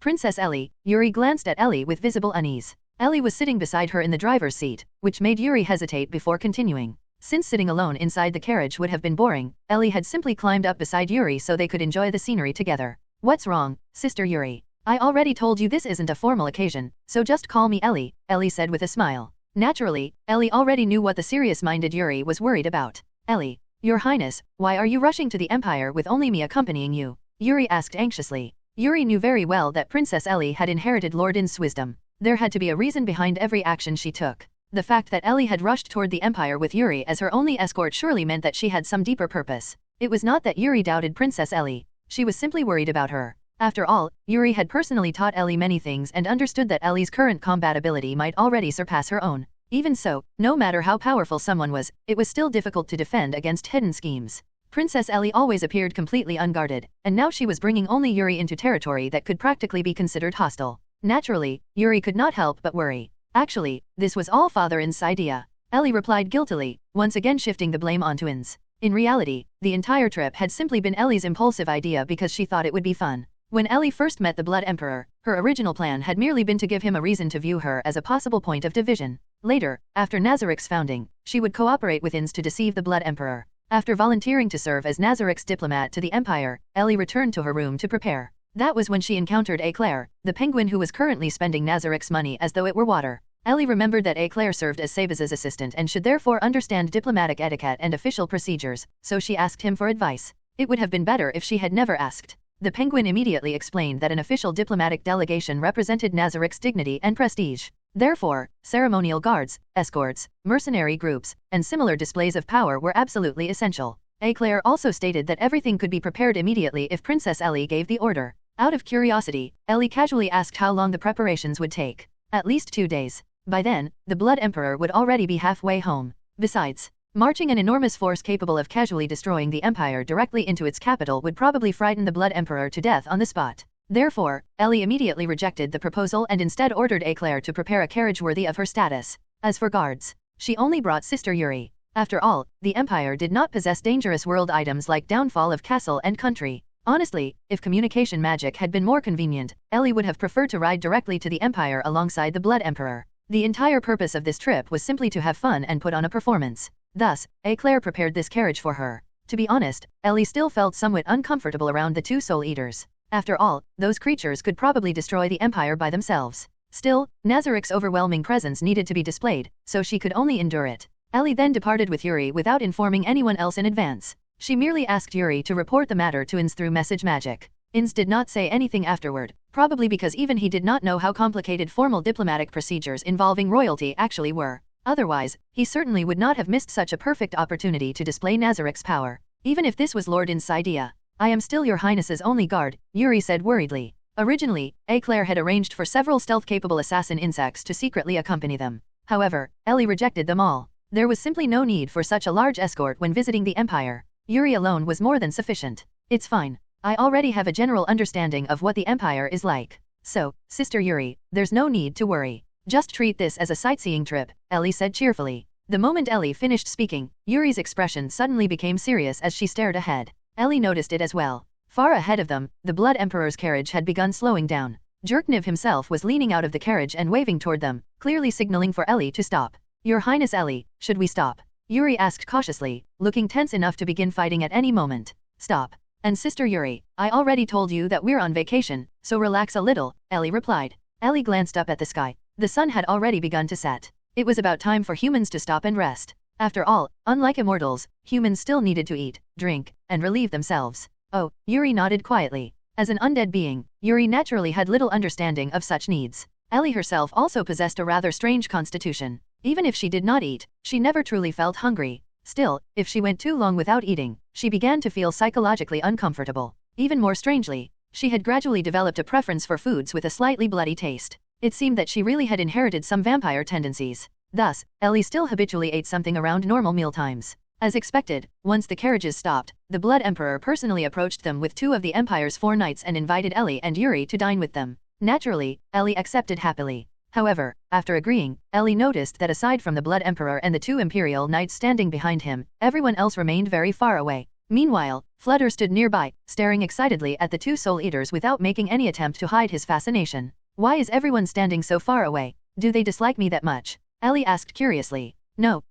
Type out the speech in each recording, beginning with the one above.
Princess Ellie. Yuri glanced at Ellie with visible unease. Ellie was sitting beside her in the driver's seat, which made Yuri hesitate before continuing. Since sitting alone inside the carriage would have been boring, Ellie had simply climbed up beside Yuri so they could enjoy the scenery together. What's wrong, Sister Yuri? I already told you this isn't a formal occasion, so just call me Ellie, Ellie said with a smile. Naturally, Ellie already knew what the serious-minded Yuri was worried about. Ellie, Your Highness, why are you rushing to the Empire with only me accompanying you? Yuri asked anxiously. Yuri knew very well that Princess Ellie had inherited Lord Ainz's wisdom. There had to be a reason behind every action she took. The fact that Ellie had rushed toward the Empire with Yuri as her only escort surely meant that she had some deeper purpose. It was not that Yuri doubted Princess Ellie. She was simply worried about her. After all, Yuri had personally taught Ellie many things and understood that Ellie's current combat ability might already surpass her own. Even so, no matter how powerful someone was, it was still difficult to defend against hidden schemes. Princess Ellie always appeared completely unguarded, and now she was bringing only Yuri into territory that could practically be considered hostile. Naturally, Yuri could not help but worry. Actually, this was all Father Ainz's idea. Ellie replied guiltily, once again shifting the blame onto Ainz. In reality, the entire trip had simply been Ellie's impulsive idea because she thought it would be fun. When Ellie first met the Blood Emperor, her original plan had merely been to give him a reason to view her as a possible point of division. Later, after Nazarick's founding, she would cooperate with Ainz to deceive the Blood Emperor. After volunteering to serve as Nazarick's diplomat to the Empire, Ellie returned to her room to prepare. That was when she encountered Claire, the penguin who was currently spending Nazarick's money as though it were water. Ellie remembered that Claire served as Sabaz's assistant and should therefore understand diplomatic etiquette and official procedures, so she asked him for advice. It would have been better if she had never asked. The penguin immediately explained that an official diplomatic delegation represented Nazarick's dignity and prestige. Therefore, ceremonial guards, escorts, mercenary groups, and similar displays of power were absolutely essential. Claire also stated that everything could be prepared immediately if Princess Ellie gave the order. Out of curiosity, Ellie casually asked how long the preparations would take. At least 2 days. By then, the Blood Emperor would already be halfway home. Besides, marching an enormous force capable of casually destroying the Empire directly into its capital would probably frighten the Blood Emperor to death on the spot. Therefore, Ellie immediately rejected the proposal and instead ordered Claire to prepare a carriage worthy of her status. As for guards, she only brought Sister Yuri. After all, the Empire did not possess dangerous world items like downfall of castle and country. Honestly, if communication magic had been more convenient, Ellie would have preferred to ride directly to the Empire alongside the Blood Emperor. The entire purpose of this trip was simply to have fun and put on a performance. Thus, Claire prepared this carriage for her. To be honest, Ellie still felt somewhat uncomfortable around the 2 Soul Eaters. After all, those creatures could probably destroy the Empire by themselves. Still, Nazarick's overwhelming presence needed to be displayed, so she could only endure it. Ellie then departed with Yuri without informing anyone else in advance. She merely asked Yuri to report the matter to Ainz through message magic. Ainz did not say anything afterward, probably because even he did not know how complicated formal diplomatic procedures involving royalty actually were. Otherwise, he certainly would not have missed such a perfect opportunity to display Nazarick's power. Even if this was Lord Ainz's idea. I am still your highness's only guard, Yuri said worriedly. Originally, Claire had arranged for several stealth-capable assassin insects to secretly accompany them. However, Ellie rejected them all. There was simply no need for such a large escort when visiting the Empire. Yuri alone was more than sufficient. It's fine. I already have a general understanding of what the Empire is like. So, Sister Yuri, there's no need to worry. Just treat this as a sightseeing trip, Ellie said cheerfully. The moment Ellie finished speaking, Yuri's expression suddenly became serious as she stared ahead. Ellie noticed it as well. Far ahead of them, the Blood Emperor's carriage had begun slowing down. Jerkniv himself was leaning out of the carriage and waving toward them, clearly signaling for Ellie to stop. Your Highness Ellie, should we stop? Yuri asked cautiously, looking tense enough to begin fighting at any moment. Stop. And Sister Yuri, I already told you that we're on vacation, so relax a little, Ellie replied. Ellie glanced up at the sky. The sun had already begun to set. It was about time for humans to stop and rest. After all, unlike immortals, humans still needed to eat, drink, and relieve themselves. Oh, Yuri nodded quietly. As an undead being, Yuri naturally had little understanding of such needs. Ellie herself also possessed a rather strange constitution. Even if she did not eat, she never truly felt hungry. Still, if she went too long without eating, she began to feel psychologically uncomfortable. Even more strangely, she had gradually developed a preference for foods with a slightly bloody taste. It seemed that she really had inherited some vampire tendencies. Thus, Ellie still habitually ate something around normal mealtimes. As expected, once the carriages stopped, the Blood Emperor personally approached them with 2 of the Empire's 4 knights and invited Ellie and Yuri to dine with them. Naturally, Ellie accepted happily. However, after agreeing, Ellie noticed that aside from the Blood Emperor and the 2 Imperial Knights standing behind him, everyone else remained very far away. Meanwhile, Flutter stood nearby, staring excitedly at the two Soul Eaters without making any attempt to hide his fascination. Why is everyone standing so far away? Do they dislike me that much? Ellie asked curiously. No,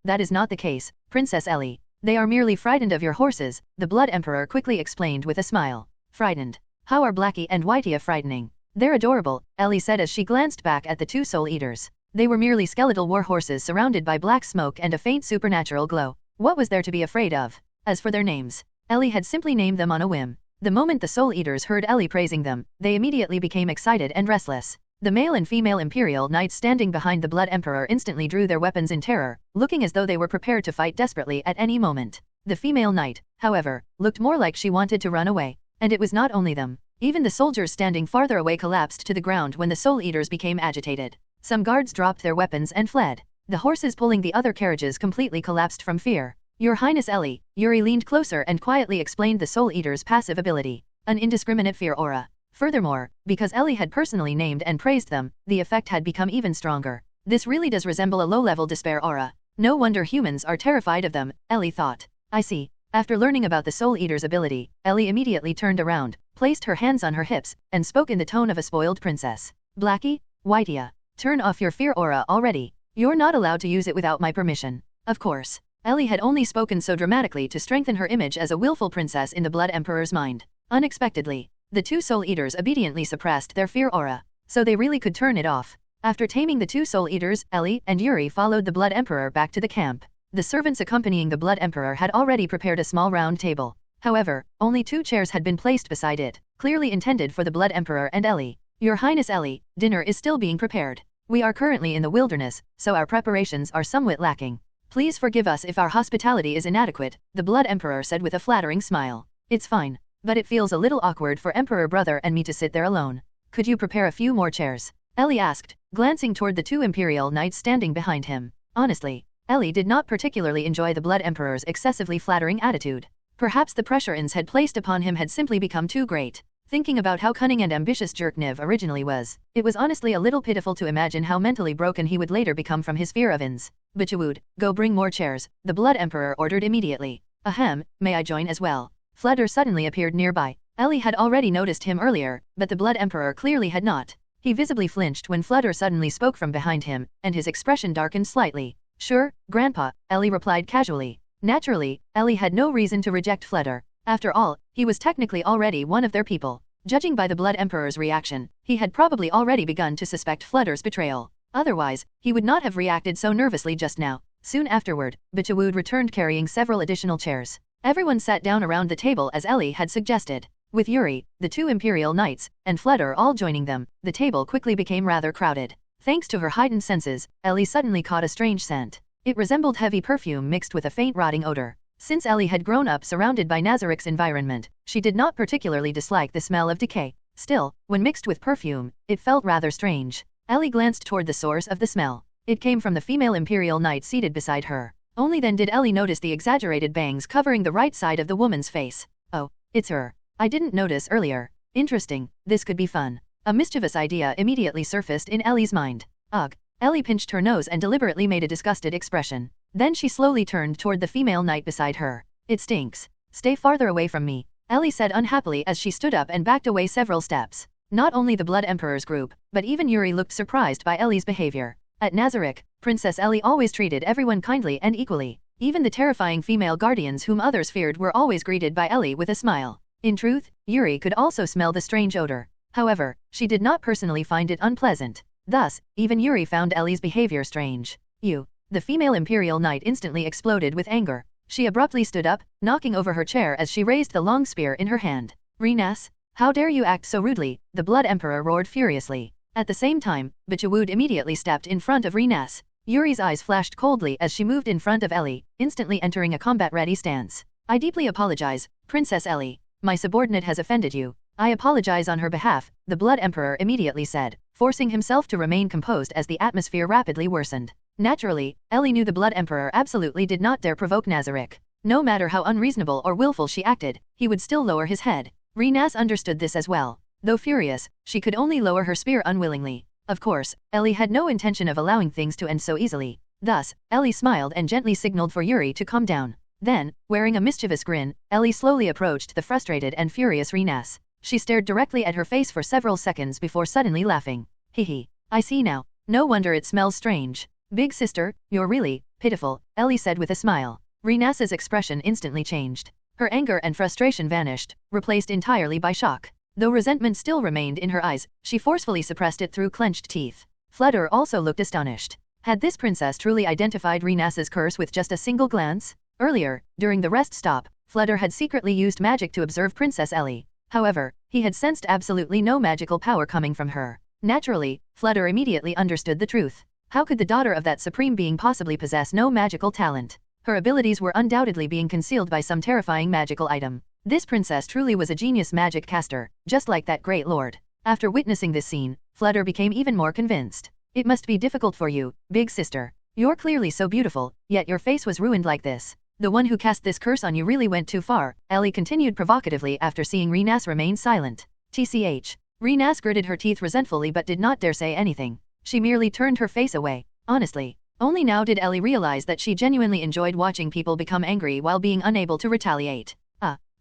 that is not the case, Princess Ellie. They are merely frightened of your horses, the Blood Emperor quickly explained with a smile. Frightened? How are Blackie and Whitey frightening? They're adorable, Ellie said as she glanced back at the two Soul Eaters. They were merely skeletal war horses surrounded by black smoke and a faint supernatural glow. What was there to be afraid of? As for their names, Ellie had simply named them on a whim. The moment the Soul Eaters heard Ellie praising them, they immediately became excited and restless. The male and female Imperial Knights standing behind the Blood Emperor instantly drew their weapons in terror, looking as though they were prepared to fight desperately at any moment. The female knight, however, looked more like she wanted to run away. And it was not only them. Even the soldiers standing farther away collapsed to the ground when the Soul Eaters became agitated. Some guards dropped their weapons and fled. The horses pulling the other carriages completely collapsed from fear. Your Highness Ellie, Yuri leaned closer and quietly explained the Soul Eater's passive ability. An indiscriminate fear aura. Furthermore, because Ellie had personally named and praised them, the effect had become even stronger. This really does resemble a low-level despair aura. No wonder humans are terrified of them, Ellie thought. I see. After learning about the Soul Eater's ability, Ellie immediately turned around, placed her hands on her hips, and spoke in the tone of a spoiled princess. Blackie, Whitey, turn off your fear aura already. You're not allowed to use it without my permission. Of course. Ellie had only spoken so dramatically to strengthen her image as a willful princess in the Blood Emperor's mind. Unexpectedly, the two Soul Eaters obediently suppressed their fear aura, so they really could turn it off. After taming the two Soul Eaters, Ellie and Yuri followed the Blood Emperor back to the camp. The servants accompanying the Blood Emperor had already prepared a small round table. However, only 2 chairs had been placed beside it, clearly intended for the Blood Emperor and Ellie. Your Highness Ellie, dinner is still being prepared. We are currently in the wilderness, so our preparations are somewhat lacking. Please forgive us if our hospitality is inadequate, the Blood Emperor said with a flattering smile. It's fine, but it feels a little awkward for Emperor Brother and me to sit there alone. Could you prepare a few more chairs? Ellie asked, glancing toward the 2 Imperial Knights standing behind him. Honestly, Ellie did not particularly enjoy the Blood Emperor's excessively flattering attitude. Perhaps the pressure Ainz had placed upon him had simply become too great. Thinking about how cunning and ambitious Jerk Niv originally was, it was honestly a little pitiful to imagine how mentally broken he would later become from his fear of Ainz. Bichwood, go bring more chairs, the Blood Emperor ordered immediately. Ahem, may I join as well? Flutter suddenly appeared nearby. Ellie had already noticed him earlier, but the Blood Emperor clearly had not. He visibly flinched when Flutter suddenly spoke from behind him, and his expression darkened slightly. Sure, Grandpa, Ellie replied casually. Naturally, Ellie had no reason to reject Flutter. After all, he was technically already one of their people. Judging by the Blood Emperor's reaction, he had probably already begun to suspect Flutter's betrayal. Otherwise, he would not have reacted so nervously just now. Soon afterward, Bichwood returned carrying several additional chairs. Everyone sat down around the table as Ellie had suggested. With Yuri, the 2 Imperial Knights, and Flutter all joining them, the table quickly became rather crowded. Thanks to her heightened senses, Ellie suddenly caught a strange scent. It resembled heavy perfume mixed with a faint rotting odor. Since Ellie had grown up surrounded by Nazarick's environment, she did not particularly dislike the smell of decay. Still, when mixed with perfume, it felt rather strange. Ellie glanced toward the source of the smell. It came from the female Imperial Knight seated beside her. Only then did Ellie notice the exaggerated bangs covering the right side of the woman's face. Oh, it's her. I didn't notice earlier. Interesting, this could be fun. A mischievous idea immediately surfaced in Ellie's mind. Ugh. Ellie pinched her nose and deliberately made a disgusted expression. Then she slowly turned toward the female knight beside her. It stinks. Stay farther away from me, Ellie said unhappily as she stood up and backed away several steps. Not only the Blood Emperor's group, but even Yuri looked surprised by Ellie's behavior. At Nazarick, Princess Ellie always treated everyone kindly and equally. Even the terrifying female guardians whom others feared were always greeted by Ellie with a smile. In truth, Yuri could also smell the strange odor. However, she did not personally find it unpleasant. Thus, even Yuri found Ellie's behavior strange. You. The female Imperial Knight instantly exploded with anger. She abruptly stood up, knocking over her chair as she raised the long spear in her hand. Rinas, how dare you act so rudely, the Blood Emperor roared furiously. At the same time, Bichwood immediately stepped in front of Rinas. Yuri's eyes flashed coldly as she moved in front of Ellie, instantly entering a combat-ready stance. I deeply apologize, Princess Ellie. My subordinate has offended you. I apologize on her behalf, the Blood Emperor immediately said, forcing himself to remain composed as the atmosphere rapidly worsened. Naturally, Ellie knew the Blood Emperor absolutely did not dare provoke Nazarick. No matter how unreasonable or willful she acted, he would still lower his head. Rinas understood this as well. Though furious, she could only lower her spear unwillingly. Of course, Ellie had no intention of allowing things to end so easily. Thus, Ellie smiled and gently signaled for Yuri to calm down. Then, wearing a mischievous grin, Ellie slowly approached the frustrated and furious Renas. She stared directly at her face for several seconds before suddenly laughing. Hehe. I see now. No wonder it smells strange. Big sister, you're really pitiful, Ellie said with a smile. Renas's expression instantly changed. Her anger and frustration vanished, replaced entirely by shock. Though resentment still remained in her eyes, she forcefully suppressed it through clenched teeth. Flutter also looked astonished. Had this princess truly identified Renas's curse with just a single glance? Earlier, during the rest stop, Flutter had secretly used magic to observe Princess Ellie. However, he had sensed absolutely no magical power coming from her. Naturally, Flutter immediately understood the truth. How could the daughter of that supreme being possibly possess no magical talent? Her abilities were undoubtedly being concealed by some terrifying magical item. This princess truly was a genius magic caster, just like that great lord. After witnessing this scene, Flutter became even more convinced. It must be difficult for you, big sister. You're clearly so beautiful, yet your face was ruined like this. The one who cast this curse on you really went too far, Ellie continued provocatively after seeing Renas remain silent. TCH. Renas gritted her teeth resentfully but did not dare say anything. She merely turned her face away. Honestly, only now did Ellie realize that she genuinely enjoyed watching people become angry while being unable to retaliate.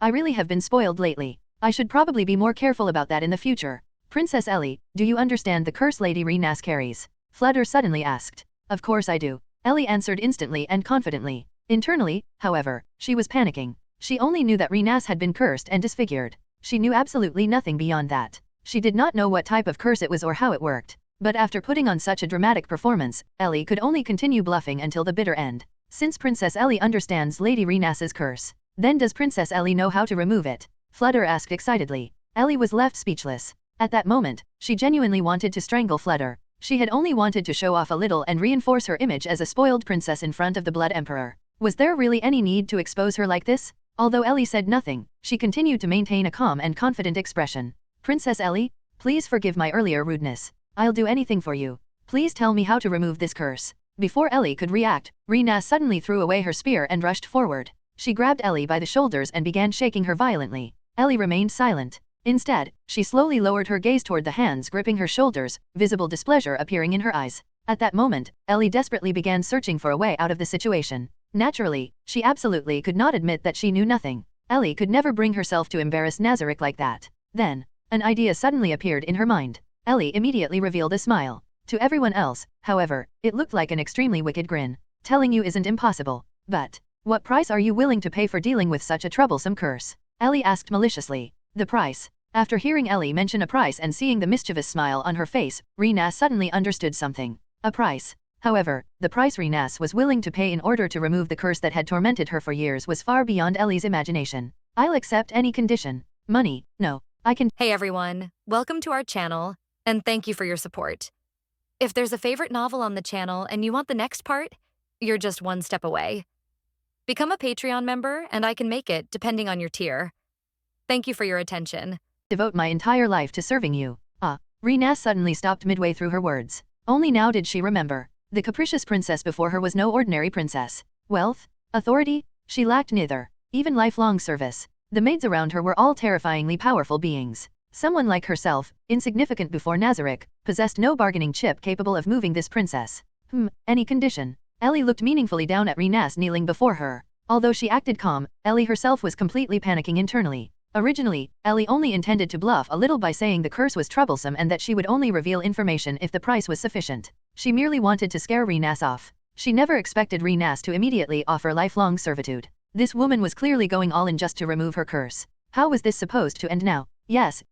I really have been spoiled lately. I should probably be more careful about that in the future. Princess Ellie, do you understand the curse Lady Renas carries? Flutter suddenly asked. Of course I do. Ellie answered instantly and confidently. Internally, however, she was panicking. She only knew that Renas had been cursed and disfigured. She knew absolutely nothing beyond that. She did not know what type of curse it was or how it worked. But after putting on such a dramatic performance, Ellie could only continue bluffing until the bitter end. Since Princess Ellie understands Lady Renas's curse, then does Princess Ellie know how to remove it? Flutter asked excitedly. Ellie was left speechless. At that moment, she genuinely wanted to strangle Flutter. She had only wanted to show off a little and reinforce her image as a spoiled princess in front of the Blood Emperor. Was there really any need to expose her like this? Although Ellie said nothing, she continued to maintain a calm and confident expression. Princess Ellie, please forgive my earlier rudeness. I'll do anything for you. Please tell me how to remove this curse. Before Ellie could react, Renas suddenly threw away her spear and rushed forward. She grabbed Ellie by the shoulders and began shaking her violently. Ellie remained silent. Instead, she slowly lowered her gaze toward the hands gripping her shoulders, visible displeasure appearing in her eyes. At that moment, Ellie desperately began searching for a way out of the situation. Naturally, she absolutely could not admit that she knew nothing. Ellie could never bring herself to embarrass Nazarick like that. Then, an idea suddenly appeared in her mind. Ellie immediately revealed a smile. To everyone else, however, it looked like an extremely wicked grin. Telling you isn't impossible. But, what price are you willing to pay for dealing with such a troublesome curse? Ellie asked maliciously. The price. After hearing Ellie mention a price and seeing the mischievous smile on her face, Renas suddenly understood something. A price. However, the price Renas was willing to pay in order to remove the curse that had tormented her for years was far beyond Ellie's imagination. I'll accept any condition. Money, no. I can. Hey everyone, welcome to our channel, and thank you for your support. If there's a favorite novel on the channel and you want the next part, you're just one step away. Become a Patreon member and I can make it depending on your tier. Thank you for your attention. Devote my entire life to serving you. Renas suddenly stopped midway through her words. Only now did she remember. The capricious princess before her was no ordinary princess. Wealth? Authority? She lacked neither. Even lifelong service. The maids around her were all terrifyingly powerful beings. Someone like herself, insignificant before Nazarick, possessed no bargaining chip capable of moving this princess. Any condition. Ellie looked meaningfully down at Renas kneeling before her. Although she acted calm, Ellie herself was completely panicking internally. Originally, Ellie only intended to bluff a little by saying the curse was troublesome and that she would only reveal information if the price was sufficient. She merely wanted to scare Renas off. She never expected Renas to immediately offer lifelong servitude. This woman was clearly going all in just to remove her curse. How was this supposed to end now? Yes,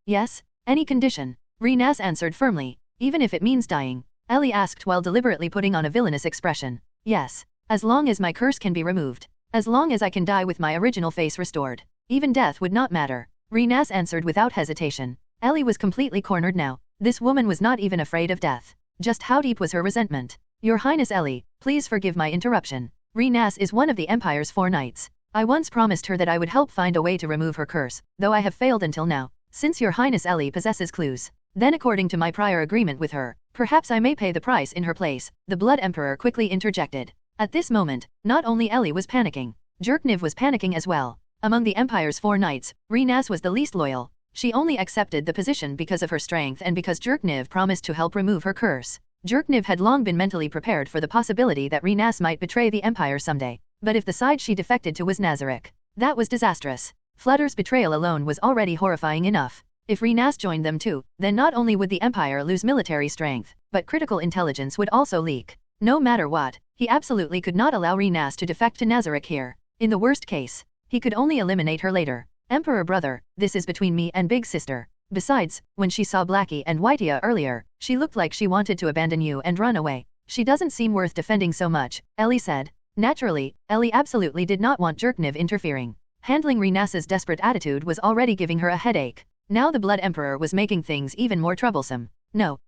any condition. Renas answered firmly. Even if it means dying. Ellie asked while deliberately putting on a villainous expression. Yes. As long as my curse can be removed. As long as I can die with my original face restored. Even death would not matter. Renas answered without hesitation. Ellie was completely cornered now. This woman was not even afraid of death. Just how deep was her resentment? Your Highness Ellie, please forgive my interruption. Renas is one of the Empire's 4 knights. I once promised her that I would help find a way to remove her curse, though I have failed until now. Since your Highness Ellie possesses clues, then according to my prior agreement with her, perhaps I may pay the price in her place, the Blood Emperor quickly interjected. At this moment, not only Ellie was panicking, Jerkniv was panicking as well. Among the Empire's 4 knights, Renas was the least loyal. She only accepted the position because of her strength and because Jerkniv promised to help remove her curse. Jerkniv had long been mentally prepared for the possibility that Renas might betray the Empire someday. But if the side she defected to was Nazarick, that was disastrous. Flutter's betrayal alone was already horrifying enough. If Rinas joined them too, then not only would the Empire lose military strength, but critical intelligence would also leak. No matter what, he absolutely could not allow Rinas to defect to Nazarick here. In the worst case, he could only eliminate her later. Emperor brother, this is between me and big sister. Besides, when she saw Blackie and Whitea earlier, she looked like she wanted to abandon you and run away. She doesn't seem worth defending so much, Ellie said. Naturally, Ellie absolutely did not want Jerkniv interfering. Handling Rinas's desperate attitude was already giving her a headache. Now the Blood Emperor was making things even more troublesome. No,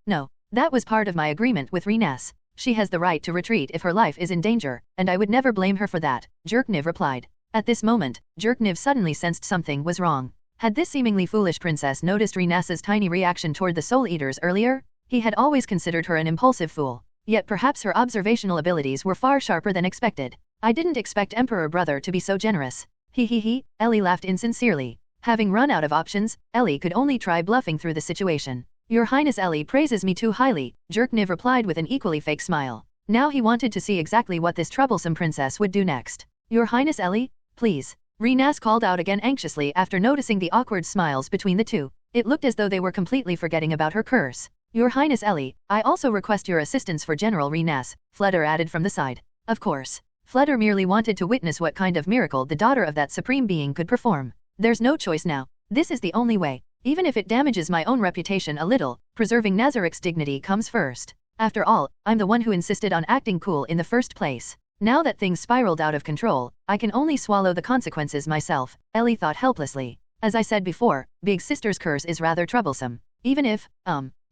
that was part of my agreement with Rinas. She has the right to retreat if her life is in danger, and I would never blame her for that, Jerkniv replied. At this moment, Jerkniv suddenly sensed something was wrong. Had this seemingly foolish princess noticed Rinas's tiny reaction toward the Soul Eaters earlier? He had always considered her an impulsive fool. Yet perhaps her observational abilities were far sharper than expected. I didn't expect Emperor brother to be so generous. He, Ellie laughed insincerely. Having run out of options, Ellie could only try bluffing through the situation. Your Highness Ellie praises me too highly, Jerkniv replied with an equally fake smile. Now he wanted to see exactly what this troublesome princess would do next. Your Highness Ellie, please. Rinas called out again anxiously after noticing the awkward smiles between the two. It looked as though they were completely forgetting about her curse. Your Highness Ellie, I also request your assistance for General Rinas, Flutter added from the side. Of course. Flutter merely wanted to witness what kind of miracle the daughter of that supreme being could perform. There's no choice now. This is the only way. Even if it damages my own reputation a little, preserving Nazarick's dignity comes first. After all, I'm the one who insisted on acting cool in the first place. Now that things spiraled out of control, I can only swallow the consequences myself, Ellie thought helplessly. As I said before, Big Sister's curse is rather troublesome. Even if,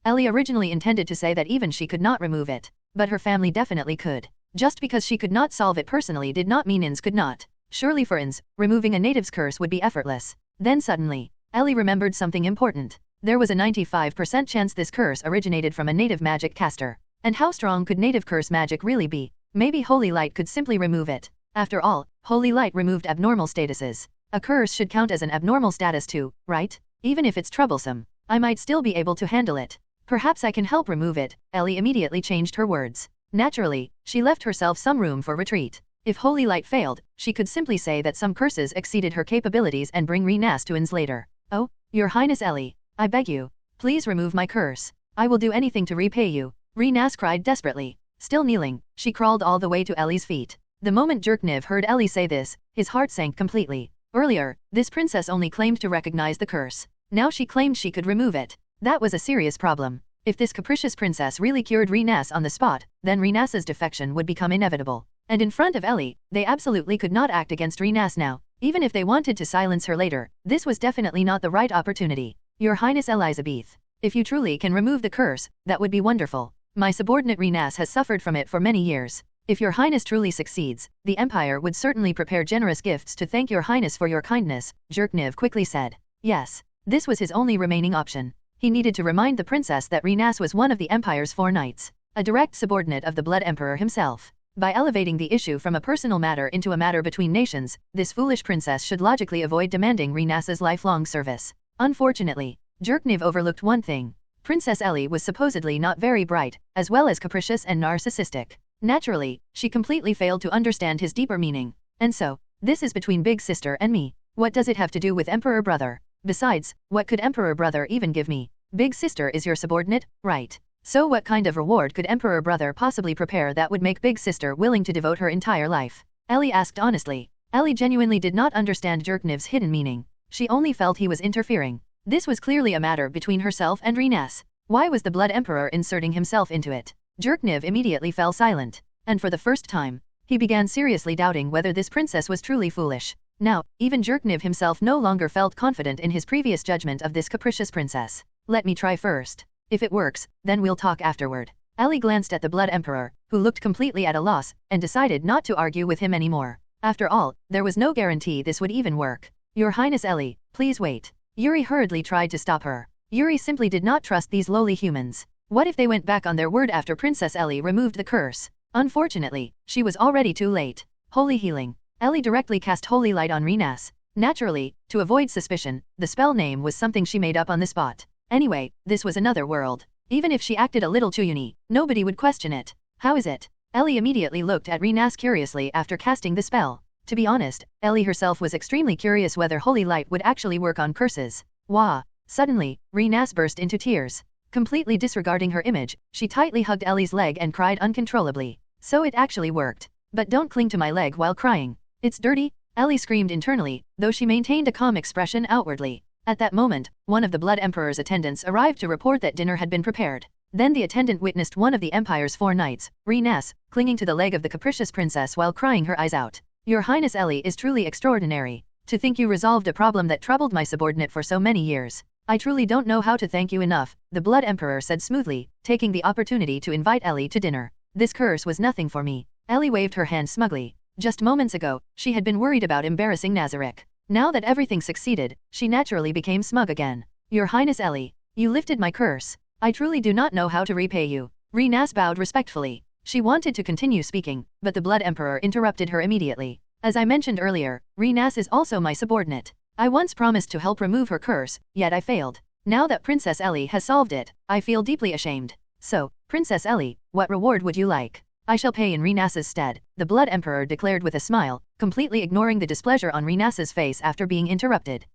Ellie originally intended to say that even she could not remove it. But her family definitely could. Just because she could not solve it personally did not mean Ainz could not. Surely for Ainz, removing a native's curse would be effortless. Then suddenly, Ellie remembered something important. There was a 95% chance this curse originated from a native magic caster. And how strong could native curse magic really be? Maybe Holy Light could simply remove it. After all, Holy Light removed abnormal statuses. A curse should count as an abnormal status too, right? Even if it's troublesome, I might still be able to handle it. Perhaps I can help remove it, Ellie immediately changed her words. Naturally, she left herself some room for retreat. If Holy Light failed, she could simply say that some curses exceeded her capabilities and bring Rinas to Ainz later. Oh, Your Highness Ellie, I beg you, please remove my curse. I will do anything to repay you, Rinas cried desperately. Still kneeling, she crawled all the way to Ellie's feet. The moment Jerkniv heard Ellie say this, his heart sank completely. Earlier, this princess only claimed to recognize the curse. Now she claimed she could remove it. That was a serious problem. If this capricious princess really cured Rinas on the spot, then Rinas's defection would become inevitable. And in front of Ellie, they absolutely could not act against Rinas now. Even if they wanted to silence her later, this was definitely not the right opportunity. Your Highness Elizabeth, if you truly can remove the curse, that would be wonderful. My subordinate Rinas has suffered from it for many years. If your Highness truly succeeds, the Empire would certainly prepare generous gifts to thank your Highness for your kindness, Jerkniv quickly said. Yes, this was his only remaining option. He needed to remind the princess that Rinas was one of the Empire's 4 knights, a direct subordinate of the Blood Emperor himself. By elevating the issue from a personal matter into a matter between nations, this foolish princess should logically avoid demanding Rinas's lifelong service. Unfortunately, Jerkniv overlooked one thing. Princess Ellie was supposedly not very bright, as well as capricious and narcissistic. Naturally, she completely failed to understand his deeper meaning. And so, this is between Big Sister and me. What does it have to do with Emperor Brother? Besides, what could Emperor Brother even give me? Big Sister is your subordinate, right? So what kind of reward could Emperor Brother possibly prepare that would make Big Sister willing to devote her entire life? Ellie asked honestly. Ellie genuinely did not understand Jerkniv's hidden meaning. She only felt he was interfering. This was clearly a matter between herself and Rinas. Why was the Blood Emperor inserting himself into it? Jerkniv immediately fell silent. And for the first time, he began seriously doubting whether this princess was truly foolish. Now, even Jerkniv himself no longer felt confident in his previous judgment of this capricious princess. Let me try first. If it works, then we'll talk afterward. Ellie glanced at the Blood Emperor, who looked completely at a loss, and decided not to argue with him anymore. After all, there was no guarantee this would even work. Your Highness Ellie, please wait. Yuri hurriedly tried to stop her. Yuri simply did not trust these lowly humans. What if they went back on their word after Princess Ellie removed the curse? Unfortunately, she was already too late. Holy Healing. Ellie directly cast Holy Light on Rinas. Naturally, to avoid suspicion, the spell name was something she made up on the spot. Anyway, this was another world. Even if she acted a little too unique, nobody would question it. How is it? Ellie immediately looked at Renas curiously after casting the spell. To be honest, Ellie herself was extremely curious whether holy light would actually work on curses. Wah! Suddenly, Renas burst into tears. Completely disregarding her image, she tightly hugged Ellie's leg and cried uncontrollably. So it actually worked. But don't cling to my leg while crying. It's dirty, Ellie screamed internally, though she maintained a calm expression outwardly. At that moment, one of the Blood Emperor's attendants arrived to report that dinner had been prepared. Then the attendant witnessed one of the Empire's 4 knights, Renas, clinging to the leg of the capricious princess while crying her eyes out. Your Highness Ellie is truly extraordinary. To think you resolved a problem that troubled my subordinate for so many years. I truly don't know how to thank you enough, the Blood Emperor said smoothly, taking the opportunity to invite Ellie to dinner. This curse was nothing for me. Ellie waved her hand smugly. Just moments ago, she had been worried about embarrassing Nazarick. Now that everything succeeded, she naturally became smug again. Your Highness Ellie, you lifted my curse. I truly do not know how to repay you. Renas bowed respectfully. She wanted to continue speaking, but the Blood Emperor interrupted her immediately. As I mentioned earlier, Renas is also my subordinate. I once promised to help remove her curse, yet I failed. Now that Princess Ellie has solved it, I feel deeply ashamed. So, Princess Ellie, what reward would you like? I shall pay in Renas's stead, the Blood Emperor declared with a smile, completely ignoring the displeasure on Renas's face after being interrupted.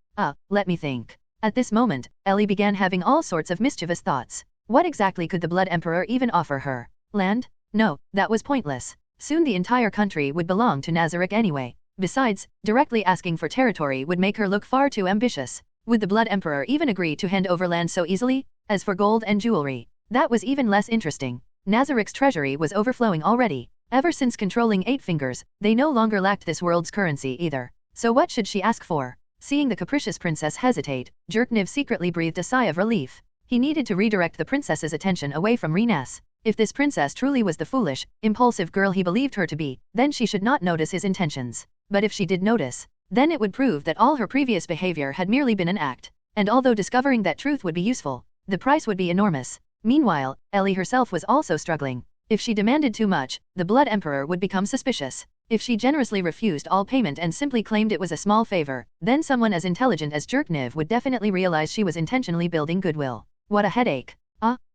Let me think. At this moment, Ellie began having all sorts of mischievous thoughts. What exactly could the Blood Emperor even offer her? Land? No, that was pointless. Soon the entire country would belong to Nazarick anyway. Besides, directly asking for territory would make her look far too ambitious. Would the Blood Emperor even agree to hand over land so easily? As for gold and jewelry, that was even less interesting. Nazarick's treasury was overflowing already. Ever since controlling 8 fingers, they no longer lacked this world's currency either. So what should she ask for? Seeing the capricious princess hesitate, Jerkniv secretly breathed a sigh of relief. He needed to redirect the princess's attention away from Renas. If this princess truly was the foolish, impulsive girl he believed her to be, then she should not notice his intentions. But if she did notice, then it would prove that all her previous behavior had merely been an act. And although discovering that truth would be useful, the price would be enormous. Meanwhile, Ellie herself was also struggling. If she demanded too much, the Blood Emperor would become suspicious. If she generously refused all payment and simply claimed it was a small favor, then someone as intelligent as Jerkniv would definitely realize she was intentionally building goodwill. What a headache.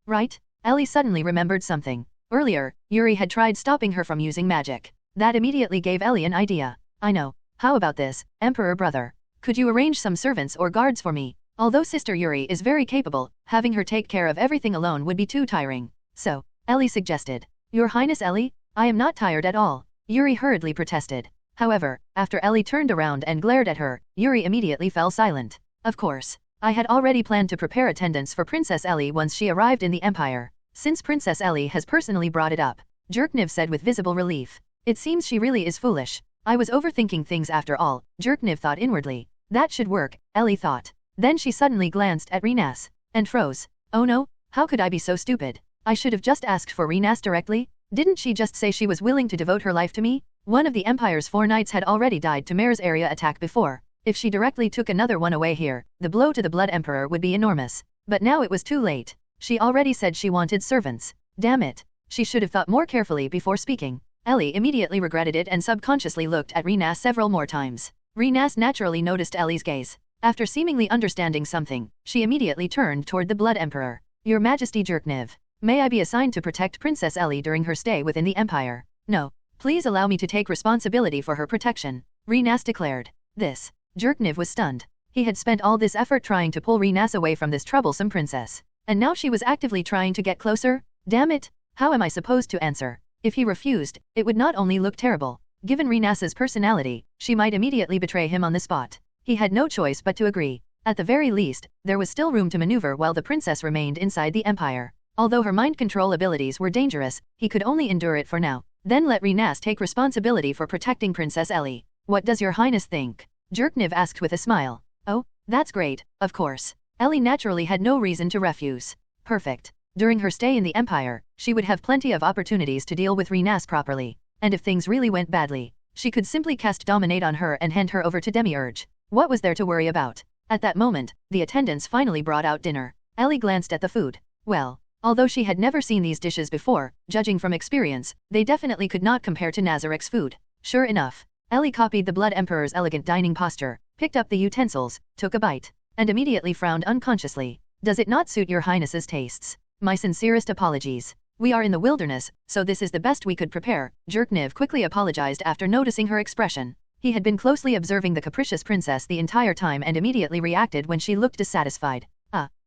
Right? Ellie suddenly remembered something. Earlier, Yuri had tried stopping her from using magic. That immediately gave Ellie an idea. I know. How about this, Emperor brother? Could you arrange some servants or guards for me? Although Sister Yuri is very capable, having her take care of everything alone would be too tiring. So, Ellie suggested. Your Highness Ellie, I am not tired at all, Yuri hurriedly protested. However, after Ellie turned around and glared at her, Yuri immediately fell silent. Of course. I had already planned to prepare attendance for Princess Ellie once she arrived in the Empire. Since Princess Ellie has personally brought it up, Jerkniv said with visible relief. It seems she really is foolish. I was overthinking things after all, Jerkniv thought inwardly. That should work, Ellie thought. Then she suddenly glanced at Renas, and froze. Oh no, how could I be so stupid? I should have just asked for Renas directly? Didn't she just say she was willing to devote her life to me? One of the Empire's 4 knights had already died to Mare's area attack before. If she directly took another one away here, the blow to the Blood Emperor would be enormous. But now it was too late. She already said she wanted servants. Damn it. She should have thought more carefully before speaking. Ellie immediately regretted it and subconsciously looked at Renas several more times. Renas naturally noticed Ellie's gaze. After seemingly understanding something, she immediately turned toward the Blood Emperor. Your Majesty Jerkniv, may I be assigned to protect Princess Ellie during her stay within the Empire? No. Please allow me to take responsibility for her protection, Renas declared. This. Jerkniv was stunned. He had spent all this effort trying to pull Renas away from this troublesome princess. And now she was actively trying to get closer? Damn it! How am I supposed to answer? If he refused, it would not only look terrible. Given Renas's personality, she might immediately betray him on the spot. He had no choice but to agree. At the very least, there was still room to maneuver while the princess remained inside the Empire. Although her mind control abilities were dangerous, he could only endure it for now. Then let Renas take responsibility for protecting Princess Ellie. What does your highness think? Jerkniv asked with a smile. Oh, that's great, of course. Ellie naturally had no reason to refuse. Perfect. During her stay in the Empire, she would have plenty of opportunities to deal with Renas properly. And if things really went badly, she could simply cast Dominate on her and hand her over to Demiurge. What was there to worry about? At that moment, the attendants finally brought out dinner. Ellie glanced at the food. Well, although she had never seen these dishes before, judging from experience, they definitely could not compare to Nazarick's food. Sure enough, Ellie copied the Blood Emperor's elegant dining posture, picked up the utensils, took a bite, and immediately frowned unconsciously. Does it not suit your highness's tastes? My sincerest apologies. We are in the wilderness, so this is the best we could prepare. Jerkniv quickly apologized after noticing her expression. He had been closely observing the capricious princess the entire time and immediately reacted when she looked dissatisfied.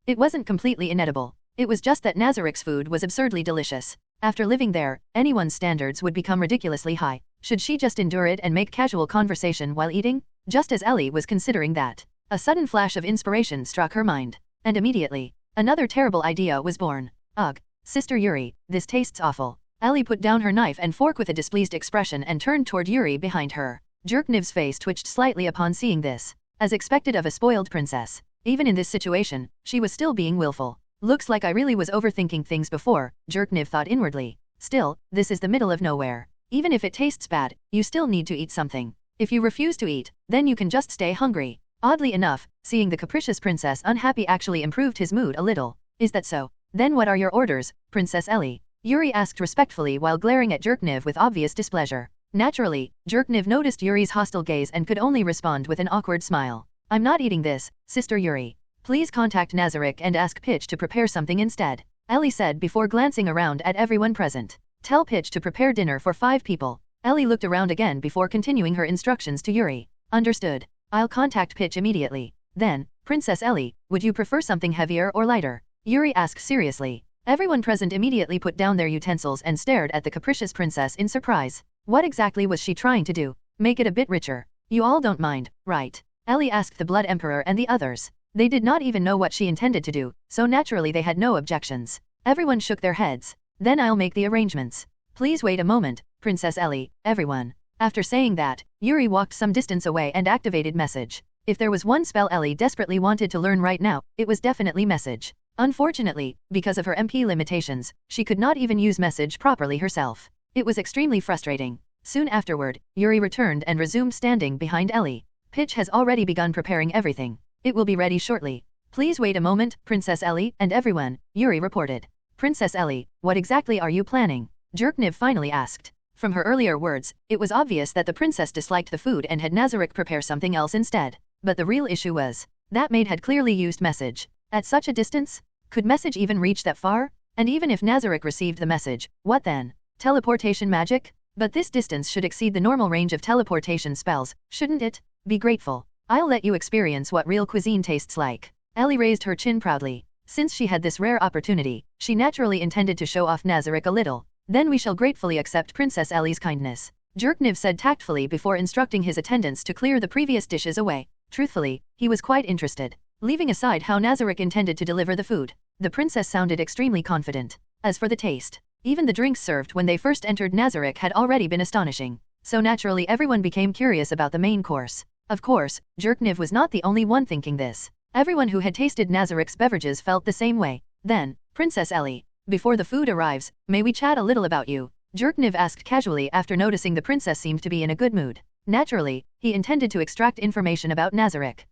It wasn't completely inedible. It was just that Nazarick's food was absurdly delicious. After living there, anyone's standards would become ridiculously high. Should she just endure it and make casual conversation while eating? Just as Ellie was considering that, a sudden flash of inspiration struck her mind. And immediately, another terrible idea was born. Ugh, Sister Yuri, this tastes awful. Ellie put down her knife and fork with a displeased expression and turned toward Yuri behind her. Jerkniv's face twitched slightly upon seeing this. As expected of a spoiled princess, even in this situation, she was still being willful. Looks like I really was overthinking things before, Jerkniv thought inwardly. Still, this is the middle of nowhere. Even if it tastes bad, you still need to eat something. If you refuse to eat, then you can just stay hungry. Oddly enough, seeing the capricious princess unhappy actually improved his mood a little. Is that so? Then what are your orders, Princess Ellie? Yuri asked respectfully while glaring at Jerkniv with obvious displeasure. Naturally, Jerkniv noticed Yuri's hostile gaze and could only respond with an awkward smile. I'm not eating this, Sister Yuri. Please contact Nazarick and ask Pitch to prepare something instead, Ellie said before glancing around at everyone present. Tell Pitch to prepare dinner for 5 people. Ellie looked around again before continuing her instructions to Yuri. Understood. I'll contact Pitch immediately. Then, Princess Ellie, would you prefer something heavier or lighter? Yuri asked seriously. Everyone present immediately put down their utensils and stared at the capricious princess in surprise. What exactly was she trying to do? Make it a bit richer. You all don't mind, right? Ellie asked the Blood Emperor and the others. They did not even know what she intended to do, so naturally they had no objections. Everyone shook their heads. Then I'll make the arrangements. Please wait a moment, Princess Ellie, everyone. After saying that, Yuri walked some distance away and activated message. If there was one spell Ellie desperately wanted to learn right now, it was definitely message. Unfortunately, because of her MP limitations, she could not even use message properly herself. It was extremely frustrating. Soon afterward, Yuri returned and resumed standing behind Ellie. Pitch has already begun preparing everything. It will be ready shortly. Please wait a moment, Princess Ellie and everyone, Yuri reported. Princess Ellie, what exactly are you planning? Jerkniv finally asked. From her earlier words, it was obvious that the princess disliked the food and had Nazarick prepare something else instead. But the real issue was, that maid had clearly used message. At such a distance? Could message even reach that far? And even if Nazarick received the message, what then? Teleportation magic? But this distance should exceed the normal range of teleportation spells, shouldn't it? Be grateful. I'll let you experience what real cuisine tastes like. Ellie raised her chin proudly. Since she had this rare opportunity, she naturally intended to show off Nazarick a little. Then we shall gratefully accept Princess Ellie's kindness, Jerkniv said tactfully before instructing his attendants to clear the previous dishes away. Truthfully, he was quite interested. Leaving aside how Nazarick intended to deliver the food, the princess sounded extremely confident. As for the taste, even the drinks served when they first entered Nazarick had already been astonishing. So naturally everyone became curious about the main course. Of course, Jerkniv was not the only one thinking this. Everyone who had tasted Nazarick's beverages felt the same way. Then, Princess Ellie, before the food arrives, may we chat a little about you? Jerkniv asked casually after noticing the princess seemed to be in a good mood. Naturally, he intended to extract information about Nazarick.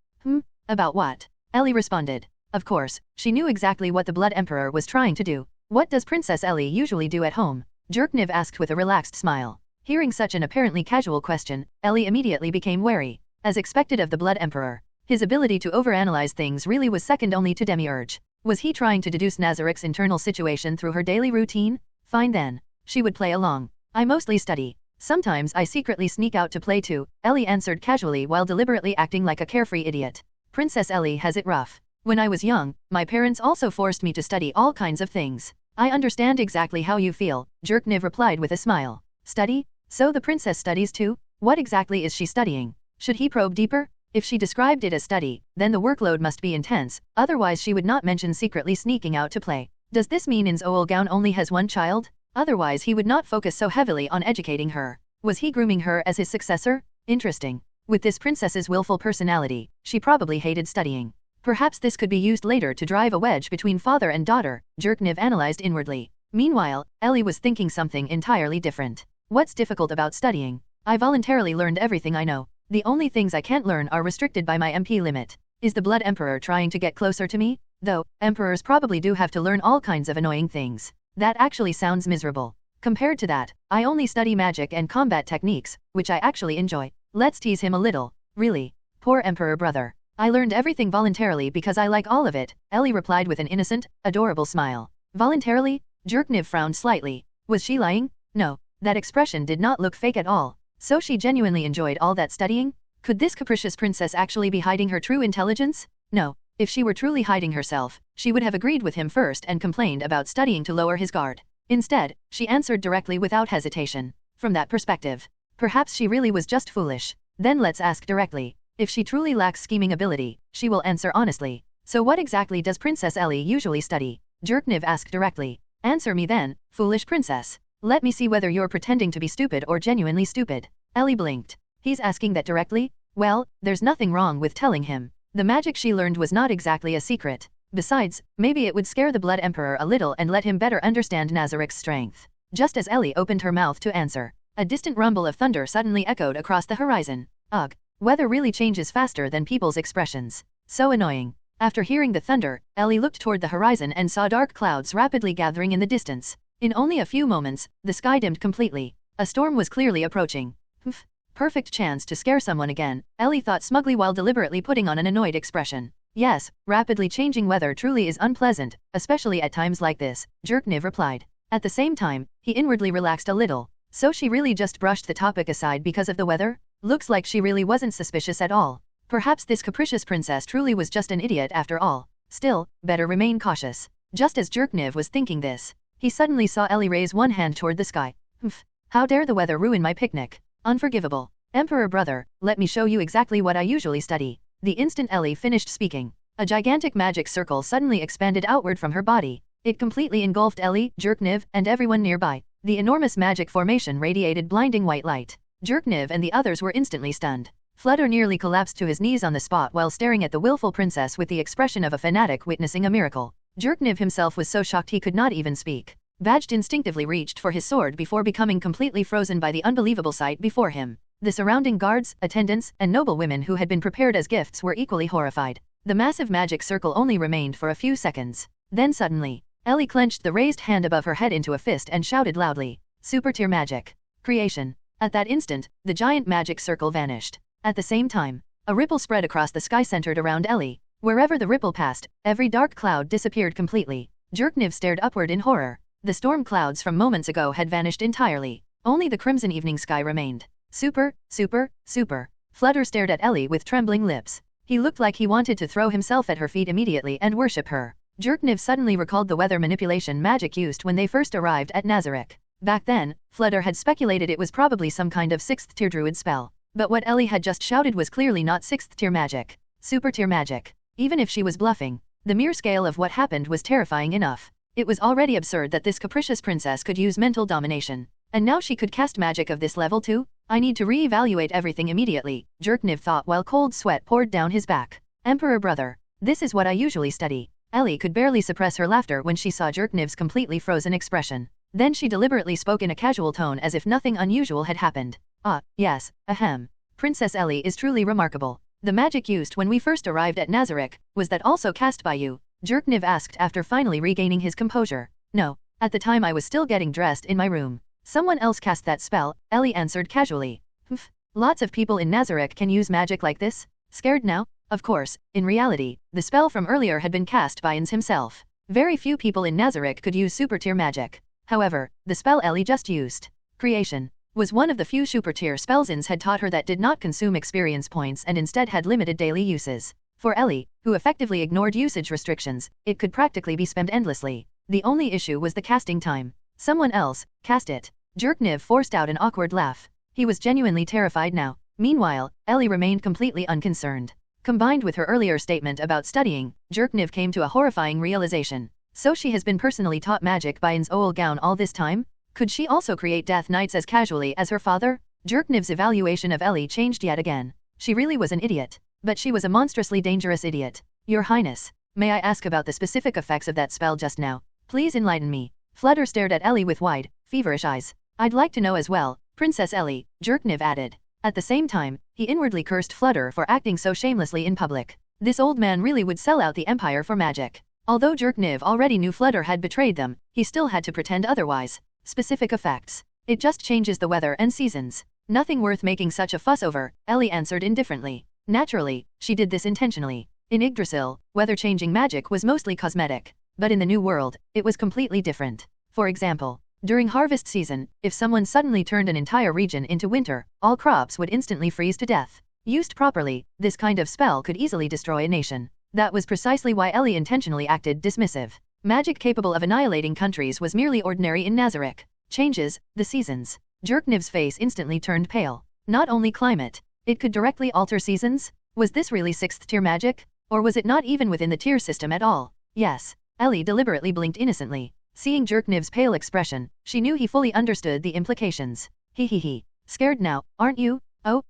About what? Ellie responded. Of course, she knew exactly what the Blood Emperor was trying to do. What does Princess Ellie usually do at home? Jerkniv asked with a relaxed smile. Hearing such an apparently casual question, Ellie immediately became wary. As expected of the Blood Emperor, his ability to overanalyze things really was second only to Demiurge. Was he trying to deduce Nazarick's internal situation through her daily routine? Fine then. She would play along. I mostly study. Sometimes I secretly sneak out to play too, Ellie answered casually while deliberately acting like a carefree idiot. Princess Ellie has it rough. When I was young, my parents also forced me to study all kinds of things. I understand exactly how you feel, Jerkniv replied with a smile. Study? So the princess studies too? What exactly is she studying? Should he probe deeper? If she described it as study, then the workload must be intense, otherwise she would not mention secretly sneaking out to play. Does this mean Ainz Ooal Gown only has one child? Otherwise he would not focus so heavily on educating her. Was he grooming her as his successor? Interesting. With this princess's willful personality, she probably hated studying. Perhaps this could be used later to drive a wedge between father and daughter, Jerkniv analyzed inwardly. Meanwhile, Ellie was thinking something entirely different. What's difficult about studying? I voluntarily learned everything I know. The only things I can't learn are restricted by my MP limit. Is the Blood Emperor trying to get closer to me? Though, emperors probably do have to learn all kinds of annoying things. That actually sounds miserable. Compared to that, I only study magic and combat techniques, which I actually enjoy. Let's tease him a little. Really? Poor Emperor brother. I learned everything voluntarily because I like all of it, Ellie replied with an innocent, adorable smile. Voluntarily? Jerkniv frowned slightly. Was she lying? No, that expression did not look fake at all. So she genuinely enjoyed all that studying? Could this capricious princess actually be hiding her true intelligence? No, if she were truly hiding herself, she would have agreed with him first and complained about studying to lower his guard. Instead, she answered directly without hesitation. From that perspective, perhaps she really was just foolish. Then let's ask directly. If she truly lacks scheming ability, she will answer honestly. So what exactly does Princess Ellie usually study? Jerkniv asked directly. Answer me then, foolish princess. Let me see whether you're pretending to be stupid or genuinely stupid. Ellie blinked. He's asking that directly? Well, there's nothing wrong with telling him. The magic she learned was not exactly a secret. Besides, maybe it would scare the Blood Emperor a little and let him better understand Nazarick's strength. Just as Ellie opened her mouth to answer, a distant rumble of thunder suddenly echoed across the horizon. Ugh, weather really changes faster than people's expressions. So annoying. After hearing the thunder, Ellie looked toward the horizon and saw dark clouds rapidly gathering in the distance. In only a few moments, the sky dimmed completely. A storm was clearly approaching. Humph. Perfect chance to scare someone again, Ellie thought smugly while deliberately putting on an annoyed expression. Yes, rapidly changing weather truly is unpleasant, especially at times like this, Jerkniv replied. At the same time, he inwardly relaxed a little. So she really just brushed the topic aside because of the weather? Looks like she really wasn't suspicious at all. Perhaps this capricious princess truly was just an idiot after all. Still, better remain cautious. Just as Jerkniv was thinking this, he suddenly saw Ellie raise one hand toward the sky. Humph, how dare the weather ruin my picnic? Unforgivable. Emperor brother, let me show you exactly what I usually study. The instant Ellie finished speaking, a gigantic magic circle suddenly expanded outward from her body. It completely engulfed Ellie, Jerkniv, and everyone nearby. The enormous magic formation radiated blinding white light. Jerkniv and the others were instantly stunned. Flutter nearly collapsed to his knees on the spot while staring at the willful princess with the expression of a fanatic witnessing a miracle. Jerkniv himself was so shocked he could not even speak. Badged instinctively reached for his sword before becoming completely frozen by the unbelievable sight before him. The surrounding guards, attendants, and noble women who had been prepared as gifts were equally horrified. The massive magic circle only remained for a few seconds. Then suddenly, Ellie clenched the raised hand above her head into a fist and shouted loudly, "Super tier magic! Creation!" At that instant, the giant magic circle vanished. At the same time, a ripple spread across the sky centered around Ellie. Wherever the ripple passed, every dark cloud disappeared completely. Jerkniv stared upward in horror. The storm clouds from moments ago had vanished entirely. Only the crimson evening sky remained. Super, super, super. Flutter stared at Ellie with trembling lips. He looked like he wanted to throw himself at her feet immediately and worship her. Jerkniv suddenly recalled the weather manipulation magic used when they first arrived at Nazarick. Back then, Flutter had speculated it was probably some kind of 6th tier druid spell. But what Ellie had just shouted was clearly not 6th tier magic. Super tier magic. Even if she was bluffing, the mere scale of what happened was terrifying enough. It was already absurd that this capricious princess could use mental domination. And now she could cast magic of this level too? I need to re-evaluate everything immediately, Jerkniv thought while cold sweat poured down his back. Emperor brother, this is what I usually study. Ellie could barely suppress her laughter when she saw Jerkniv's completely frozen expression. Then she deliberately spoke in a casual tone as if nothing unusual had happened. Ah, yes, ahem. Princess Ellie is truly remarkable. The magic used when we first arrived at Nazarick, was that also cast by you? Jerkniv asked after finally regaining his composure. No, at the time I was still getting dressed in my room. Someone else cast that spell, Ellie answered casually. Humph, lots of people in Nazarick can use magic like this? Scared now? Of course, in reality, the spell from earlier had been cast by Ainz himself. Very few people in Nazarick could use super tier magic. However, the spell Ellie just used, Creation, was one of the few super tier spells Ainz had taught her that did not consume experience points and instead had limited daily uses. For Ellie, who effectively ignored usage restrictions, it could practically be spammed endlessly. The only issue was the casting time. Someone else, cast it. Jerkniv forced out an awkward laugh. He was genuinely terrified now. Meanwhile, Ellie remained completely unconcerned. Combined with her earlier statement about studying, Jerkniv came to a horrifying realization. So she has been personally taught magic by Ainz Ooal Gown all this time? Could she also create death knights as casually as her father? Jerkniv's evaluation of Ellie changed yet again. She really was an idiot. But she was a monstrously dangerous idiot. Your Highness, may I ask about the specific effects of that spell just now? Please enlighten me. Flutter stared at Ellie with wide, feverish eyes. I'd like to know as well, Princess Ellie, Jerkniv added. At the same time, he inwardly cursed Flutter for acting so shamelessly in public. This old man really would sell out the Empire for magic. Although Jerkniv already knew Flutter had betrayed them, he still had to pretend otherwise. Specific effects. It just changes the weather and seasons. Nothing worth making such a fuss over, Ellie answered indifferently. Naturally, she did this intentionally. In Yggdrasil, weather-changing magic was mostly cosmetic. But in the New World, it was completely different. For example, during harvest season, if someone suddenly turned an entire region into winter, all crops would instantly freeze to death. Used properly, this kind of spell could easily destroy a nation. That was precisely why Ellie intentionally acted dismissive. Magic capable of annihilating countries was merely ordinary in Nazarick. Changes, the seasons. Jerkniv's face instantly turned pale. Not only climate. It could directly alter seasons? Was this really 6th tier magic? Or was it not even within the tier system at all? Yes. Ellie deliberately blinked innocently. Seeing Jerkniv's pale expression, she knew he fully understood the implications. He. Scared now, aren't you? Oh,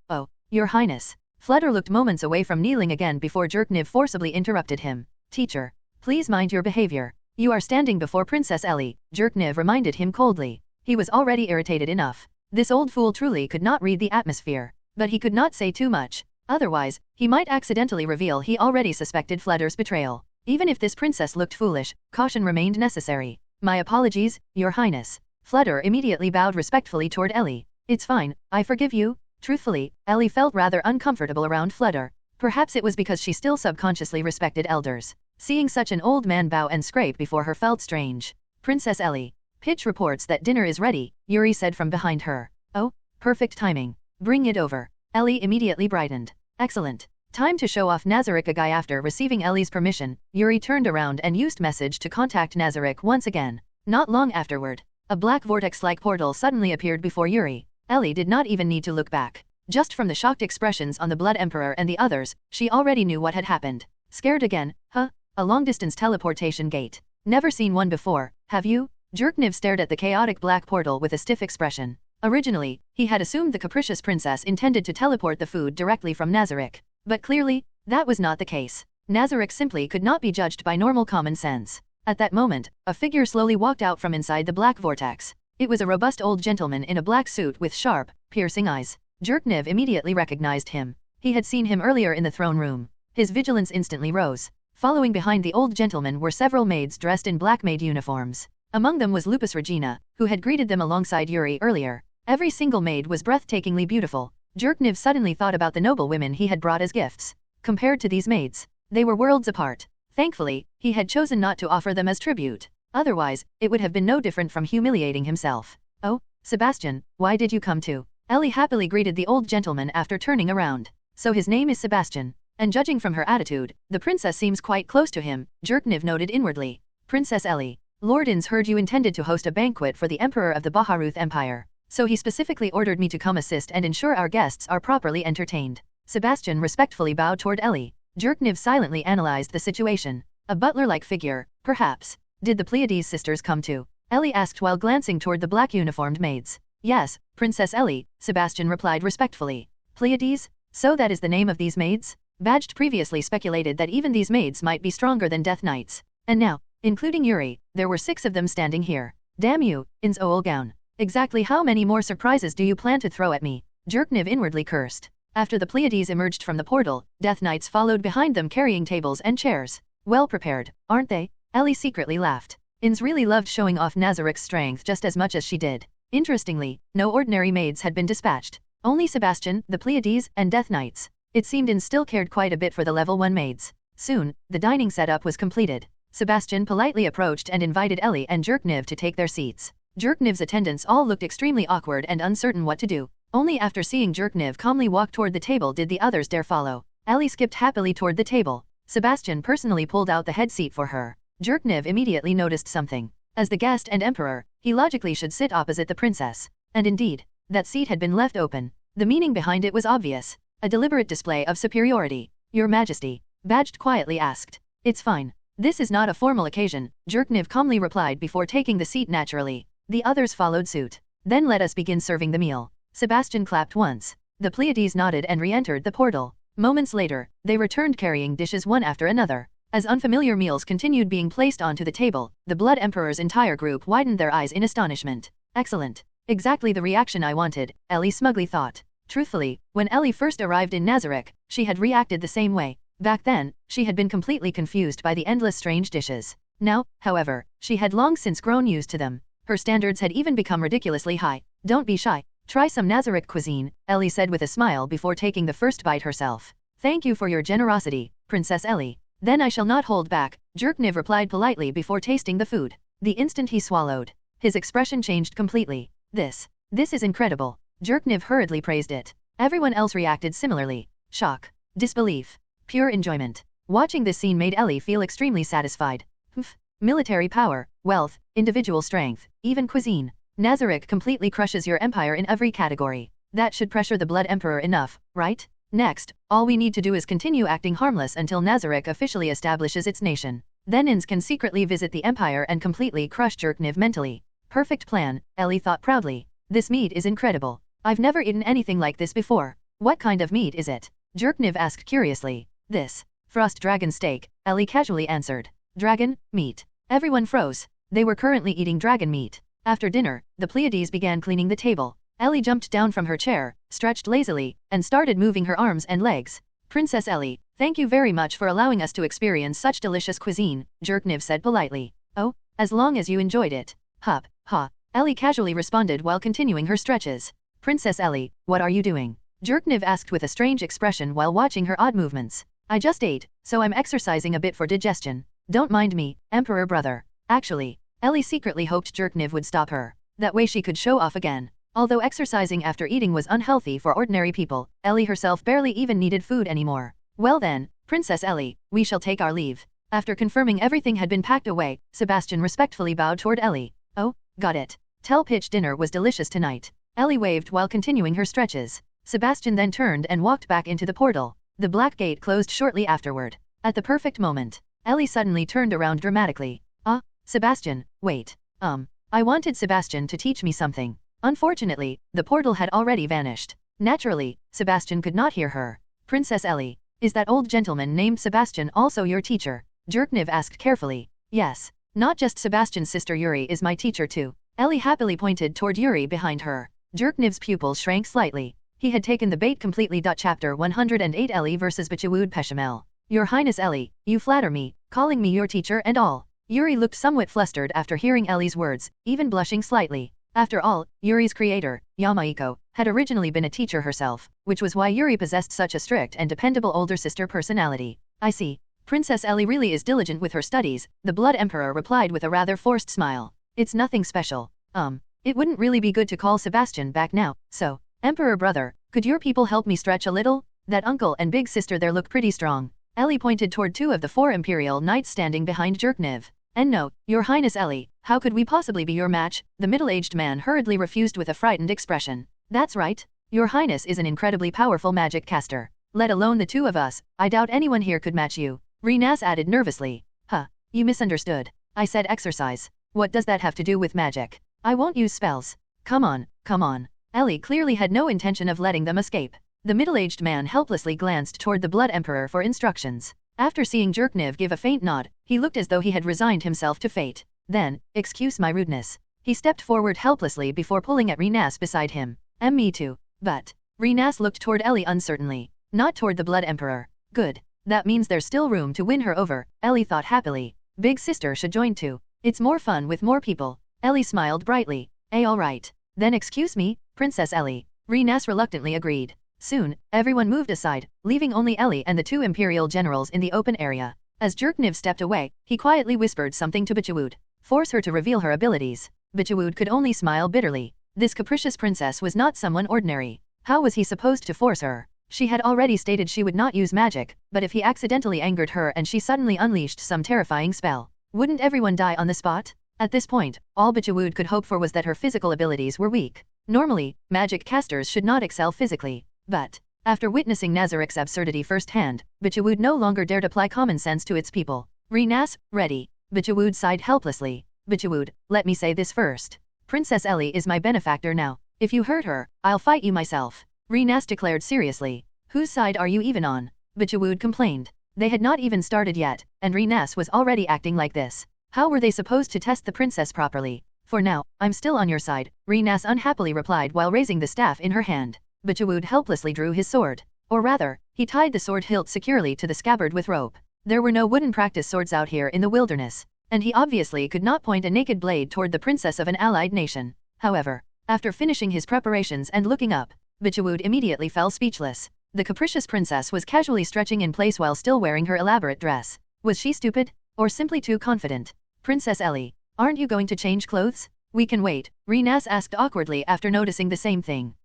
Your Highness. Flutter looked moments away from kneeling again before Jerkniv forcibly interrupted him. Teacher. Please mind your behavior. You are standing before Princess Ellie, Jerkniv reminded him coldly. He was already irritated enough. This old fool truly could not read the atmosphere. But he could not say too much. Otherwise, he might accidentally reveal he already suspected Flutter's betrayal. Even if this princess looked foolish, caution remained necessary. My apologies, Your Highness. Flutter immediately bowed respectfully toward Ellie. It's fine, I forgive you. Truthfully, Ellie felt rather uncomfortable around Flutter. Perhaps it was because she still subconsciously respected elders. Seeing such an old man bow and scrape before her felt strange. Princess Ellie. Pitch reports that dinner is ready, Yuri said from behind her. Oh, perfect timing. Bring it over. Ellie immediately brightened. Excellent. Time to show off Nazarick. A guy. After receiving Ellie's permission, Yuri turned around and used message to contact Nazarick once again. Not long afterward, a black vortex-like portal suddenly appeared before Yuri. Ellie did not even need to look back. Just from the shocked expressions on the Blood Emperor and the others, she already knew what had happened. Scared again, huh? A long-distance teleportation gate. Never seen one before, have you? Jerkniv stared at the chaotic black portal with a stiff expression. Originally, he had assumed the capricious princess intended to teleport the food directly from Nazarick. But clearly, that was not the case. Nazarick simply could not be judged by normal common sense. At that moment, a figure slowly walked out from inside the black vortex. It was a robust old gentleman in a black suit with sharp, piercing eyes. Jerkniv immediately recognized him. He had seen him earlier in the throne room. His vigilance instantly rose. Following behind the old gentleman were several maids dressed in black maid uniforms. Among them was Lupus Regina, who had greeted them alongside Yuri earlier. Every single maid was breathtakingly beautiful. Jerkniv suddenly thought about the noble women he had brought as gifts. Compared to these maids, they were worlds apart. Thankfully, he had chosen not to offer them as tribute. Otherwise, it would have been no different from humiliating himself. Oh, Sebastian, why did you come too? Ellie happily greeted the old gentleman after turning around. So his name is Sebastian. And judging from her attitude, the princess seems quite close to him, Jerkniv noted inwardly. Princess Ellie, Lord Ainz heard you intended to host a banquet for the Emperor of the Baharuth Empire. So he specifically ordered me to come assist and ensure our guests are properly entertained. Sebastian respectfully bowed toward Ellie. Jerkniv silently analyzed the situation. A butler-like figure, perhaps. Did the Pleiades sisters come too? Ellie asked while glancing toward the black-uniformed maids. Yes, Princess Ellie, Sebastian replied respectfully. Pleiades? So that is the name of these maids? Badged previously speculated that even these maids might be stronger than Death Knights. And now, including Yuri, there were 6 of them standing here. Damn you, Ainz Ooal Gown. Exactly how many more surprises do you plan to throw at me? Jerkniv inwardly cursed. After the Pleiades emerged from the portal, Death Knights followed behind them carrying tables and chairs. Well prepared, aren't they? Ellie secretly laughed. Ainz really loved showing off Nazarick's strength just as much as she did. Interestingly, no ordinary maids had been dispatched. Only Sebastian, the Pleiades, and Death Knights. It seemed Ainz still cared quite a bit for the level 1 maids. Soon, the dining setup was completed. Sebastian politely approached and invited Ellie and Jerkniv to take their seats. Jerkniv's attendants all looked extremely awkward and uncertain what to do. Only after seeing Jerkniv calmly walk toward the table did the others dare follow. Ellie skipped happily toward the table. Sebastian personally pulled out the head seat for her. Jerkniv immediately noticed something. As the guest and emperor, he logically should sit opposite the princess. And indeed, that seat had been left open. The meaning behind it was obvious. A deliberate display of superiority. Your Majesty, Badged quietly asked. It's fine. This is not a formal occasion, Jerkniv calmly replied before taking the seat naturally. The others followed suit. Then let us begin serving the meal. Sebastian clapped once. The Pleiades nodded and re-entered the portal. Moments later, they returned carrying dishes one after another. As unfamiliar meals continued being placed onto the table, the Blood Emperor's entire group widened their eyes in astonishment. Excellent. Exactly the reaction I wanted, Ellie smugly thought. Truthfully, when Ellie first arrived in Nazarick, she had reacted the same way. Back then, she had been completely confused by the endless strange dishes. Now, however, she had long since grown used to them. Her standards had even become ridiculously high. Don't be shy. Try some Nazarick cuisine, Ellie said with a smile before taking the first bite herself. Thank you for your generosity, Princess Ellie. Then I shall not hold back, Jerkniv replied politely before tasting the food. The instant he swallowed, His expression changed completely. This is incredible. Jerkniv hurriedly praised it. Everyone else reacted similarly. Shock, disbelief, pure enjoyment. Watching this scene made Ellie feel extremely satisfied. Military power, wealth, individual strength, even cuisine. Nazarick completely crushes your empire in every category. That should pressure the Blood Emperor enough, right? Next, all we need to do is continue acting harmless until Nazarick officially establishes its nation. Then Ainz can secretly visit the empire and completely crush Jerkniv mentally. Perfect plan, Ellie thought proudly. This meat is incredible. I've never eaten anything like this before. What kind of meat is it? Jerkniv asked curiously. This. Frost dragon steak, Ellie casually answered. Dragon, meat. Everyone froze. They were currently eating dragon meat. After dinner, the Pleiades began cleaning the table. Ellie jumped down from her chair, stretched lazily, and started moving her arms and legs. Princess Ellie, thank you very much for allowing us to experience such delicious cuisine, Jerkniv said politely. Oh, as long as you enjoyed it. Hup, ha. Ellie casually responded while continuing her stretches. Princess Ellie, what are you doing? Jerkniv asked with a strange expression while watching her odd movements. I just ate, so I'm exercising a bit for digestion. Don't mind me, Emperor brother. Actually, Ellie secretly hoped Jerkniv would stop her. That way she could show off again. Although exercising after eating was unhealthy for ordinary people, Ellie herself barely even needed food anymore. Well then, Princess Ellie, we shall take our leave. After confirming everything had been packed away, Sebastian respectfully bowed toward Ellie. Oh, got it. Tell Pitch dinner was delicious tonight. Ellie waved while continuing her stretches. Sebastian then turned and walked back into the portal. The black gate closed shortly afterward. At the perfect moment, Ellie suddenly turned around dramatically. Sebastian, wait. I wanted Sebastian to teach me something. Unfortunately, the portal had already vanished. Naturally, Sebastian could not hear her. Princess Ellie, is that old gentleman named Sebastian also your teacher? Jerkniv asked carefully. Yes. Not just Sebastian's sister Yuri is my teacher too. Ellie happily pointed toward Yuri behind her. Jerkniv's pupils shrank slightly. He had taken the bait completely. Chapter 108 Ellie vs Bichwood Peshamel. Your Highness Ellie, you flatter me, calling me your teacher and all. Yuri looked somewhat flustered after hearing Ellie's words, even blushing slightly. After all, Yuri's creator, Yamaiko, had originally been a teacher herself, which was why Yuri possessed such a strict and dependable older sister personality. I see. Princess Ellie really is diligent with her studies, the Blood Emperor replied with a rather forced smile. It's nothing special. It wouldn't really be good to call Sebastian back now, so, Emperor brother, could your people help me stretch a little? That uncle and big sister there look pretty strong. Ellie pointed toward two of the 4 Imperial Knights standing behind Jerkniv. And no, your Highness Ellie, how could we possibly be your match? The middle-aged man hurriedly refused with a frightened expression. That's right. Your Highness is an incredibly powerful magic caster. Let alone the two of us, I doubt anyone here could match you. Renas added nervously. You misunderstood. I said exercise. What does that have to do with magic? I won't use spells. Come on. Ellie clearly had no intention of letting them escape. The middle-aged man helplessly glanced toward the Blood Emperor for instructions. After seeing Jerkniv give a faint nod, he looked as though he had resigned himself to fate. Then, excuse my rudeness. He stepped forward helplessly before pulling at Renas beside him. Me too. But, Renas looked toward Ellie uncertainly, not toward the Blood Emperor. Good. That means there's still room to win her over, Ellie thought happily. Big sister should join too. It's more fun with more people. Ellie smiled brightly. Alright. Then excuse me, Princess Ellie. Renas reluctantly agreed. Soon, everyone moved aside, leaving only Ellie and the 2 Imperial generals in the open area. As Jerkniv stepped away, he quietly whispered something to Bichwood. Force her to reveal her abilities. Bichwood could only smile bitterly. This capricious princess was not someone ordinary. How was he supposed to force her? She had already stated she would not use magic, but if he accidentally angered her and she suddenly unleashed some terrifying spell, wouldn't everyone die on the spot? At this point, all Bichwood could hope for was that her physical abilities were weak. Normally, magic casters should not excel physically. But, after witnessing Nazarick's absurdity firsthand, Bichwood no longer dared apply common sense to its people. Renas, ready. Bichwood sighed helplessly. Bichwood, let me say this first. Princess Ellie is my benefactor now. If you hurt her, I'll fight you myself. Renas declared seriously. Whose side are you even on? Bichwood complained. They had not even started yet, and Renas was already acting like this. How were they supposed to test the princess properly? For now, I'm still on your side, Renas unhappily replied while raising the staff in her hand. Bichwood helplessly drew his sword. Or rather, he tied the sword hilt securely to the scabbard with rope. There were no wooden practice swords out here in the wilderness, and he obviously could not point a naked blade toward the princess of an allied nation. However, after finishing his preparations and looking up, Bichwood immediately fell speechless. The capricious princess was casually stretching in place while still wearing her elaborate dress. Was she stupid? Or simply too confident? Princess Ellie, aren't you going to change clothes? We can wait, Renas asked awkwardly after noticing the same thing.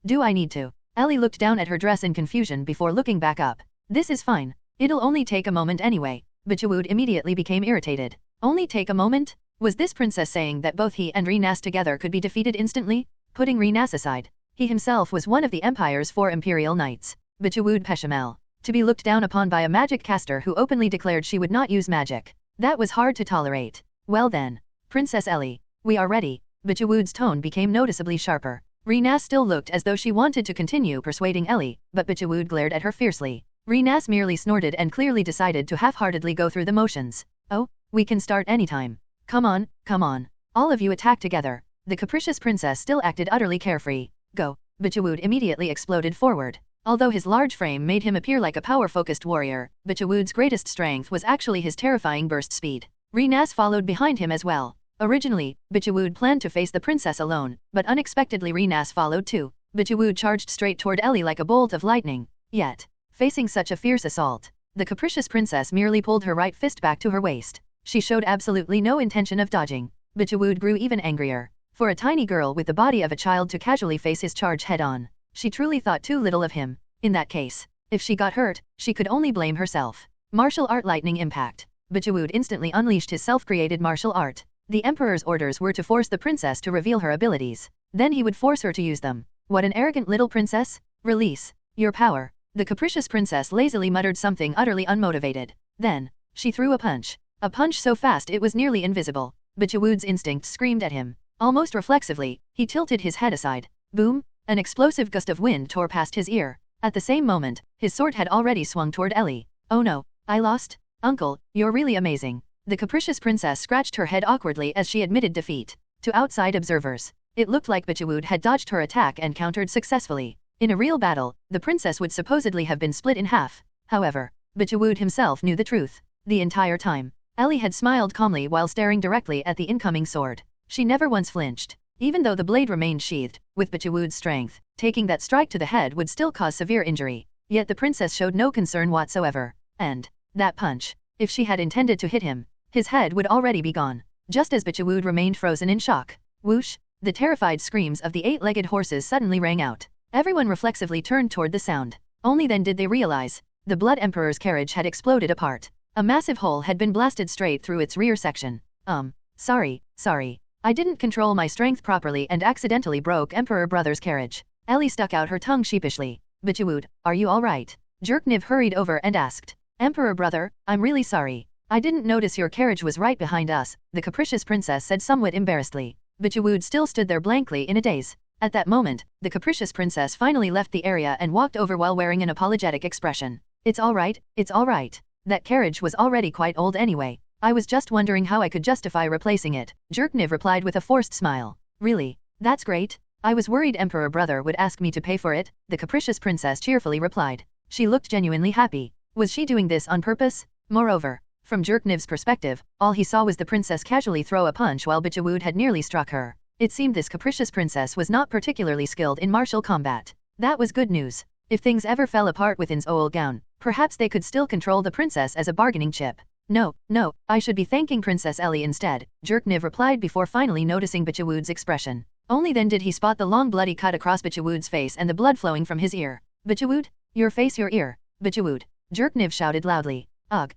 Do I need to? Ellie looked down at her dress in confusion before looking back up. This is fine. It'll only take a moment anyway. Bichwood immediately became irritated. Only take a moment? Was this princess saying that both he and Renas together could be defeated instantly? Putting Renas aside, he himself was one of the Empire's 4 Imperial Knights. Bichwood Peshamel. To be looked down upon by a magic caster who openly declared she would not use magic. That was hard to tolerate. Well then, Princess Ellie, we are ready. Bichwood's tone became noticeably sharper. Renas still looked as though she wanted to continue persuading Ellie, but Bichwood glared at her fiercely. Renas merely snorted and clearly decided to half-heartedly go through the motions. Oh, we can start anytime. Come on, come on. All of you attack together. The capricious princess still acted utterly carefree. Go. Bichwood immediately exploded forward. Although his large frame made him appear like a power-focused warrior, Bichwood's greatest strength was actually his terrifying burst speed. Renas followed behind him as well. Originally, Bichwood planned to face the princess alone, but unexpectedly Renas followed too. Bichwood charged straight toward Ellie like a bolt of lightning. Yet, facing such a fierce assault, the capricious princess merely pulled her right fist back to her waist. She showed absolutely no intention of dodging. Bichwood grew even angrier. For a tiny girl with the body of a child to casually face his charge head-on, she truly thought too little of him. In that case, if she got hurt, she could only blame herself. Martial art lightning impact. Bichwood instantly unleashed his self-created martial art. The Emperor's orders were to force the princess to reveal her abilities. Then he would force her to use them. What an arrogant little princess! Release your power. The capricious princess lazily muttered something utterly unmotivated. Then, she threw a punch. A punch so fast it was nearly invisible. Bichwood's instinct screamed at him. Almost reflexively, he tilted his head aside. Boom! An explosive gust of wind tore past his ear. At the same moment, his sword had already swung toward Ellie. Oh no, I lost? Uncle, you're really amazing. The capricious princess scratched her head awkwardly as she admitted defeat. To outside observers, it looked like Bichwood had dodged her attack and countered successfully. In a real battle, the princess would supposedly have been split in half. However, Bichwood himself knew the truth. The entire time, Ellie had smiled calmly while staring directly at the incoming sword. She never once flinched. Even though the blade remained sheathed, with Bichwood's strength, taking that strike to the head would still cause severe injury. Yet the princess showed no concern whatsoever. And that punch, if she had intended to hit him, his head would already be gone. Just as Bichwood remained frozen in shock. Whoosh! The terrified screams of the 8-legged horses suddenly rang out. Everyone reflexively turned toward the sound. Only then did they realize. The Blood Emperor's carriage had exploded apart. A massive hole had been blasted straight through its rear section. Sorry. I didn't control my strength properly and accidentally broke Emperor Brother's carriage. Ellie stuck out her tongue sheepishly. Bichwood, are you alright? Jerkniv hurried over and asked. Emperor Brother, I'm really sorry. I didn't notice your carriage was right behind us, the capricious princess said somewhat embarrassedly. Bichwood still stood there blankly in a daze. At that moment, the capricious princess finally left the area and walked over while wearing an apologetic expression. It's alright. That carriage was already quite old anyway. I was just wondering how I could justify replacing it. Jerkniv replied with a forced smile. Really? That's great. I was worried Emperor Brother would ask me to pay for it, the capricious princess cheerfully replied. She looked genuinely happy. Was she doing this on purpose? Moreover, from Jerkniv's perspective, all he saw was the princess casually throw a punch while Bichwood had nearly struck her. It seemed this capricious princess was not particularly skilled in martial combat. That was good news. If things ever fell apart with Ainz Ooal Gown, perhaps they could still control the princess as a bargaining chip. No, I should be thanking Princess Ellie instead, Jerkniv replied before finally noticing Bichwood's expression. Only then did he spot the long bloody cut across Bichwood's face and the blood flowing from his ear. Bichwood? Your face, your ear. Bichwood. Jerkniv shouted loudly. Ugh.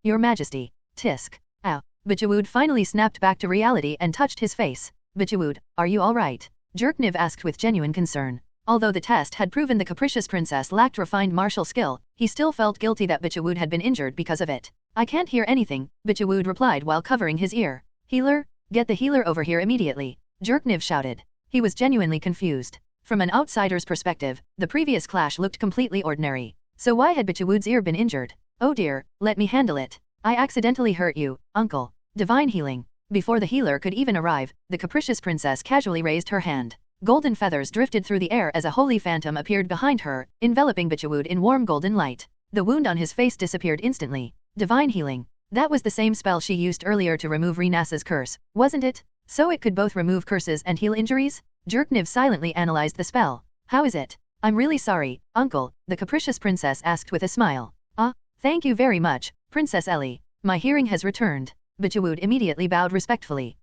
Your Majesty. Tisk. Ow. Bichwood finally snapped back to reality and touched his face. Bichwood, are you alright? Jerkniv asked with genuine concern. Although the test had proven the capricious princess lacked refined martial skill, he still felt guilty that Bichwood had been injured because of it. I can't hear anything, Bichwood replied while covering his ear. Healer? Get the healer over here immediately, Jerkniv shouted. He was genuinely confused. From an outsider's perspective, the previous clash looked completely ordinary. So why had Bichwood's ear been injured? Oh dear, let me handle it. I accidentally hurt you, uncle. Divine healing. Before the healer could even arrive, the capricious princess casually raised her hand. Golden feathers drifted through the air as a holy phantom appeared behind her, enveloping Bichwood in warm golden light. The wound on his face disappeared instantly. Divine healing. That was the same spell she used earlier to remove Renas's curse, wasn't it? So it could both remove curses and heal injuries? Jerkniv silently analyzed the spell. How is it? I'm really sorry, uncle, the capricious princess asked with a smile. Thank you very much, Princess Ellie. My hearing has returned. Bichwood immediately bowed respectfully.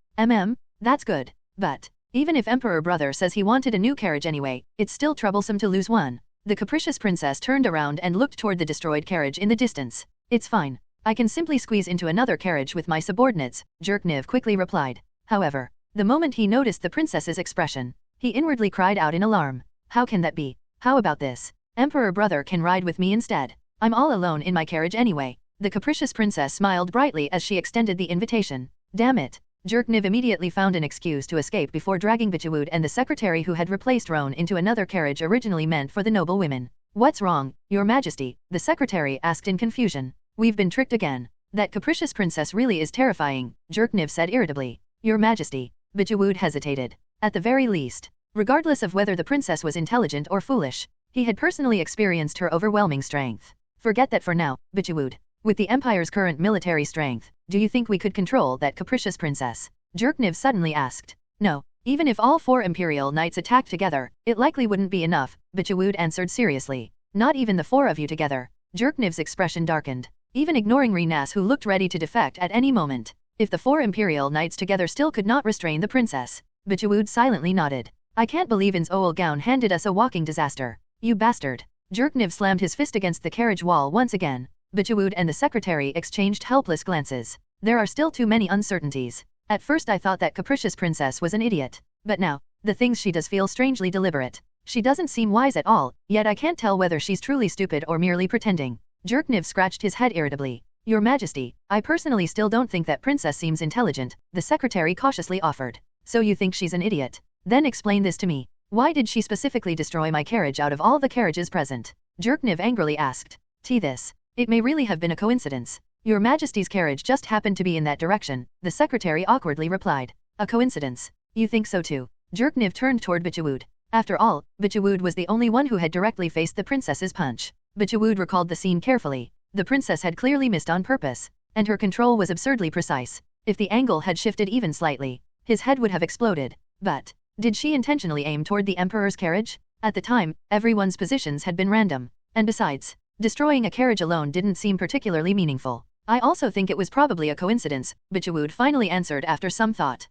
That's good. But even if Emperor Brother says he wanted a new carriage anyway, it's still troublesome to lose one. The capricious princess turned around and looked toward the destroyed carriage in the distance. It's fine. I can simply squeeze into another carriage with my subordinates, Jerkniv quickly replied. However, the moment he noticed the princess's expression, he inwardly cried out in alarm. How can that be? How about this? Emperor Brother can ride with me instead. I'm all alone in my carriage anyway. The capricious princess smiled brightly as she extended the invitation. Damn it. Jerkniv immediately found an excuse to escape before dragging Bichwood and the secretary who had replaced Roan into another carriage originally meant for the noble women. What's wrong, Your Majesty? The secretary asked in confusion. We've been tricked again. That capricious princess really is terrifying, Jerkniv said irritably. Your Majesty. Bichwood hesitated. At the very least, regardless of whether the princess was intelligent or foolish, he had personally experienced her overwhelming strength. Forget that for now, Bichwood. With the Empire's current military strength, do you think we could control that capricious princess? Jerkniv suddenly asked. No, even if all 4 Imperial Knights attacked together, it likely wouldn't be enough, Bichwood answered seriously. Not even the 4 of you together. Jerkniv's expression darkened, even ignoring Renas who looked ready to defect at any moment. If the 4 Imperial Knights together still could not restrain the princess, Bichwood silently nodded. I can't believe Ainz Ooal Gown handed us a walking disaster. You bastard. Jerkniv slammed his fist against the carriage wall once again. Bichwood and the secretary exchanged helpless glances. There are still too many uncertainties. At first I thought that capricious princess was an idiot. But now, the things she does feel strangely deliberate. She doesn't seem wise at all, yet I can't tell whether she's truly stupid or merely pretending. Jerkniv scratched his head irritably. Your Majesty, I personally still don't think that princess seems intelligent, the secretary cautiously offered. So you think she's an idiot? Then explain this to me. Why did she specifically destroy my carriage out of all the carriages present? Jerkniv angrily asked. This. It may really have been a coincidence. Your Majesty's carriage just happened to be in that direction, the secretary awkwardly replied. A coincidence? You think so too? Jerkniv turned toward Bichwood. After all, Bichwood was the only one who had directly faced the princess's punch. Bichwood recalled the scene carefully. The princess had clearly missed on purpose, and her control was absurdly precise. If the angle had shifted even slightly, his head would have exploded. But did she intentionally aim toward the Emperor's carriage? At the time, everyone's positions had been random. And besides, destroying a carriage alone didn't seem particularly meaningful. I also think it was probably a coincidence, Bichwood finally answered after some thought.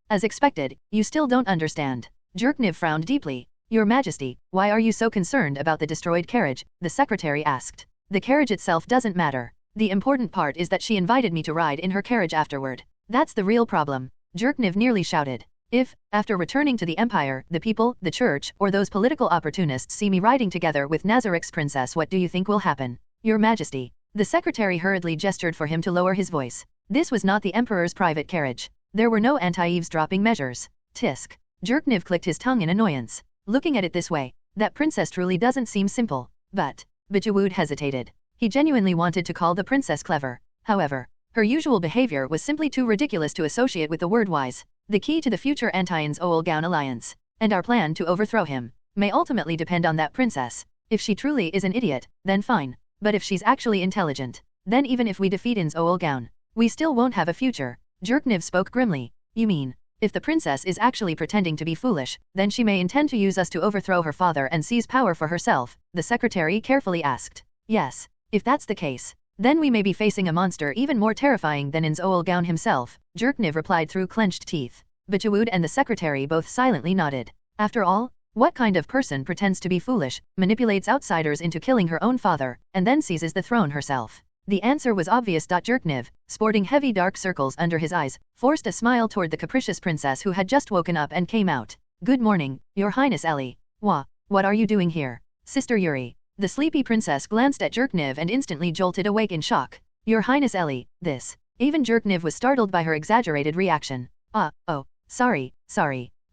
As expected, you still don't understand. Jerkniv frowned deeply. Your Majesty, why are you so concerned about the destroyed carriage? The secretary asked. The carriage itself doesn't matter. The important part is that she invited me to ride in her carriage afterward. That's the real problem. Jerkniv nearly shouted. If, after returning to the Empire, the people, the church, or those political opportunists see me riding together with Nazarick's princess, what do you think will happen? Your Majesty. The secretary hurriedly gestured for him to lower his voice. This was not the Emperor's private carriage. There were no anti-eavesdropping measures. Tisk. Jerkniv clicked his tongue in annoyance. Looking at it this way, that princess truly doesn't seem simple. But Bichwood hesitated. He genuinely wanted to call the princess clever. However, her usual behavior was simply too ridiculous to associate with the word wise. The key to the future Ainz Ooal Gown alliance, and our plan to overthrow him, may ultimately depend on that princess. If she truly is an idiot, then fine. But if she's actually intelligent, then even if we defeat Ainz Ooal Gown, we still won't have a future. Jerkniv spoke grimly. You mean, if the princess is actually pretending to be foolish, then she may intend to use us to overthrow her father and seize power for herself? The secretary carefully asked. Yes, if that's the case, then we may be facing a monster even more terrifying than Ainz Ooal Gown himself, Jerkniv replied through clenched teeth. Bichwood and the secretary both silently nodded. After all, what kind of person pretends to be foolish, manipulates outsiders into killing her own father, and then seizes the throne herself? The answer was obvious. Jerkniv, sporting heavy dark circles under his eyes, forced a smile toward the capricious princess who had just woken up and came out. Good morning, Your Highness Ellie. What are you doing here? Sister Yuri. The sleepy princess glanced at Jerkniv and instantly jolted awake in shock. Your Highness Ellie, this. Even Jerkniv was startled by her exaggerated reaction. Oh, sorry.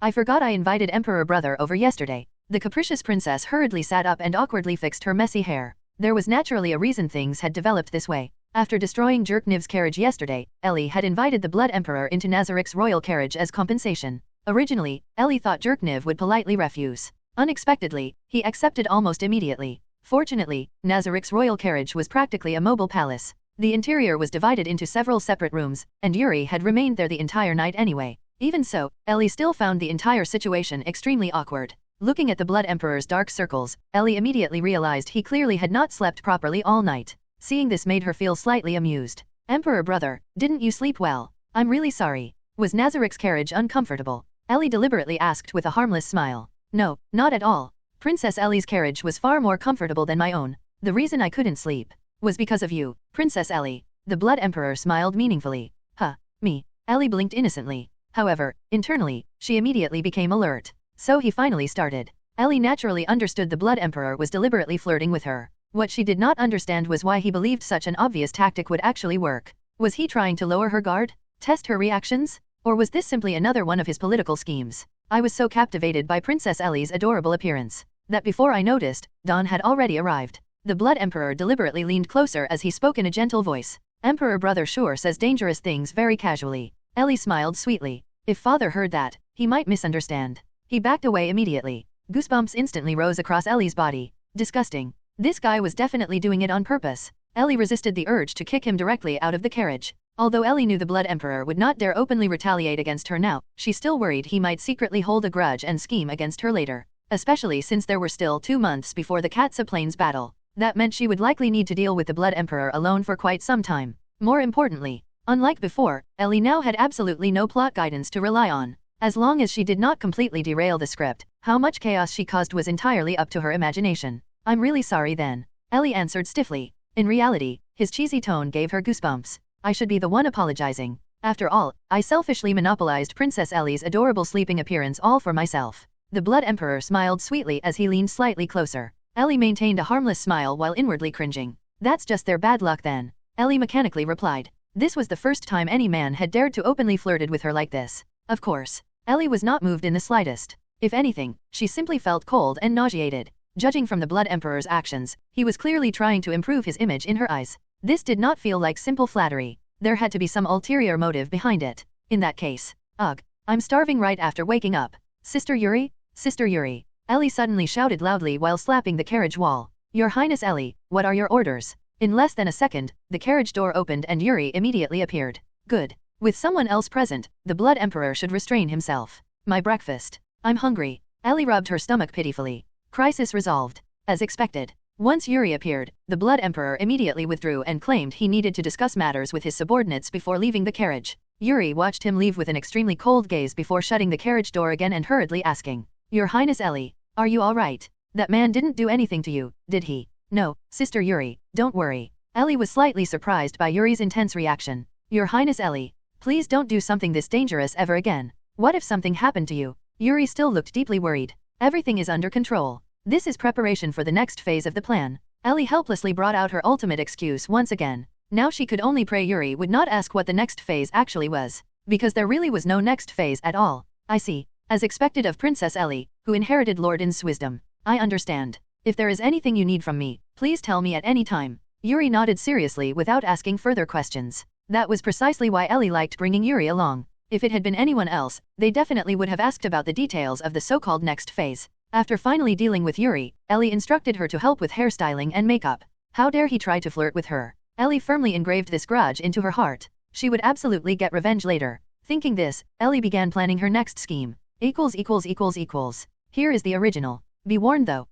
I forgot I invited Emperor Brother over yesterday. The capricious princess hurriedly sat up and awkwardly fixed her messy hair. There was naturally a reason things had developed this way. After destroying Jerkniv's carriage yesterday, Ellie had invited the Blood Emperor into Nazarick's royal carriage as compensation. Originally, Ellie thought Jerkniv would politely refuse. Unexpectedly, he accepted almost immediately. Fortunately, Nazarick's royal carriage was practically a mobile palace. The interior was divided into several separate rooms, and Yuri had remained there the entire night anyway. Even so, Ellie still found the entire situation extremely awkward. Looking at the Blood Emperor's dark circles, Ellie immediately realized he clearly had not slept properly all night. Seeing this made her feel slightly amused. Emperor Brother, didn't you sleep well? I'm really sorry. Was Nazarick's carriage uncomfortable? Ellie deliberately asked with a harmless smile. No, not at all. Princess Ellie's carriage was far more comfortable than my own. The reason I couldn't sleep was because of you, Princess Ellie. The Blood Emperor smiled meaningfully. Huh, me. Ellie blinked innocently. However, internally, she immediately became alert. So he finally started. Ellie naturally understood the Blood Emperor was deliberately flirting with her. What she did not understand was why he believed such an obvious tactic would actually work. Was he trying to lower her guard? Test her reactions? Or was this simply another one of his political schemes? I was so captivated by Princess Ellie's adorable appearance that before I noticed, dawn had already arrived. The Blood Emperor deliberately leaned closer as he spoke in a gentle voice. Emperor brother sure says dangerous things very casually. Ellie smiled sweetly. If father heard that, he might misunderstand. He backed away immediately. Goosebumps instantly rose across Ellie's body. Disgusting. This guy was definitely doing it on purpose. Ellie resisted the urge to kick him directly out of the carriage. Although Ellie knew the Blood Emperor would not dare openly retaliate against her now, she still worried he might secretly hold a grudge and scheme against her later. Especially since there were still 2 months before the Katsa Plains battle. That meant she would likely need to deal with the Blood Emperor alone for quite some time. More importantly, unlike before, Ellie now had absolutely no plot guidance to rely on. As long as she did not completely derail the script, how much chaos she caused was entirely up to her imagination. I'm really sorry then. Ellie answered stiffly. In reality, his cheesy tone gave her goosebumps. I should be the one apologizing. After all, I selfishly monopolized Princess Ellie's adorable sleeping appearance all for myself. The Blood Emperor smiled sweetly as he leaned slightly closer. Ellie maintained a harmless smile while inwardly cringing. That's just their bad luck then. Ellie mechanically replied. This was the first time any man had dared to openly flirted with her like this. Of course. Ellie was not moved in the slightest. If anything, she simply felt cold and nauseated. Judging from the Blood Emperor's actions, he was clearly trying to improve his image in her eyes. This did not feel like simple flattery. There had to be some ulterior motive behind it. In that case, ugh, I'm starving right after waking up. Sister Yuri? Sister Yuri. Ellie suddenly shouted loudly while slapping the carriage wall. Your Highness Ellie, what are your orders? In less than a second, the carriage door opened and Yuri immediately appeared. Good. With someone else present, the Blood Emperor should restrain himself. My breakfast. I'm hungry. Ellie rubbed her stomach pitifully. Crisis resolved. As expected. Once Yuri appeared, the Blood Emperor immediately withdrew and claimed he needed to discuss matters with his subordinates before leaving the carriage. Yuri watched him leave with an extremely cold gaze before shutting the carriage door again and hurriedly asking, Your Highness Ellie, are you all right? That man didn't do anything to you, did he? No, Sister Yuri, don't worry. Ellie was slightly surprised by Yuri's intense reaction. Your Highness Ellie, please don't do something this dangerous ever again. What if something happened to you? Yuri still looked deeply worried. Everything is under control. This is preparation for the next phase of the plan. Ellie helplessly brought out her ultimate excuse once again. Now she could only pray Yuri would not ask what the next phase actually was. Because there really was no next phase at all. I see. As expected of Princess Ellie, who inherited Lord Ainz's wisdom. I understand. If there is anything you need from me, please tell me at any time. Yuri nodded seriously without asking further questions. That was precisely why Ellie liked bringing Yuri along. If it had been anyone else, they definitely would have asked about the details of the so-called next phase. After finally dealing with Yuri, Ellie instructed her to help with hairstyling and makeup. How dare he try to flirt with her? Ellie firmly engraved this grudge into her heart. She would absolutely get revenge later. Thinking this, Ellie began planning her next scheme. Here is the original. Be warned though.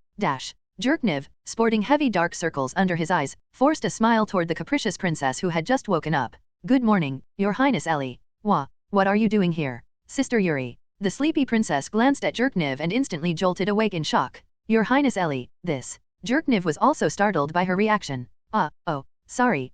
Jerkniv, sporting heavy dark circles under his eyes, forced a smile toward the capricious princess who had just woken up. Good morning, Your Highness Ellie. What are you doing here? Sister Yuri. The sleepy princess glanced at Jerkniv and instantly jolted awake in shock. Your Highness Ellie, this. Jerkniv was also startled by her reaction. Oh, sorry.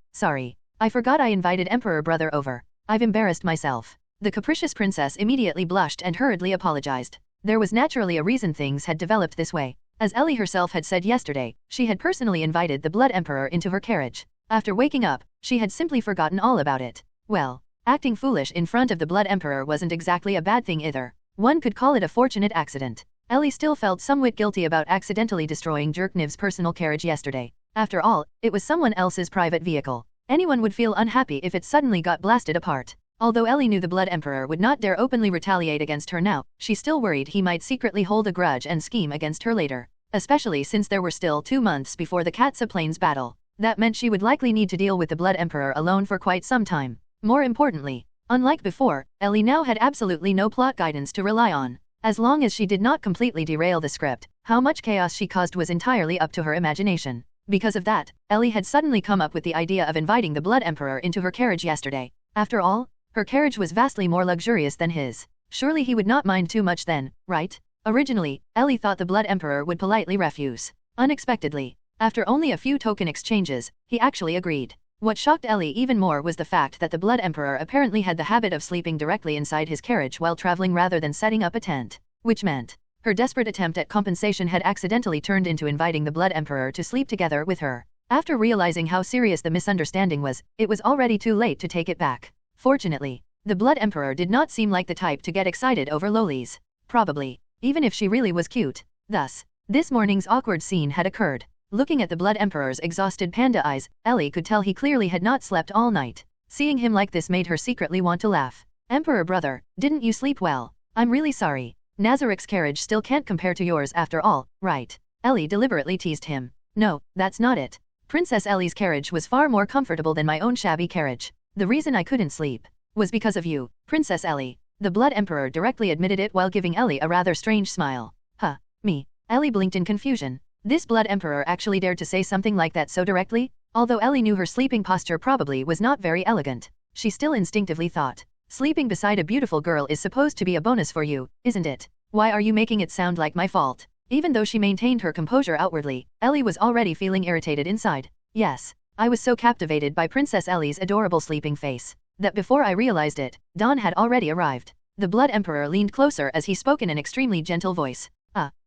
I forgot I invited Emperor brother over. I've embarrassed myself. The capricious princess immediately blushed and hurriedly apologized. There was naturally a reason things had developed this way. As Ellie herself had said yesterday, she had personally invited the Blood Emperor into her carriage. After waking up, she had simply forgotten all about it. Well, acting foolish in front of the Blood Emperor wasn't exactly a bad thing either. One could call it a fortunate accident. Ellie still felt somewhat guilty about accidentally destroying Jerkniv's personal carriage yesterday. After all, it was someone else's private vehicle. Anyone would feel unhappy if it suddenly got blasted apart. Although Ellie knew the Blood Emperor would not dare openly retaliate against her now, she still worried he might secretly hold a grudge and scheme against her later. Especially since there were still 2 months before the Katsa Plains battle. That meant she would likely need to deal with the Blood Emperor alone for quite some time. More importantly, unlike before, Ellie now had absolutely no plot guidance to rely on. As long as she did not completely derail the script, how much chaos she caused was entirely up to her imagination. Because of that, Ellie had suddenly come up with the idea of inviting the Blood Emperor into her carriage yesterday. After all, Her carriage was vastly more luxurious than his. Surely he would not mind too much then, right? Originally, Ellie thought the Blood Emperor would politely refuse. Unexpectedly, after only a few token exchanges, he actually agreed. What shocked Ellie even more was the fact that the Blood Emperor apparently had the habit of sleeping directly inside his carriage while traveling rather than setting up a tent, which meant her desperate attempt at compensation had accidentally turned into inviting the Blood Emperor to sleep together with her. After realizing how serious the misunderstanding was, it was already too late to take it back. Fortunately, the Blood Emperor did not seem like the type to get excited over lolies. Probably, even if she really was cute. Thus, this morning's awkward scene had occurred. Looking at the Blood Emperor's exhausted panda eyes, Ellie could tell he clearly had not slept all night. Seeing him like this made her secretly want to laugh. Emperor brother, didn't you sleep well? I'm really sorry. Nazarick's carriage still can't compare to yours after all, right? Ellie deliberately teased him. No, that's not it. Princess Ellie's carriage was far more comfortable than my own shabby carriage. The reason I couldn't sleep was because of you, Princess Ellie. The Blood Emperor directly admitted it while giving Ellie a rather strange smile. Huh, me? Ellie blinked in confusion. This Blood Emperor actually dared to say something like that so directly? Although Ellie knew her sleeping posture probably was not very elegant, she still instinctively thought, sleeping beside a beautiful girl is supposed to be a bonus for you, isn't it? Why are you making it sound like my fault? Even though she maintained her composure outwardly, Ellie was already feeling irritated inside. Yes, I was so captivated by Princess Ellie's adorable sleeping face, that before I realized it, dawn had already arrived. The Blood Emperor leaned closer as he spoke in an extremely gentle voice.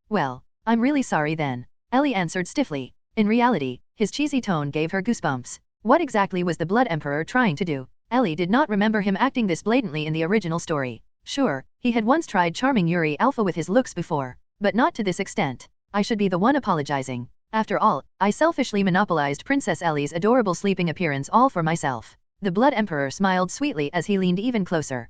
Well, I'm really sorry then. Ellie answered stiffly. In reality, his cheesy tone gave her goosebumps. What exactly was the Blood Emperor trying to do? Ellie did not remember him acting this blatantly in the original story. Sure, he had once tried charming Yuri Alpha with his looks before, but not to this extent. I should be the one apologizing. After all, I selfishly monopolized Princess Ellie's adorable sleeping appearance all for myself. The Blood Emperor smiled sweetly as he leaned even closer.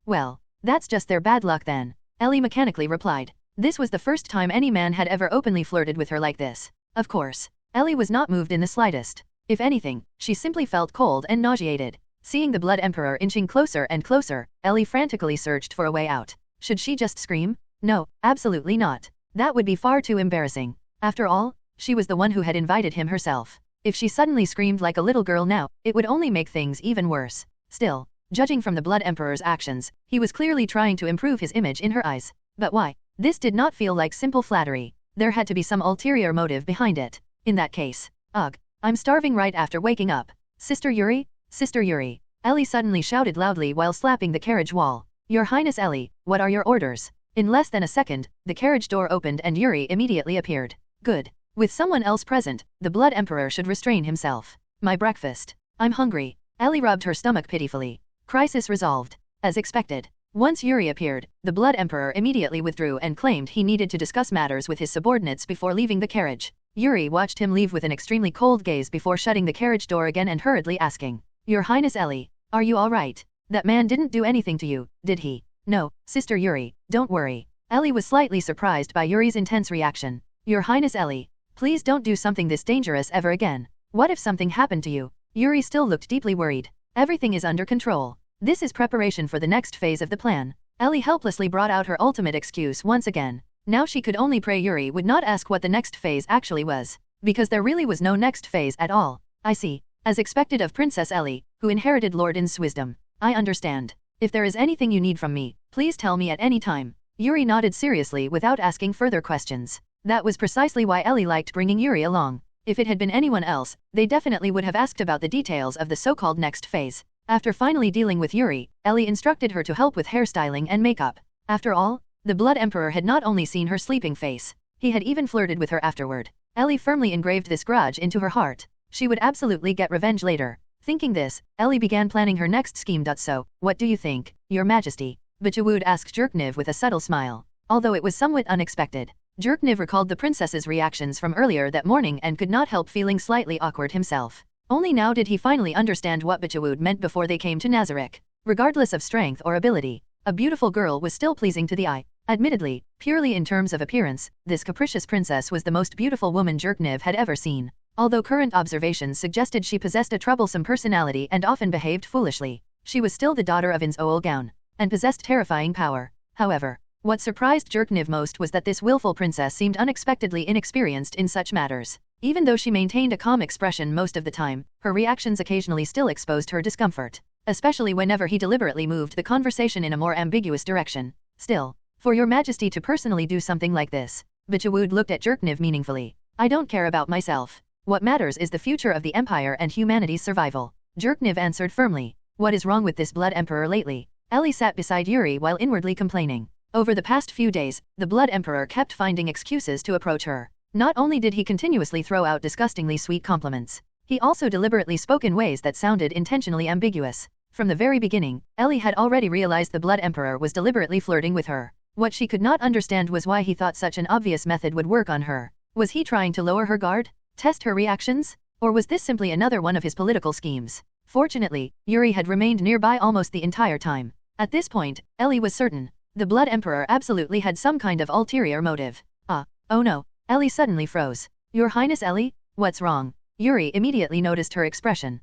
Well, that's just their bad luck then. Ellie mechanically replied. This was the first time any man had ever openly flirted with her like this. Of course, Ellie was not moved in the slightest. If anything, she simply felt cold and nauseated. Seeing the Blood Emperor inching closer and closer, Ellie frantically searched for a way out. Should she just scream? No, absolutely not. That would be far too embarrassing. After all, she was the one who had invited him herself. If she suddenly screamed like a little girl now, it would only make things even worse. Still, judging from the Blood Emperor's actions, he was clearly trying to improve his image in her eyes. But why? This did not feel like simple flattery. There had to be some ulterior motive behind it. In that case, ugh, I'm starving right after waking up. Sister Yuri? Sister Yuri. Ellie suddenly shouted loudly while slapping the carriage wall. Your Highness Ellie, what are your orders? In less than a second, the carriage door opened and Yuri immediately appeared. Good. With someone else present, the Blood Emperor should restrain himself. My breakfast. I'm hungry. Ellie rubbed her stomach pitifully. Crisis resolved. As expected. Once Yuri appeared, the Blood Emperor immediately withdrew and claimed he needed to discuss matters with his subordinates before leaving the carriage. Yuri watched him leave with an extremely cold gaze before shutting the carriage door again and hurriedly asking, Your Highness Ellie, are you alright? That man didn't do anything to you, did he? No, Sister Yuri, don't worry. Ellie was slightly surprised by Yuri's intense reaction. Your Highness Ellie, please don't do something this dangerous ever again. What if something happened to you? Yuri still looked deeply worried. Everything is under control. This is preparation for the next phase of the plan. Ellie helplessly brought out her ultimate excuse once again. Now she could only pray Yuri would not ask what the next phase actually was, because there really was no next phase at all. I see. As expected of Princess Ellie, who inherited Lord Ainz's wisdom. I understand. If there is anything you need from me, please tell me at any time. Yuri nodded seriously without asking further questions. That was precisely why Ellie liked bringing Yuri along. If it had been anyone else, they definitely would have asked about the details of the so-called next phase. After finally dealing with Yuri, Ellie instructed her to help with hairstyling and makeup. After all, the Blood Emperor had not only seen her sleeping face, he had even flirted with her afterward. Ellie firmly engraved this grudge into her heart. She would absolutely get revenge later. Thinking this, Ellie began planning her next scheme. So, what do you think, Your Majesty? Bichwood asked Jerkniv with a subtle smile. Although it was somewhat unexpected, Jerkniv recalled the princess's reactions from earlier that morning and could not help feeling slightly awkward himself. Only now did he finally understand what Bichwood meant before they came to Nazarick. Regardless of strength or ability, a beautiful girl was still pleasing to the eye. Admittedly, purely in terms of appearance, this capricious princess was the most beautiful woman Jerkniv had ever seen. Although current observations suggested she possessed a troublesome personality and often behaved foolishly, she was still the daughter of Ainz Ooal Gown, and possessed terrifying power. However, what surprised Jerkniv most was that this willful princess seemed unexpectedly inexperienced in such matters. Even though she maintained a calm expression most of the time, her reactions occasionally still exposed her discomfort. especially whenever he deliberately moved the conversation in a more ambiguous direction. Still, for your majesty to personally do something like this. Bichawud looked at Jerkniv meaningfully. I don't care about myself. What matters is the future of the Empire and humanity's survival. Jerkniv answered firmly. What is wrong with this Blood Emperor lately? Ellie sat beside Yuri while inwardly complaining. Over the past few days, the Blood Emperor kept finding excuses to approach her. Not only did he continuously throw out disgustingly sweet compliments, he also deliberately spoke in ways that sounded intentionally ambiguous. From the very beginning, Ellie had already realized the Blood Emperor was deliberately flirting with her. What she could not understand was why he thought such an obvious method would work on her. Was he trying to lower her guard? Test her reactions? Or was this simply another one of his political schemes? Fortunately, Yuri had remained nearby almost the entire time. At this point, Ellie was certain. The Blood Emperor absolutely had some kind of ulterior motive. Oh no. Ellie suddenly froze. Your Highness Ellie? What's wrong? Yuri immediately noticed her expression.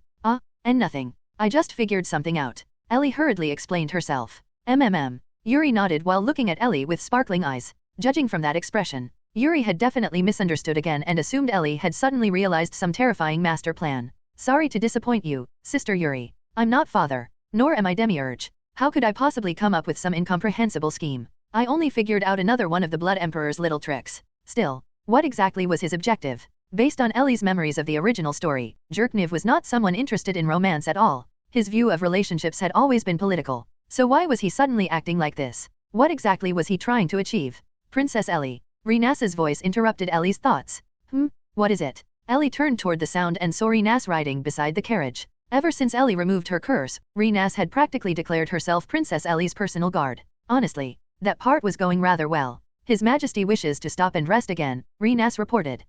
And nothing. I just figured something out. Ellie hurriedly explained herself. Yuri nodded while looking at Ellie with sparkling eyes. Judging from that expression, Yuri had definitely misunderstood again and assumed Ellie had suddenly realized some terrifying master plan. Sorry to disappoint you, Sister Yuri. I'm not father, nor am I demiurge. How could I possibly come up with some incomprehensible scheme? I only figured out another one of the Blood Emperor's little tricks. Still, what exactly was his objective? Based on Ellie's memories of the original story, Jerkniv was not someone interested in romance at all. His view of relationships had always been political. So why was he suddenly acting like this? What exactly was he trying to achieve? Princess Ellie. Renas's voice interrupted Ellie's thoughts. What is it? Ellie turned toward the sound and saw Renas riding beside the carriage. Ever since Ellie removed her curse, Renas had practically declared herself Princess Ellie's personal guard. Honestly, that part was going rather well. His Majesty wishes to stop and rest again, Renas reported.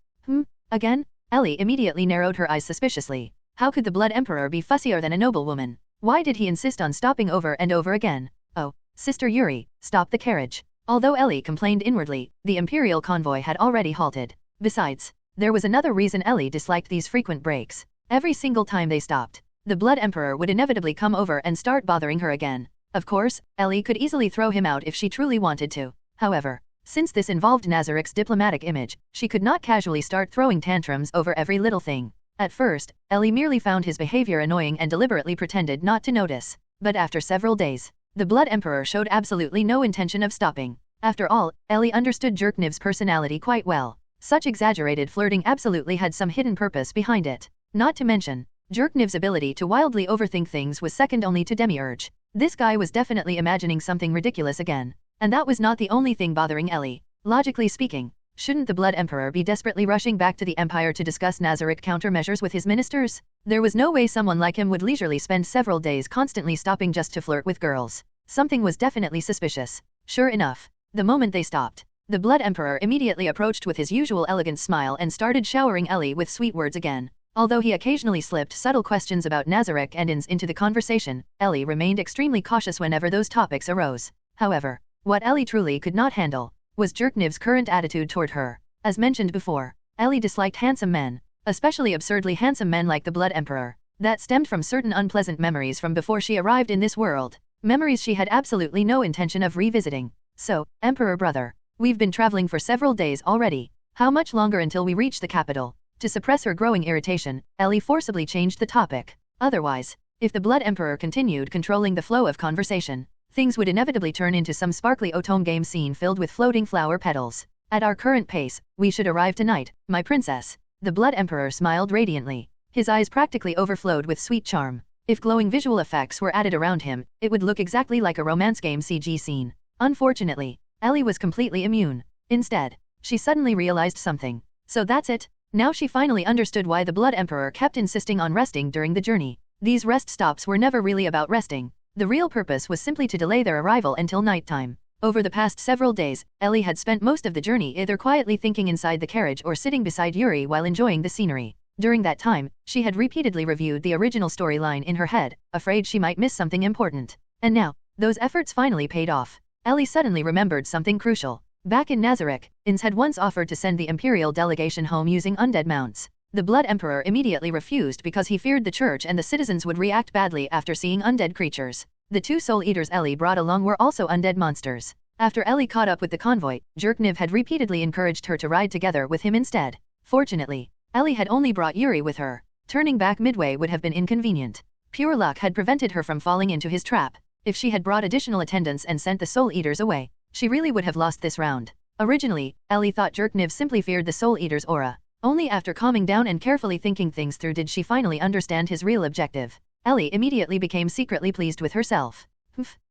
Again? Ellie immediately narrowed her eyes suspiciously. How could the Blood Emperor be fussier than a noblewoman? Why did he insist on stopping over and over again? Oh, Sister Yuri, stop the carriage. Although Ellie complained inwardly, the Imperial convoy had already halted. Besides, there was another reason Ellie disliked these frequent breaks. Every single time they stopped, the Blood Emperor would inevitably come over and start bothering her again. Of course, Ellie could easily throw him out if she truly wanted to. However, since this involved Nazarick's diplomatic image, she could not casually start throwing tantrums over every little thing. At first, Ellie merely found his behavior annoying and deliberately pretended not to notice. But after several days, the Blood Emperor showed absolutely no intention of stopping. After all, Ellie understood Jerkniv's personality quite well. Such exaggerated flirting absolutely had some hidden purpose behind it. Not to mention, Jerkniv's ability to wildly overthink things was second only to Demiurge. This guy was definitely imagining something ridiculous again. And that was not the only thing bothering Ellie. Logically speaking, shouldn't the Blood Emperor be desperately rushing back to the Empire to discuss Nazarick countermeasures with his ministers? There was no way someone like him would leisurely spend several days constantly stopping just to flirt with girls. Something was definitely suspicious. Sure enough, the moment they stopped, the Blood Emperor immediately approached with his usual elegant smile and started showering Ellie with sweet words again. Although he occasionally slipped subtle questions about Nazarick and Ainz into the conversation, Ellie remained extremely cautious whenever those topics arose. However, what Ellie truly could not handle was Jerkniv's current attitude toward her. As mentioned before, Ellie disliked handsome men, especially absurdly handsome men like the Blood Emperor. That stemmed from certain unpleasant memories from before she arrived in this world. Memories she had absolutely no intention of revisiting. So, Emperor brother, we've been traveling for several days already. How much longer until we reach the capital? To suppress her growing irritation, Ellie forcibly changed the topic. Otherwise, if the Blood Emperor continued controlling the flow of conversation, things would inevitably turn into some sparkly autumn game scene filled with floating flower petals. At our current pace, we should arrive tonight, my princess. The Blood Emperor smiled radiantly. His eyes practically overflowed with sweet charm. If glowing visual effects were added around him, it would look exactly like a romance game CG scene. Unfortunately, Ellie was completely immune. Instead, she suddenly realized something. So that's it? Now she finally understood why the Blood Emperor kept insisting on resting during the journey. These rest stops were never really about resting. The real purpose was simply to delay their arrival until nighttime. Over the past several days, Ellie had spent most of the journey either quietly thinking inside the carriage or sitting beside Yuri while enjoying the scenery. During that time, she had repeatedly reviewed the original storyline in her head, afraid she might miss something important. And now, those efforts finally paid off. Ellie suddenly remembered something crucial. Back in Nazarick, Ainz had once offered to send the Imperial delegation home using undead mounts. The Blood Emperor immediately refused because he feared the church and the citizens would react badly after seeing undead creatures. The two soul eaters Ellie brought along were also undead monsters. After Ellie caught up with the convoy, Jerkniv had repeatedly encouraged her to ride together with him instead. Fortunately, Ellie had only brought Yuri with her. Turning back midway would have been inconvenient. Pure luck had prevented her from falling into his trap. If she had brought additional attendants and sent the Soul Eaters away, she really would have lost this round. Originally, Ellie thought Jerkniv simply feared the Soul Eater's aura. Only after calming down and carefully thinking things through did she finally understand his real objective. Ellie immediately became secretly pleased with herself.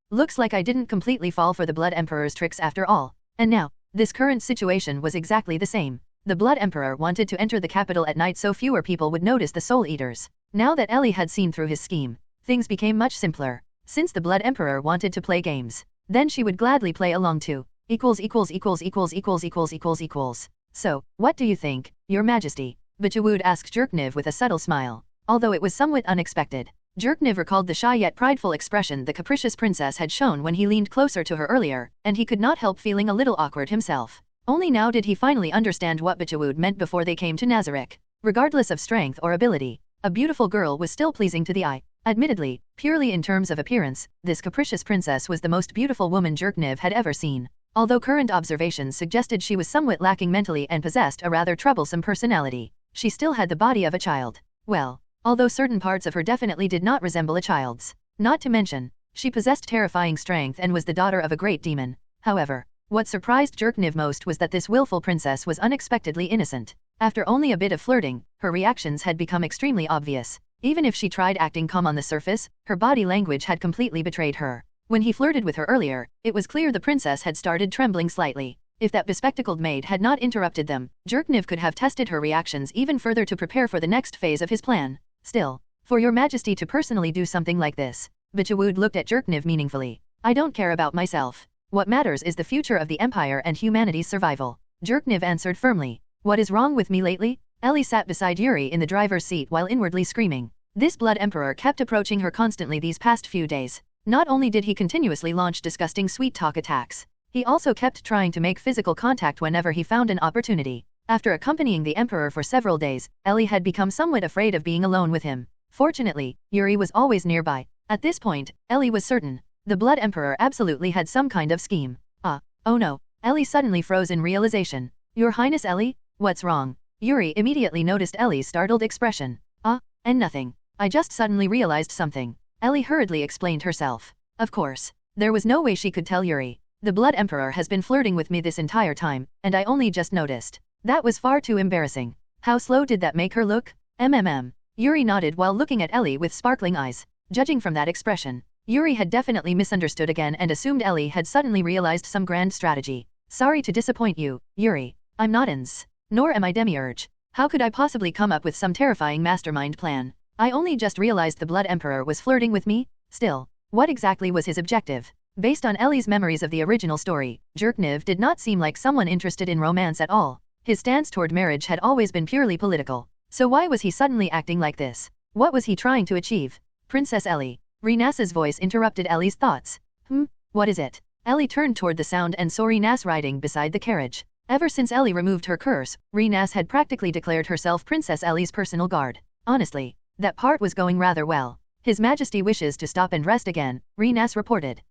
Looks like I didn't completely fall for the Blood Emperor's tricks after all. And now, this current situation was exactly the same. The Blood Emperor wanted to enter the capital at night so fewer people would notice the Soul Eaters. Now that Ellie had seen through his scheme, things became much simpler. Since the Blood Emperor wanted to play games, then she would gladly play along too. So, what do you think, Your Majesty? Bachawud asked Jerkniv with a subtle smile, although it was somewhat unexpected. Jerkniv recalled the shy yet prideful expression the capricious princess had shown when he leaned closer to her earlier, and he could not help feeling a little awkward himself. Only now did he finally understand what Bachawud meant before they came to Nazarick. Regardless of strength or ability, a beautiful girl was still pleasing to the eye. Admittedly, purely in terms of appearance, this capricious princess was the most beautiful woman Jerkniv had ever seen. Although current observations suggested she was somewhat lacking mentally and possessed a rather troublesome personality, she still had the body of a child. Well, although certain parts of her definitely did not resemble a child's. Not to mention, she possessed terrifying strength and was the daughter of a great demon. However, what surprised Jerkniv most was that this willful princess was unexpectedly innocent. After only a bit of flirting, her reactions had become extremely obvious. Even if she tried acting calm on the surface, her body language had completely betrayed her. When he flirted with her earlier, it was clear the princess had started trembling slightly. If that bespectacled maid had not interrupted them, Jerkniv could have tested her reactions even further to prepare for the next phase of his plan. Still, for Your Majesty to personally do something like this. Bachawud looked at Jerkniv meaningfully. I don't care about myself. What matters is the future of the Empire and humanity's survival. Jerkniv answered firmly. What is wrong with me lately? Ellie sat beside Yuri in the driver's seat while inwardly screaming. This Blood Emperor kept approaching her constantly these past few days. Not only did he continuously launch disgusting sweet-talk attacks, he also kept trying to make physical contact whenever he found an opportunity. After accompanying the Emperor for several days, Ellie had become somewhat afraid of being alone with him. Fortunately, Yuri was always nearby. At this point, Ellie was certain. The Blood Emperor absolutely had some kind of scheme. Oh no. Ellie suddenly froze in realization. Your Highness Ellie? What's wrong? Yuri immediately noticed Ellie's startled expression. And nothing. I just suddenly realized something. Ellie hurriedly explained herself. Of course, there was no way she could tell Yuri. The Blood Emperor has been flirting with me this entire time, and I only just noticed. That was far too embarrassing. How slow did that make her look? Yuri nodded while looking at Ellie with sparkling eyes. Judging from that expression, Yuri had definitely misunderstood again and assumed Ellie had suddenly realized some grand strategy. Sorry to disappoint you, Yuri. I'm not Ainz. Nor am I Demiurge. How could I possibly come up with some terrifying mastermind plan? I only just realized the Blood Emperor was flirting with me. Still, what exactly was his objective? Based on Ellie's memories of the original story, Jerkniv did not seem like someone interested in romance at all. His stance toward marriage had always been purely political. So why was he suddenly acting like this? What was he trying to achieve? Princess Ellie. Renas's voice interrupted Ellie's thoughts. What is it? Ellie turned toward the sound and saw Renas riding beside the carriage. Ever since Ellie removed her curse, Renas had practically declared herself Princess Ellie's personal guard. Honestly, that part was going rather well. His Majesty wishes to stop and rest again, Renas reported.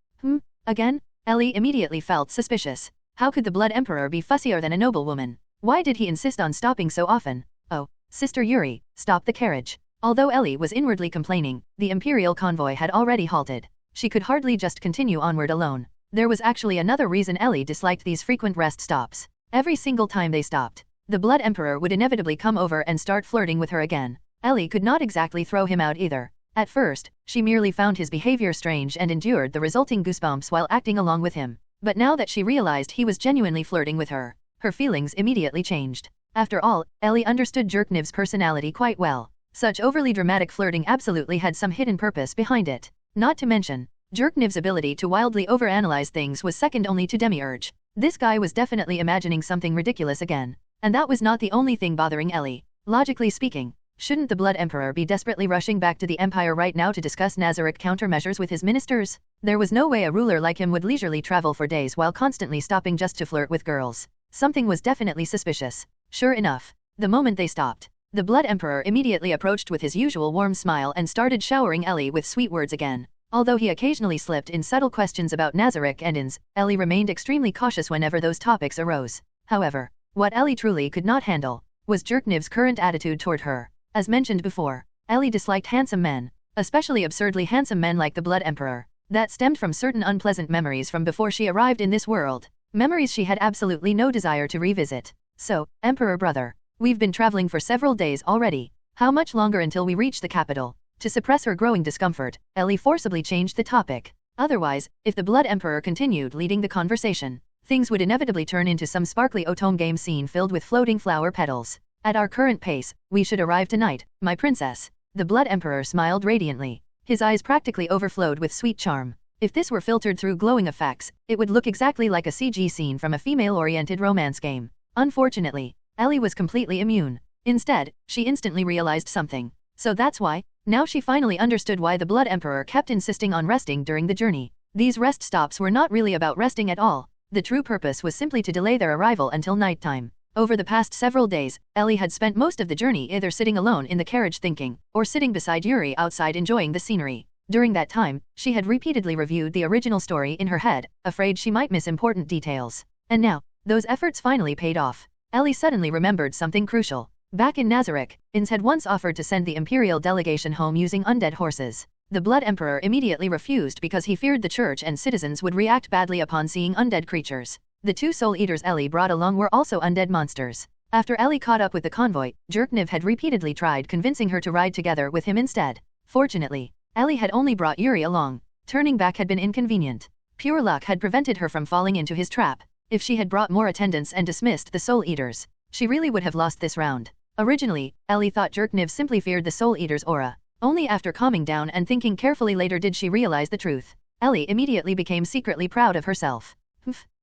Again? Ellie immediately felt suspicious. How could the Blood Emperor be fussier than a noblewoman? Why did he insist on stopping so often? Oh, Sister Yuri, stop the carriage. Although Ellie was inwardly complaining, the Imperial convoy had already halted. She could hardly just continue onward alone. There was actually another reason Ellie disliked these frequent rest stops. Every single time they stopped, the Blood Emperor would inevitably come over and start flirting with her again. Ellie could not exactly throw him out either. At first, she merely found his behavior strange and endured the resulting goosebumps while acting along with him. But now that she realized he was genuinely flirting with her, her feelings immediately changed. After all, Ellie understood Jerkniv's personality quite well. Such overly dramatic flirting absolutely had some hidden purpose behind it. Not to mention, Jerkniv's ability to wildly overanalyze things was second only to Demiurge. This guy was definitely imagining something ridiculous again. And that was not the only thing bothering Ellie. Logically speaking, shouldn't the Blood Emperor be desperately rushing back to the Empire right now to discuss Nazarick countermeasures with his ministers? There was no way a ruler like him would leisurely travel for days while constantly stopping just to flirt with girls. Something was definitely suspicious. Sure enough, the moment they stopped, the Blood Emperor immediately approached with his usual warm smile and started showering Ellie with sweet words again. Although he occasionally slipped in subtle questions about Nazarick and Ainz, Ellie remained extremely cautious whenever those topics arose. However, what Ellie truly could not handle was Jerkniv's current attitude toward her. As mentioned before, Ellie disliked handsome men. especially absurdly handsome men like the Blood Emperor. That stemmed from certain unpleasant memories from before she arrived in this world. Memories she had absolutely no desire to revisit. So, Emperor brother, we've been traveling for several days already. How much longer until we reach the capital? To suppress her growing discomfort, Ellie forcibly changed the topic. Otherwise, if the Blood Emperor continued leading the conversation, things would inevitably turn into some sparkly autumn game scene filled with floating flower petals. At our current pace, we should arrive tonight, my princess. The Blood Emperor smiled radiantly. His eyes practically overflowed with sweet charm. If this were filtered through glowing effects, it would look exactly like a CG scene from a female-oriented romance game. Unfortunately, Ellie was completely immune. Instead, she instantly realized something. So that's why, now she finally understood why the Blood Emperor kept insisting on resting during the journey. These rest stops were not really about resting at all. The true purpose was simply to delay their arrival until nighttime. Over the past several days, Ellie had spent most of the journey either sitting alone in the carriage thinking, or sitting beside Yuri outside enjoying the scenery. During that time, she had repeatedly reviewed the original story in her head, afraid she might miss important details. And now, those efforts finally paid off. Ellie suddenly remembered something crucial. Back in Nazarick, Ainz had once offered to send the imperial delegation home using undead horses. The Blood Emperor immediately refused because he feared the church and citizens would react badly upon seeing undead creatures. The two soul eaters Ellie brought along were also undead monsters. After Ellie caught up with the convoy, Jerkniv had repeatedly tried convincing her to ride together with him instead. Fortunately, Ellie had only brought Yuri along. Turning back had been inconvenient. Pure luck had prevented her from falling into his trap. If she had brought more attendants and dismissed the soul eaters, she really would have lost this round. Originally, Ellie thought Jerkniv simply feared the soul eater's aura. Only after calming down and thinking carefully later did she realize the truth. Ellie immediately became secretly proud of herself.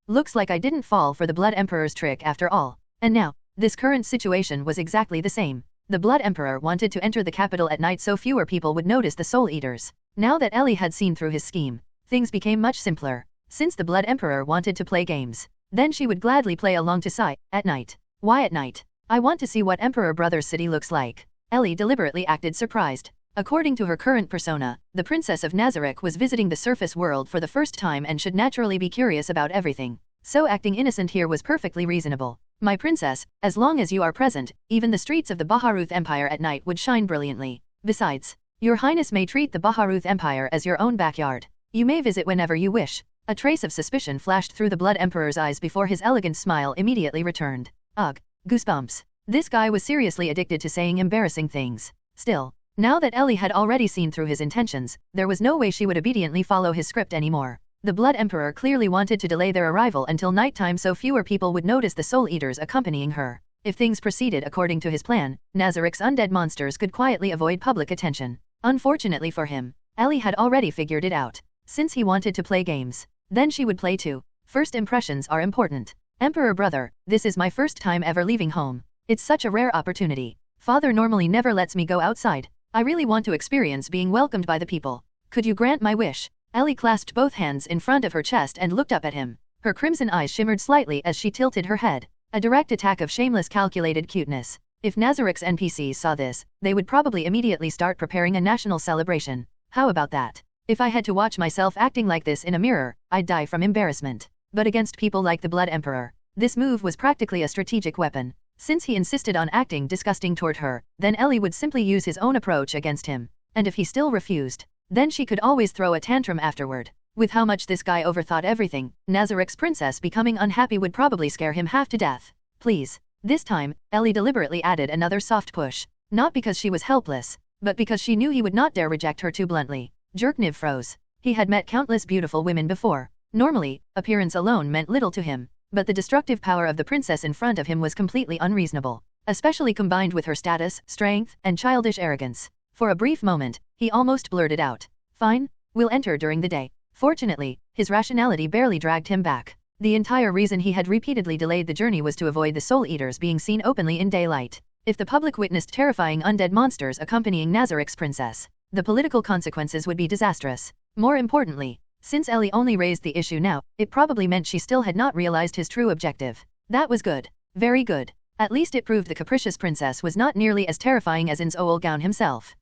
Looks like I didn't fall for the Blood Emperor's trick after all. And now, this current situation was exactly the same. The Blood Emperor wanted to enter the capital at night so fewer people would notice the Soul Eaters. Now that Ellie had seen through his scheme, things became much simpler. Since the Blood Emperor wanted to play games, then she would gladly play along to Sai, at night. Why at night? I want to see what Emperor Brother's city looks like. Ellie deliberately acted surprised. According to her current persona, the Princess of Nazarick was visiting the surface world for the first time and should naturally be curious about everything. So acting innocent here was perfectly reasonable. My princess, as long as you are present, even the streets of the Baharuth Empire at night would shine brilliantly. Besides, your highness may treat the Baharuth Empire as your own backyard. You may visit whenever you wish. A trace of suspicion flashed through the Blood Emperor's eyes before his elegant smile immediately returned. Ugh, goosebumps. This guy was seriously addicted to saying embarrassing things. Still, now that Ellie had already seen through his intentions, there was no way she would obediently follow his script anymore. The Blood Emperor clearly wanted to delay their arrival until nighttime so fewer people would notice the Soul Eaters accompanying her. If things proceeded according to his plan, Nazarick's undead monsters could quietly avoid public attention. Unfortunately for him, Ellie had already figured it out. Since he wanted to play games, then she would play too. First impressions are important. Emperor brother, this is my first time ever leaving home. It's such a rare opportunity. Father normally never lets me go outside. I really want to experience being welcomed by the people. Could you grant my wish? Ellie clasped both hands in front of her chest and looked up at him. Her crimson eyes shimmered slightly as she tilted her head. A direct attack of shameless calculated cuteness. If Nazarick's NPCs saw this, they would probably immediately start preparing a national celebration. How about that? If I had to watch myself acting like this in a mirror, I'd die from embarrassment. But against people like the Blood Emperor, this move was practically a strategic weapon. Since he insisted on acting disgusting toward her, then Ellie would simply use his own approach against him. And if he still refused, then she could always throw a tantrum afterward. With how much this guy overthought everything, Nazarick's princess becoming unhappy would probably scare him half to death. Please. This time, Ellie deliberately added another soft push. Not because she was helpless, but because she knew he would not dare reject her too bluntly. Jerkniv froze. He had met countless beautiful women before. Normally, appearance alone meant little to him. But the destructive power of the princess in front of him was completely unreasonable, especially combined with her status, strength, and childish arrogance. For a brief moment, he almost blurted out, "Fine, we'll enter during the day." Fortunately, his rationality barely dragged him back. The entire reason he had repeatedly delayed the journey was to avoid the Soul Eaters being seen openly in daylight. If the public witnessed terrifying undead monsters accompanying Nazarick's princess, the political consequences would be disastrous. More importantly, since Ellie only raised the issue now, it probably meant she still had not realized his true objective. That was good. Very good. At least it proved the capricious princess was not nearly as terrifying as Ainz Ooal Gown himself.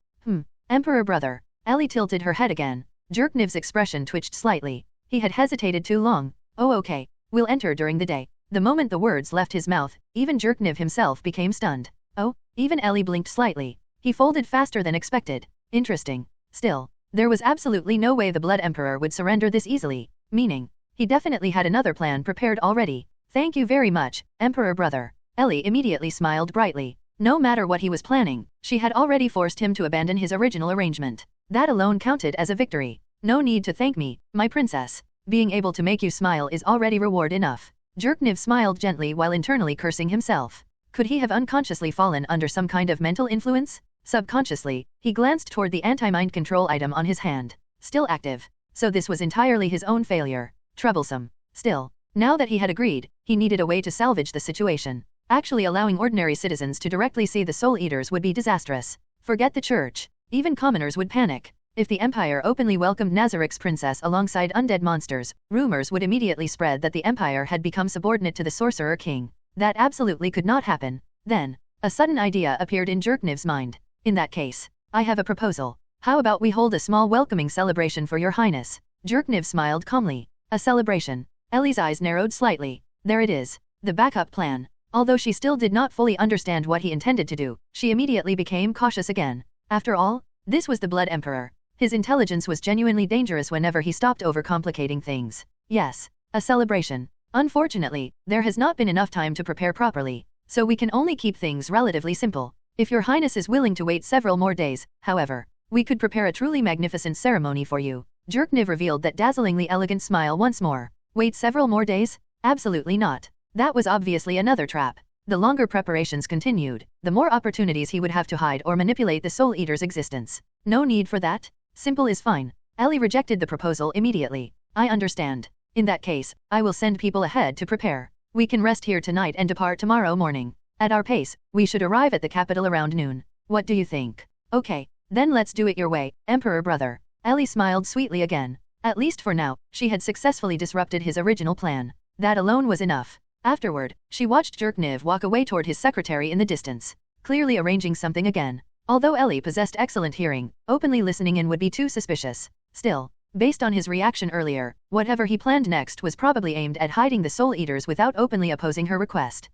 Emperor brother. Ellie tilted her head again. Jerkniv's expression twitched slightly. He had hesitated too long. Oh okay, we'll enter during the day. The moment the words left his mouth, even Jerkniv himself became stunned. Oh, even Ellie blinked slightly. He folded faster than expected. Interesting. Still, there was absolutely no way the Blood Emperor would surrender this easily, meaning, he definitely had another plan prepared already. Thank you very much, Emperor brother. Ellie immediately smiled brightly. No matter what he was planning, she had already forced him to abandon his original arrangement. That alone counted as a victory. No need to thank me, my princess. Being able to make you smile is already reward enough. Jerkniv smiled gently while internally cursing himself. Could he have unconsciously fallen under some kind of mental influence? Subconsciously, he glanced toward the anti-mind control item on his hand. Still active. So this was entirely his own failure. Troublesome. Still, now that he had agreed, he needed a way to salvage the situation. Actually allowing ordinary citizens to directly see the Soul Eaters would be disastrous. Forget the church. Even commoners would panic. If the Empire openly welcomed Nazarick's princess alongside undead monsters, rumors would immediately spread that the Empire had become subordinate to the Sorcerer King. That absolutely could not happen. Then, a sudden idea appeared in Jerkniv's mind. In that case, I have a proposal. How about we hold a small welcoming celebration for your highness? Jerkniv smiled calmly. A celebration. Ellie's eyes narrowed slightly. There it is. The backup plan. Although she still did not fully understand what he intended to do, she immediately became cautious again. After all, this was the Blood Emperor. His intelligence was genuinely dangerous whenever he stopped overcomplicating things. Yes, a celebration. Unfortunately, there has not been enough time to prepare properly, so we can only keep things relatively simple. If your highness is willing to wait several more days, however, we could prepare a truly magnificent ceremony for you. Jerkniv revealed that dazzlingly elegant smile once more. Wait several more days? Absolutely not. That was obviously another trap. The longer preparations continued, the more opportunities he would have to hide or manipulate the Soul Eater's existence. No need for that. Simple is fine. Ellie rejected the proposal immediately. I understand. In that case, I will send people ahead to prepare. We can rest here tonight and depart tomorrow morning. At our pace, we should arrive at the capital around noon. What do you think? Okay, then let's do it your way, Emperor brother. Ellie smiled sweetly again. At least for now, she had successfully disrupted his original plan. That alone was enough. Afterward, she watched Jerkniv walk away toward his secretary in the distance, clearly arranging something again. Although Ellie possessed excellent hearing, openly listening in would be too suspicious. Still, based on his reaction earlier, whatever he planned next was probably aimed at hiding the Soul Eaters without openly opposing her request.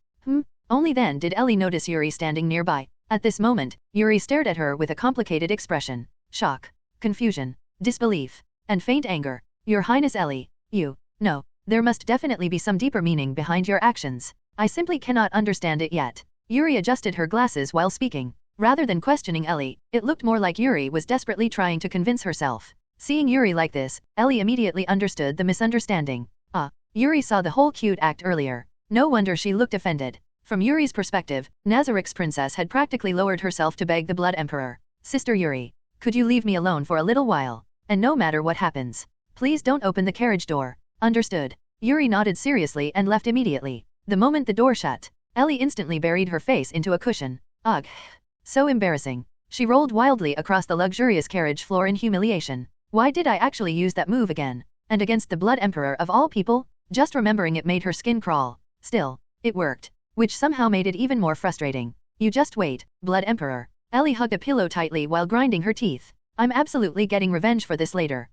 Only then did Ellie notice Yuri standing nearby. At this moment, Yuri stared at her with a complicated expression. Shock, confusion, disbelief, and faint anger. Your Highness Ellie, no. There must definitely be some deeper meaning behind your actions. I simply cannot understand it yet. Yuri adjusted her glasses while speaking. Rather than questioning Ellie, it looked more like Yuri was desperately trying to convince herself. Seeing Yuri like this, Ellie immediately understood the misunderstanding. Yuri saw the whole cute act earlier. No wonder she looked offended. From Yuri's perspective, Nazarick's princess had practically lowered herself to beg the Blood Emperor. Sister Yuri, could you leave me alone for a little while? And no matter what happens, please don't open the carriage door. Understood. Yuri nodded seriously and left immediately. The moment the door shut, Ellie instantly buried her face into a cushion. Ugh. So embarrassing. She rolled wildly across the luxurious carriage floor in humiliation. Why did I actually use that move again? And against the Blood Emperor of all people? Just remembering it made her skin crawl. Still, it worked, which somehow made it even more frustrating. You just wait, Blood Emperor. Ellie hugged a pillow tightly while grinding her teeth. I'm absolutely getting revenge for this later.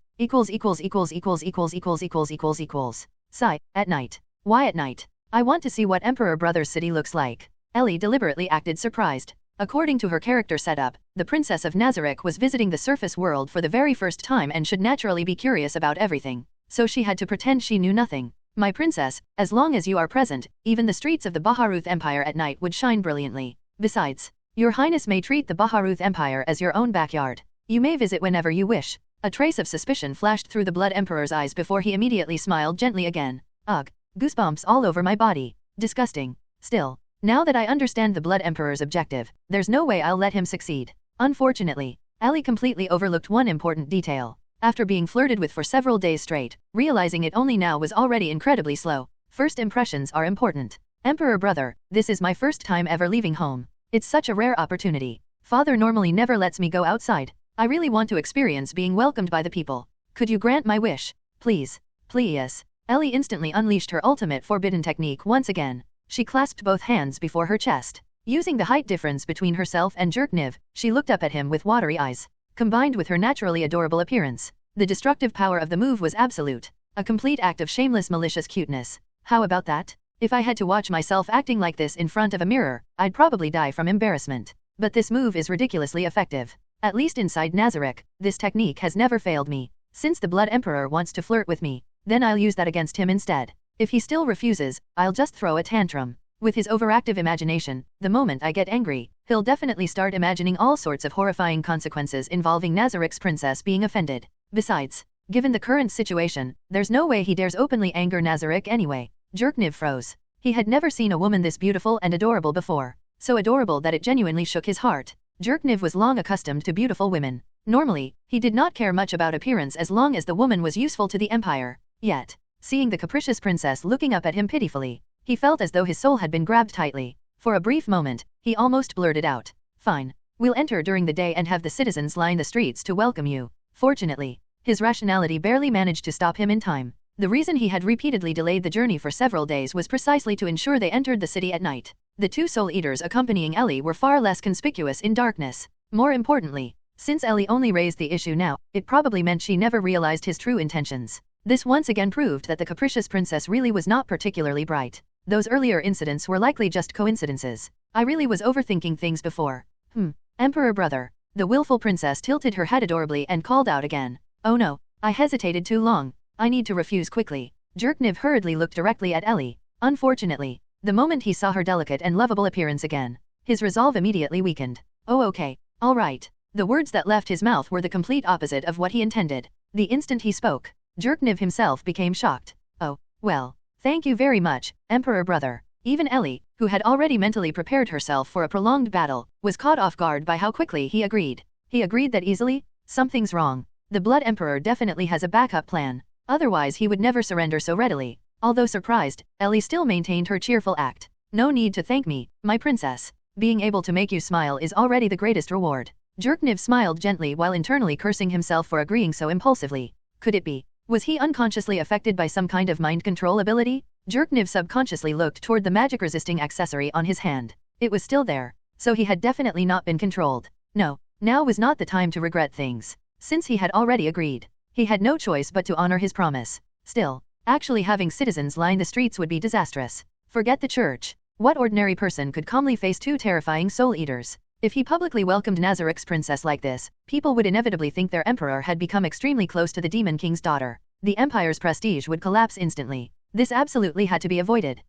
Sigh, at night. Why at night? I want to see what Emperor Brother's city looks like. Ellie deliberately acted surprised. According to her character setup, the Princess of Nazarick was visiting the surface world for the very first time and should naturally be curious about everything. So she had to pretend she knew nothing. My princess, as long as you are present, even the streets of the Baharuth Empire at night would shine brilliantly. Besides, your highness may treat the Baharuth Empire as your own backyard. You may visit whenever you wish. A trace of suspicion flashed through the Blood Emperor's eyes before he immediately smiled gently again. Ugh, goosebumps all over my body. Disgusting. Still, now that I understand the Blood Emperor's objective, there's no way I'll let him succeed. Unfortunately, Ellie completely overlooked one important detail. After being flirted with for several days straight, realizing it only now was already incredibly slow. First impressions are important. Emperor brother, this is my first time ever leaving home. It's such a rare opportunity. Father normally never lets me go outside. I really want to experience being welcomed by the people. Could you grant my wish? Please. Please. Ellie instantly unleashed her ultimate forbidden technique once again. She clasped both hands before her chest. Using the height difference between herself and Jerkniv, she looked up at him with watery eyes. Combined with her naturally adorable appearance, the destructive power of the move was absolute. A complete act of shameless malicious cuteness. How about that? If I had to watch myself acting like this in front of a mirror, I'd probably die from embarrassment. But this move is ridiculously effective. At least inside Nazarick, this technique has never failed me. Since the Blood Emperor wants to flirt with me, then I'll use that against him instead. If he still refuses, I'll just throw a tantrum. With his overactive imagination, the moment I get angry, he'll definitely start imagining all sorts of horrifying consequences involving Nazarick's princess being offended. Besides, given the current situation, there's no way he dares openly anger Nazarick anyway. Jerkniv froze. He had never seen a woman this beautiful and adorable before. So adorable that it genuinely shook his heart. Jerkniv was long accustomed to beautiful women. Normally, he did not care much about appearance as long as the woman was useful to the empire. Yet, seeing the capricious princess looking up at him pitifully, he felt as though his soul had been grabbed tightly. For a brief moment, he almost blurted out, "Fine. We'll enter during the day and have the citizens line the streets to welcome you." Fortunately, his rationality barely managed to stop him in time. The reason he had repeatedly delayed the journey for several days was precisely to ensure they entered the city at night. The two Soul Eaters accompanying Ellie were far less conspicuous in darkness. More importantly, since Ellie only raised the issue now, it probably meant she never realized his true intentions. This once again proved that the capricious princess really was not particularly bright. Those earlier incidents were likely just coincidences. I really was overthinking things before. Emperor brother. The willful princess tilted her head adorably and called out again. Oh no, I hesitated too long. I need to refuse quickly. Jerkniv hurriedly looked directly at Ellie. Unfortunately, the moment he saw her delicate and lovable appearance again, his resolve immediately weakened. Oh okay, all right. The words that left his mouth were the complete opposite of what he intended. The instant he spoke, Jerkniv himself became shocked. Oh, well. Thank you very much, Emperor brother. Even Ellie, who had already mentally prepared herself for a prolonged battle, was caught off guard by how quickly he agreed. He agreed that easily? Something's wrong. The Blood Emperor definitely has a backup plan. Otherwise he would never surrender so readily. Although surprised, Ellie still maintained her cheerful act. No need to thank me, my princess. Being able to make you smile is already the greatest reward. Jerkniv smiled gently while internally cursing himself for agreeing so impulsively. Could it be? Was he unconsciously affected by some kind of mind control ability? Jerkniv subconsciously looked toward the magic-resisting accessory on his hand. It was still there, so he had definitely not been controlled. No, now was not the time to regret things. Since he had already agreed, he had no choice but to honor his promise. Still, actually having citizens line the streets would be disastrous. Forget the church. What ordinary person could calmly face two terrifying Soul Eaters? If he publicly welcomed Nazarick's princess like this, people would inevitably think their emperor had become extremely close to the Demon King's daughter. The empire's prestige would collapse instantly. This absolutely had to be avoided.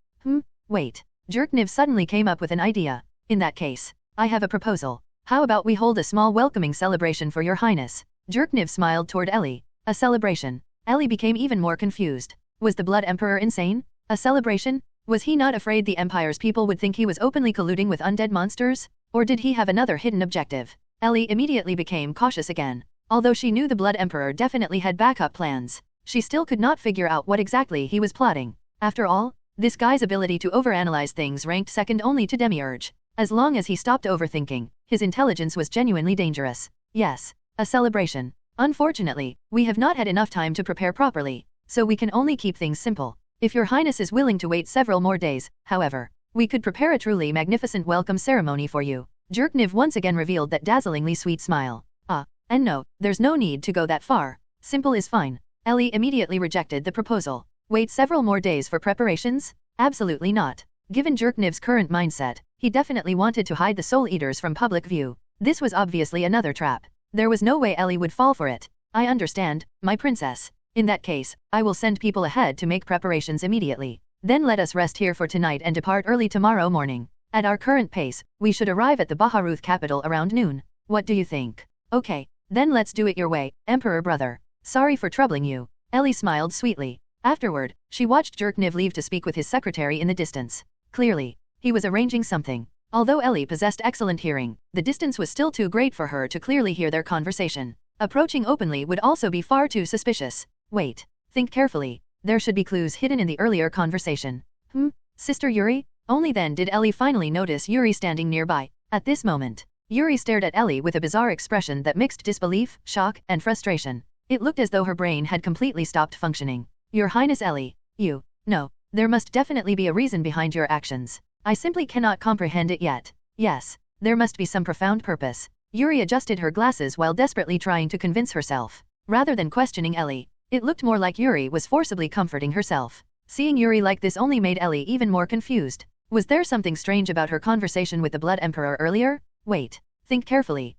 Wait. Jerkniv suddenly came up with an idea. In that case, I have a proposal. How about we hold a small welcoming celebration for your highness? Jerkniv smiled toward Ellie. A celebration. Ellie became even more confused. Was the Blood Emperor insane? A celebration? Was he not afraid the empire's people would think he was openly colluding with undead monsters? Or did he have another hidden objective? Ellie immediately became cautious again. Although she knew the Blood Emperor definitely had backup plans, she still could not figure out what exactly he was plotting. After all, this guy's ability to overanalyze things ranked second only to Demiurge. As long as he stopped overthinking, his intelligence was genuinely dangerous. Yes, a celebration. Unfortunately, we have not had enough time to prepare properly, so we can only keep things simple. If your highness is willing to wait several more days, however, we could prepare a truly magnificent welcome ceremony for you. Jerkniv once again revealed that dazzlingly sweet smile. And no, there's no need to go that far. Simple is fine. Ellie immediately rejected the proposal. Wait several more days for preparations? Absolutely not. Given Jerkniv's current mindset, he definitely wanted to hide the Soul Eaters from public view. This was obviously another trap. There was no way Ellie would fall for it. I understand, my princess. In that case, I will send people ahead to make preparations immediately. Then let us rest here for tonight and depart early tomorrow morning. At our current pace, we should arrive at the Baharuth capital around noon. What do you think? Okay, then let's do it your way, Emperor brother. Sorry for troubling you. Ellie smiled sweetly. Afterward, she watched Jerkniv leave to speak with his secretary in the distance. Clearly, he was arranging something. Although Ellie possessed excellent hearing, the distance was still too great for her to clearly hear their conversation. Approaching openly would also be far too suspicious. Wait, think carefully. There should be clues hidden in the earlier conversation. Sister Yuri? Only then did Ellie finally notice Yuri standing nearby. At this moment, Yuri stared at Ellie with a bizarre expression that mixed disbelief, shock, and frustration. It looked as though her brain had completely stopped functioning. Your Highness Ellie, no, there must definitely be a reason behind your actions. I simply cannot comprehend it yet. Yes, there must be some profound purpose. Yuri adjusted her glasses while desperately trying to convince herself. Rather than questioning Ellie, it looked more like Yuri was forcibly comforting herself. Seeing Yuri like this only made Ellie even more confused. Was there something strange about her conversation with the Blood Emperor earlier? Wait, think carefully.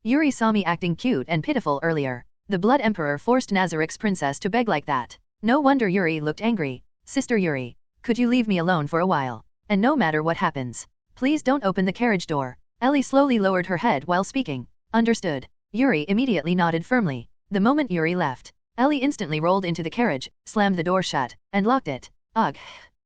Yuri saw me acting cute and pitiful earlier. The Blood Emperor forced Nazarick's princess to beg like that. No wonder Yuri looked angry. Sister Yuri, could you leave me alone for a while? And no matter what happens, please don't open the carriage door. Ellie slowly lowered her head while speaking. Understood. Yuri immediately nodded firmly. The moment Yuri left, Ellie instantly rolled into the carriage, slammed the door shut, and locked it. Ugh.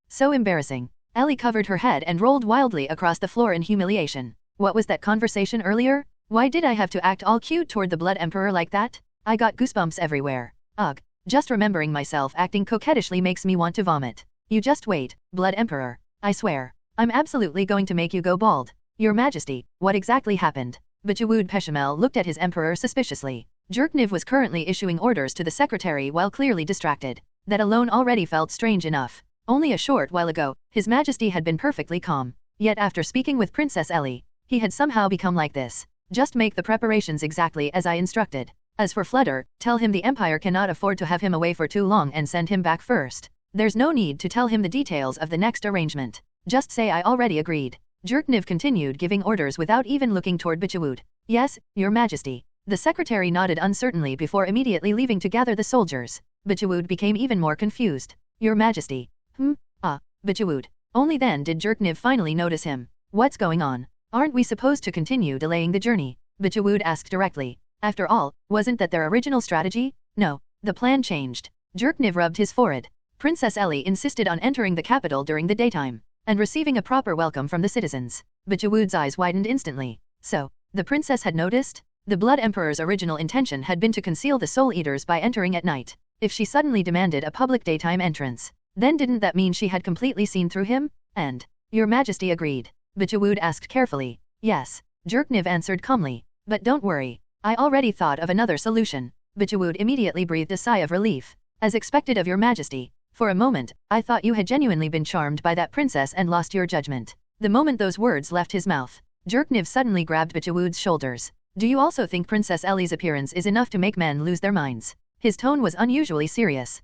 So embarrassing. Ellie covered her head and rolled wildly across the floor in humiliation. What was that conversation earlier? Why did I have to act all cute toward the Blood Emperor like that? I got goosebumps everywhere. Ugh. Just remembering myself acting coquettishly makes me want to vomit. You just wait, Blood Emperor. I swear, I'm absolutely going to make you go bald. Your Majesty, what exactly happened? Bajawud Peshamel looked at his emperor suspiciously. Jerkniv was currently issuing orders to the secretary while clearly distracted. That alone already felt strange enough. Only a short while ago, His Majesty had been perfectly calm. Yet after speaking with Princess Ellie, he had somehow become like this. Just make the preparations exactly as I instructed. As for Flutter, tell him the Empire cannot afford to have him away for too long and send him back first. There's no need to tell him the details of the next arrangement. Just say I already agreed. Jerkniv continued giving orders without even looking toward Bajawud. Yes, Your Majesty. The secretary nodded uncertainly before immediately leaving to gather the soldiers. Bajawud became even more confused. Your Majesty. Bajawud. Only then did Jerkniv finally notice him. What's going on? Aren't we supposed to continue delaying the journey? Bajawud asked directly. After all, wasn't that their original strategy? No, the plan changed. Jerkniv rubbed his forehead. Princess Ellie insisted on entering the capital during the daytime and receiving a proper welcome from the citizens. Bajawud's eyes widened instantly. So, the princess had noticed? The Blood Emperor's original intention had been to conceal the Soul Eaters by entering at night. If she suddenly demanded a public daytime entrance, then didn't that mean she had completely seen through him? And, Your Majesty agreed. Bajawud asked carefully. Yes, Jerkniv answered calmly. But don't worry, I already thought of another solution. Bajawud immediately breathed a sigh of relief. As expected of Your Majesty. For a moment, I thought you had genuinely been charmed by that princess and lost your judgment. The moment those words left his mouth, Jerkniv suddenly grabbed Bajawud's shoulders. Do you also think Princess Ellie's appearance is enough to make men lose their minds? His tone was unusually serious.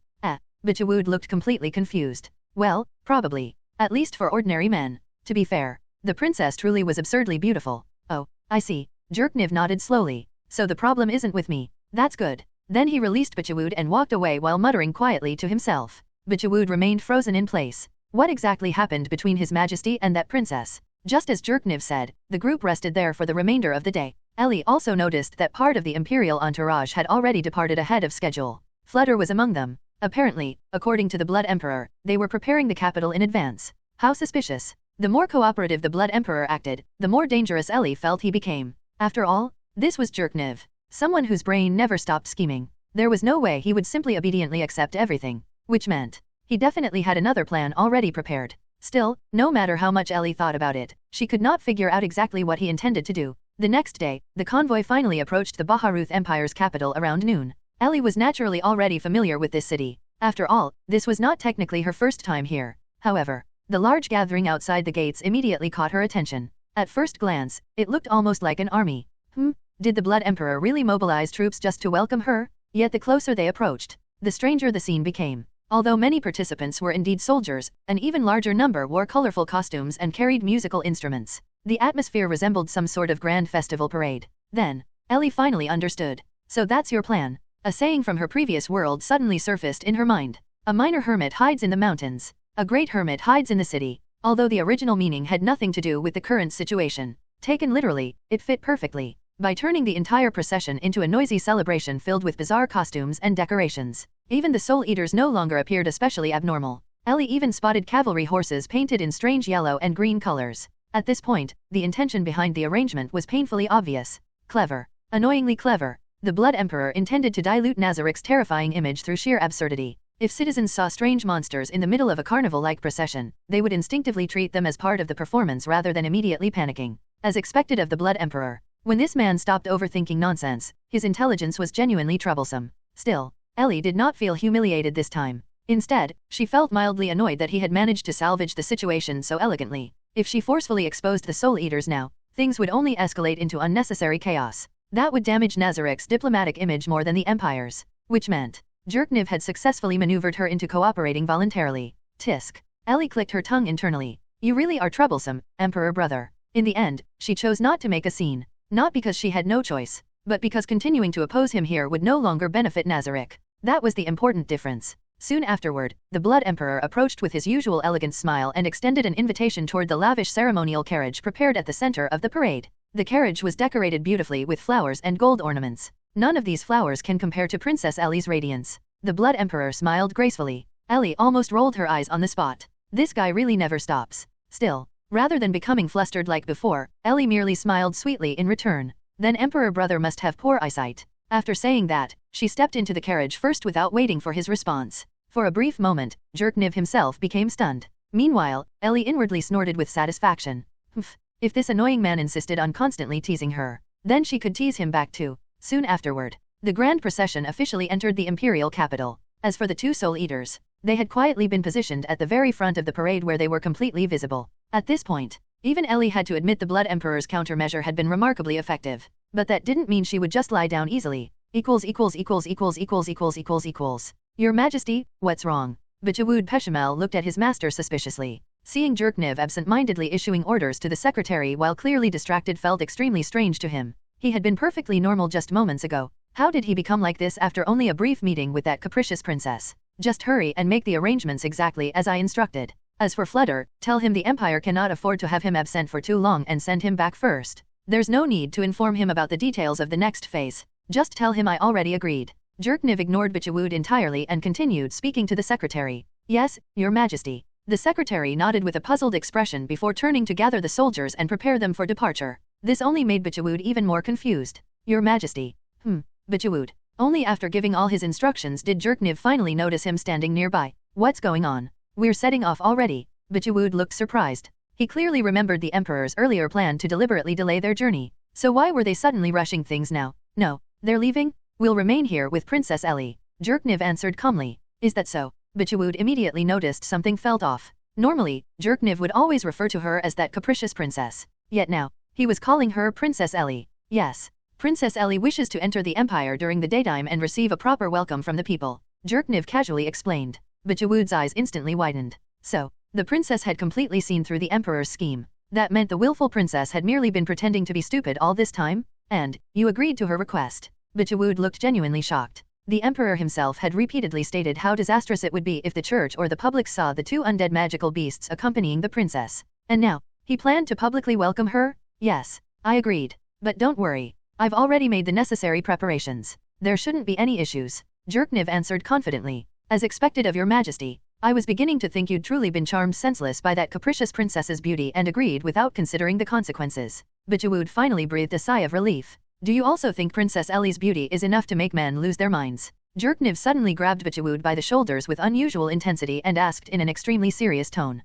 Bajawud looked completely confused. Well, probably. At least for ordinary men. To be fair, the princess truly was absurdly beautiful. Oh, I see. Jerkniv nodded slowly. So the problem isn't with me. That's good. Then he released Bajawud and walked away while muttering quietly to himself. Bajawud remained frozen in place. What exactly happened between His Majesty and that princess? Just as Jerkniv said, the group rested there for the remainder of the day. Ellie also noticed that part of the imperial entourage had already departed ahead of schedule. Flutter was among them. Apparently, according to the Blood Emperor, they were preparing the capital in advance. How suspicious. The more cooperative the Blood Emperor acted, the more dangerous Ellie felt he became. After all, this was Jerkniv. Someone whose brain never stopped scheming. There was no way he would simply obediently accept everything. Which meant, he definitely had another plan already prepared. Still, no matter how much Ellie thought about it, she could not figure out exactly what he intended to do. The next day, the convoy finally approached the Baharuth Empire's capital around noon. Ellie was naturally already familiar with this city. After all, this was not technically her first time here. However, the large gathering outside the gates immediately caught her attention. At first glance, it looked almost like an army. Did the Blood Emperor really mobilize troops just to welcome her? Yet the closer they approached, the stranger the scene became. Although many participants were indeed soldiers, an even larger number wore colorful costumes and carried musical instruments. The atmosphere resembled some sort of grand festival parade. Then, Ellie finally understood. So that's your plan. A saying from her previous world suddenly surfaced in her mind. A minor hermit hides in the mountains. A great hermit hides in the city. Although the original meaning had nothing to do with the current situation. Taken literally, it fit perfectly. By turning the entire procession into a noisy celebration filled with bizarre costumes and decorations. Even the Soul Eaters no longer appeared especially abnormal. Ellie even spotted cavalry horses painted in strange yellow and green colors. At this point, the intention behind the arrangement was painfully obvious. Clever. Annoyingly clever. The Blood Emperor intended to dilute Nazarick's terrifying image through sheer absurdity. If citizens saw strange monsters in the middle of a carnival-like procession, they would instinctively treat them as part of the performance rather than immediately panicking. As expected of the Blood Emperor. When this man stopped overthinking nonsense, his intelligence was genuinely troublesome. Still, Ellie did not feel humiliated this time. Instead, she felt mildly annoyed that he had managed to salvage the situation so elegantly. If she forcefully exposed the Soul Eaters now, things would only escalate into unnecessary chaos. That would damage Nazarick's diplomatic image more than the Empire's. Which meant, Jerkniv had successfully maneuvered her into cooperating voluntarily. Tisk. Ellie clicked her tongue internally. You really are troublesome, Emperor brother. In the end, she chose not to make a scene. Not because she had no choice, but because continuing to oppose him here would no longer benefit Nazarick. That was the important difference. Soon afterward, the Blood Emperor approached with his usual elegant smile and extended an invitation toward the lavish ceremonial carriage prepared at the center of the parade. The carriage was decorated beautifully with flowers and gold ornaments. None of these flowers can compare to Princess Ellie's radiance. The Blood Emperor smiled gracefully. Ellie almost rolled her eyes on the spot. This guy really never stops. Still, rather than becoming flustered like before, Ellie merely smiled sweetly in return. Then Emperor Brother must have poor eyesight. After saying that, she stepped into the carriage first without waiting for his response. For a brief moment, Jerkniv himself became stunned. Meanwhile, Ellie inwardly snorted with satisfaction. If this annoying man insisted on constantly teasing her, then she could tease him back too. Soon afterward, the grand procession officially entered the imperial capital. As for the two Soul Eaters, they had quietly been positioned at the very front of the parade where they were completely visible. At this point, even Ellie had to admit the Blood Emperor's countermeasure had been remarkably effective. But that didn't mean she would just lie down easily. Your Majesty, what's wrong? Bichawud Peshamel looked at his master suspiciously. Seeing Jerkniv absent-mindedly issuing orders to the secretary while clearly distracted felt extremely strange to him. He had been perfectly normal just moments ago. How did he become like this after only a brief meeting with that capricious princess? Just hurry and make the arrangements exactly as I instructed. As for Flutter, tell him the Empire cannot afford to have him absent for too long and send him back first. There's no need to inform him about the details of the next phase. Just tell him I already agreed. Jerkniv ignored Bichawud entirely and continued speaking to the secretary. Yes, Your Majesty. The secretary nodded with a puzzled expression before turning to gather the soldiers and prepare them for departure. This only made Bichawud even more confused. Your Majesty. Bichawud. Only after giving all his instructions did Jerkniv finally notice him standing nearby. What's going on? We're setting off already. Bichawud looked surprised. He clearly remembered the Emperor's earlier plan to deliberately delay their journey. So why were they suddenly rushing things now? No, they're leaving? We'll remain here with Princess Ellie. Jerkniv answered calmly. Is that so? Bichawud immediately noticed something felt off. Normally, Jerkniv would always refer to her as that capricious princess. Yet now, he was calling her Princess Ellie. Yes, Princess Ellie wishes to enter the Empire during the daytime and receive a proper welcome from the people. Jerkniv casually explained. Bichawud's eyes instantly widened. So, the princess had completely seen through the Emperor's scheme. That meant the willful princess had merely been pretending to be stupid all this time? And, you agreed to her request. Bichawud looked genuinely shocked. The Emperor himself had repeatedly stated how disastrous it would be if the church or the public saw the two undead magical beasts accompanying the princess. And now, he planned to publicly welcome her? Yes, I agreed. But don't worry. I've already made the necessary preparations. There shouldn't be any issues. Jerkniv answered confidently. As expected of Your Majesty. I was beginning to think you'd truly been charmed senseless by that capricious princess's beauty and agreed without considering the consequences. Bichawud finally breathed a sigh of relief. Do you also think Princess Ellie's beauty is enough to make men lose their minds? Jerkniv suddenly grabbed Bichawud by the shoulders with unusual intensity and asked in an extremely serious tone.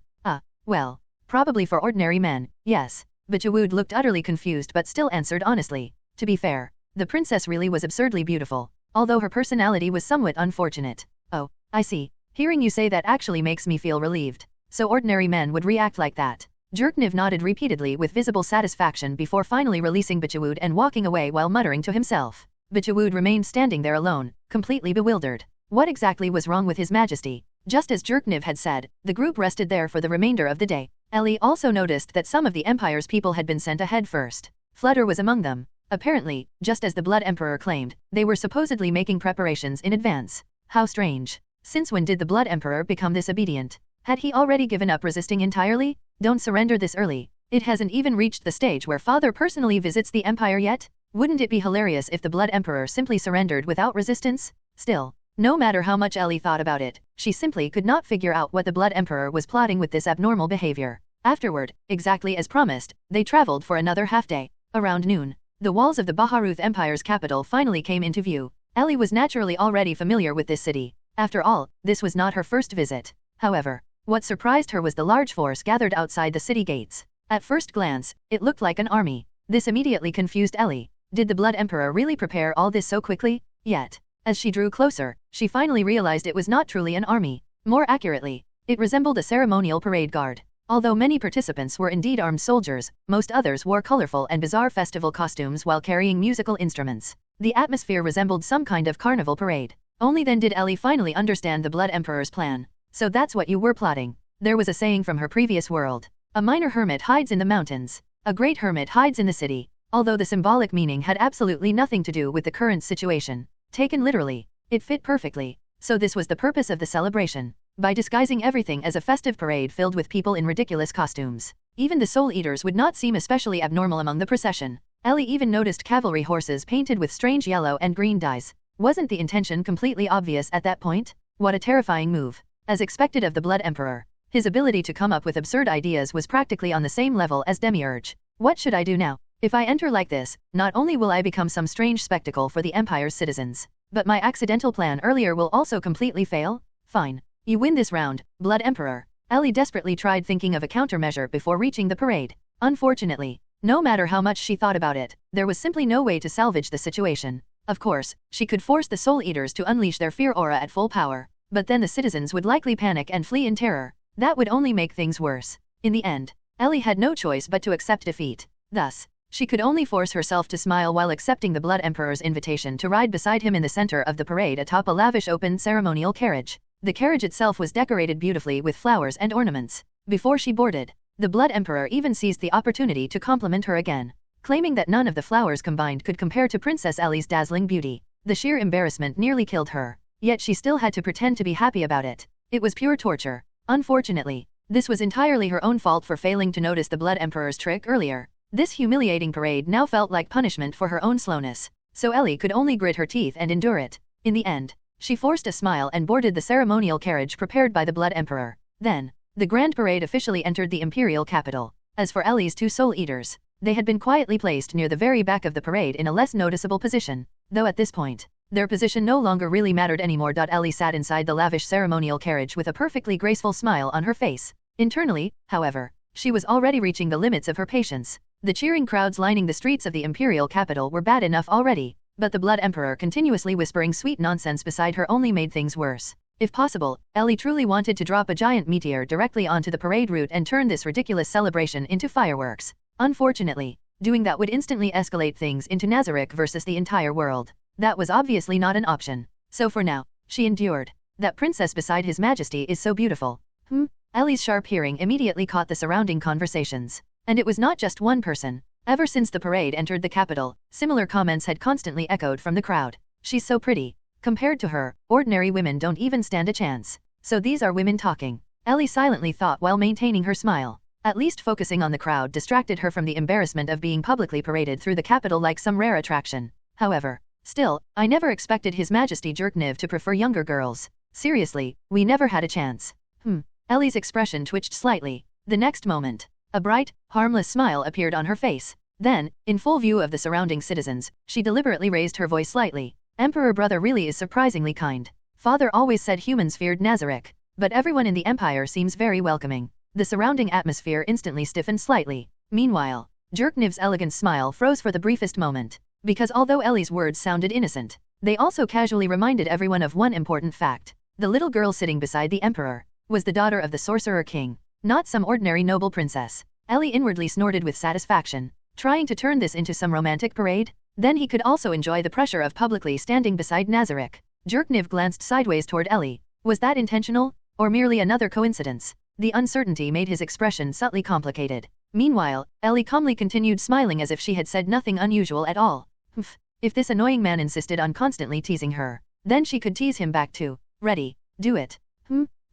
Well, probably for ordinary men, yes. Bichawud looked utterly confused but still answered honestly. To be fair, the princess really was absurdly beautiful, although her personality was somewhat unfortunate. Oh, I see. Hearing you say that actually makes me feel relieved. So ordinary men would react like that. Jerkniv nodded repeatedly with visible satisfaction before finally releasing Bichawud and walking away while muttering to himself. Bichawud remained standing there alone, completely bewildered. What exactly was wrong with His Majesty? Just as Jerkniv had said, the group rested there for the remainder of the day. Ellie also noticed that some of the Empire's people had been sent ahead first. Flutter was among them. Apparently, just as the Blood Emperor claimed, they were supposedly making preparations in advance. How strange. Since when did the Blood Emperor become this obedient? Had he already given up resisting entirely? Don't surrender this early. It hasn't even reached the stage where Father personally visits the Empire yet? Wouldn't it be hilarious if the Blood Emperor simply surrendered without resistance? Still, no matter how much Ellie thought about it, she simply could not figure out what the Blood Emperor was plotting with this abnormal behavior. Afterward, exactly as promised, they traveled for another half-day. Around noon, the walls of the Baharuth Empire's capital finally came into view. Ellie was naturally already familiar with this city. After all, this was not her first visit. However, what surprised her was the large force gathered outside the city gates. At first glance, it looked like an army. This immediately confused Ellie. Did the Blood Emperor really prepare all this so quickly? Yet, as she drew closer, she finally realized it was not truly an army. More accurately, it resembled a ceremonial parade guard. Although many participants were indeed armed soldiers, most others wore colorful and bizarre festival costumes while carrying musical instruments. The atmosphere resembled some kind of carnival parade. Only then did Ellie finally understand the Blood Emperor's plan. So that's what you were plotting. There was a saying from her previous world. A minor hermit hides in the mountains. A great hermit hides in the city. although the symbolic meaning had absolutely nothing to do with the current situation. Taken literally, it fit perfectly. So this was the purpose of the celebration. By disguising everything as a festive parade filled with people in ridiculous costumes, even the Soul Eaters would not seem especially abnormal among the procession. Ellie even noticed cavalry horses painted with strange yellow and green dyes. Wasn't the intention completely obvious at that point? What a terrifying move. As expected of the Blood Emperor, his ability to come up with absurd ideas was practically on the same level as Demiurge. What should I do now? If I enter like this, not only will I become some strange spectacle for the Empire's citizens, but my accidental plan earlier will also completely fail? Fine. You win this round, Blood Emperor. Ellie desperately tried thinking of a countermeasure before reaching the parade. Unfortunately, no matter how much she thought about it, there was simply no way to salvage the situation. Of course, she could force the Soul Eaters to unleash their fear aura at full power, but then the citizens would likely panic and flee in terror. That would only make things worse. In the end, Ellie had no choice but to accept defeat. Thus, she could only force herself to smile while accepting the Blood Emperor's invitation to ride beside him in the center of the parade atop a lavish open ceremonial carriage. The carriage itself was decorated beautifully with flowers and ornaments. Before she boarded, the Blood Emperor even seized the opportunity to compliment her again, claiming that none of the flowers combined could compare to Princess Ellie's dazzling beauty. The sheer embarrassment nearly killed her, yet she still had to pretend to be happy about it. It was pure torture. Unfortunately, this was entirely her own fault for failing to notice the Blood Emperor's trick earlier. This humiliating parade now felt like punishment for her own slowness, so Ellie could only grit her teeth and endure it. In the end, she forced a smile and boarded the ceremonial carriage prepared by the Blood Emperor. Then, the grand parade officially entered the imperial capital. As for Ellie's two Soul Eaters, they had been quietly placed near the very back of the parade in a less noticeable position, though at this point, their position no longer really mattered anymore. Ellie sat inside the lavish ceremonial carriage with a perfectly graceful smile on her face. Internally, however, she was already reaching the limits of her patience. The cheering crowds lining the streets of the imperial capital were bad enough already, but the Blood Emperor continuously whispering sweet nonsense beside her only made things worse. If possible, Ellie truly wanted to drop a giant meteor directly onto the parade route and turn this ridiculous celebration into fireworks. Unfortunately, doing that would instantly escalate things into Nazarick versus the entire world. That was obviously not an option. So for now, she endured. That princess beside His Majesty is so beautiful. Ellie's sharp hearing immediately caught the surrounding conversations. And it was not just one person. Ever since the parade entered the capital, similar comments had constantly echoed from the crowd. She's so pretty. Compared to her, ordinary women don't even stand a chance. So these are women talking. Ellie silently thought while maintaining her smile. At least focusing on the crowd distracted her from the embarrassment of being publicly paraded through the capital like some rare attraction. However, still, I never expected His Majesty Jerkniv to prefer younger girls. Seriously, we never had a chance. Ellie's expression twitched slightly. The next moment, a bright, harmless smile appeared on her face. Then, in full view of the surrounding citizens, she deliberately raised her voice slightly. Emperor brother really is surprisingly kind. Father always said humans feared Nazarick, but everyone in the Empire seems very welcoming. The surrounding atmosphere instantly stiffened slightly. Meanwhile, Jerkniv's elegant smile froze for the briefest moment, because although Ellie's words sounded innocent, they also casually reminded everyone of one important fact. The little girl sitting beside the Emperor was the daughter of the Sorcerer King, not some ordinary noble princess. Ellie inwardly snorted with satisfaction, trying to turn this into some romantic parade. Then he could also enjoy the pressure of publicly standing beside Nazarick. Jerkniv glanced sideways toward Ellie. Was that intentional, or merely another coincidence? The uncertainty made his expression subtly complicated. Meanwhile, Ellie calmly continued smiling as if she had said nothing unusual at all. If this annoying man insisted on constantly teasing her, then she could tease him back too. Ready, do it.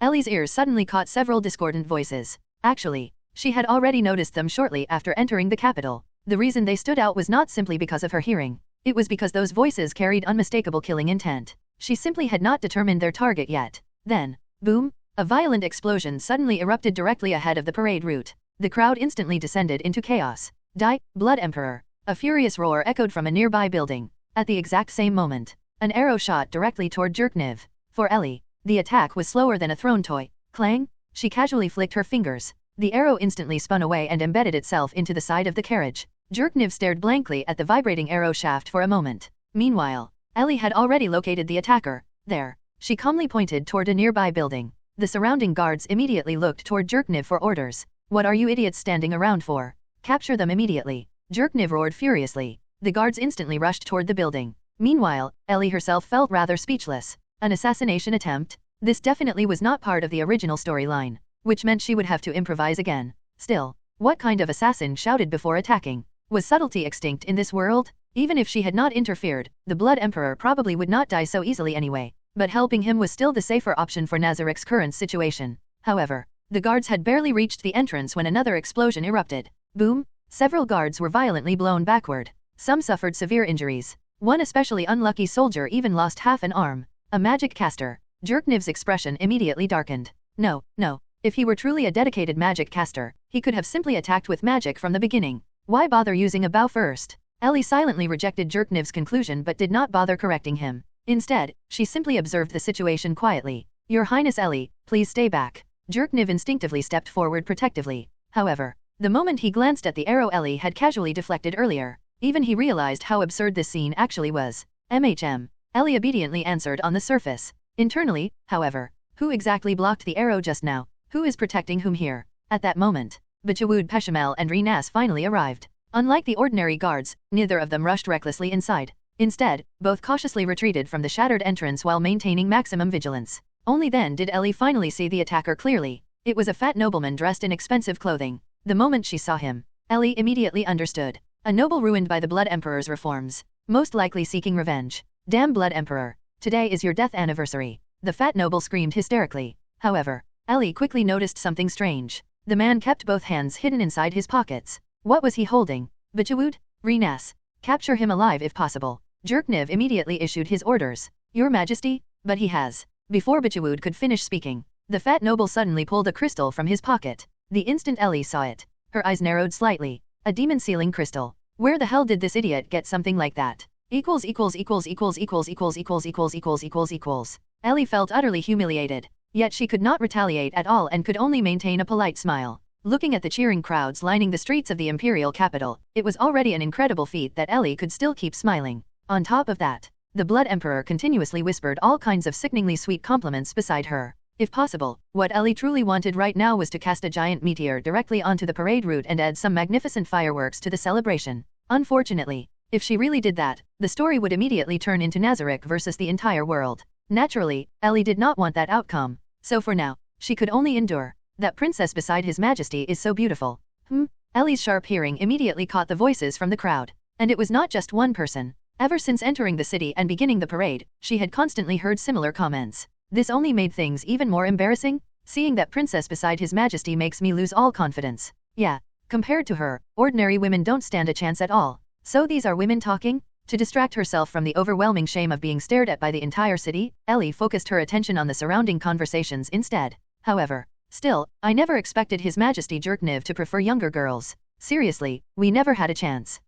Ellie's ears suddenly caught several discordant voices. Actually, she had already noticed them shortly after entering the capital. The reason they stood out was not simply because of her hearing. It was because those voices carried unmistakable killing intent. She simply had not determined their target yet. Then, boom, a violent explosion suddenly erupted directly ahead of the parade route. The crowd instantly descended into chaos. Die, Blood Emperor! A furious roar echoed from a nearby building. At the exact same moment, an arrow shot directly toward Jerkniv. For Ellie, the attack was slower than a thrown toy. Clang! She casually flicked her fingers. The arrow instantly spun away and embedded itself into the side of the carriage. Jerkniv stared blankly at the vibrating arrow shaft for a moment. Meanwhile, Ellie had already located the attacker. There. She calmly pointed toward a nearby building. The surrounding guards immediately looked toward Jerkniv for orders. What are you idiots standing around for? Capture them immediately. Jerkniv roared furiously. The guards instantly rushed toward the building. Meanwhile, Ellie herself felt rather speechless. An assassination attempt? This definitely was not part of the original storyline, which meant she would have to improvise again. Still, what kind of assassin shouted before attacking? Was subtlety extinct in this world? Even if she had not interfered, the Blood Emperor probably would not die so easily anyway, but helping him was still the safer option for Nazarick's current situation. However, the guards had barely reached the entrance when another explosion erupted. Boom! Several guards were violently blown backward. Some suffered severe injuries. One especially unlucky soldier even lost half an arm. A magic caster. Jerkniv's expression immediately darkened. No. If he were truly a dedicated magic caster, he could have simply attacked with magic from the beginning. Why bother using a bow first? Ellie silently rejected Jerkniv's conclusion but did not bother correcting him. Instead, she simply observed the situation quietly. Your Highness Ellie, please stay back. Jerkniv instinctively stepped forward protectively. However, the moment he glanced at the arrow Ellie had casually deflected earlier, even he realized how absurd this scene actually was. Ellie obediently answered on the surface. Internally, however, who exactly blocked the arrow just now? Who is protecting whom here? At that moment, Bachawud Peshamel and Rinas finally arrived. Unlike the ordinary guards, neither of them rushed recklessly inside. Instead, both cautiously retreated from the shattered entrance while maintaining maximum vigilance. Only then did Ellie finally see the attacker clearly. It was a fat nobleman dressed in expensive clothing. The moment she saw him, Ellie immediately understood. A noble ruined by the Blood Emperor's reforms, most likely seeking revenge. Damn Blood Emperor! Today is your death anniversary. The fat noble screamed hysterically. However, Ellie quickly noticed something strange. The man kept both hands hidden inside his pockets. What was he holding? Bachawud? Rinas. Capture him alive if possible. Jerkniv immediately issued his orders. Your Majesty? But he has. Before Bachawud could finish speaking, the fat noble suddenly pulled a crystal from his pocket. The instant Ellie saw it, her eyes narrowed slightly. A demon sealing crystal. Where the hell did this idiot get something like that? Ellie felt utterly humiliated. Yet she could not retaliate at all and could only maintain a polite smile. Looking at the cheering crowds lining the streets of the imperial capital, it was already an incredible feat that Ellie could still keep smiling. On top of that, the Blood Emperor continuously whispered all kinds of sickeningly sweet compliments beside her. If possible, what Ellie truly wanted right now was to cast a giant meteor directly onto the parade route and add some magnificent fireworks to the celebration. Unfortunately, if she really did that, the story would immediately turn into Nazarick versus the entire world. Naturally, Ellie did not want that outcome, so for now, she could only endure. That princess beside His Majesty is so beautiful. Ellie's sharp hearing immediately caught the voices from the crowd. And it was not just one person. Ever since entering the city and beginning the parade, she had constantly heard similar comments. This only made things even more embarrassing. Seeing that princess beside His Majesty makes me lose all confidence. Yeah, compared to her, ordinary women don't stand a chance at all. So these are women talking? To distract herself from the overwhelming shame of being stared at by the entire city, Ellie focused her attention on the surrounding conversations instead. However, still, I never expected His Majesty Jerkniv to prefer younger girls. Seriously, we never had a chance.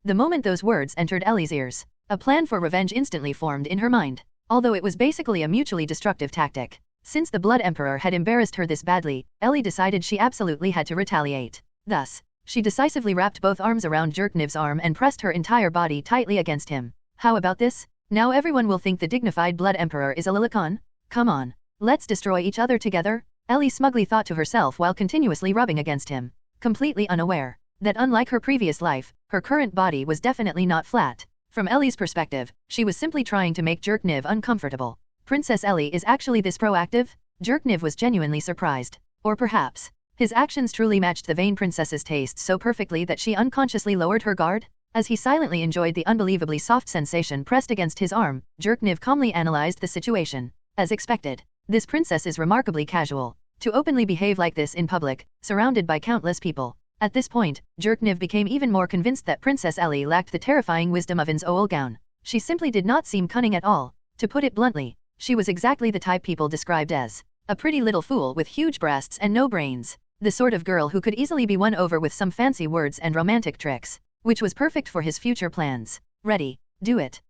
The moment those words entered Ellie's ears, a plan for revenge instantly formed in her mind. Although it was basically a mutually destructive tactic. Since the Blood Emperor had embarrassed her this badly, Ellie decided she absolutely had to retaliate. Thus, she decisively wrapped both arms around Jerkniv's arm and pressed her entire body tightly against him. How about this? Now everyone will think the dignified Blood Emperor is a Lilicon? Come on, let's destroy each other together? Ellie smugly thought to herself while continuously rubbing against him, completely unaware that unlike her previous life, her current body was definitely not flat. From Ellie's perspective, she was simply trying to make Jerkniv uncomfortable. Princess Ellie is actually this proactive? Jerkniv was genuinely surprised. Or perhaps, his actions truly matched the vain princess's taste so perfectly that she unconsciously lowered her guard? As he silently enjoyed the unbelievably soft sensation pressed against his arm, Jerkniv calmly analyzed the situation. As expected, this princess is remarkably casual. To openly behave like this in public, surrounded by countless people. At this point, Jerkniv became even more convinced that Princess Ellie lacked the terrifying wisdom of Ainz Ooal Gown. She simply did not seem cunning at all. To put it bluntly, she was exactly the type people described as a pretty little fool with huge breasts and no brains. The sort of girl who could easily be won over with some fancy words and romantic tricks, which was perfect for his future plans. Ready, do it.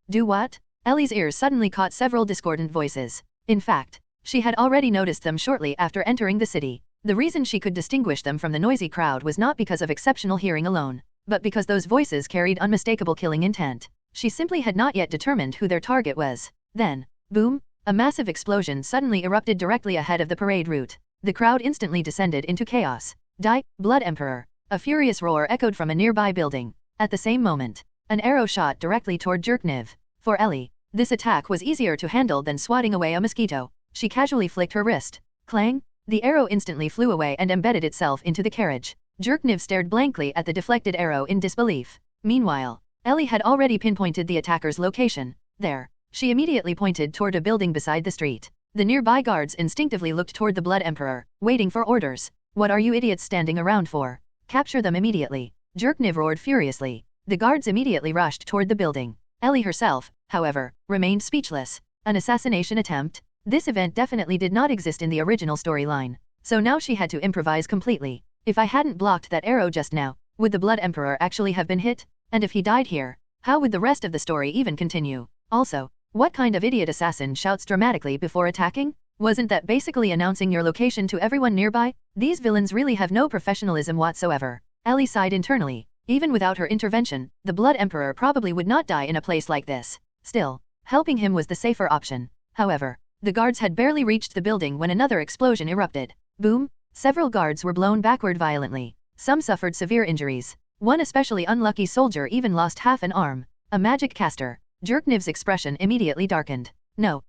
Do what? Ellie's ears suddenly caught several discordant voices. In fact, she had already noticed them shortly after entering the city. The reason she could distinguish them from the noisy crowd was not because of exceptional hearing alone, but because those voices carried unmistakable killing intent. She simply had not yet determined who their target was. Then, boom, a massive explosion suddenly erupted directly ahead of the parade route. The crowd instantly descended into chaos. Die, Blood Emperor! A furious roar echoed from a nearby building. At the same moment, an arrow shot directly toward Jerkniv. For Ellie, this attack was easier to handle than swatting away a mosquito. She casually flicked her wrist. Clang! The arrow instantly flew away and embedded itself into the carriage. Jerkniv stared blankly at the deflected arrow in disbelief. Meanwhile, Ellie had already pinpointed the attacker's location. There. She immediately pointed toward a building beside the street. The nearby guards instinctively looked toward the Blood Emperor, waiting for orders. What are you idiots standing around for? Capture them immediately. Jerkniv roared furiously. The guards immediately rushed toward the building. Ellie herself, however, remained speechless. An assassination attempt? This event definitely did not exist in the original storyline. So now she had to improvise completely. If I hadn't blocked that arrow just now, would the Blood Emperor actually have been hit? And if he died here, how would the rest of the story even continue? Also, what kind of idiot assassin shouts dramatically before attacking? Wasn't that basically announcing your location to everyone nearby? These villains really have no professionalism whatsoever. Ellie sighed internally. Even without her intervention, the Blood Emperor probably would not die in a place like this. Still, helping him was the safer option. However, the guards had barely reached the building when another explosion erupted. Boom! Several guards were blown backward violently. Some suffered severe injuries. One especially unlucky soldier even lost half an arm. A magic caster. Jerkniv's expression immediately darkened. No.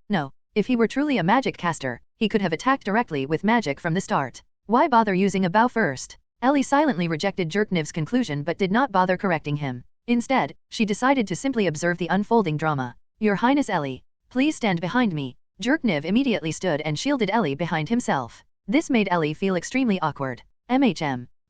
If he were truly a magic caster, he could have attacked directly with magic from the start. Why bother using a bow first? Ellie silently rejected Jerkniv's conclusion but did not bother correcting him. Instead, she decided to simply observe the unfolding drama. Your Highness Ellie, please stand behind me. Jerkniv immediately stood and shielded Ellie behind himself. This made Ellie feel extremely awkward.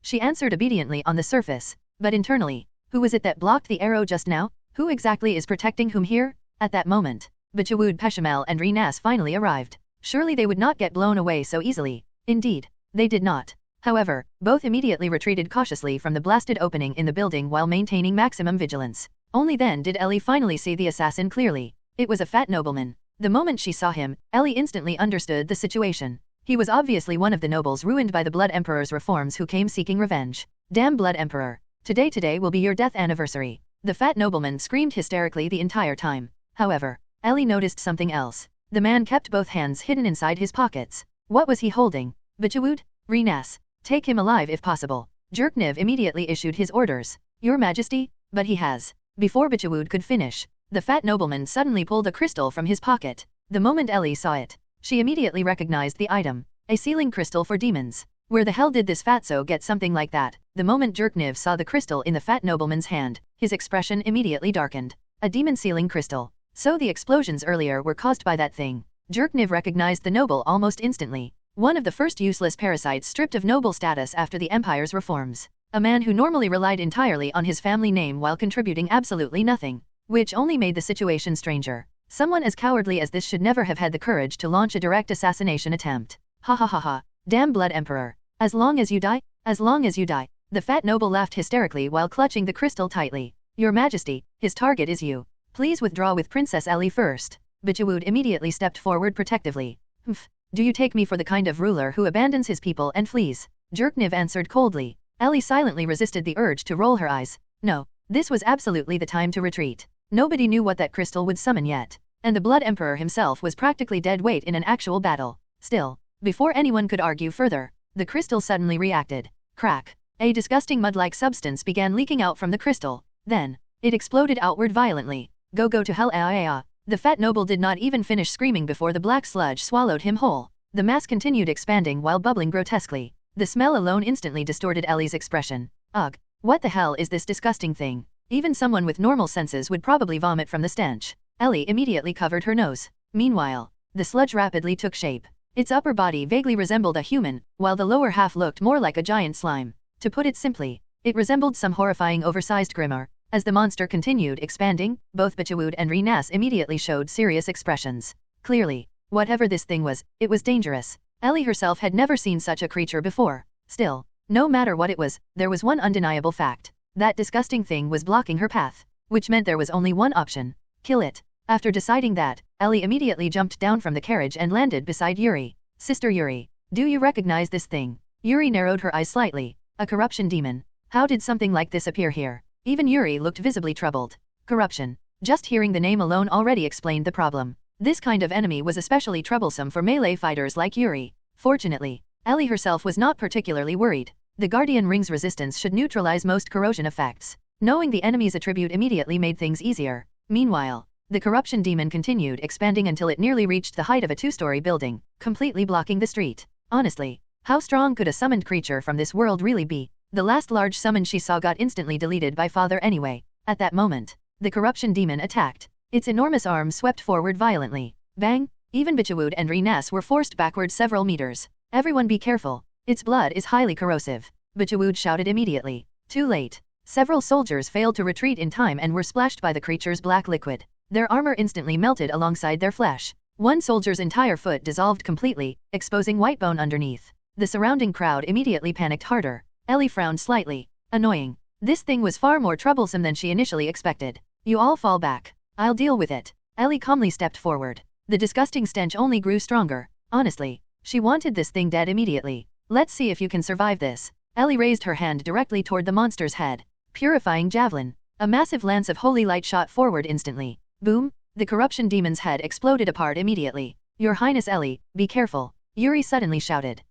She answered obediently on the surface, but internally, who was it that blocked the arrow just now? Who exactly is protecting whom here? At that moment, Bachawud Peshamel and Rinas finally arrived. Surely they would not get blown away so easily. Indeed, they did not. However, both immediately retreated cautiously from the blasted opening in the building while maintaining maximum vigilance. Only then did Ellie finally see the assassin clearly. It was a fat nobleman. The moment she saw him, Ellie instantly understood the situation. He was obviously one of the nobles ruined by the Blood Emperor's reforms who came seeking revenge. Damn Blood Emperor. Today will be your death anniversary. The fat nobleman screamed hysterically the entire time. However, Ellie noticed something else. The man kept both hands hidden inside his pockets. What was he holding? Bachawud? Rinas. Take him alive if possible. Jerkniv immediately issued his orders. Your Majesty? But he has. Before Bachawud could finish, the fat nobleman suddenly pulled a crystal from his pocket. The moment Ellie saw it, she immediately recognized the item. A sealing crystal for demons. Where the hell did this fatso get something like that? The moment Jerkniv saw the crystal in the fat nobleman's hand, his expression immediately darkened. A demon sealing crystal. So the explosions earlier were caused by that thing. Jerkniv recognized the noble almost instantly. One of the first useless parasites stripped of noble status after the Empire's reforms. A man who normally relied entirely on his family name while contributing absolutely nothing. Which only made the situation stranger. Someone as cowardly as this should never have had the courage to launch a direct assassination attempt. Ha ha ha ha. Damn Blood Emperor. As long as you die? As long as you die. The fat noble laughed hysterically while clutching the crystal tightly. Your Majesty, his target is you. Please withdraw with Princess Ellie first. Bachawud immediately stepped forward protectively. Humph. Do you take me for the kind of ruler who abandons his people and flees? Jerkniv answered coldly. Ellie silently resisted the urge to roll her eyes. No, this was absolutely the time to retreat. Nobody knew what that crystal would summon yet. And the Blood Emperor himself was practically dead weight in an actual battle. Still, before anyone could argue further, the crystal suddenly reacted. Crack. A disgusting mud-like substance began leaking out from the crystal. Then, it exploded outward violently. Go to hell ah. The fat noble did not even finish screaming before the black sludge swallowed him whole. The mass continued expanding while bubbling grotesquely. The smell alone instantly distorted Ellie's expression. Ugh. What the hell is this disgusting thing? Even someone with normal senses would probably vomit from the stench. Ellie immediately covered her nose. Meanwhile, the sludge rapidly took shape. Its upper body vaguely resembled a human, while the lower half looked more like a giant slime. To put it simply, it resembled some horrifying oversized grimoire. As the monster continued expanding, both Bachawud and Rinas immediately showed serious expressions. Clearly, whatever this thing was, it was dangerous. Ellie herself had never seen such a creature before. Still, no matter what it was, there was one undeniable fact. That disgusting thing was blocking her path, which meant there was only one option. Kill it. After deciding that, Ellie immediately jumped down from the carriage and landed beside Yuri. Sister Yuri, do you recognize this thing? Yuri narrowed her eyes slightly. A corruption demon. How did something like this appear here? Even Yuri looked visibly troubled. Corruption. Just hearing the name alone already explained the problem. This kind of enemy was especially troublesome for melee fighters like Yuri. Fortunately, Ellie herself was not particularly worried. The Guardian Ring's resistance should neutralize most corrosion effects. Knowing the enemy's attribute immediately made things easier. Meanwhile, the corruption demon continued expanding until it nearly reached the height of a two-story building, completely blocking the street. Honestly, how strong could a summoned creature from this world really be? The last large summon she saw got instantly deleted by Father anyway. At that moment, the corruption demon attacked. Its enormous arm swept forward violently. Bang! Even Bichwood and Reenas were forced backward several meters. Everyone be careful. Its blood is highly corrosive. Bichwood shouted immediately. Too late. Several soldiers failed to retreat in time and were splashed by the creature's black liquid. Their armor instantly melted alongside their flesh. One soldier's entire foot dissolved completely, exposing white bone underneath. The surrounding crowd immediately panicked harder. Ellie frowned slightly. Annoying. This thing was far more troublesome than she initially expected. You all fall back. I'll deal with it. Ellie calmly stepped forward. The disgusting stench only grew stronger. Honestly, she wanted this thing dead immediately. Let's see if you can survive this. Ellie raised her hand directly toward the monster's head. Purifying javelin. A massive lance of holy light shot forward instantly. Boom! The corruption demon's head exploded apart immediately. Your Highness Ellie, be careful. Yuri suddenly shouted.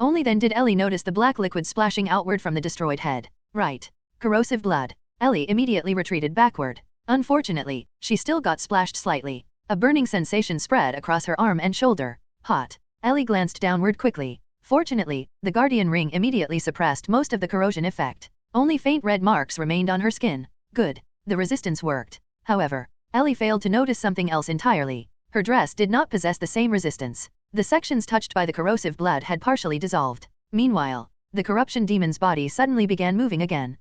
Only then did Ellie notice the black liquid splashing outward from the destroyed head. Right. Corrosive blood. Ellie immediately retreated backward. Unfortunately, she still got splashed slightly. A burning sensation spread across her arm and shoulder. Hot. Ellie glanced downward quickly. Fortunately, the guardian ring immediately suppressed most of the corrosion effect. Only faint red marks remained on her skin. Good. The resistance worked. However, Ellie failed to notice something else entirely. Her dress did not possess the same resistance. The sections touched by the corrosive blood had partially dissolved. Meanwhile, the corruption demon's body suddenly began moving again.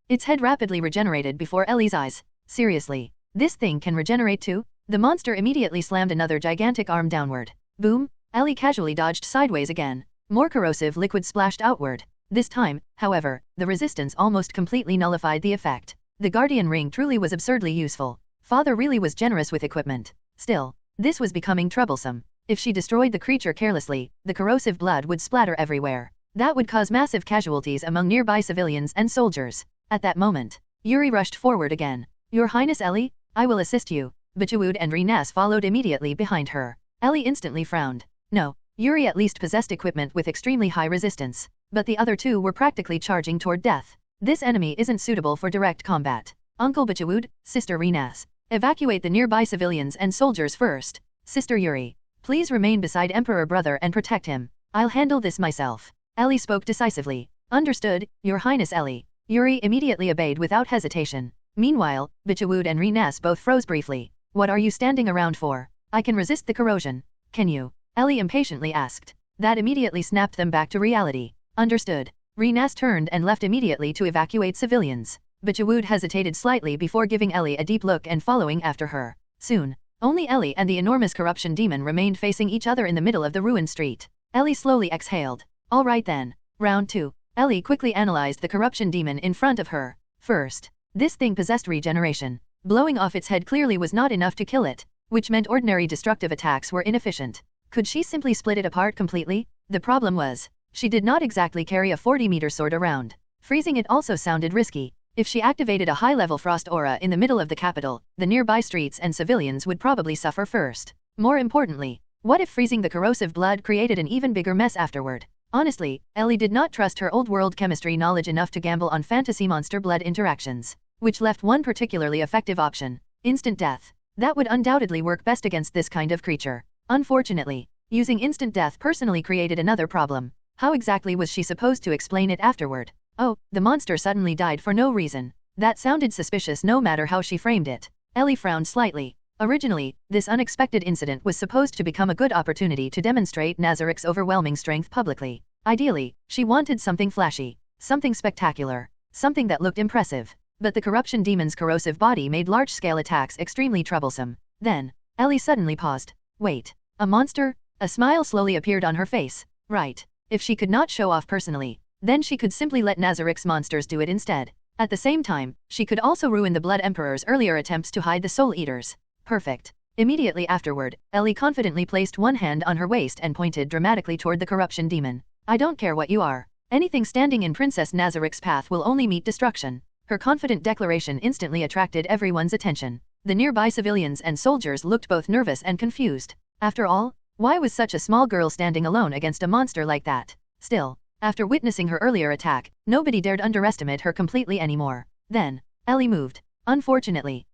Its head rapidly regenerated before Ellie's eyes. Seriously, this thing can regenerate too? The monster immediately slammed another gigantic arm downward. Boom! Ellie casually dodged sideways again. More corrosive liquid splashed outward. This time, however, the resistance almost completely nullified the effect. The guardian ring truly was absurdly useful. Father really was generous with equipment. Still, this was becoming troublesome. If she destroyed the creature carelessly, the corrosive blood would splatter everywhere. That would cause massive casualties among nearby civilians and soldiers. At that moment, Yuri rushed forward again. Your Highness Ellie, I will assist you. Bichwood and Reenas followed immediately behind her. Ellie instantly frowned. No, Yuri at least possessed equipment with extremely high resistance, but the other two were practically charging toward death. This enemy isn't suitable for direct combat. Uncle Bichwood, Sister Reenas, evacuate the nearby civilians and soldiers first. Sister Yuri, please remain beside Emperor Brother and protect him. I'll handle this myself. Ellie spoke decisively. Understood, Your Highness Ellie. Yuri immediately obeyed without hesitation. Meanwhile, Bichwood and Reenas both froze briefly. What are you standing around for? I can resist the corrosion. Can you? Ellie impatiently asked. That immediately snapped them back to reality. Understood. Reenas turned and left immediately to evacuate civilians. Bichwood hesitated slightly before giving Ellie a deep look and following after her. Soon, only Ellie and the enormous corruption demon remained facing each other in the middle of the ruined street. Ellie slowly exhaled. All right then. Round 2. Ellie quickly analyzed the corruption demon in front of her. First, this thing possessed regeneration. Blowing off its head clearly was not enough to kill it, which meant ordinary destructive attacks were inefficient. Could she simply split it apart completely? The problem was, she did not exactly carry a 40-meter sword around. Freezing it also sounded risky. If she activated a high-level frost aura in the middle of the capital, the nearby streets and civilians would probably suffer first. More importantly, what if freezing the corrosive blood created an even bigger mess afterward? Honestly, Ellie did not trust her old-world chemistry knowledge enough to gamble on fantasy monster blood interactions, which left one particularly effective option: instant death. That would undoubtedly work best against this kind of creature. Unfortunately, using instant death personally created another problem. How exactly was she supposed to explain it afterward? Oh, the monster suddenly died for no reason. That sounded suspicious no matter how she framed it. Ellie frowned slightly. Originally, this unexpected incident was supposed to become a good opportunity to demonstrate Nazarick's overwhelming strength publicly. Ideally, she wanted something flashy, something spectacular, something that looked impressive. But the corruption demon's corrosive body made large-scale attacks extremely troublesome. Then, Ellie suddenly paused. Wait, a monster? A smile slowly appeared on her face. Right. If she could not show off personally, then she could simply let Nazarick's monsters do it instead. At the same time, she could also ruin the Blood Emperor's earlier attempts to hide the Soul Eaters. Perfect. Immediately afterward, Ellie confidently placed one hand on her waist and pointed dramatically toward the corruption demon. I don't care what you are. Anything standing in Princess Nazarick's path will only meet destruction. Her confident declaration instantly attracted everyone's attention. The nearby civilians and soldiers looked both nervous and confused. After all, why was such a small girl standing alone against a monster like that? Still, after witnessing her earlier attack, nobody dared underestimate her completely anymore. Then, Ellie moved. Unfortunately,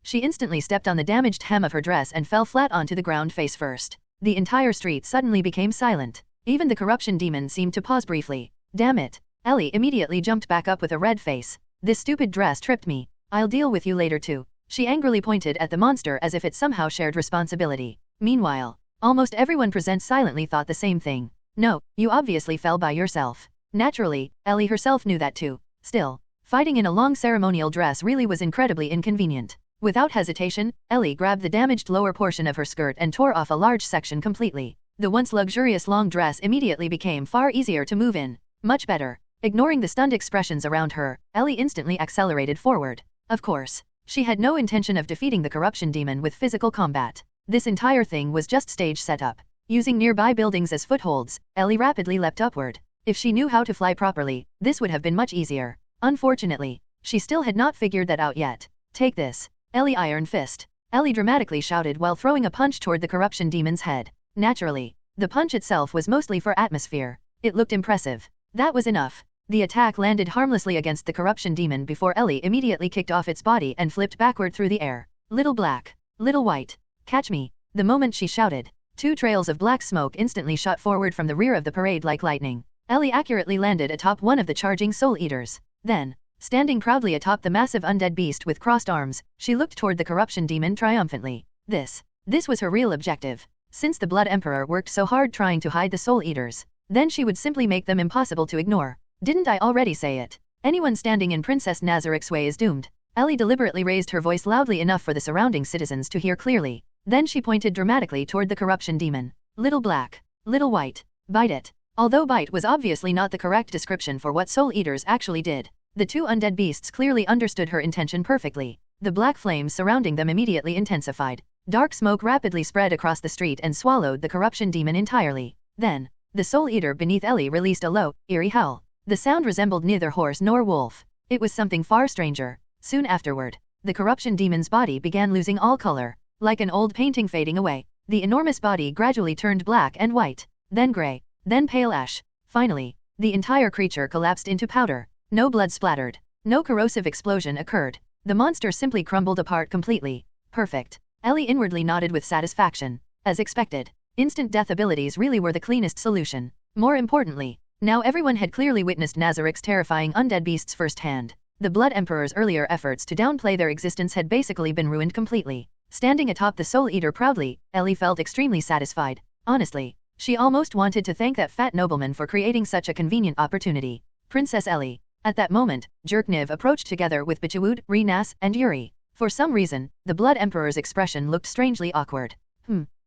she instantly stepped on the damaged hem of her dress and fell flat onto the ground face first. The entire street suddenly became silent. Even the corruption demon seemed to pause briefly. Damn it. Ellie immediately jumped back up with a red face. This stupid dress tripped me. I'll deal with you later too. She angrily pointed at the monster as if it somehow shared responsibility. Meanwhile, almost everyone present silently thought the same thing. No, you obviously fell by yourself. Naturally, Ellie herself knew that too. Still, fighting in a long ceremonial dress really was incredibly inconvenient. Without hesitation, Ellie grabbed the damaged lower portion of her skirt and tore off a large section completely. The once luxurious long dress immediately became far easier to move in. Much better. Ignoring the stunned expressions around her, Ellie instantly accelerated forward. Of course, she had no intention of defeating the corruption demon with physical combat. This entire thing was just stage setup. Using nearby buildings as footholds, Ellie rapidly leapt upward. If she knew how to fly properly, this would have been much easier. Unfortunately, she still had not figured that out yet. Take this, Ellie Iron Fist. Ellie dramatically shouted while throwing a punch toward the corruption demon's head. Naturally, the punch itself was mostly for atmosphere. It looked impressive. That was enough. The attack landed harmlessly against the corruption demon before Ellie immediately kicked off its body and flipped backward through the air. Little black, little white, catch me. The moment she shouted, 2 trails of black smoke instantly shot forward from the rear of the parade like lightning. Ellie accurately landed atop one of the charging soul eaters. Then, standing proudly atop the massive undead beast with crossed arms, she looked toward the corruption demon triumphantly. This was her real objective. Since the Blood Emperor worked so hard trying to hide the soul eaters, then she would simply make them impossible to ignore. Didn't I already say it? Anyone standing in Princess Nazarick's way is doomed. Ellie deliberately raised her voice loudly enough for the surrounding citizens to hear clearly. Then she pointed dramatically toward the corruption demon. Little black, little white, bite it. Although bite was obviously not the correct description for what soul eaters actually did, the 2 undead beasts clearly understood her intention perfectly. The black flames surrounding them immediately intensified. Dark smoke rapidly spread across the street and swallowed the corruption demon entirely. Then, the soul eater beneath Ellie released a low, eerie howl. The sound resembled neither horse nor wolf. It was something far stranger. Soon afterward, the corruption demon's body began losing all color. Like an old painting fading away, the enormous body gradually turned black and white, then gray, then pale ash. Finally, the entire creature collapsed into powder. No blood splattered. No corrosive explosion occurred. The monster simply crumbled apart completely. Perfect. Ellie inwardly nodded with satisfaction. As expected, instant death abilities really were the cleanest solution. More importantly, now everyone had clearly witnessed Nazarick's terrifying undead beasts firsthand. The Blood Emperor's earlier efforts to downplay their existence had basically been ruined completely. Standing atop the Soul Eater proudly, Ellie felt extremely satisfied. Honestly, she almost wanted to thank that fat nobleman for creating such a convenient opportunity. Princess Ellie. At that moment, Jerkniv approached together with Bichwood, Renas, and Yuri. For some reason, the Blood Emperor's expression looked strangely awkward.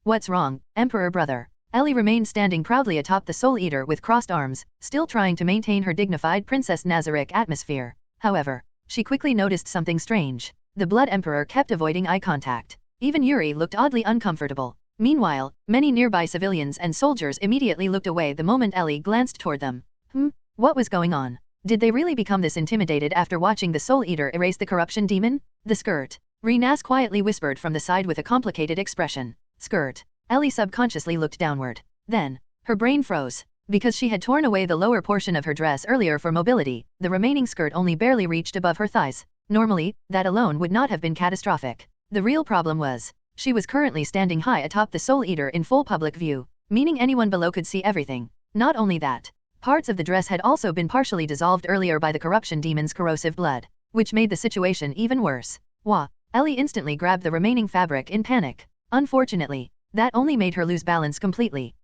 What's wrong, Emperor brother? Ellie remained standing proudly atop the Soul Eater with crossed arms, still trying to maintain her dignified Princess Nazarick atmosphere. However, she quickly noticed something strange. The Blood Emperor kept avoiding eye contact. Even Yuri looked oddly uncomfortable. Meanwhile, many nearby civilians and soldiers immediately looked away the moment Ellie glanced toward them. What was going on? Did they really become this intimidated after watching the Soul Eater erase the corruption demon? The skirt. Renas quietly whispered from the side with a complicated expression. Skirt. Ellie subconsciously looked downward. Then, her brain froze. Because she had torn away the lower portion of her dress earlier for mobility, the remaining skirt only barely reached above her thighs. Normally, that alone would not have been catastrophic. The real problem was, she was currently standing high atop the Soul Eater in full public view, meaning anyone below could see everything. Not only that, parts of the dress had also been partially dissolved earlier by the corruption demon's corrosive blood, which made the situation even worse. Wah! Ellie instantly grabbed the remaining fabric in panic. Unfortunately, that only made her lose balance completely.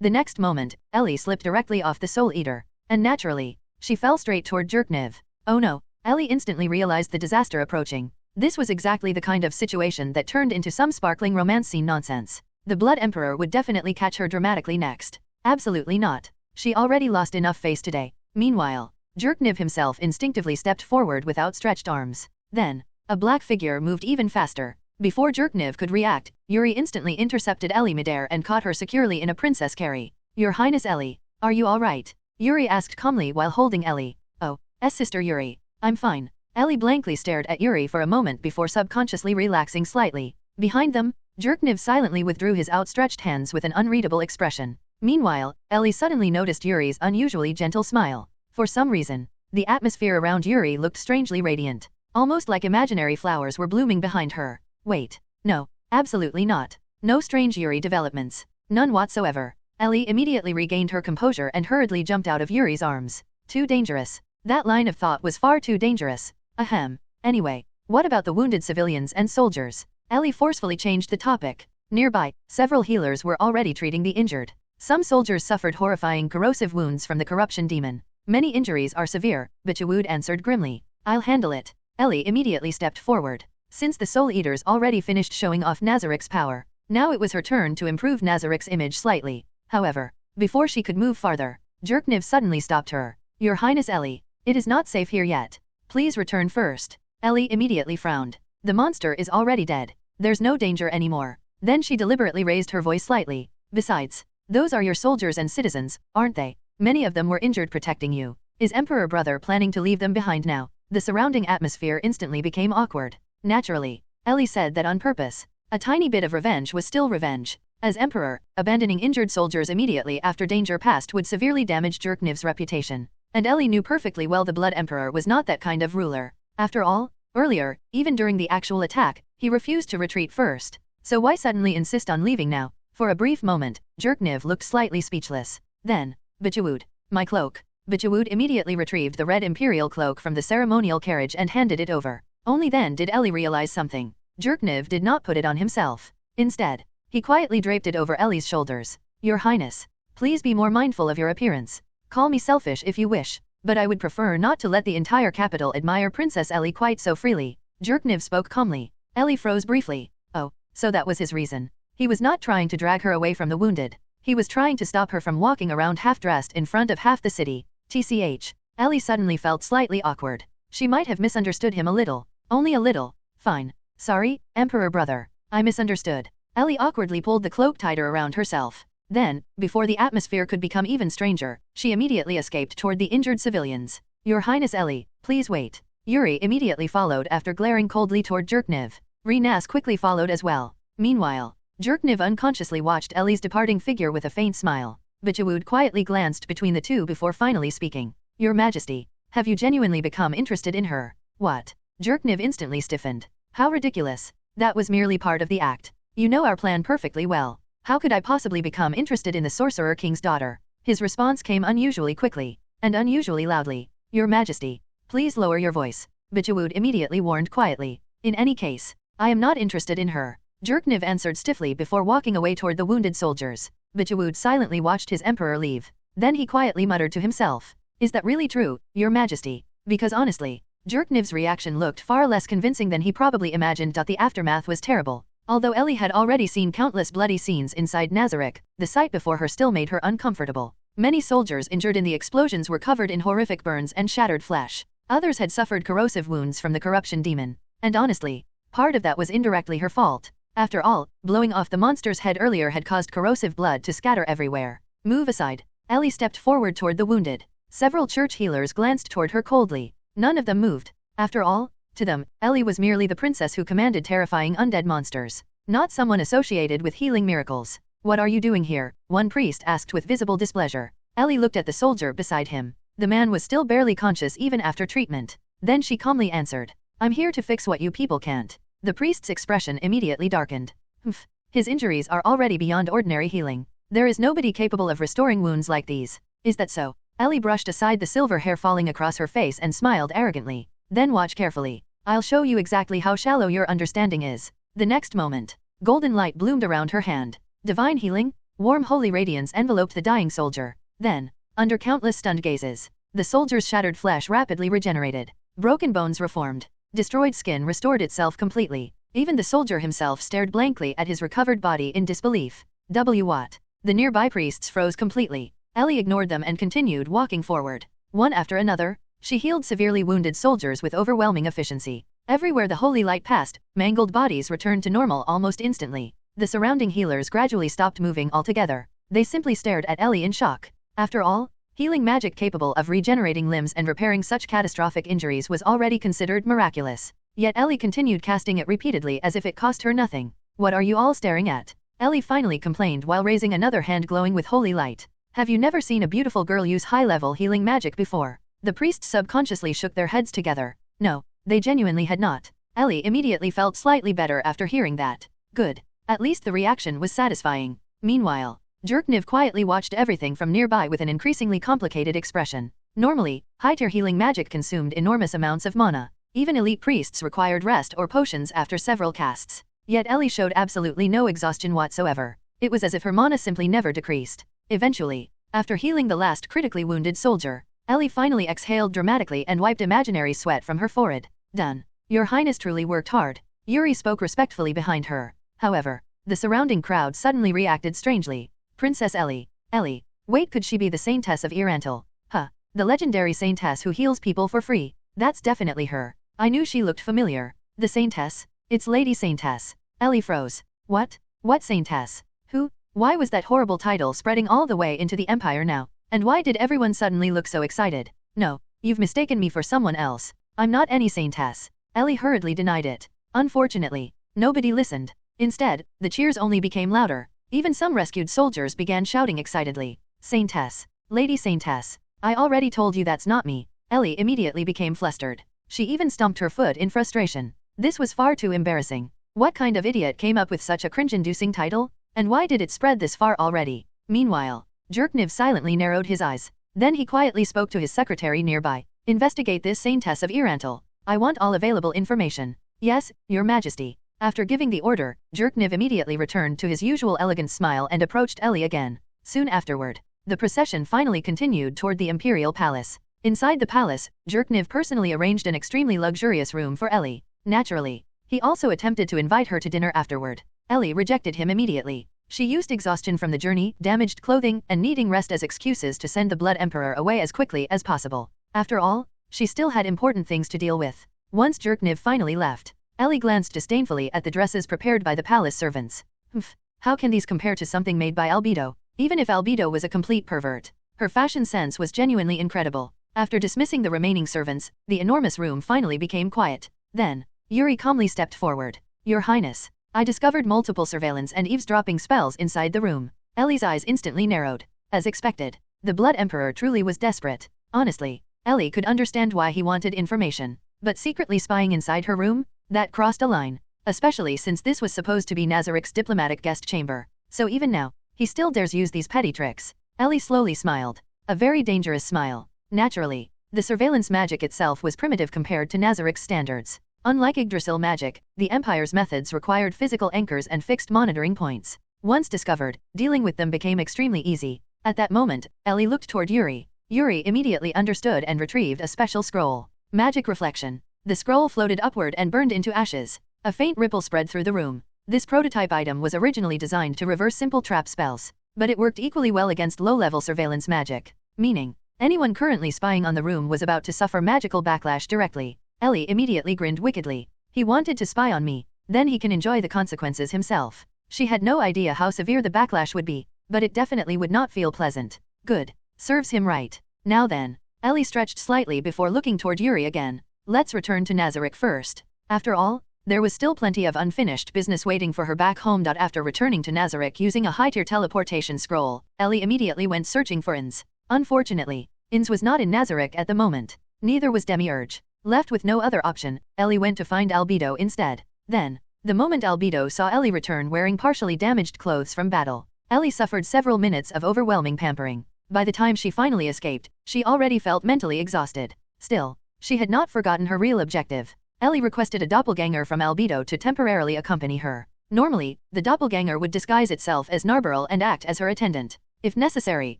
The next moment, Ellie slipped directly off the Soul Eater, and naturally, she fell straight toward Jerkniv. Oh no! Ellie instantly realized the disaster approaching. This was exactly the kind of situation that turned into some sparkling romance scene nonsense. The Blood Emperor would definitely catch her dramatically next. Absolutely not. She already lost enough face today. Meanwhile, Jerkniv himself instinctively stepped forward with outstretched arms. Then, a black figure moved even faster. Before Jerkniv could react, Yuri instantly intercepted Ellie midair and caught her securely in a princess carry. Your Highness Ellie, are you alright? Yuri asked calmly while holding Ellie. Oh, sister Yuri, I'm fine. Ellie blankly stared at Yuri for a moment before subconsciously relaxing slightly. Behind them, Jerkniv silently withdrew his outstretched hands with an unreadable expression. Meanwhile, Ellie suddenly noticed Yuri's unusually gentle smile. For some reason, the atmosphere around Yuri looked strangely radiant. Almost like imaginary flowers were blooming behind her. Wait, no, absolutely not. No strange Yuri developments. None whatsoever. Ellie immediately regained her composure and hurriedly jumped out of Yuri's arms. Too dangerous. That line of thought was far too dangerous. Ahem. Anyway, what about the wounded civilians and soldiers? Ellie forcefully changed the topic. Nearby, several healers were already treating the injured. Some soldiers suffered horrifying corrosive wounds from the corruption demon. Many injuries are severe, Bichawood answered grimly. I'll handle it. Ellie immediately stepped forward. Since the Soul Eaters already finished showing off Nazarick's power, now it was her turn to improve Nazarick's image slightly. However, before she could move farther, Jerkniv suddenly stopped her. Your Highness Ellie, it is not safe here yet. Please return first. Ellie immediately frowned. The monster is already dead. There's no danger anymore. Then she deliberately raised her voice slightly. Besides, those are your soldiers and citizens, aren't they? Many of them were injured protecting you. Is Emperor Brother planning to leave them behind now? The surrounding atmosphere instantly became awkward. Naturally, Ellie said that on purpose. A tiny bit of revenge was still revenge. As Emperor, abandoning injured soldiers immediately after danger passed would severely damage Jerkniv's reputation. And Ellie knew perfectly well the Blood Emperor was not that kind of ruler. After all, earlier, even during the actual attack, he refused to retreat first. So why suddenly insist on leaving now? For a brief moment, Jerkniv looked slightly speechless. Then, Bichawood, my cloak. Bichawood immediately retrieved the red imperial cloak from the ceremonial carriage and handed it over. Only then did Ellie realize something. Jerkniv did not put it on himself. Instead, he quietly draped it over Ellie's shoulders. Your Highness, please be more mindful of your appearance. Call me selfish if you wish, but I would prefer not to let the entire capital admire Princess Ellie quite so freely. Jerkniv spoke calmly. Ellie froze briefly. Oh, so that was his reason. He was not trying to drag her away from the wounded. He was trying to stop her from walking around half-dressed in front of half the city. TCH. Ellie suddenly felt slightly awkward. She might have misunderstood him a little. Only a little. Fine. Sorry, Emperor Brother. I misunderstood. Ellie awkwardly pulled the cloak tighter around herself. Then, before the atmosphere could become even stranger, she immediately escaped toward the injured civilians. Your Highness Ellie, please wait. Yuri immediately followed after glaring coldly toward Jerkniv. Renas quickly followed as well. Meanwhile, Jerkniv unconsciously watched Ellie's departing figure with a faint smile. Bichawood quietly glanced between the two before finally speaking. Your Majesty, have you genuinely become interested in her? What? Jerkniv instantly stiffened. How ridiculous. That was merely part of the act. You know our plan perfectly well. How could I possibly become interested in the Sorcerer King's daughter? His response came unusually quickly, and unusually loudly. Your Majesty, please lower your voice. Bichawood immediately warned quietly. In any case, I am not interested in her. Jerkniv answered stiffly before walking away toward the wounded soldiers. Bichawood silently watched his emperor leave. Then he quietly muttered to himself. Is that really true, Your Majesty? Because honestly, Jerkniv's reaction looked far less convincing than he probably imagined. The aftermath was terrible. Although Ellie had already seen countless bloody scenes inside Nazarick, the sight before her still made her uncomfortable. Many soldiers injured in the explosions were covered in horrific burns and shattered flesh. Others had suffered corrosive wounds from the corruption demon. And honestly, part of that was indirectly her fault. After all, blowing off the monster's head earlier had caused corrosive blood to scatter everywhere. Move aside. Ellie stepped forward toward the wounded. Several church healers glanced toward her coldly. None of them moved. After all, to them, Ellie was merely the princess who commanded terrifying undead monsters, not someone associated with healing miracles. What are you doing here? One priest asked with visible displeasure. Ellie looked at the soldier beside him. The man was still barely conscious even after treatment. Then she calmly answered, I'm here to fix what you people can't. The priest's expression immediately darkened. Humph. His injuries are already beyond ordinary healing. There is nobody capable of restoring wounds like these. Is that so? Ellie brushed aside the silver hair falling across her face and smiled arrogantly. Then watch carefully. I'll show you exactly how shallow your understanding is. The next moment, golden light bloomed around her hand. Divine healing, warm holy radiance enveloped the dying soldier. Then, under countless stunned gazes, the soldier's shattered flesh rapidly regenerated. Broken bones reformed. Destroyed skin restored itself completely. Even the soldier himself stared blankly at his recovered body in disbelief. What? The nearby priests froze completely. Ellie ignored them and continued walking forward. One after another, she healed severely wounded soldiers with overwhelming efficiency. Everywhere the holy light passed, mangled bodies returned to normal almost instantly. The surrounding healers gradually stopped moving altogether. They simply stared at Ellie in shock. After all, healing magic capable of regenerating limbs and repairing such catastrophic injuries was already considered miraculous. Yet Ellie continued casting it repeatedly as if it cost her nothing. What are you all staring at? Ellie finally complained while raising another hand glowing with holy light. Have you never seen a beautiful girl use high-level healing magic before? The priests subconsciously shook their heads together. No, they genuinely had not. Ellie immediately felt slightly better after hearing that. Good. At least the reaction was satisfying. Meanwhile, Jerkniv quietly watched everything from nearby with an increasingly complicated expression. Normally, high-tier healing magic consumed enormous amounts of mana. Even elite priests required rest or potions after several casts. Yet Ellie showed absolutely no exhaustion whatsoever. It was as if her mana simply never decreased. Eventually, after healing the last critically wounded soldier, Ellie finally exhaled dramatically and wiped imaginary sweat from her forehead. Done. Your Highness truly worked hard. Yuri spoke respectfully behind her. However, the surrounding crowd suddenly reacted strangely. Princess Ellie. Ellie. Wait, could she be the Saintess of Irantil? Huh. The legendary Saintess who heals people for free. That's definitely her. I knew she looked familiar. The Saintess? It's Lady Saintess. Ellie froze. What? What Saintess? Who? Why was that horrible title spreading all the way into the Empire now? And why did everyone suddenly look so excited? No, you've mistaken me for someone else. I'm not any Saintess. Ellie hurriedly denied it. Unfortunately, nobody listened. Instead, the cheers only became louder. Even some rescued soldiers began shouting excitedly. Saintess. Lady Saintess. I already told you that's not me. Ellie immediately became flustered. She even stomped her foot in frustration. This was far too embarrassing. What kind of idiot came up with such a cringe-inducing title? And why did it spread this far already? Meanwhile, Jerkniv silently narrowed his eyes. Then he quietly spoke to his secretary nearby. Investigate this Saintess of Irantil. I want all available information. Yes, Your Majesty. After giving the order, Jerkniv immediately returned to his usual elegant smile and approached Ellie again. Soon afterward, the procession finally continued toward the Imperial Palace. Inside the palace, Jerkniv personally arranged an extremely luxurious room for Ellie. Naturally, he also attempted to invite her to dinner afterward. Ellie rejected him immediately. She used exhaustion from the journey, damaged clothing, and needing rest as excuses to send the Blood Emperor away as quickly as possible. After all, she still had important things to deal with. Once Jerkniv finally left, Ellie glanced disdainfully at the dresses prepared by the palace servants. Humph, how can these compare to something made by Albedo? Even if Albedo was a complete pervert, her fashion sense was genuinely incredible. After dismissing the remaining servants, the enormous room finally became quiet. Then, Yuri calmly stepped forward. Your Highness, I discovered multiple surveillance and eavesdropping spells inside the room. Ellie's eyes instantly narrowed. As expected, the Blood Emperor truly was desperate. Honestly, Ellie could understand why he wanted information. But secretly spying inside her room? That crossed a line. Especially since this was supposed to be Nazarick's diplomatic guest chamber. So even now, he still dares use these petty tricks. Ellie slowly smiled. A very dangerous smile. Naturally, the surveillance magic itself was primitive compared to Nazarick's standards. Unlike Yggdrasil magic, the Empire's methods required physical anchors and fixed monitoring points. Once discovered, dealing with them became extremely easy. At that moment, Ellie looked toward Yuri. Yuri immediately understood and retrieved a special scroll. Magic reflection. The scroll floated upward and burned into ashes. A faint ripple spread through the room. This prototype item was originally designed to reverse simple trap spells, but it worked equally well against low-level surveillance magic. Meaning, anyone currently spying on the room was about to suffer magical backlash directly. Ellie immediately grinned wickedly. He wanted to spy on me, then he can enjoy the consequences himself. She had no idea how severe the backlash would be, but it definitely would not feel pleasant. Good. Serves him right. Now then. Ellie stretched slightly before looking toward Yuri again. Let's return to Nazarick first. After all, there was still plenty of unfinished business waiting for her back home. After returning to Nazarick using a high-tier teleportation scroll, Ellie immediately went searching for Ainz. Unfortunately, Ainz was not in Nazarick at the moment. Neither was Demiurge. Left with no other option, Ellie went to find Albedo instead. Then, the moment Albedo saw Ellie return wearing partially damaged clothes from battle, Ellie suffered several minutes of overwhelming pampering. By the time she finally escaped, she already felt mentally exhausted. Still, she had not forgotten her real objective. Ellie requested a doppelganger from Albedo to temporarily accompany her. Normally, the doppelganger would disguise itself as Narberl and act as her attendant. If necessary,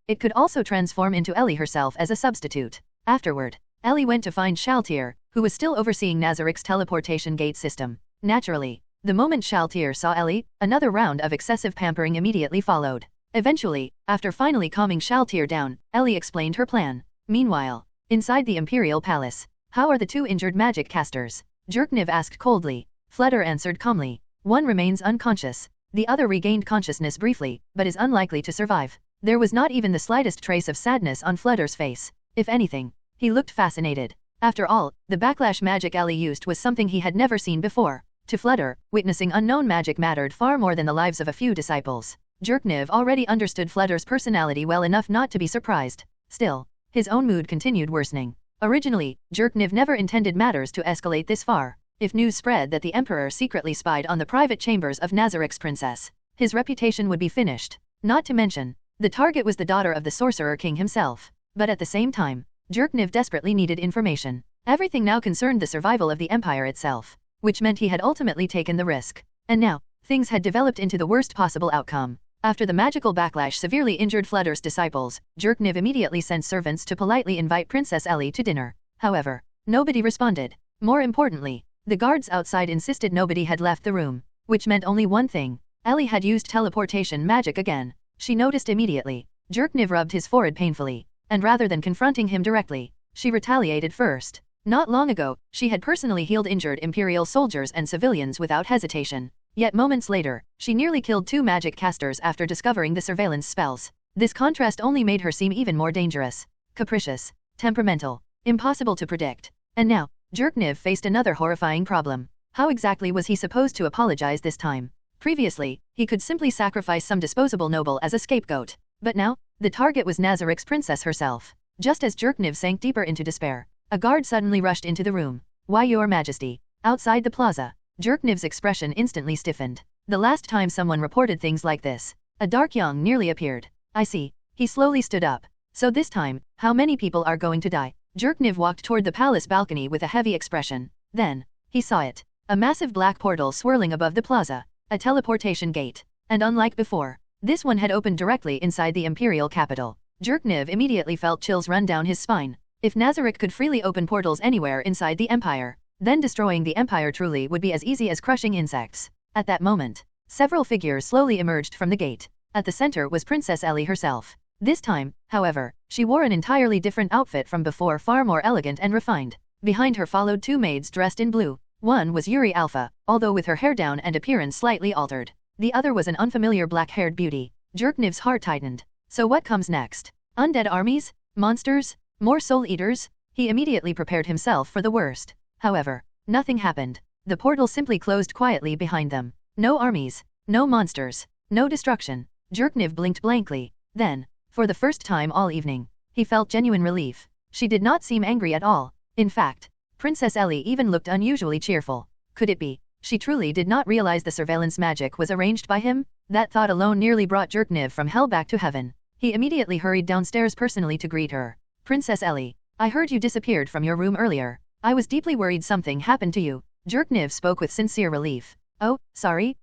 it could also transform into Ellie herself as a substitute. Afterward, Ellie went to find Shaltir, who was still overseeing Nazarick's teleportation gate system. Naturally, the moment Shaltir saw Ellie, another round of excessive pampering immediately followed. Eventually, after finally calming Shaltir down, Ellie explained her plan. Meanwhile, inside the Imperial Palace, how are the two injured magic casters? Jerkniv asked coldly. Flutter answered calmly. One remains unconscious. The other regained consciousness briefly, but is unlikely to survive. There was not even the slightest trace of sadness on Flutter's face. If anything, he looked fascinated. After all, the backlash magic Ellie used was something he had never seen before. To Flutter, witnessing unknown magic mattered far more than the lives of a few disciples. Jerkniv already understood Flutter's personality well enough not to be surprised. Still, his own mood continued worsening. Originally, Jerkniv never intended matters to escalate this far. If news spread that the Emperor secretly spied on the private chambers of Nazarick's princess, his reputation would be finished. Not to mention, the target was the daughter of the Sorcerer King himself. But at the same time, Jerkniv desperately needed information. Everything now concerned the survival of the Empire itself, which meant he had ultimately taken the risk. And now, things had developed into the worst possible outcome. After the magical backlash severely injured Flutter's disciples, Jerkniv immediately sent servants to politely invite Princess Ellie to dinner. However, nobody responded. More importantly, the guards outside insisted nobody had left the room, which meant only one thing. Ellie had used teleportation magic again. She noticed immediately. Jerkniv rubbed his forehead painfully, and rather than confronting him directly, she retaliated first. Not long ago, she had personally healed injured Imperial soldiers and civilians without hesitation. Yet moments later, she nearly killed 2 magic casters after discovering the surveillance spells. This contrast only made her seem even more dangerous, capricious, temperamental, impossible to predict. And now, Jerkniv faced another horrifying problem. How exactly was he supposed to apologize this time? Previously, he could simply sacrifice some disposable noble as a scapegoat. But now, the target was Nazarick's princess herself. Just as Jerkniv sank deeper into despair, a guard suddenly rushed into the room. "Why, Your Majesty?" Outside the plaza, Jerkniv's expression instantly stiffened. The last time someone reported things like this, a dark young nearly appeared. "I see." He slowly stood up. "So this time, how many people are going to die?" Jerkniv walked toward the palace balcony with a heavy expression. Then, he saw it. A massive black portal swirling above the plaza. A teleportation gate. And unlike before, this one had opened directly inside the imperial capital. Jerkniv immediately felt chills run down his spine. If Nazarick could freely open portals anywhere inside the empire, then destroying the empire truly would be as easy as crushing insects. At that moment, several figures slowly emerged from the gate. At the center was Princess Ellie herself. This time, however, she wore an entirely different outfit from before, far more elegant and refined. Behind her followed 2 maids dressed in blue. One was Yuri Alpha, although with her hair down and appearance slightly altered. The other was an unfamiliar black-haired beauty. Jerkniv's heart tightened. So what comes next? Undead armies? Monsters? More soul eaters? He immediately prepared himself for the worst. However, nothing happened. The portal simply closed quietly behind them. No armies, no monsters, no destruction. Jerkniv blinked blankly. Then, for the first time all evening, he felt genuine relief. She did not seem angry at all. In fact, Princess Ellie even looked unusually cheerful. Could it be she truly did not realize the surveillance magic was arranged by him? That thought alone nearly brought Jerkniv from hell back to heaven. He immediately hurried downstairs personally to greet her. "Princess Ellie, I heard you disappeared from your room earlier. I was deeply worried something happened to you." Jerkniv spoke with sincere relief. "Oh, sorry.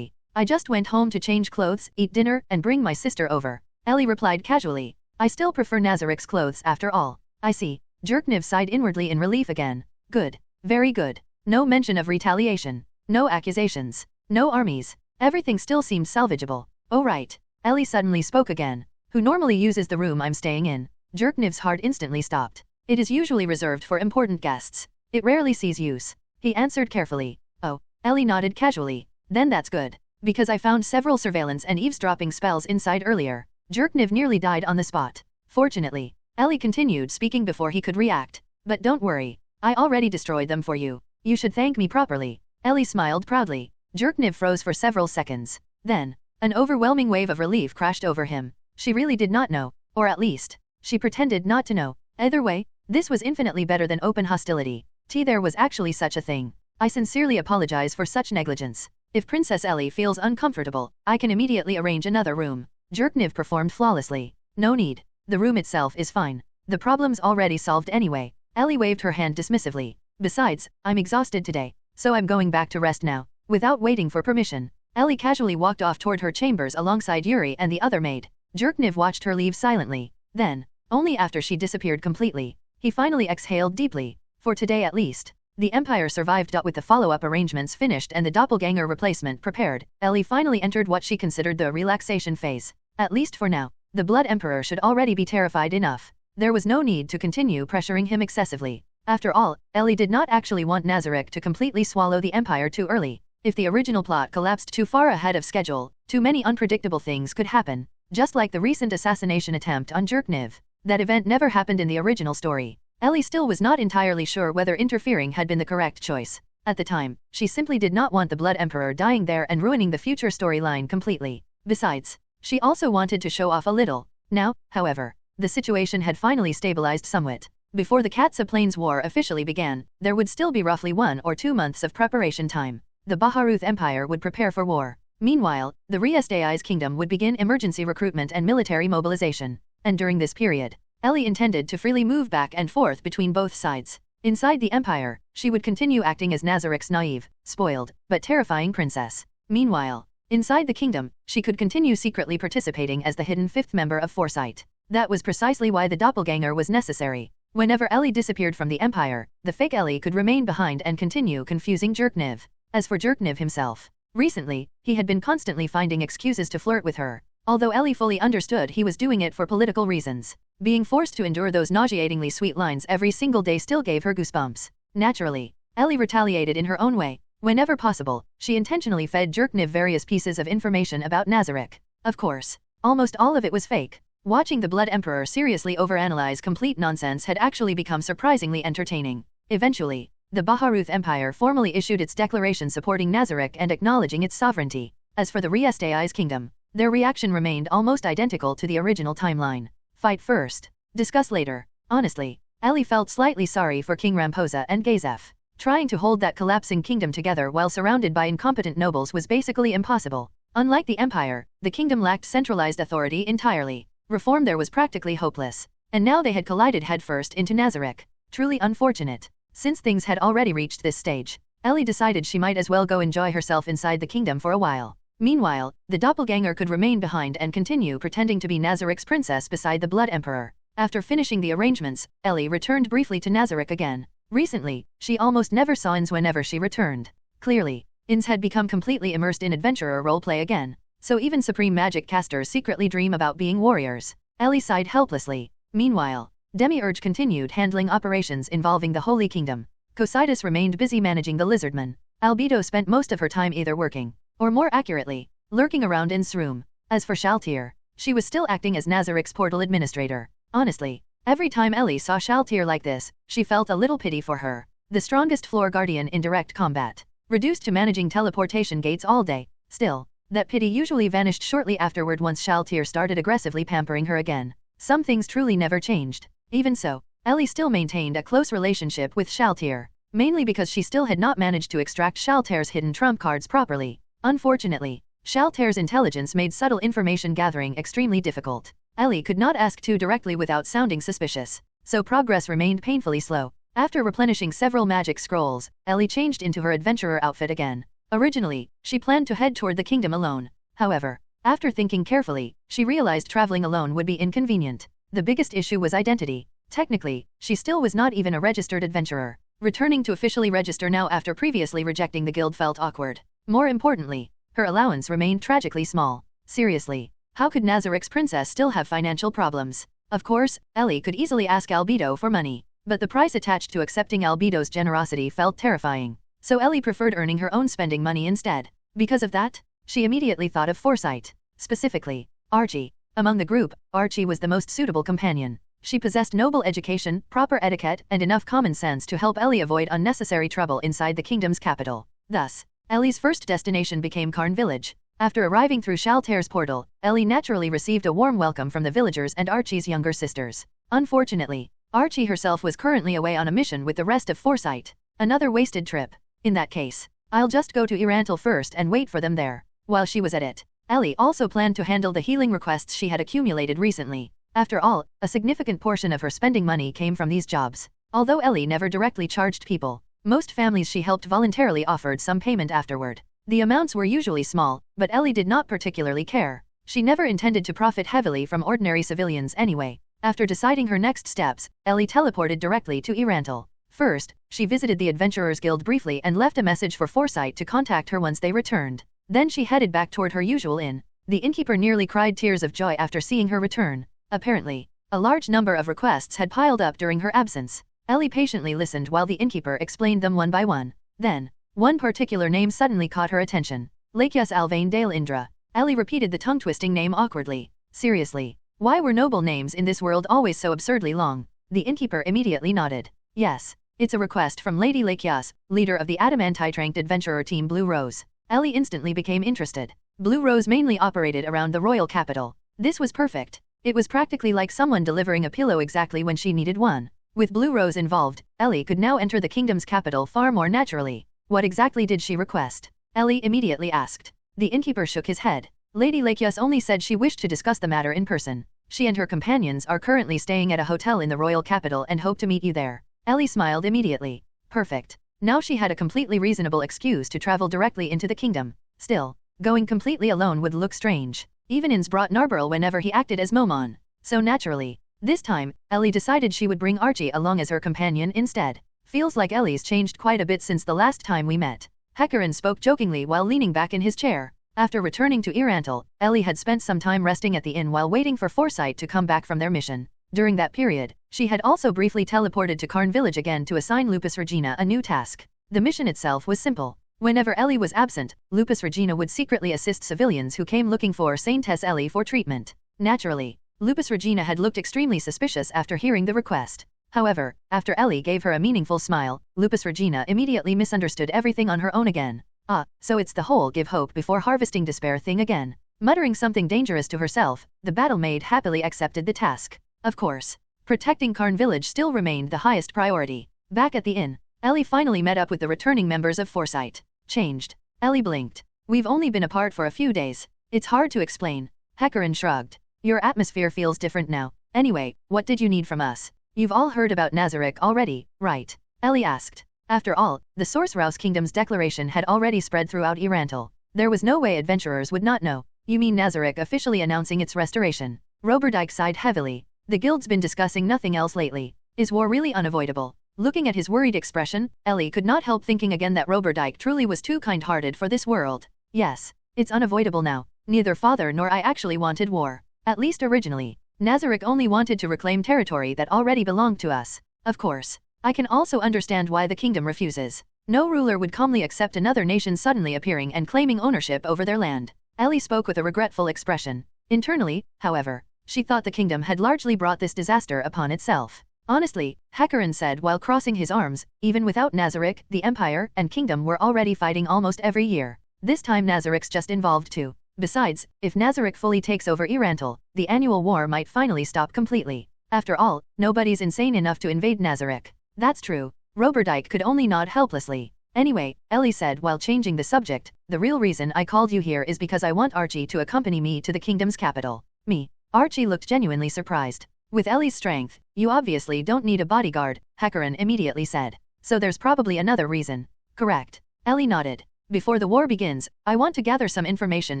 I just went home to change clothes, eat dinner, and bring my sister over." Ellie replied casually. "I still prefer Nazarick's clothes after all." "I see." Jerkniv sighed inwardly in relief again. "Good. Very good. No mention of retaliation. No accusations. No armies. Everything still seemed salvageable." "Oh right." Ellie suddenly spoke again. "Who normally uses the room I'm staying in?" Jerkniv's heart instantly stopped. "It is usually reserved for important guests. It rarely sees use." He answered carefully. "Oh." Ellie nodded casually. "Then that's good. Because I found several surveillance and eavesdropping spells inside earlier." Jerkniv nearly died on the spot. Fortunately, Ellie continued speaking before he could react. "But don't worry. I already destroyed them for you. You should thank me properly." Ellie smiled proudly. Jerkniv froze for several seconds. Then, an overwhelming wave of relief crashed over him. She really did not know, or at least, she pretended not to know. Either way, this was infinitely better than open hostility. There was actually such a thing. "I sincerely apologize for such negligence. If Princess Ellie feels uncomfortable, I can immediately arrange another room." Jerkniv performed flawlessly. "No need. The room itself is fine. The problem's already solved anyway." Ellie waved her hand dismissively. "Besides, I'm exhausted today, so I'm going back to rest now." Without waiting for permission, Ellie casually walked off toward her chambers alongside Yuri and the other maid. Jerkniv watched her leave silently. Then, only after she disappeared completely, he finally exhaled deeply. For today at least, the Empire survived. With the follow-up arrangements finished and the doppelganger replacement prepared, Ellie finally entered what she considered the relaxation phase. At least for now, the Blood Emperor should already be terrified enough. There was no need to continue pressuring him excessively. After all, Ellie did not actually want Nazarick to completely swallow the Empire too early. If the original plot collapsed too far ahead of schedule, too many unpredictable things could happen. Just like the recent assassination attempt on Jerkniv. That event never happened in the original story. Ellie still was not entirely sure whether interfering had been the correct choice. At the time, she simply did not want the Blood Emperor dying there and ruining the future storyline completely. Besides, she also wanted to show off a little. Now, however, the situation had finally stabilized somewhat. Before the Katsa Plains War officially began, there would still be roughly 1 or 2 months of preparation time. The Baharuth Empire would prepare for war. Meanwhile, the Ainz Kingdom would begin emergency recruitment and military mobilization. And during this period, Ellie intended to freely move back and forth between both sides. Inside the Empire, she would continue acting as Nazarick's naive, spoiled, but terrifying princess. Meanwhile, inside the kingdom, she could continue secretly participating as the hidden fifth member of Foresight. That was precisely why the doppelganger was necessary. Whenever Ellie disappeared from the Empire, the fake Ellie could remain behind and continue confusing Jerkniv. As for Jerkniv himself, recently, he had been constantly finding excuses to flirt with her. Although Ellie fully understood he was doing it for political reasons, being forced to endure those nauseatingly sweet lines every single day still gave her goosebumps. Naturally, Ellie retaliated in her own way. Whenever possible, she intentionally fed Jerkniv various pieces of information about Nazarick. Of course, almost all of it was fake. Watching the Blood Emperor seriously overanalyze complete nonsense had actually become surprisingly entertaining. Eventually, the Baharuth Empire formally issued its declaration supporting Nazarick and acknowledging its sovereignty. As for the Ainz Kingdom, their reaction remained almost identical to the original timeline. Fight first, discuss later. Honestly, Ellie felt slightly sorry for King Ramposa and Gazef. Trying to hold that collapsing kingdom together while surrounded by incompetent nobles was basically impossible. Unlike the Empire, the kingdom lacked centralized authority entirely. Reform there was practically hopeless. And now they had collided headfirst into Nazarick. Truly unfortunate. Since things had already reached this stage, Ellie decided she might as well go enjoy herself inside the kingdom for a while. Meanwhile, the doppelganger could remain behind and continue pretending to be Nazarick's princess beside the Blood Emperor. After finishing the arrangements, Ellie returned briefly to Nazarick again. Recently, she almost never saw Ainz whenever she returned. Clearly, Ainz had become completely immersed in adventurer roleplay again, so even supreme magic casters secretly dream about being warriors. Ellie sighed helplessly. Meanwhile, Demiurge continued handling operations involving the Holy Kingdom. Cocytus remained busy managing the Lizardman. Albedo spent most of her time either working, or more accurately, lurking around Ainz's room. As for Shaltir, she was still acting as Nazarick's portal administrator. Honestly, every time Ellie saw Shaltir like this, she felt a little pity for her. The strongest floor guardian in direct combat, reduced to managing teleportation gates all day. Still, that pity usually vanished shortly afterward once Shaltir started aggressively pampering her again. Some things truly never changed. Even so, Ellie still maintained a close relationship with Shaltir, mainly because she still had not managed to extract Shaltir's hidden trump cards properly. Unfortunately, Shaltir's intelligence made subtle information gathering extremely difficult. Ellie could not ask too directly without sounding suspicious, so progress remained painfully slow. After replenishing several magic scrolls, Ellie changed into her adventurer outfit again. Originally, she planned to head toward the kingdom alone. However, after thinking carefully, she realized traveling alone would be inconvenient. The biggest issue was identity. Technically, she still was not even a registered adventurer. Returning to officially register now after previously rejecting the guild felt awkward. More importantly, her allowance remained tragically small. Seriously, how could Nazarick's princess still have financial problems? Of course, Ellie could easily ask Albedo for money, but the price attached to accepting Albedo's generosity felt terrifying. So Ellie preferred earning her own spending money instead. Because of that, she immediately thought of Foresight. Specifically, Archie. Among the group, Archie was the most suitable companion. She possessed noble education, proper etiquette, and enough common sense to help Ellie avoid unnecessary trouble inside the kingdom's capital. Thus, Ellie's first destination became Karn Village. After arriving through Shaltir's portal, Ellie naturally received a warm welcome from the villagers and Archie's younger sisters. Unfortunately, Archie herself was currently away on a mission with the rest of Foresight. Another wasted trip. In that case, I'll just go to Irantal first and wait for them there. While she was at it, Ellie also planned to handle the healing requests she had accumulated recently. After all, a significant portion of her spending money came from these jobs. Although Ellie never directly charged people, most families she helped voluntarily offered some payment afterward. The amounts were usually small, but Ellie did not particularly care. She never intended to profit heavily from ordinary civilians anyway. After deciding her next steps, Ellie teleported directly to Irantal. First, she visited the Adventurers Guild briefly and left a message for Foresight to contact her once they returned. Then she headed back toward her usual inn. The innkeeper nearly cried tears of joy after seeing her return. Apparently, a large number of requests had piled up during her absence. Ellie patiently listened while the innkeeper explained them one by one. Then, one particular name suddenly caught her attention. Lakias Alvain Dale Indra. Ellie repeated the tongue-twisting name awkwardly. Seriously, why were noble names in this world always so absurdly long? The innkeeper immediately nodded. Yes, it's a request from Lady Lakias, leader of the adamantite-ranked adventurer team Blue Rose. Ellie instantly became interested. Blue Rose mainly operated around the royal capital. This was perfect. It was practically like someone delivering a pillow exactly when she needed one. With Blue Rose involved, Ellie could now enter the kingdom's capital far more naturally. What exactly did she request? Ellie immediately asked. The innkeeper shook his head. Lady Lakias only said she wished to discuss the matter in person. She and her companions are currently staying at a hotel in the royal capital and hope to meet you there. Ellie smiled immediately. Perfect. Now she had a completely reasonable excuse to travel directly into the kingdom. Still, going completely alone would look strange. Even Ainz brought Narberl whenever he acted as Momon. So naturally, this time, Ellie decided she would bring Archie along as her companion instead. Feels like Ellie's changed quite a bit since the last time we met. Hecarin spoke jokingly while leaning back in his chair. After returning to Irantal, Ellie had spent some time resting at the inn while waiting for Foresight to come back from their mission. During that period, she had also briefly teleported to Karn village again to assign Lupus Regina a new task. The mission itself was simple. Whenever Ellie was absent, Lupus Regina would secretly assist civilians who came looking for Saintess Ellie for treatment. Naturally, Lupus Regina had looked extremely suspicious after hearing the request. However, after Ellie gave her a meaningful smile, Lupus Regina immediately misunderstood everything on her own again. Ah, so it's the whole give hope before harvesting despair thing again. Muttering something dangerous to herself, the battle maid happily accepted the task. Of course, protecting Karn village still remained the highest priority. Back at the inn, Ellie finally met up with the returning members of Foresight. Changed. Ellie blinked. We've only been apart for a few days. It's hard to explain. Hecarin shrugged. Your atmosphere feels different now. Anyway, what did you need from us? You've all heard about Nazarick already, right? Ellie asked. After all, the Sorcerous Kingdom's declaration had already spread throughout Irantal. There was no way adventurers would not know. You mean Nazarick officially announcing its restoration? Roberdike sighed heavily. The guild's been discussing nothing else lately. Is war really unavoidable? Looking at his worried expression, Ellie could not help thinking again that Roberdike truly was too kind-hearted for this world. Yes, it's unavoidable now. Neither father nor I actually wanted war. At least originally. Nazarick only wanted to reclaim territory that already belonged to us. Of course, I can also understand why the kingdom refuses. No ruler would calmly accept another nation suddenly appearing and claiming ownership over their land. Ellie spoke with a regretful expression. Internally, however, she thought the kingdom had largely brought this disaster upon itself. Honestly, Hecarin said while crossing his arms, even without Nazarick, the Empire and Kingdom were already fighting almost every year. This time Nazarick's just involved too. Besides, if Nazarick fully takes over Irantal, the annual war might finally stop completely. After all, nobody's insane enough to invade Nazarick. That's true. Roberdike could only nod helplessly. Anyway, Ellie said while changing the subject, the real reason I called you here is because I want Archie to accompany me to the kingdom's capital. Me? Archie looked genuinely surprised. With Ellie's strength, you obviously don't need a bodyguard, Hecarin immediately said. So there's probably another reason. Correct. Ellie nodded. Before the war begins, I want to gather some information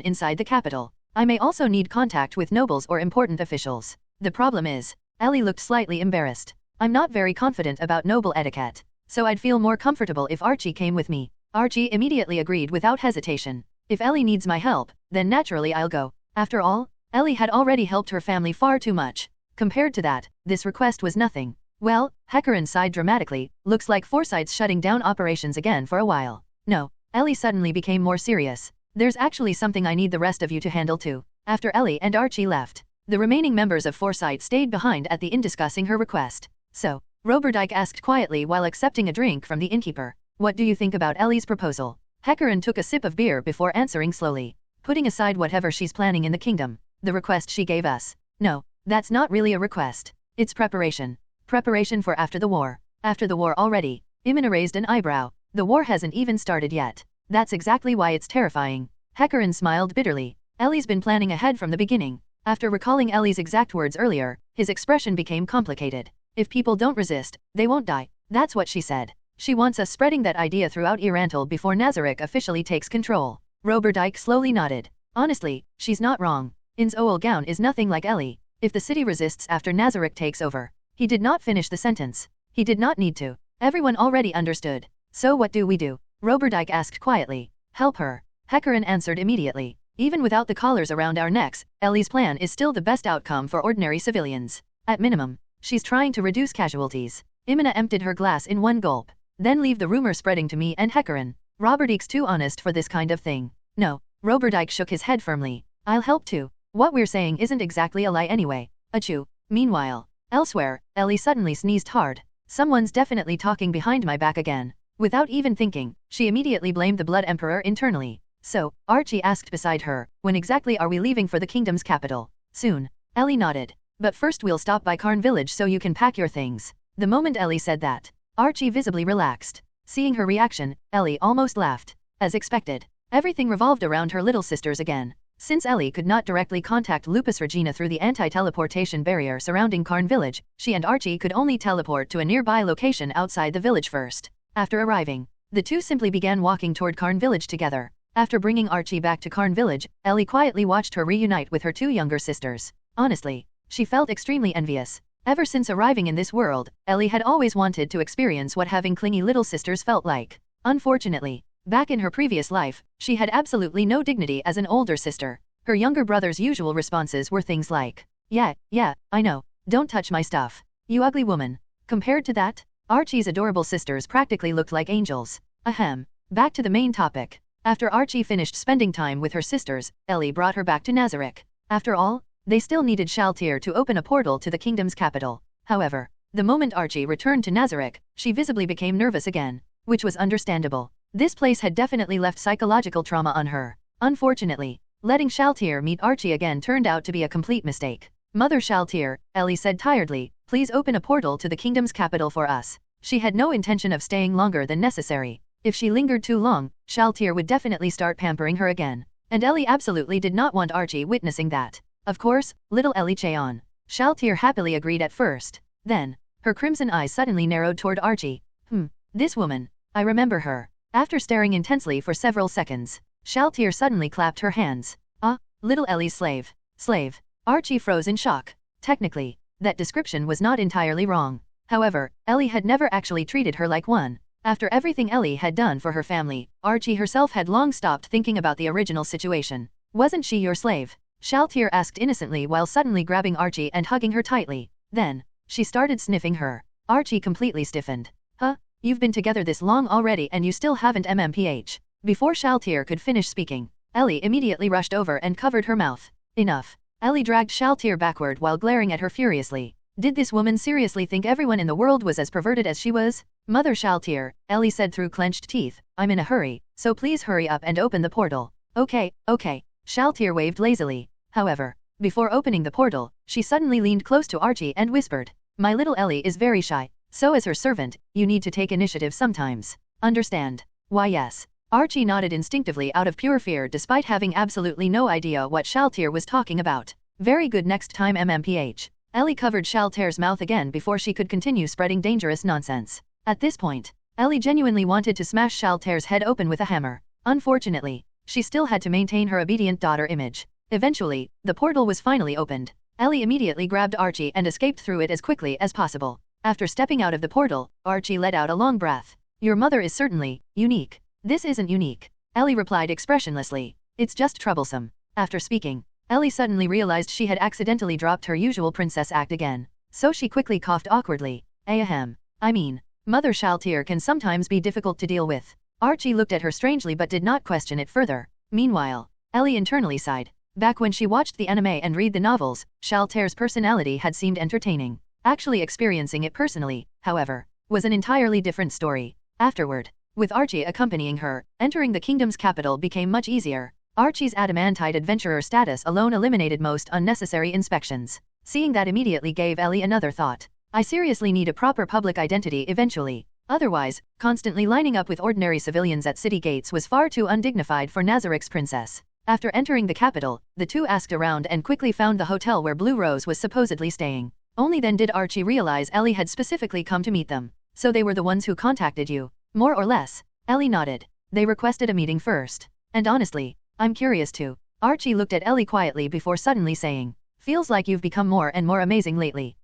inside the capital. I may also need contact with nobles or important officials. The problem is, Ellie looked slightly embarrassed. I'm not very confident about noble etiquette, so I'd feel more comfortable if Archie came with me. Archie immediately agreed without hesitation. If Ellie needs my help, then naturally I'll go. After all, Ellie had already helped her family far too much. Compared to that, this request was nothing. Well, Hecarin sighed dramatically, looks like Foresight's shutting down operations again for a while. No, Ellie suddenly became more serious. There's actually something I need the rest of you to handle too. After Ellie and Archie left, the remaining members of Foresight stayed behind at the inn discussing her request. So, Roberdike asked quietly while accepting a drink from the innkeeper. What do you think about Ellie's proposal? Hecarin took a sip of beer before answering slowly. Putting aside whatever she's planning in the kingdom, the request she gave us. No, that's not really a request. It's preparation. Preparation for after the war. After the war already. Imina raised an eyebrow. The war hasn't even started yet. That's exactly why it's terrifying. Hecarin smiled bitterly. Ellie's been planning ahead from the beginning. After recalling Ellie's exact words earlier, his expression became complicated. If people don't resist, they won't die. That's what she said. She wants us spreading that idea throughout Irantal before Nazarick officially takes control. Roberdike slowly nodded. Honestly, she's not wrong. Ainz Ooal Gown is nothing like Ellie. If the city resists after Nazarick takes over. He did not finish the sentence. He did not need to. Everyone already understood. So what do we do? Roberdike asked quietly. Help her. Hecarin answered immediately. Even without the collars around our necks, Ellie's plan is still the best outcome for ordinary civilians. At minimum, she's trying to reduce casualties. Imina emptied her glass in one gulp. Then leave the rumor spreading to me and Hecarin. Roberdike's too honest for this kind of thing. No. Roberdike shook his head firmly. I'll help too. What we're saying isn't exactly a lie anyway. Achoo. Meanwhile, elsewhere, Ellie suddenly sneezed hard. Someone's definitely talking behind my back again. Without even thinking, she immediately blamed the Blood Emperor internally. So, Archie asked beside her, when exactly are we leaving for the kingdom's capital? Soon. Ellie nodded. But first we'll stop by Karn village so you can pack your things. The moment Ellie said that, Archie visibly relaxed. Seeing her reaction, Ellie almost laughed. As expected, everything revolved around her little sisters again. Since Ellie could not directly contact Lupus Regina through the anti-teleportation barrier surrounding Karn village, she and Archie could only teleport to a nearby location outside the village first. After arriving, the two simply began walking toward Karn village together. After bringing Archie back to Karn village, Ellie quietly watched her reunite with her two younger sisters. Honestly, she felt extremely envious. Ever since arriving in this world, Ellie had always wanted to experience what having clingy little sisters felt like. Unfortunately, back in her previous life, she had absolutely no dignity as an older sister. Her younger brother's usual responses were things like, yeah, I know, don't touch my stuff, you ugly woman. Compared to that, Archie's adorable sisters practically looked like angels. Ahem. Back to the main topic. After Archie finished spending time with her sisters, Ellie brought her back to Nazarick. After all, they still needed Shaltir to open a portal to the kingdom's capital. However, the moment Archie returned to Nazarick, she visibly became nervous again, which was understandable. This place had definitely left psychological trauma on her. Unfortunately, letting Shaltir meet Archie again turned out to be a complete mistake. Mother Shaltir, Ellie said tiredly, please open a portal to the kingdom's capital for us. She had no intention of staying longer than necessary. If she lingered too long, Shaltir would definitely start pampering her again. And Ellie absolutely did not want Archie witnessing that. Of course, little Ellie Cheon. Shaltir happily agreed at first. Then, her crimson eyes suddenly narrowed toward Archie. This woman. I remember her. After staring intensely for several seconds, Shaltir suddenly clapped her hands. Little Ellie's slave. Slave. Archie froze in shock. Technically, that description was not entirely wrong. However, Ellie had never actually treated her like one. After everything Ellie had done for her family, Archie herself had long stopped thinking about the original situation. Wasn't she your slave? Shaltir asked innocently while suddenly grabbing Archie and hugging her tightly. Then, she started sniffing her. Archie completely stiffened. You've been together this long already and you still haven't MMPH. Before Shaltir could finish speaking, Ellie immediately rushed over and covered her mouth. Enough. Ellie dragged Shaltir backward while glaring at her furiously. Did this woman seriously think everyone in the world was as perverted as she was? Mother Shaltir, Ellie said through clenched teeth, I'm in a hurry, so please hurry up and open the portal. Okay. Shaltir waved lazily. However, before opening the portal, she suddenly leaned close to Archie and whispered, my little Ellie is very shy, so as her servant, you need to take initiative sometimes. Understand? Why yes. Archie nodded instinctively out of pure fear despite having absolutely no idea what Shaltir was talking about. Very good next time MMPH. Ellie covered Shaltir's mouth again before she could continue spreading dangerous nonsense. At this point, Ellie genuinely wanted to smash Shaltir's head open with a hammer. Unfortunately, she still had to maintain her obedient daughter image. Eventually, the portal was finally opened. Ellie immediately grabbed Archie and escaped through it as quickly as possible. After stepping out of the portal, Archie let out a long breath. Your mother is certainly unique. This isn't unique. Ellie replied expressionlessly. It's just troublesome. After speaking, Ellie suddenly realized she had accidentally dropped her usual princess act again. So she quickly coughed awkwardly. Ahem. I mean, Mother Shaltir can sometimes be difficult to deal with. Archie looked at her strangely but did not question it further. Meanwhile, Ellie internally sighed. Back when she watched the anime and read the novels, Shaltir's personality had seemed entertaining. Actually experiencing it personally, however, was an entirely different story. Afterward, with Archie accompanying her, entering the kingdom's capital became much easier. Archie's adamantite adventurer status alone eliminated most unnecessary inspections. Seeing that immediately gave Ellie another thought. I seriously need a proper public identity eventually. Otherwise, constantly lining up with ordinary civilians at city gates was far too undignified for Nazarick's princess. After entering the capital, the two asked around and quickly found the hotel where Blue Rose was supposedly staying. Only then did Archie realize Ellie had specifically come to meet them. So they were the ones who contacted you. More or less. Ellie nodded. They requested a meeting first. And honestly, I'm curious too. Archie looked at Ellie quietly before suddenly saying, feels like you've become more and more amazing lately.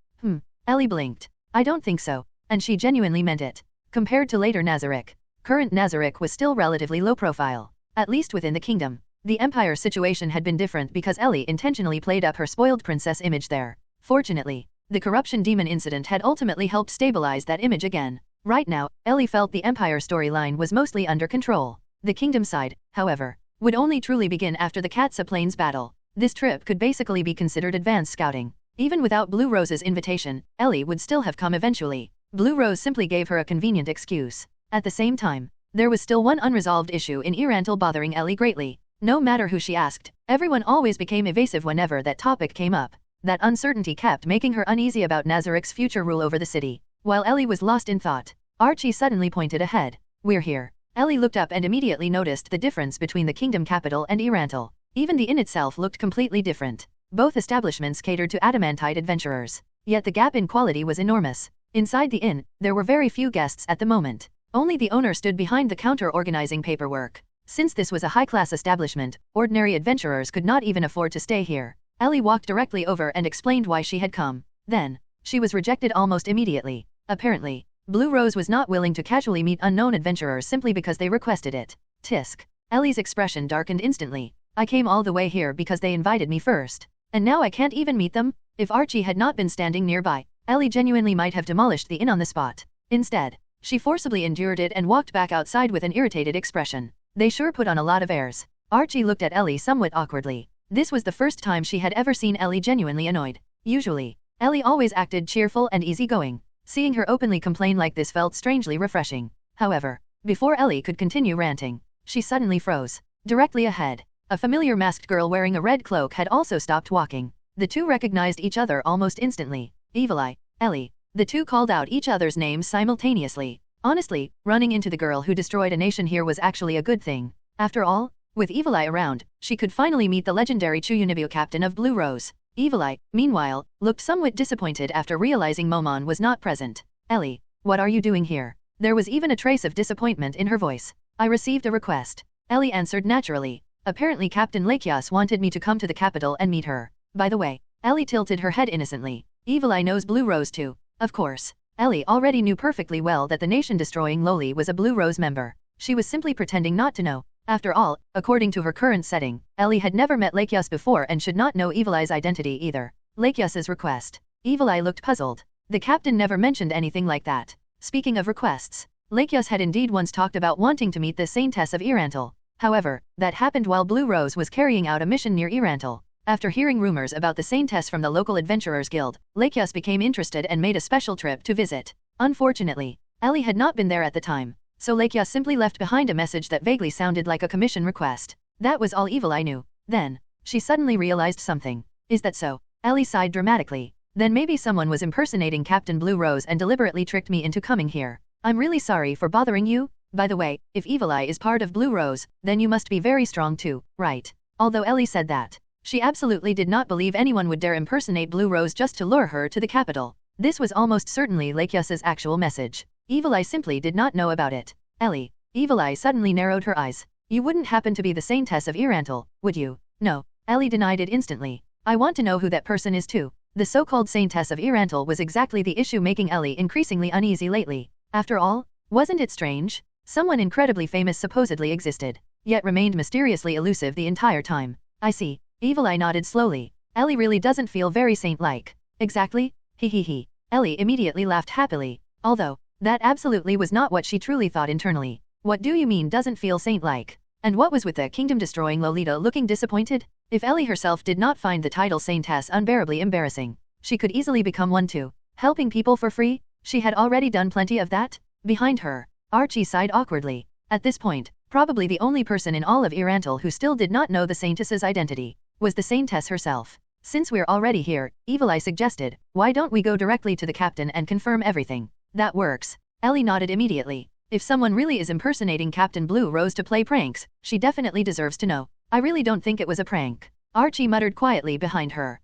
Ellie blinked. I don't think so. And she genuinely meant it. Compared to later Nazarick, current Nazarick was still relatively low profile. At least within the kingdom. The Empire situation had been different because Ellie intentionally played up her spoiled princess image there. Fortunately, the corruption demon incident had ultimately helped stabilize that image again. Right now, Ellie felt the Empire storyline was mostly under control. The kingdom side, however, would only truly begin after the Katsa Plains battle. This trip could basically be considered advanced scouting. Even without Blue Rose's invitation, Ellie would still have come eventually. Blue Rose simply gave her a convenient excuse. At the same time, there was still one unresolved issue in Irantal bothering Ellie greatly. No matter who she asked, everyone always became evasive whenever that topic came up. That uncertainty kept making her uneasy about Nazarick's future rule over the city. While Ellie was lost in thought, Archie suddenly pointed ahead. We're here. Ellie looked up and immediately noticed the difference between the kingdom capital and Irantal. Even the inn itself looked completely different. Both establishments catered to adamantite adventurers. Yet the gap in quality was enormous. Inside the inn, there were very few guests at the moment. Only the owner stood behind the counter organizing paperwork. Since this was a high-class establishment, ordinary adventurers could not even afford to stay here. Ellie walked directly over and explained why she had come. Then, she was rejected almost immediately. Apparently, Blue Rose was not willing to casually meet unknown adventurers simply because they requested it. Tisk. Ellie's expression darkened instantly. I came all the way here because they invited me first. And now I can't even meet them? If Archie had not been standing nearby, Ellie genuinely might have demolished the inn on the spot. Instead, she forcibly endured it and walked back outside with an irritated expression. They sure put on a lot of airs. Archie looked at Ellie somewhat awkwardly. This was the first time she had ever seen Ellie genuinely annoyed. Usually, Ellie always acted cheerful and easygoing. Seeing her openly complain like this felt strangely refreshing. However, before Ellie could continue ranting, she suddenly froze. Directly ahead, a familiar masked girl wearing a red cloak had also stopped walking. The two recognized each other almost instantly. Evil Eye, Ellie. The two called out each other's names simultaneously. Honestly, running into the girl who destroyed a nation here was actually a good thing. After all, with Evil Eye around, she could finally meet the legendary Chuyunibyo captain of Blue Rose. Evil Eye, meanwhile, looked somewhat disappointed after realizing Momon was not present. Ellie, what are you doing here? There was even a trace of disappointment in her voice. I received a request. Ellie answered naturally. Apparently Captain Lakias wanted me to come to the capital and meet her. By the way, Ellie tilted her head innocently. Evil Eye knows Blue Rose too. Of course. Ellie already knew perfectly well that the nation-destroying Loli was a Blue Rose member. She was simply pretending not to know. After all, according to her current setting, Ellie had never met Lakias before and should not know Evil Eye's identity either. Lakias's request. Evil Eye looked puzzled. The captain never mentioned anything like that. Speaking of requests, Lakias had indeed once talked about wanting to meet the Saintess of Irantal. However, that happened while Blue Rose was carrying out a mission near Irantal. After hearing rumors about the Saintess from the local adventurers guild, Lakias became interested and made a special trip to visit. Unfortunately, Ellie had not been there at the time, so Lakias simply left behind a message that vaguely sounded like a commission request. That was all Evil Eye knew. Then, she suddenly realized something. Is that so? Ellie sighed dramatically. Then maybe someone was impersonating Captain Blue Rose and deliberately tricked me into coming here. I'm really sorry for bothering you. By the way, if Evil Eye is part of Blue Rose, then you must be very strong too, right? Although Ellie said that, she absolutely did not believe anyone would dare impersonate Blue Rose just to lure her to the capital. This was almost certainly Lakias's actual message. Evil Eye simply did not know about it. Ellie. Evil Eye suddenly narrowed her eyes. You wouldn't happen to be the Saintess of Irantal, would you? No. Ellie denied it instantly. I want to know who that person is too. The so-called Saintess of Irantal was exactly the issue making Ellie increasingly uneasy lately. After all, wasn't it strange? Someone incredibly famous supposedly existed, yet remained mysteriously elusive the entire time. I see. Evil Eye nodded slowly. Ellie really doesn't feel very saint-like. Exactly? He. Ellie immediately laughed happily. Although, that absolutely was not what she truly thought internally. What do you mean doesn't feel saint-like? And what was with the kingdom-destroying Lolita looking disappointed? If Ellie herself did not find the title Saintess unbearably embarrassing, she could easily become one too. Helping people for free? She had already done plenty of that. Behind her, Archie sighed awkwardly. At this point, probably the only person in all of Irantal who still did not know the Saintess's identity was the Saintess herself. Since we're already here, Evil Eye suggested, why don't we go directly to the captain and confirm everything? That works. Ellie nodded immediately. If someone really is impersonating Captain Blue Rose to play pranks, she definitely deserves to know. I really don't think it was a prank. Archie muttered quietly behind her.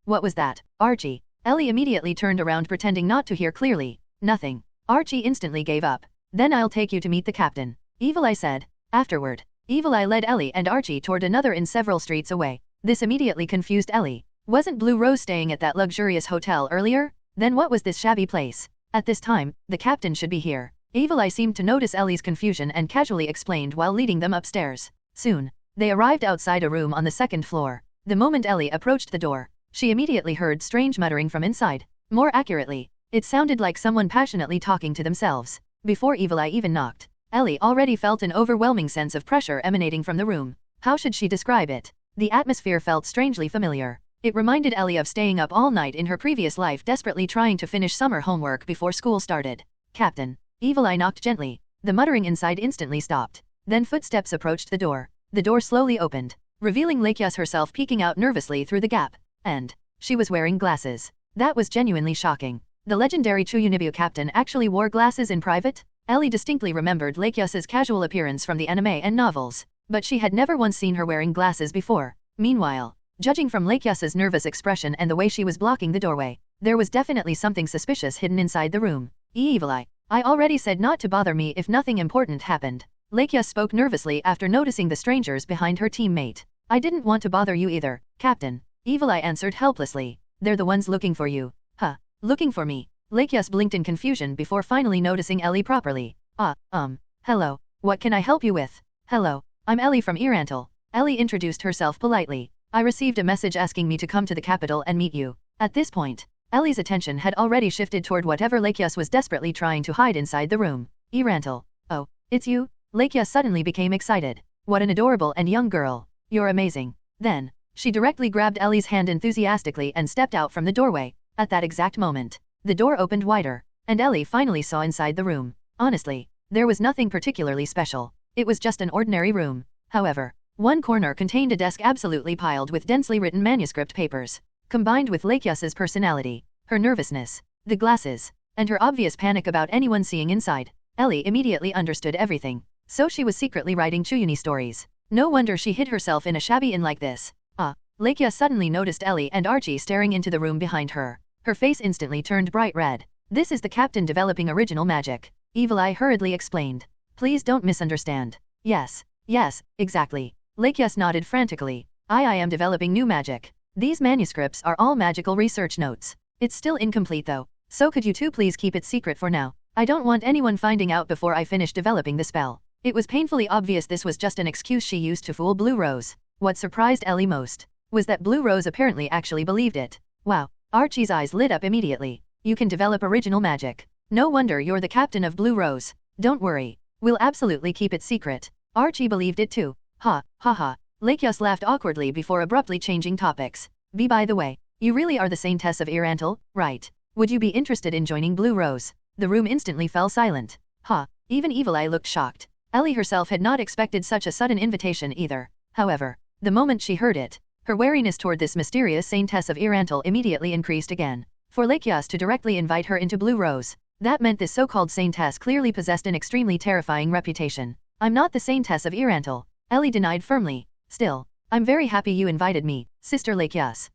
What was that, Archie? Ellie immediately turned around pretending not to hear clearly. Nothing. Archie instantly gave up. Then I'll take you to meet the captain, Evil Eye said. Afterward, Evil Eye led Ellie and Archie toward another inn several streets away. This immediately confused Ellie. Wasn't Blue Rose staying at that luxurious hotel earlier? Then what was this shabby place? At this time, the captain should be here. Evil Eye seemed to notice Ellie's confusion and casually explained while leading them upstairs. Soon, they arrived outside a room on the second floor. The moment Ellie approached the door, she immediately heard strange muttering from inside. More accurately, it sounded like someone passionately talking to themselves. Before Evil Eye even knocked, Ellie already felt an overwhelming sense of pressure emanating from the room. How should she describe it? The atmosphere felt strangely familiar. It reminded Ellie of staying up all night in her previous life desperately trying to finish summer homework before school started. Captain. Evil Eye knocked gently. The muttering inside instantly stopped. Then footsteps approached the door. The door slowly opened, revealing Lakias herself peeking out nervously through the gap. And she was wearing glasses. That was genuinely shocking. The legendary Chuyunibyo captain actually wore glasses in private? Ellie distinctly remembered Lakias's casual appearance from the anime and novels. but she had never once seen her wearing glasses before. Meanwhile, judging from Lakia's nervous expression and the way she was blocking the doorway, there was definitely something suspicious hidden inside the room. Evil Eye, I already said not to bother me if nothing important happened. Lakia spoke nervously after noticing the strangers behind her teammate. I didn't want to bother you either, Captain. Evil Eye answered helplessly. They're the ones looking for you. Huh, looking for me? Lakias blinked in confusion before finally noticing Ellie properly. Hello, what can I help you with? Hello, I'm Ellie from Irantal. Ellie introduced herself politely. I received a message asking me to come to the capital and meet you. At this point, Ellie's attention had already shifted toward whatever Lakias was desperately trying to hide inside the room. Irantal. Oh, it's you? Lakias suddenly became excited. What an adorable and young girl. You're amazing. Then, she directly grabbed Ellie's hand enthusiastically and stepped out from the doorway. At that exact moment, the door opened wider, and Ellie finally saw inside the room. Honestly, there was nothing particularly special. It was just an ordinary room. However, one corner contained a desk absolutely piled with densely written manuscript papers. Combined with Lakias's personality, her nervousness, the glasses, and her obvious panic about anyone seeing inside, Ellie immediately understood everything. So she was secretly writing Chuyuni stories. No wonder she hid herself in a shabby inn like this. Lakia suddenly noticed Ellie and Archie staring into the room behind her. Her face instantly turned bright red. This is the captain developing original magic. Evil Eye hurriedly explained. Please don't misunderstand. Yes, exactly. Lakias nodded frantically. I am developing new magic. These manuscripts are all magical research notes. It's still incomplete though, so could you two please keep it secret for now? I don't want anyone finding out before I finish developing the spell. It was painfully obvious this was just an excuse she used to fool Blue Rose. What surprised Ellie most was that Blue Rose apparently actually believed it. Wow, Archie's eyes lit up immediately. You can develop original magic. No wonder you're the captain of Blue Rose. Don't worry, we'll absolutely keep it secret. Archie believed it too. Ha. Lakias laughed awkwardly before abruptly changing topics. By the way, you really are the Saintess of Irantal, right? Would you be interested in joining Blue Rose? The room instantly fell silent. Even Evil Eye looked shocked. Ellie herself had not expected such a sudden invitation either. However, the moment she heard it, her wariness toward this mysterious Saintess of Irantal immediately increased again. For Lakias to directly invite her into Blue Rose, that meant this so-called Saintess clearly possessed an extremely terrifying reputation. I'm not the Saintess of Irantal, Ellie denied firmly. Still, I'm very happy you invited me, Sister Lakias.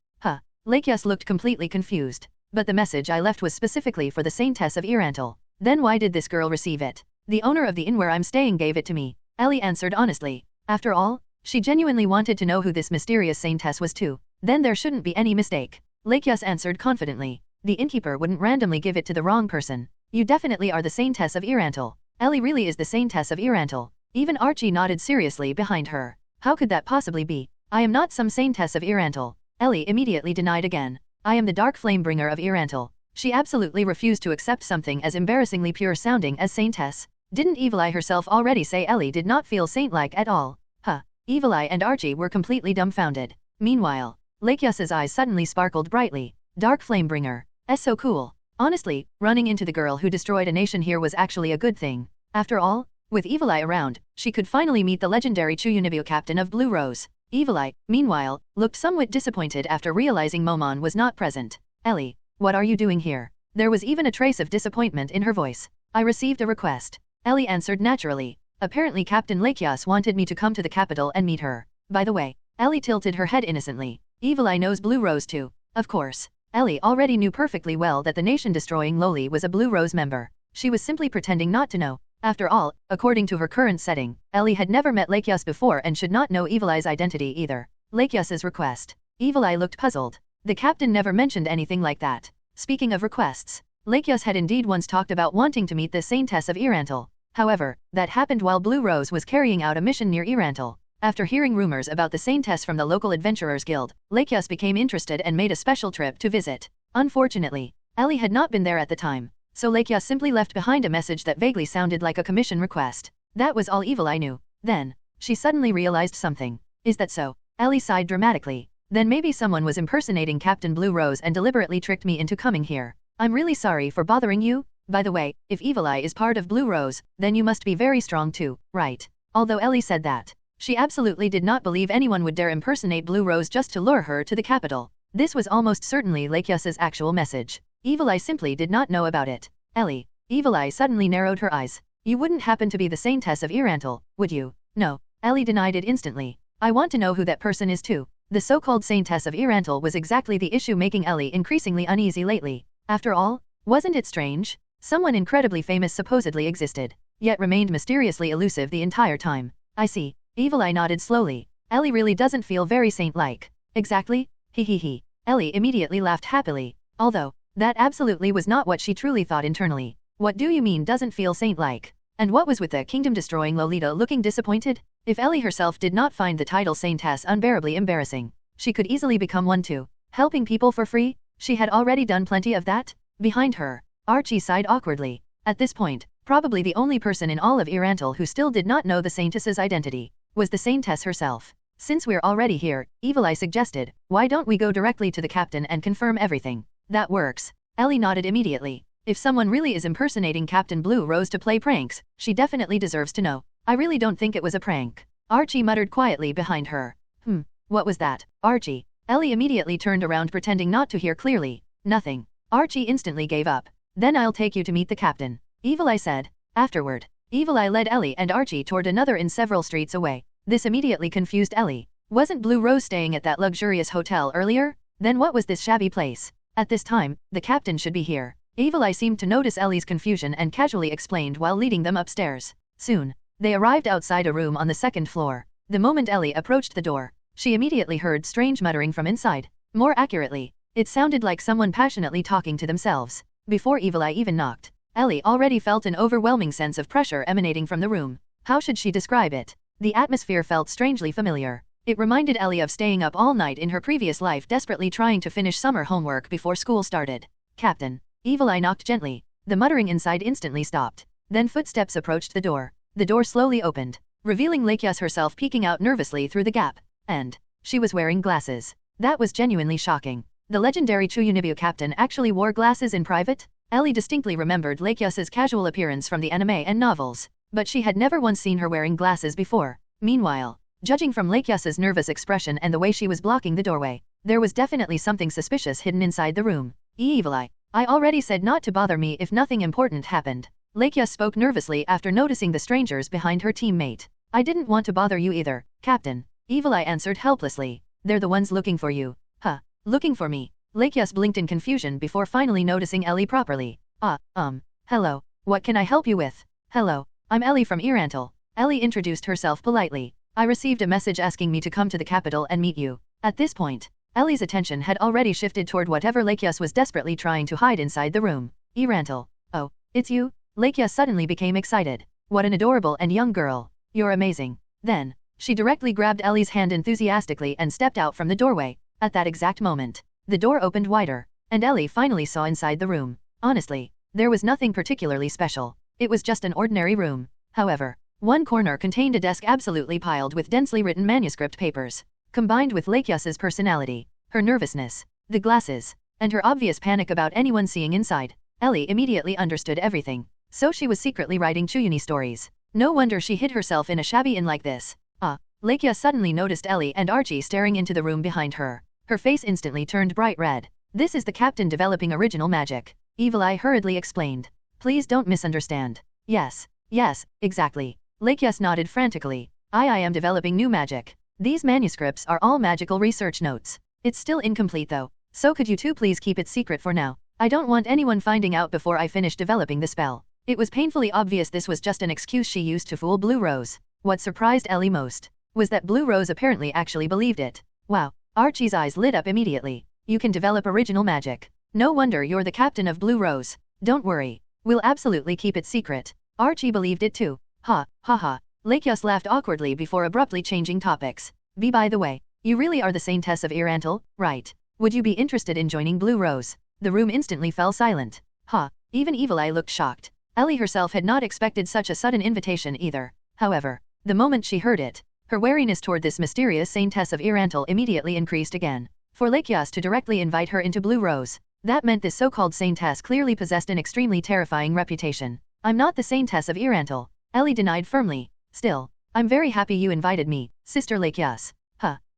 Lakias looked completely confused. But the message I left was specifically for the Saintess of Irantal. Then why did this girl receive it? The owner of the inn where I'm staying gave it to me, Ellie answered honestly. After all, she genuinely wanted to know who this mysterious Saintess was too. Then there shouldn't be any mistake. Lakias answered confidently. The innkeeper wouldn't randomly give it to the wrong person. You definitely are the Saintess of Irantal. Ellie really is the Saintess of Irantal. Even Archie nodded seriously behind her. How could that possibly be? I am not some Saintess of Irantal. Ellie immediately denied again. I am the Dark Flamebringer of Irantal. She absolutely refused to accept something as embarrassingly pure sounding as Saintess. Didn't Evil Eye herself already say Ellie did not feel saint-like at all? Evil Eye and Archie were completely dumbfounded. Meanwhile, Lakias's eyes suddenly sparkled brightly. Dark Flamebringer. So cool. Honestly, running into the girl who destroyed a nation here was actually a good thing. After all, with Evil Eye around, she could finally meet the legendary Chuyunibyo captain of Blue Rose. Evil Eye, meanwhile, looked somewhat disappointed after realizing Momon was not present. Ellie, what are you doing here? There was even a trace of disappointment in her voice. I received a request. Ellie answered naturally. Apparently Captain Lakias wanted me to come to the capital and meet her. By the way, Ellie tilted her head innocently. Evil Eye knows Blue Rose too. Of course. Ellie already knew perfectly well that the nation-destroying Loli was a Blue Rose member. She was simply pretending not to know. After all, according to her current setting, Ellie had never met Lakias before and should not know Evil Eye's identity either. Lakias's request. Evil Eye looked puzzled. The captain never mentioned anything like that. Speaking of requests, Lakias had indeed once talked about wanting to meet the Saintess of Irantal. However, that happened while Blue Rose was carrying out a mission near Irantal. After hearing rumors about the Saintess from the local adventurers guild, Lakias became interested and made a special trip to visit. Unfortunately, Ellie had not been there at the time, so Lakias simply left behind a message that vaguely sounded like a commission request. That was all Evil Eye knew. Then, she suddenly realized something. Is that so? Ellie sighed dramatically. Then maybe someone was impersonating Captain Blue Rose and deliberately tricked me into coming here. I'm really sorry for bothering you. By the way, if Evil Eye is part of Blue Rose, then you must be very strong too, right? Although Ellie said that, she absolutely did not believe anyone would dare impersonate Blue Rose just to lure her to the capital. This was almost certainly Lakias's actual message. Evil Eye simply did not know about it. Ellie. Evil Eye suddenly narrowed her eyes. You wouldn't happen to be the Saintess of Irantal, would you? No. Ellie denied it instantly. I want to know who that person is too. The so-called Saintess of Irantal was exactly the issue making Ellie increasingly uneasy lately. After all, wasn't it strange? Someone incredibly famous supposedly existed, yet remained mysteriously elusive the entire time. I see. Evil Eye nodded slowly. Ellie really doesn't feel very saint-like. Exactly? He. Ellie immediately laughed happily, although, that absolutely was not what she truly thought internally. What do you mean doesn't feel saint-like? And what was with the kingdom-destroying Lolita looking disappointed? If Ellie herself did not find the title Saintess unbearably embarrassing, she could easily become one too. Helping people for free? She had already done plenty of that. Behind her, Archie sighed awkwardly. At this point, probably the only person in all of Irantal who still did not know the Saintess's identity was the Saintess herself. Since we're already here, Evil Eye suggested, why don't we go directly to the captain and confirm everything? That works. Ellie nodded immediately. If someone really is impersonating Captain Blue Rose to play pranks, she definitely deserves to know. I really don't think it was a prank. Archie muttered quietly behind her. What was that, Archie? Ellie immediately turned around pretending not to hear clearly. Nothing. Archie instantly gave up. Then I'll take you to meet the captain, Evil Eye said. Afterward, Evil Eye led Ellie and Archie toward another inn several streets away. This immediately confused Ellie. Wasn't Blue Rose staying at that luxurious hotel earlier? Then what was this shabby place? At this time, the captain should be here. Evil Eye seemed to notice Ellie's confusion and casually explained while leading them upstairs. Soon, they arrived outside a room on the second floor. The moment Ellie approached the door, she immediately heard strange muttering from inside. More accurately, it sounded like someone passionately talking to themselves. Before Evil Eye even knocked, Ellie already felt an overwhelming sense of pressure emanating from the room. How should she describe it? The atmosphere felt strangely familiar. It reminded Ellie of staying up all night in her previous life desperately trying to finish summer homework before school started. Captain. Evil Eye knocked gently. The muttering inside instantly stopped. Then footsteps approached the door. The door slowly opened, revealing Lakias herself peeking out nervously through the gap. And she was wearing glasses. That was genuinely shocking. The legendary Chuyunibu captain actually wore glasses in private? Ellie distinctly remembered Lakias's casual appearance from the anime and novels, but she had never once seen her wearing glasses before. Meanwhile, judging from Lakias's nervous expression and the way she was blocking the doorway, there was definitely something suspicious hidden inside the room. Evil Eye, I already said not to bother me if nothing important happened. Lakias spoke nervously after noticing the strangers behind her teammate. I didn't want to bother you either, Captain. Evil Eye answered helplessly. They're the ones looking for you. Huh, looking for me? Lakias blinked in confusion before finally noticing Ellie properly. Hello, what can I help you with? Hello, I'm Ellie from Irantal. Ellie introduced herself politely. I received a message asking me to come to the capital and meet you. At this point, Ellie's attention had already shifted toward whatever Lakias was desperately trying to hide inside the room. Irantal. Oh, it's you? Lakias suddenly became excited. What an adorable and young girl. You're amazing. Then, she directly grabbed Ellie's hand enthusiastically and stepped out from the doorway. At that exact moment, the door opened wider, and Ellie finally saw inside the room. Honestly, there was nothing particularly special. It was just an ordinary room. However, one corner contained a desk absolutely piled with densely written manuscript papers. Combined with Lakias's personality, her nervousness, the glasses, and her obvious panic about anyone seeing inside, Ellie immediately understood everything. So she was secretly writing Chuyuni stories. No wonder she hid herself in a shabby inn like this. Lakias suddenly noticed Ellie and Archie staring into the room behind her. Her face instantly turned bright red. This is the captain developing original magic, Evil Eye hurriedly explained. Please don't misunderstand. Yes, exactly. Lakias nodded frantically. I am developing new magic. These manuscripts are all magical research notes. It's still incomplete though, so could you two please keep it secret for now? I don't want anyone finding out before I finish developing the spell. It was painfully obvious this was just an excuse she used to fool Blue Rose. What surprised Ellie most was that Blue Rose apparently actually believed it. Wow, Archie's eyes lit up immediately. You can develop original magic. No wonder you're the captain of Blue Rose. Don't worry, we'll absolutely keep it secret. Archie believed it too. Ha. Lakias laughed awkwardly before abruptly changing topics. By the way, you really are the Saintess of Irantal, right? Would you be interested in joining Blue Rose? The room instantly fell silent. Even Evil Eye looked shocked. Ellie herself had not expected such a sudden invitation either. However, the moment she heard it, her wariness toward this mysterious Saintess of Irantal immediately increased again. For Lakias to directly invite her into Blue Rose, that meant this so-called Saintess clearly possessed an extremely terrifying reputation. I'm not the Saintess of Irantal, Ellie denied firmly. Still, I'm very happy you invited me, Sister Lakias.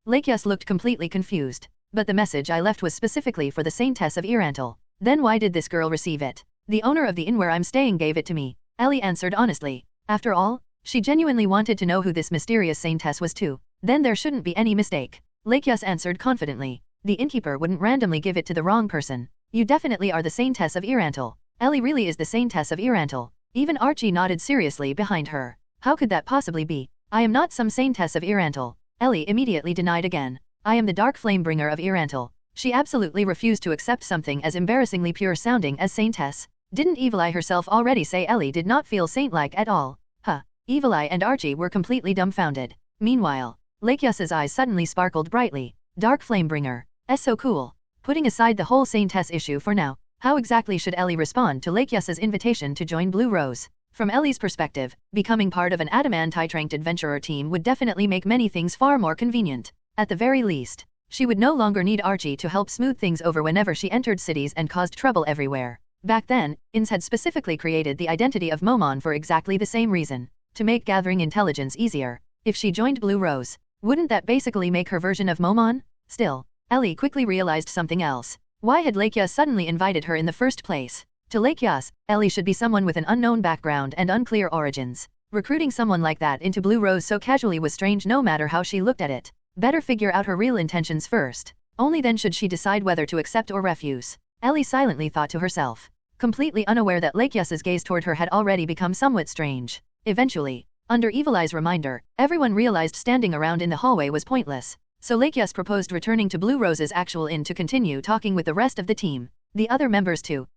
Lakias looked completely confused. But the message I left was specifically for the Saintess of Irantal. Then why did this girl receive it? The owner of the inn where I'm staying gave it to me, Ellie answered honestly. After all, She genuinely wanted to know who this mysterious saintess was too. Then there shouldn't be any mistake. Lakias answered confidently. The innkeeper wouldn't randomly give it to the wrong person. You definitely are the saintess of Erantal. Ellie really is the saintess of Erantal. Even Archie nodded seriously behind her. How could that possibly be? I am not some saintess of Erantal. Ellie immediately denied again. I am the dark flamebringer of Erantal. She absolutely refused to accept something as embarrassingly pure sounding as saintess. Didn't Evil Eye herself already say Ellie did not feel saint-like at all? Evil Eye and Archie were completely dumbfounded. Meanwhile, Lakias's eyes suddenly sparkled brightly. Dark Flamebringer. So cool. Putting aside the whole saintess issue for now, how exactly should Ellie respond to Lakias's invitation to join Blue Rose? From Ellie's perspective, becoming part of an adamantite-ranked adventurer team would definitely make many things far more convenient. At the very least, she would no longer need Archie to help smooth things over whenever she entered cities and caused trouble everywhere. Back then, Ainz had specifically created the identity of Momon for exactly the same reason. To make gathering intelligence easier. If she joined Blue Rose, wouldn't that basically make her version of Momon? Still, Ellie quickly realized something else. Why had Lakias suddenly invited her in the first place? To Lakias, Ellie should be someone with an unknown background and unclear origins. Recruiting someone like that into Blue Rose so casually was strange no matter how she looked at it. Better figure out her real intentions first. Only then should she decide whether to accept or refuse. Ellie silently thought to herself, completely unaware that Lakias's gaze toward her had already become somewhat strange. Eventually, under Evil Eye's reminder, everyone realized standing around in the hallway was pointless, so Lakias proposed returning to Blue Rose's actual inn to continue talking with the rest of the team. The other members too.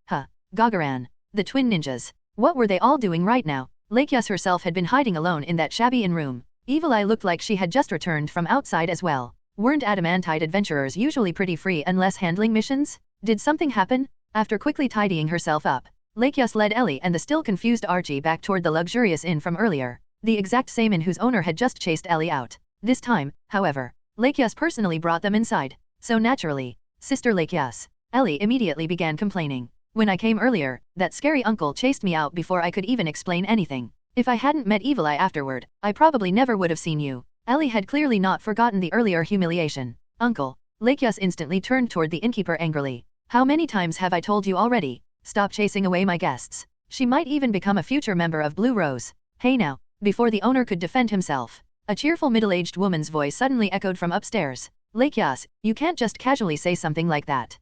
Gagaran. The twin ninjas. What were they all doing right now? Lakias herself had been hiding alone in that shabby inn room. Evil Eye looked like she had just returned from outside as well. Weren't adamantite adventurers usually pretty free unless handling missions? Did something happen? After quickly tidying herself up, Lakias led Ellie and the still confused Archie back toward the luxurious inn from earlier, the exact same inn whose owner had just chased Ellie out. This time, however, Lakias personally brought them inside. So naturally, Sister Lakias, Ellie immediately began complaining. When I came earlier, that scary uncle chased me out before I could even explain anything. If I hadn't met Evil Eye afterward, I probably never would have seen you. Ellie had clearly not forgotten the earlier humiliation. Uncle. Lakias instantly turned toward the innkeeper angrily. How many times have I told you already? Stop chasing away my guests. She might even become a future member of Blue Rose. Hey now. Before the owner could defend himself, a cheerful middle-aged woman's voice suddenly echoed from upstairs. Lakias, you can't just casually say something like that.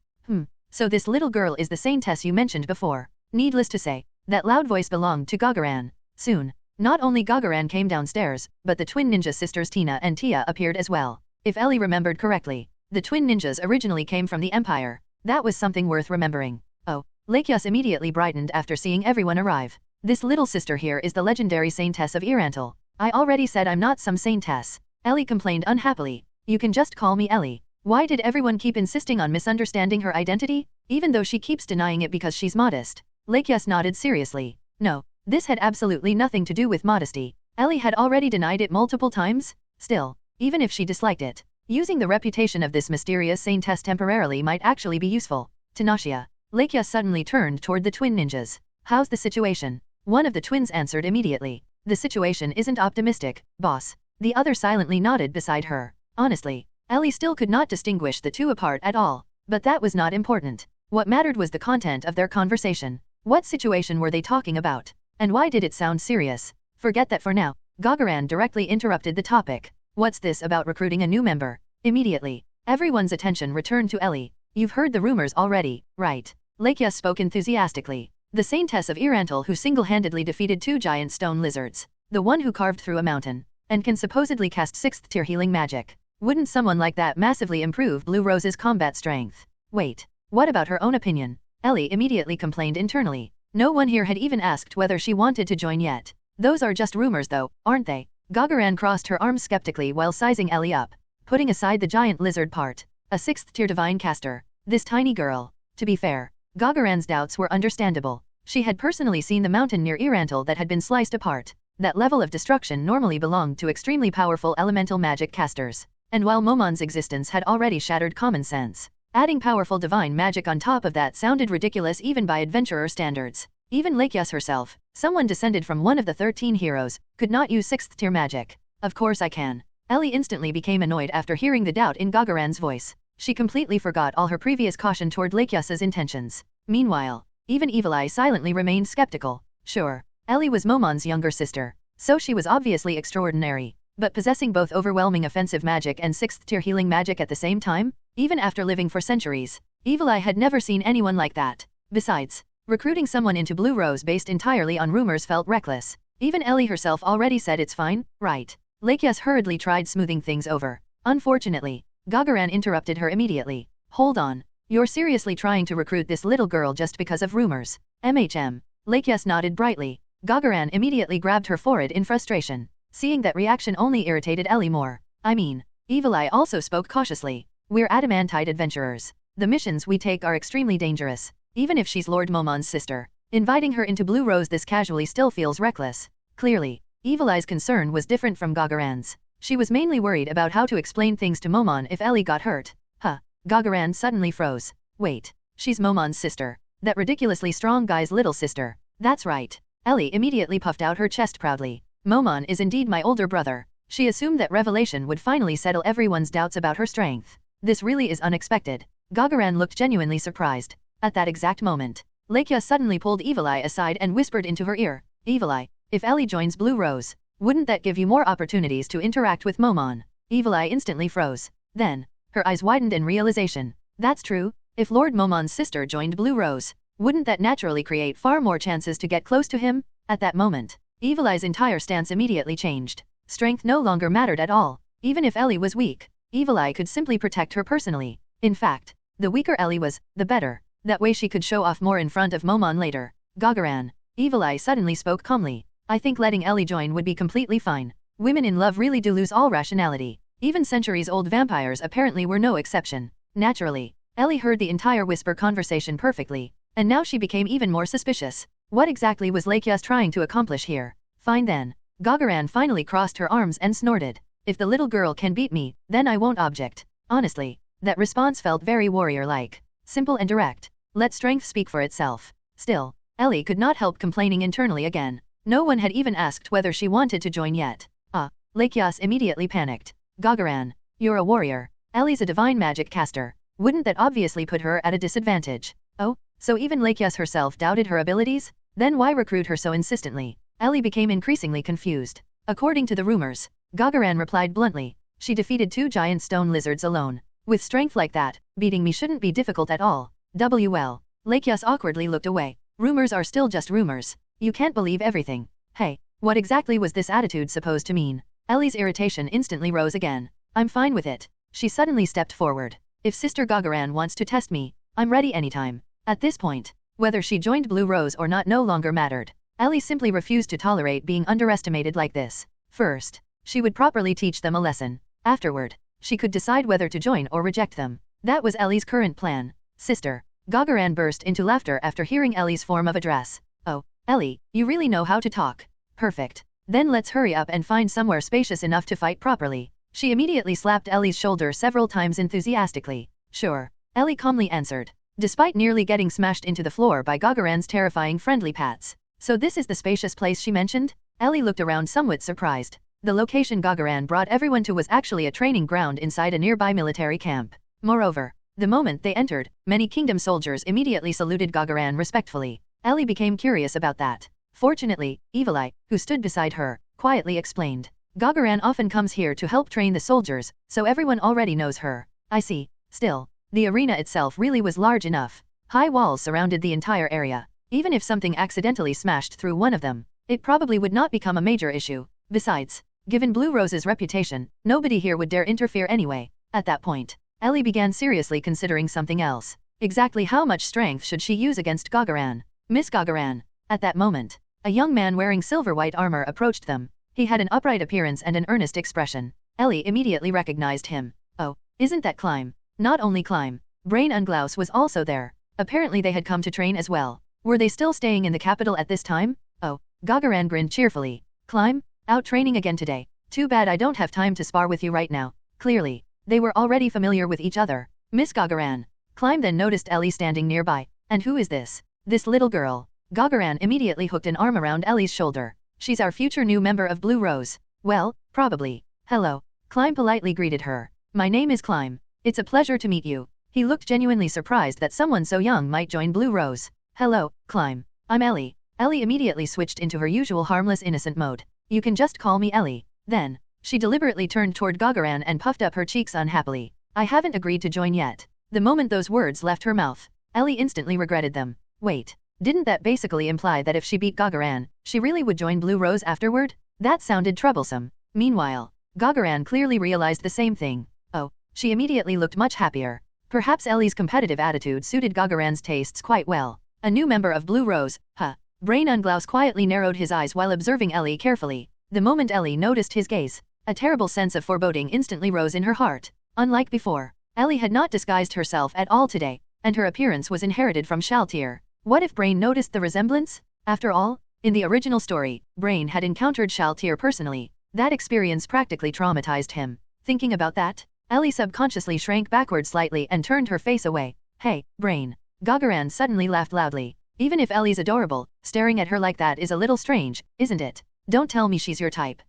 So this little girl is the saintess you mentioned before. Needless to say, that loud voice belonged to Gagaran. Soon, not only Gagaran came downstairs, but the twin ninja sisters Tina and Tia appeared as well. If Ellie remembered correctly, the twin ninjas originally came from the Empire. That was something worth remembering. Oh. Lakias immediately brightened after seeing everyone arrive. This little sister here is the legendary saintess of Erantal. I already said I'm not some saintess. Ellie complained unhappily. You can just call me Ellie. Why did everyone keep insisting on misunderstanding her identity? Even though she keeps denying it because she's modest. Lakias nodded seriously. No, this had absolutely nothing to do with modesty. Ellie had already denied it multiple times. Still, even if she disliked it, using the reputation of this mysterious saintess temporarily might actually be useful. Tanashia. Lakias suddenly turned toward the twin ninjas. How's the situation? One of the twins answered immediately. The situation isn't optimistic, boss. The other silently nodded beside her. Honestly, Ellie still could not distinguish the two apart at all. But that was not important. What mattered was the content of their conversation. What situation were they talking about? And why did it sound serious? Forget that for now. Gagaran directly interrupted the topic. What's this about recruiting a new member? Immediately, everyone's attention returned to Ellie. You've heard the rumors already, right? Lakias spoke enthusiastically. The saintess of Erantal who single-handedly defeated 2 giant stone lizards. The one who carved through a mountain. And can supposedly cast 6th tier healing magic. Wouldn't someone like that massively improve Blue Rose's combat strength? Wait, what about her own opinion? Ellie immediately complained internally. No one here had even asked whether she wanted to join yet. Those are just rumors though, aren't they? Gagaran crossed her arms skeptically while sizing Ellie up. Putting aside the giant lizard part. A 6th tier divine caster. This tiny girl. To be fair, Gagaran's doubts were understandable. She had personally seen the mountain near Erantal that had been sliced apart. That level of destruction normally belonged to extremely powerful elemental magic casters. And while Momon's existence had already shattered common sense, adding powerful divine magic on top of that sounded ridiculous even by adventurer standards. Even Lakias herself, someone descended from one of the 13 heroes, could not use 6th tier magic. Of course I can. Ellie instantly became annoyed after hearing the doubt in Gagaran's voice. She completely forgot all her previous caution toward Lakias's intentions. Meanwhile, even Evil Eye silently remained skeptical. Sure, Ellie was Momon's younger sister, so she was obviously extraordinary. But possessing both overwhelming offensive magic and 6th tier healing magic at the same time? Even after living for centuries, Evil Eye had never seen anyone like that. Besides, recruiting someone into Blue Rose based entirely on rumors felt reckless. Even Ellie herself already said it's fine, right? Lakias hurriedly tried smoothing things over. Unfortunately, Gagaran interrupted her immediately. Hold on. You're seriously trying to recruit this little girl just because of rumors? Lakias nodded brightly. Gagaran immediately grabbed her forehead in frustration. Seeing that reaction only irritated Ellie more. I mean, Evil Eye also spoke cautiously. We're adamantite adventurers. The missions we take are extremely dangerous. Even if she's Lord Momon's sister, inviting her into Blue Rose this casually still feels reckless. Clearly, Evil Eye's concern was different from Gagaran's. She was mainly worried about how to explain things to Momon if Ellie got hurt. Gagaran suddenly froze. Wait, she's Momon's sister. That ridiculously strong guy's little sister. That's right. Ellie immediately puffed out her chest proudly. Momon is indeed my older brother. She assumed that revelation would finally settle everyone's doubts about her strength. This really is unexpected. Gagaran looked genuinely surprised. At that exact moment, Lakia suddenly pulled Evil Eye aside and whispered into her ear. Evil Eye, if Ellie joins Blue Rose, wouldn't that give you more opportunities to interact with Momon? Evil Eye instantly froze. Then, her eyes widened in realization. That's true. If Lord Momon's sister joined Blue Rose, wouldn't that naturally create far more chances to get close to him? At that moment, Evil Eye's entire stance immediately changed. Strength no longer mattered at all. Even if Ellie was weak, Evil Eye could simply protect her personally. In fact, the weaker Ellie was, the better. That way she could show off more in front of Momon later. Gagaran. Evil Eye suddenly spoke calmly. I think letting Ellie join would be completely fine. Women in love really do lose all rationality. Even centuries-old vampires apparently were no exception. Naturally, Ellie heard the entire whisper conversation perfectly, and now she became even more suspicious. What exactly was Lakias trying to accomplish here? Fine then. Gagaran finally crossed her arms and snorted. If the little girl can beat me, then I won't object. Honestly, that response felt very warrior-like. Simple and direct. Let strength speak for itself. Still, Ellie could not help complaining internally again. No one had even asked whether she wanted to join yet. Lakias immediately panicked. Gagaran, you're a warrior. Ellie's a divine magic caster. Wouldn't that obviously put her at a disadvantage? Oh, so even Lakias herself doubted her abilities? Then why recruit her so insistently? Ellie became increasingly confused. According to the rumors, Gagaran replied bluntly, she defeated 2 giant stone lizards alone. With strength like that, beating me shouldn't be difficult at all. Well. Lakias awkwardly looked away. Rumors are still just rumors. You can't believe everything. Hey, what exactly was this attitude supposed to mean? Ellie's irritation instantly rose again. I'm fine with it. She suddenly stepped forward. If Sister Gagaran wants to test me, I'm ready anytime. At this point, whether she joined Blue Rose or not no longer mattered. Ellie simply refused to tolerate being underestimated like this. First, she would properly teach them a lesson. Afterward, she could decide whether to join or reject them. That was Ellie's current plan. Sister. Gagaran burst into laughter after hearing Ellie's form of address. Oh, Ellie, you really know how to talk. Perfect. Then let's hurry up and find somewhere spacious enough to fight properly. She immediately slapped Ellie's shoulder several times enthusiastically. Sure. Ellie calmly answered, despite nearly getting smashed into the floor by Gagaran's terrifying friendly pats. So this is the spacious place she mentioned? Ellie looked around somewhat surprised. The location Gagaran brought everyone to was actually a training ground inside a nearby military camp. Moreover, the moment they entered, many kingdom soldiers immediately saluted Gagaran respectfully. Ellie became curious about that. Fortunately, Evil Eye, who stood beside her, quietly explained. Gagaran often comes here to help train the soldiers, so everyone already knows her. I see. Still, the arena itself really was large enough. High walls surrounded the entire area. Even if something accidentally smashed through one of them, it probably would not become a major issue. Besides, given Blue Rose's reputation, nobody here would dare interfere anyway. At that point, Ellie began seriously considering something else. Exactly how much strength should she use against Gagaran? Miss Gagaran. At that moment, a young man wearing silver-white armor approached them. He had an upright appearance and an earnest expression. Ellie immediately recognized him. Oh, isn't that Climb? Not only Climb, Brain Unglaus was also there. Apparently they had come to train as well. Were they still staying in the capital at this time? Oh, Gagaran grinned cheerfully. Climb? Out training again today. Too bad I don't have time to spar with you right now. Clearly, they were already familiar with each other. Miss Gagaran. Climb then noticed Ellie standing nearby. And who is this? This little girl. Gagaran immediately hooked an arm around Ellie's shoulder. She's our future new member of Blue Rose. Well, probably. Hello. Climb politely greeted her. My name is Climb. It's a pleasure to meet you. He looked genuinely surprised that someone so young might join Blue Rose. Hello, Climb. I'm Ellie. Ellie immediately switched into her usual harmless innocent mode. You can just call me Ellie. Then, she deliberately turned toward Gagaran and puffed up her cheeks unhappily. I haven't agreed to join yet. The moment those words left her mouth, Ellie instantly regretted them. Wait, didn't that basically imply that if she beat Gagaran, she really would join Blue Rose afterward? That sounded troublesome. Meanwhile, Gagaran clearly realized the same thing. Oh, she immediately looked much happier. Perhaps Ellie's competitive attitude suited Gagaran's tastes quite well. A new member of Blue Rose, huh? Brain Unglaus quietly narrowed his eyes while observing Ellie carefully. The moment Ellie noticed his gaze, a terrible sense of foreboding instantly rose in her heart. Unlike before, Ellie had not disguised herself at all today, and her appearance was inherited from Shaltir. What if Brain noticed the resemblance? After all, in the original story, Brain had encountered Shaltir personally. That experience practically traumatized him. Thinking about that, Ellie subconsciously shrank backward slightly and turned her face away. Hey, Brain. Gagaran suddenly laughed loudly. Even if Ellie's adorable, staring at her like that is a little strange, isn't it? Don't tell me she's your type.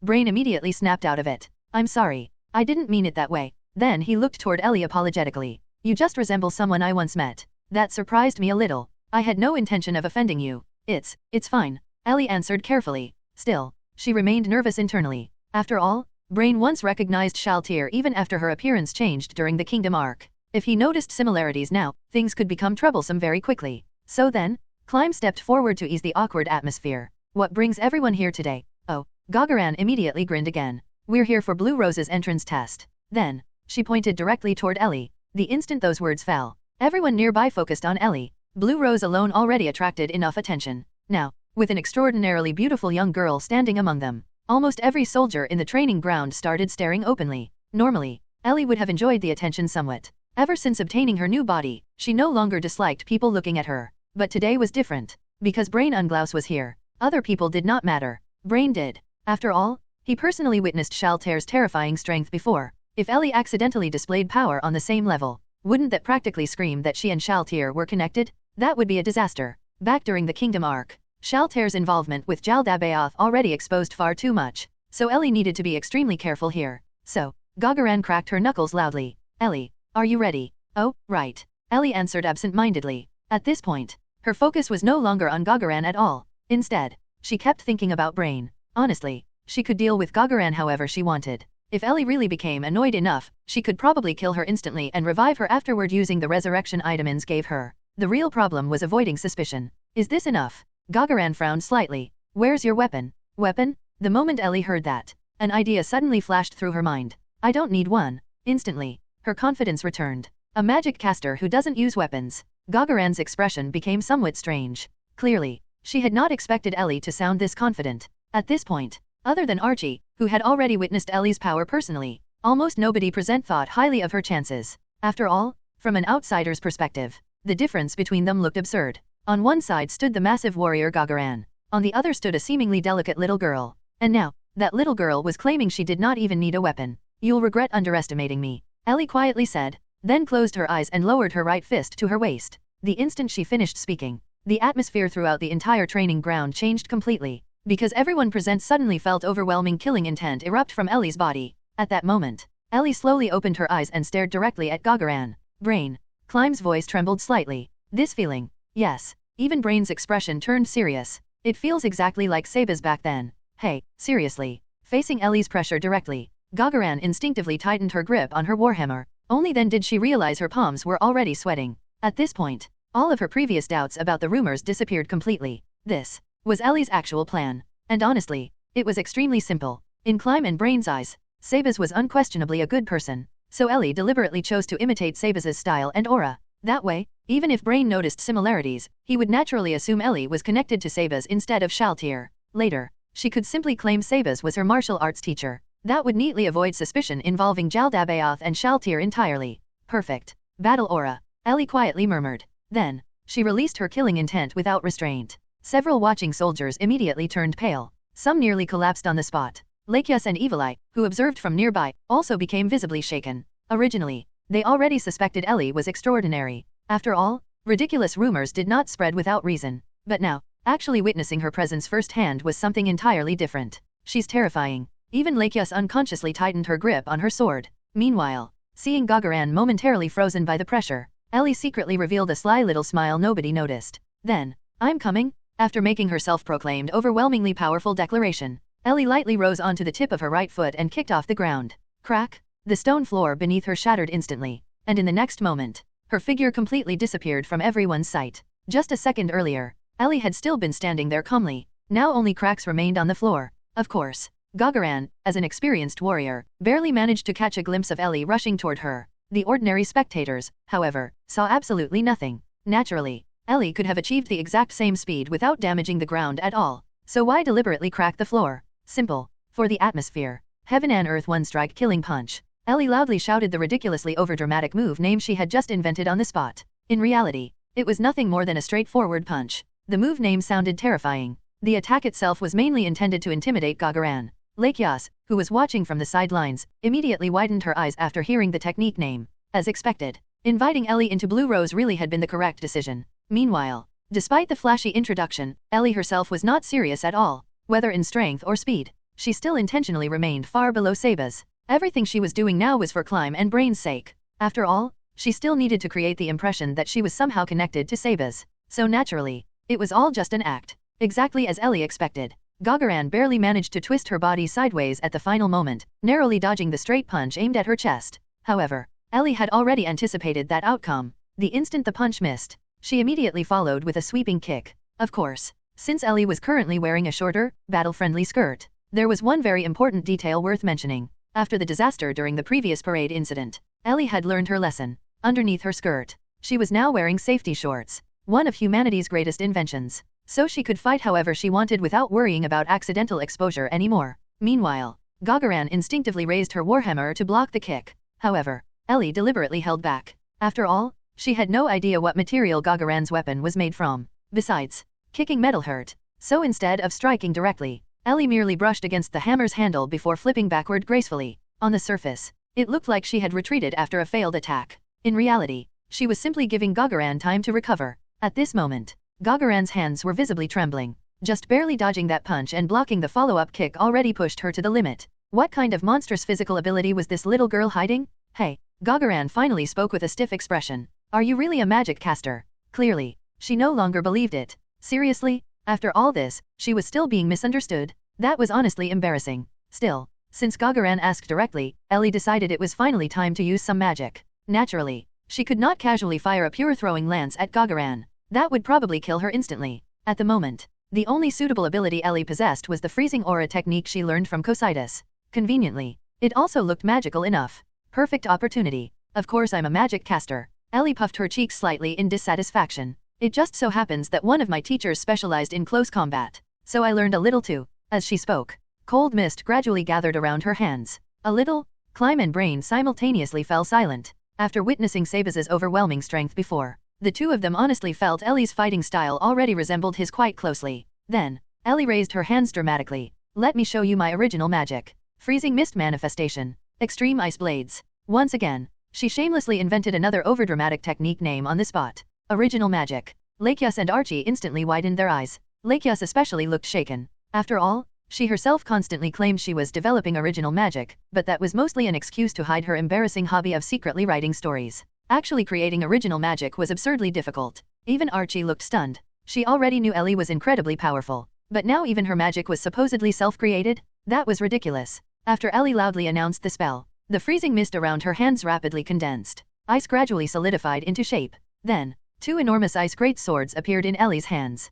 Brain immediately snapped out of it. I'm sorry. I didn't mean it that way. Then he looked toward Ellie apologetically. You just resemble someone I once met. That surprised me a little. I had no intention of offending you. It's fine. Ellie answered carefully. Still, she remained nervous internally. After all, Brain once recognized Shaltir even after her appearance changed during the Kingdom arc. If he noticed similarities now, things could become troublesome very quickly. So then, Climb stepped forward to ease the awkward atmosphere. What brings everyone here today? Oh, Gagaran immediately grinned again. We're here for Blue Rose's entrance test. Then, she pointed directly toward Ellie. The instant those words fell, everyone nearby focused on Ellie. Blue Rose alone already attracted enough attention. Now, with an extraordinarily beautiful young girl standing among them, almost every soldier in the training ground started staring openly. Normally, Ellie would have enjoyed the attention somewhat. Ever since obtaining her new body, she no longer disliked people looking at her. But today was different. Because Brain Unglaus was here, other people did not matter. Brain did. After all, he personally witnessed Shaltir's terrifying strength before. If Ellie accidentally displayed power on the same level, wouldn't that practically scream that she and Shaltir were connected? That would be a disaster. Back during the Kingdom arc, Shaltir's involvement with Jaldabaoth already exposed far too much, so Ellie needed to be extremely careful here. So, Gagaran cracked her knuckles loudly. Ellie, are you ready? Oh, right. Ellie answered absent-mindedly. At this point, her focus was no longer on Gagaran at all. Instead, she kept thinking about Brain. Honestly, she could deal with Gagaran however she wanted. If Ellie really became annoyed enough, she could probably kill her instantly and revive her afterward using the resurrection item Ainz gave her. The real problem was avoiding suspicion. Is this enough? Gagaran frowned slightly. Where's your weapon? Weapon? The moment Ellie heard that, an idea suddenly flashed through her mind. I don't need one. Instantly, her confidence returned. A magic caster who doesn't use weapons. Gagaran's expression became somewhat strange. Clearly, she had not expected Ellie to sound this confident. At this point, other than Archie, who had already witnessed Ellie's power personally, almost nobody present thought highly of her chances. After all, from an outsider's perspective, the difference between them looked absurd. On one side stood the massive warrior Gagaran. On the other stood a seemingly delicate little girl. And now, that little girl was claiming she did not even need a weapon. You'll regret underestimating me, Ellie quietly said, then closed her eyes and lowered her right fist to her waist. The instant she finished speaking, the atmosphere throughout the entire training ground changed completely. Because everyone present suddenly felt overwhelming killing intent erupt from Ellie's body. At that moment, Ellie slowly opened her eyes and stared directly at Gagaran. Brain. Climb's voice trembled slightly. This feeling. Yes, even Brain's expression turned serious. It feels exactly like Saba's back then. Hey, seriously. Facing Ellie's pressure directly, Gagaran instinctively tightened her grip on her warhammer. Only then did she realize her palms were already sweating. At this point, all of her previous doubts about the rumors disappeared completely. This was Ellie's actual plan. And honestly, it was extremely simple. In Climb and Brain's eyes, Sabas was unquestionably a good person. So Ellie deliberately chose to imitate Sabas's style and aura. That way, even if Brain noticed similarities, he would naturally assume Ellie was connected to Sabas instead of Shaltir. Later, she could simply claim Sabas was her martial arts teacher. That would neatly avoid suspicion involving Jaldabaoth and Shaltir entirely. Perfect. Battle aura, Ellie quietly murmured. Then, she released her killing intent without restraint. Several watching soldiers immediately turned pale. Some nearly collapsed on the spot. Lakius and Evil Eye, who observed from nearby, also became visibly shaken. Originally, they already suspected Ellie was extraordinary. After all, ridiculous rumors did not spread without reason. But now, actually witnessing her presence firsthand was something entirely different. She's terrifying. Even Lakius unconsciously tightened her grip on her sword. Meanwhile, seeing Gagaran momentarily frozen by the pressure, Ellie secretly revealed a sly little smile nobody noticed. Then, I'm coming. After making her self-proclaimed overwhelmingly powerful declaration, Ellie lightly rose onto the tip of her right foot and kicked off the ground. Crack! The stone floor beneath her shattered instantly, and in the next moment, her figure completely disappeared from everyone's sight. Just a second earlier, Ellie had still been standing there calmly. Now only cracks remained on the floor. Of course, Gagaran, as an experienced warrior, barely managed to catch a glimpse of Ellie rushing toward her. The ordinary spectators, however, saw absolutely nothing. Naturally, Ellie could have achieved the exact same speed without damaging the ground at all. So why deliberately crack the floor? Simple. For the atmosphere. Heaven and Earth one strike killing punch. Ellie loudly shouted the ridiculously overdramatic move name she had just invented on the spot. In reality, it was nothing more than a straightforward punch. The move name sounded terrifying. The attack itself was mainly intended to intimidate Gagaran. Lakias, who was watching from the sidelines, immediately widened her eyes after hearing the technique name. As expected, inviting Ellie into Blue Rose really had been the correct decision. Meanwhile, despite the flashy introduction, Ellie herself was not serious at all. Whether in strength or speed, she still intentionally remained far below Seba's. Everything she was doing now was for climb and brain's sake. After all, she still needed to create the impression that she was somehow connected to Seba's. So naturally, it was all just an act. Exactly as Ellie expected. Gagaran barely managed to twist her body sideways at the final moment, narrowly dodging the straight punch aimed at her chest. However, Ellie had already anticipated that outcome. The instant the punch missed, she immediately followed with a sweeping kick. Of course, since Ellie was currently wearing a shorter, battle-friendly skirt, there was one very important detail worth mentioning. After the disaster during the previous parade incident, Ellie had learned her lesson. Underneath her skirt, she was now wearing safety shorts, one of humanity's greatest inventions. So she could fight however she wanted without worrying about accidental exposure anymore. Meanwhile, Gagaran instinctively raised her warhammer to block the kick. However, Ellie deliberately held back. After all, she had no idea what material Gagaran's weapon was made from. Besides, kicking metal hurt. So instead of striking directly, Ellie merely brushed against the hammer's handle before flipping backward gracefully. On the surface, it looked like she had retreated after a failed attack. In reality, she was simply giving Gagaran time to recover. At this moment, Gagaran's hands were visibly trembling. Just barely dodging that punch and blocking the follow-up kick already pushed her to the limit. What kind of monstrous physical ability was this little girl hiding? Hey, Gagaran finally spoke with a stiff expression. Are you really a magic caster? Clearly, she no longer believed it. Seriously? After all this, she was still being misunderstood? That was honestly embarrassing. Still, since Gagaran asked directly, Ellie decided it was finally time to use some magic. Naturally, she could not casually fire a pure throwing lance at Gagaran. That would probably kill her instantly. At the moment, the only suitable ability Ellie possessed was the freezing aura technique she learned from Cocytus. Conveniently, it also looked magical enough. Perfect opportunity. Of course I'm a magic caster. Ellie puffed her cheeks slightly in dissatisfaction. It just so happens that one of my teachers specialized in close combat, so I learned a little too. As she spoke, cold mist gradually gathered around her hands. A little, climb and brain simultaneously fell silent. After witnessing Sebas's overwhelming strength before, the two of them honestly felt Ellie's fighting style already resembled his quite closely. Then, Ellie raised her hands dramatically. Let me show you my original magic. Freezing mist manifestation. Extreme ice blades. Once again, she shamelessly invented another overdramatic technique name on the spot. Original magic. Lakias and Archie instantly widened their eyes. Lakias especially looked shaken. After all, she herself constantly claimed she was developing original magic, but that was mostly an excuse to hide her embarrassing hobby of secretly writing stories. Actually creating original magic was absurdly difficult. Even Archie looked stunned. She already knew Ellie was incredibly powerful, but now even her magic was supposedly self-created? That was ridiculous. After Ellie loudly announced the spell, the freezing mist around her hands rapidly condensed. Ice gradually solidified into shape. Then, two enormous ice great swords appeared in Ellie's hands.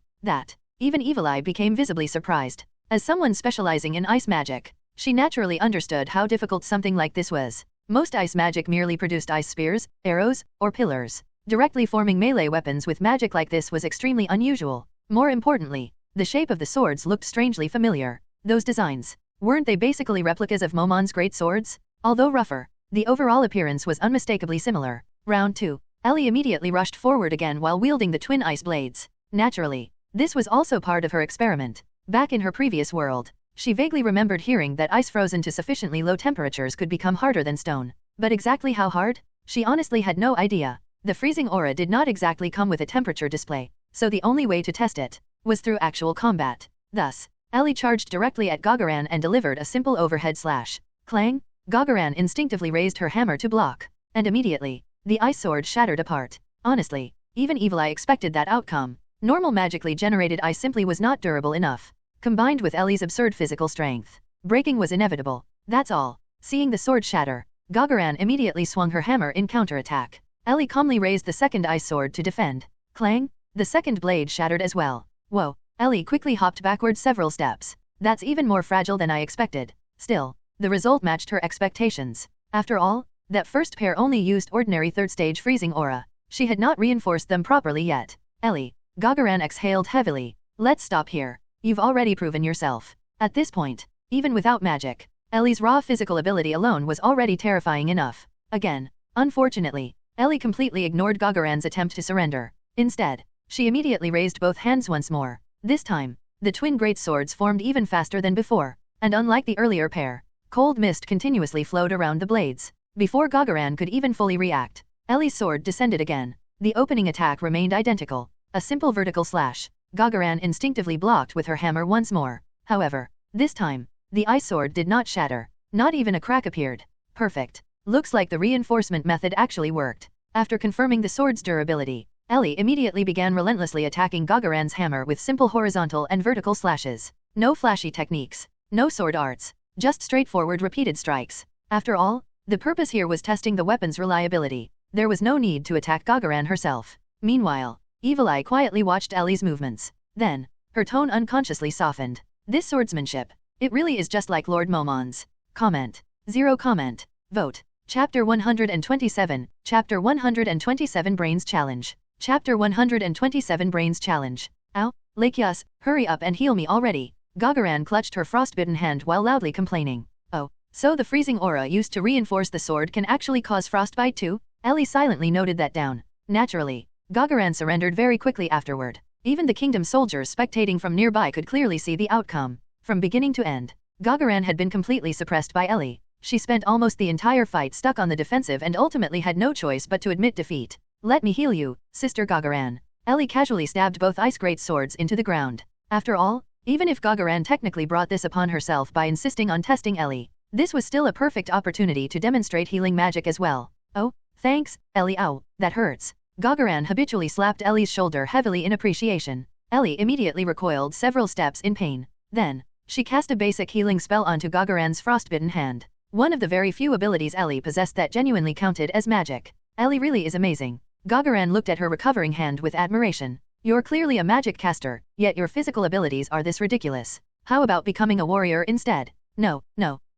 Even Evil Eye became visibly surprised. As someone specializing in ice magic, she naturally understood how difficult something like this was. Most ice magic merely produced ice spears, arrows, or pillars. Directly forming melee weapons with magic like this was extremely unusual. More importantly, the shape of the swords looked strangely familiar. Those designs, weren't they basically replicas of Momon's great swords? Although rougher, the overall appearance was unmistakably similar. Round 2. Ellie immediately rushed forward again while wielding the twin ice blades. Naturally, this was also part of her experiment. Back in her previous world, she vaguely remembered hearing that ice frozen to sufficiently low temperatures could become harder than stone. But exactly how hard? She honestly had no idea. The freezing aura did not exactly come with a temperature display, so the only way to test it was through actual combat. Thus, Ellie charged directly at Gagaran and delivered a simple overhead slash. Clang! Gagaran instinctively raised her hammer to block, and immediately, the ice sword shattered apart. Honestly, even Evil Eye expected that outcome. Normal magically generated ice simply was not durable enough. combined with Ellie's absurd physical strength. Breaking was inevitable. That's all. Seeing the sword shatter, Gagaran immediately swung her hammer in counterattack. Ellie calmly raised the second ice sword to defend. Clang! The second blade shattered as well. Whoa! Ellie quickly hopped backward several steps. That's even more fragile than I expected. Still, the result matched her expectations. After all, that first pair only used ordinary third-stage freezing aura. She had not reinforced them properly yet. Ellie. Gagaran exhaled heavily. Let's stop here. You've already proven yourself. At this point, even without magic, Ellie's raw physical ability alone was already terrifying enough. Again, unfortunately, Ellie completely ignored Gagaran's attempt to surrender. Instead, she immediately raised both hands once more. This time, the twin great swords formed even faster than before, and unlike the earlier pair, cold mist continuously flowed around the blades. Before Gagaran could even fully react, Ellie's sword descended again. The opening attack remained identical, a simple vertical slash. Gagaran instinctively blocked with her hammer once more. However, this time, the ice sword did not shatter. Not even a crack appeared. Perfect. Looks like the reinforcement method actually worked. After confirming the sword's durability, Ellie immediately began relentlessly attacking Gagaran's hammer with simple horizontal and vertical slashes. No flashy techniques, no sword arts, just straightforward repeated strikes. After all, the purpose here was testing the weapon's reliability. There was no need to attack Gagaran herself. Meanwhile, Evil Eye quietly watched Ellie's movements. Then, her tone unconsciously softened. This swordsmanship, it really is just like Lord Momon's. Comment. 0 comment. Vote. Chapter 127, Chapter 127 Brains Challenge. Chapter 127 Brains Challenge. Ow, Lakias, hurry up and heal me already. Gagaran clutched her frostbitten hand while loudly complaining. Oh, so the freezing aura used to reinforce the sword can actually cause frostbite too? Ellie silently noted that down. Naturally, Gagaran surrendered very quickly afterward. Even the kingdom soldiers spectating from nearby could clearly see the outcome. From beginning to end, Gagaran had been completely suppressed by Ellie. She spent almost the entire fight stuck on the defensive and ultimately had no choice but to admit defeat. Let me heal you, Sister Gagaran. Ellie casually stabbed both ice great swords into the ground. After all, even if Gagaran technically brought this upon herself by insisting on testing Ellie, this was still a perfect opportunity to demonstrate healing magic as well. Oh, thanks, Ellie. Ow, that hurts. Gagaran habitually slapped Ellie's shoulder heavily in appreciation. Ellie immediately recoiled several steps in pain. Then, she cast a basic healing spell onto Gagaran's frostbitten hand. One of the very few abilities Ellie possessed that genuinely counted as magic. Ellie really is amazing. Gagaran looked at her recovering hand with admiration. You're clearly a magic caster, yet your physical abilities are this ridiculous. How about becoming a warrior instead? No,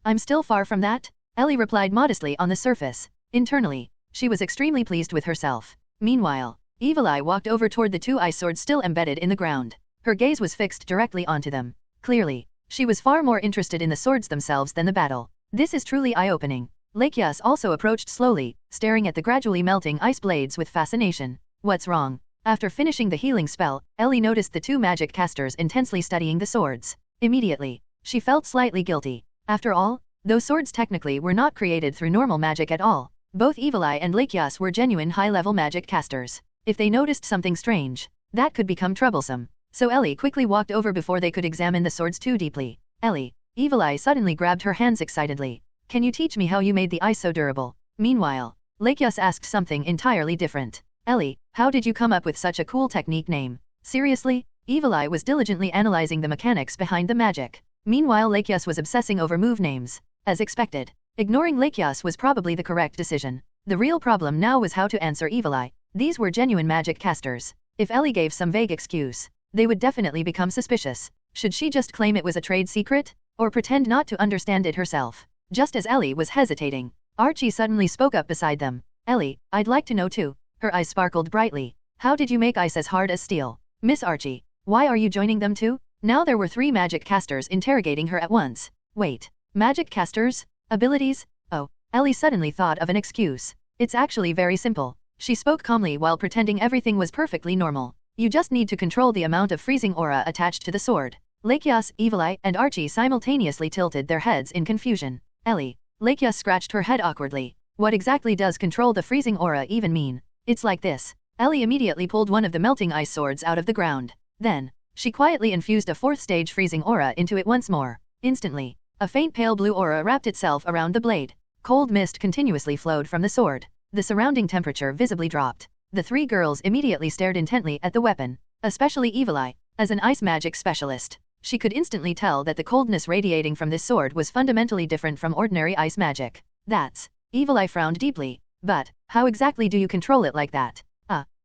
I'm still far from that, Ellie replied modestly on the surface. Internally, she was extremely pleased with herself. Meanwhile, Evil Eye walked over toward the two ice swords still embedded in the ground. Her gaze was fixed directly onto them. Clearly, she was far more interested in the swords themselves than the battle. This is truly eye-opening. Lakias also approached slowly, staring at the gradually melting ice blades with fascination. What's wrong? After finishing the healing spell, Ellie noticed the two magic casters intensely studying the swords. Immediately, she felt slightly guilty. After all, those swords technically were not created through normal magic at all. Both Evil Eye and Lakias were genuine high-level magic casters. If they noticed something strange, that could become troublesome. So Ellie quickly walked over before they could examine the swords too deeply. Ellie. Evil Eye suddenly grabbed her hands excitedly. Can you teach me how you made the ice so durable? Meanwhile, Lakias asked something entirely different. Ellie, how did you come up with such a cool technique name? Seriously? Evil Eye was diligently analyzing the mechanics behind the magic. Meanwhile Lakias was obsessing over move names. As expected, ignoring Lakias was probably the correct decision. The real problem now was how to answer Evil Eye. These were genuine magic casters. If Ellie gave some vague excuse, they would definitely become suspicious. Should she just claim it was a trade secret? Or pretend not to understand it herself? Just as Ellie was hesitating, Archie suddenly spoke up beside them. Ellie, I'd like to know too. Her eyes sparkled brightly. How did you make ice as hard as steel? Miss Archie, why are you joining them too? Now there were 3 magic casters interrogating her at once. Wait, magic casters? Abilities? Oh, Ellie suddenly thought of an excuse. It's actually very simple. She spoke calmly while pretending everything was perfectly normal. You just need to control the amount of freezing aura attached to the sword. Lakias, Evil Eye, and Archie simultaneously tilted their heads in confusion. Ellie. Lakias scratched her head awkwardly. What exactly does control the freezing aura even mean? It's like this. Ellie immediately pulled one of the melting ice swords out of the ground. Then, she quietly infused a 4th stage freezing aura into it once more. Instantly, a faint pale blue aura wrapped itself around the blade. Cold mist continuously flowed from the sword. The surrounding temperature visibly dropped. The 3 girls immediately stared intently at the weapon, especially Evil Eye. As an ice magic specialist, She could instantly tell that the coldness radiating from this sword was fundamentally different from ordinary ice magic. That's... Evil Eye frowned deeply. But, how exactly do you control it like that?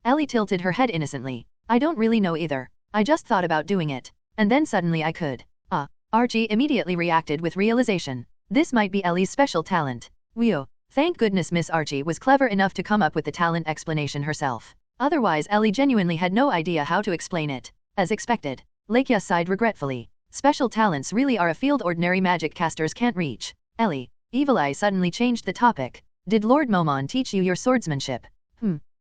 Ellie tilted her head innocently. I don't really know either. I just thought about doing it. And then suddenly I could. Archie immediately reacted with realization. This might be Ellie's special talent. Whew. Thank goodness Miss Archie was clever enough to come up with the talent explanation herself. Otherwise Ellie genuinely had no idea how to explain it. As expected. Lakia sighed regretfully. Special talents really are a field ordinary magic casters can't reach. Ellie. Evil Eye suddenly changed the topic. Did Lord Momon teach you your swordsmanship?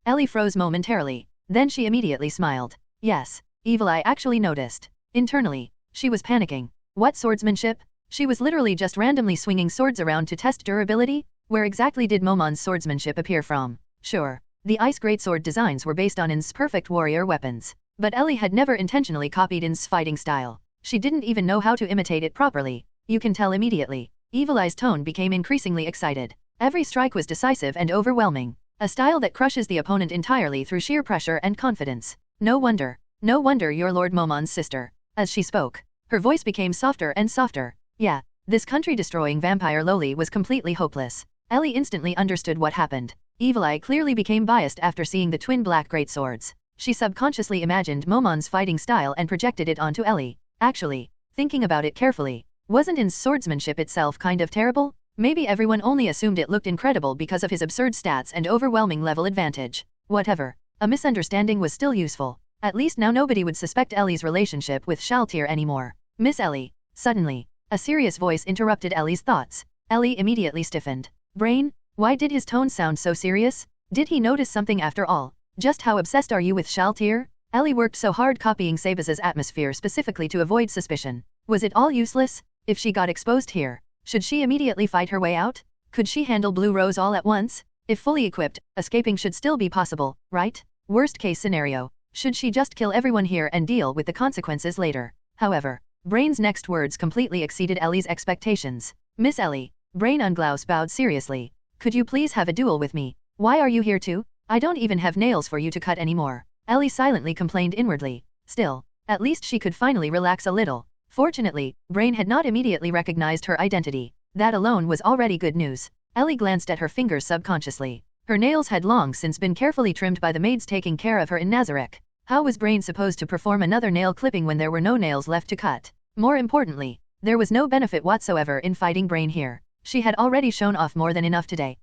Ellie froze momentarily. Then she immediately smiled. Yes. Evil Eye actually noticed. Internally, she was panicking. What swordsmanship? She was literally just randomly swinging swords around to test durability? Where exactly did Momon's swordsmanship appear from? Sure. The ice greatsword designs were based on Ainz's perfect warrior weapons. But Ellie had never intentionally copied Ainz's fighting style. She didn't even know how to imitate it properly. You can tell immediately. Evil Eye's tone became increasingly excited. Every strike was decisive and overwhelming. A style that crushes the opponent entirely through sheer pressure and confidence. No wonder you're Lord Momon's sister. As she spoke, her voice became softer and softer. Yeah, this country-destroying vampire Loli was completely hopeless. Ellie instantly understood what happened. Evil Eye clearly became biased after seeing the twin black greatswords. She subconsciously imagined Momon's fighting style and projected it onto Ellie. Actually, thinking about it carefully, wasn't Ainz's swordsmanship itself kind of terrible? Maybe everyone only assumed it looked incredible because of his absurd stats and overwhelming level advantage. Whatever. A misunderstanding was still useful. At least now nobody would suspect Ellie's relationship with Shaltir anymore. Miss Ellie. Suddenly, a serious voice interrupted Ellie's thoughts. Ellie immediately stiffened. Brain? Why did his tone sound so serious? Did he notice something after all? Just how obsessed are you with Shaltir? Ellie worked so hard copying Sabaz's atmosphere specifically to avoid suspicion. Was it all useless? If she got exposed here, should she immediately fight her way out? Could she handle Blue Rose all at once? If fully equipped, escaping should still be possible, right? Worst case scenario, should she just kill everyone here and deal with the consequences later? However, Brain's next words completely exceeded Ellie's expectations. Miss Ellie, Brain Unglaus bowed seriously. Could you please have a duel with me? Why are you here too? I don't even have nails for you to cut anymore. Ellie silently complained inwardly. Still, at least she could finally relax a little. Fortunately, Brain had not immediately recognized her identity. That alone was already good news. Ellie glanced at her fingers subconsciously. Her nails had long since been carefully trimmed by the maids taking care of her in Nazarick. How was Brain supposed to perform another nail clipping when there were no nails left to cut? More importantly, there was no benefit whatsoever in fighting Brain here. She had already shown off more than enough today.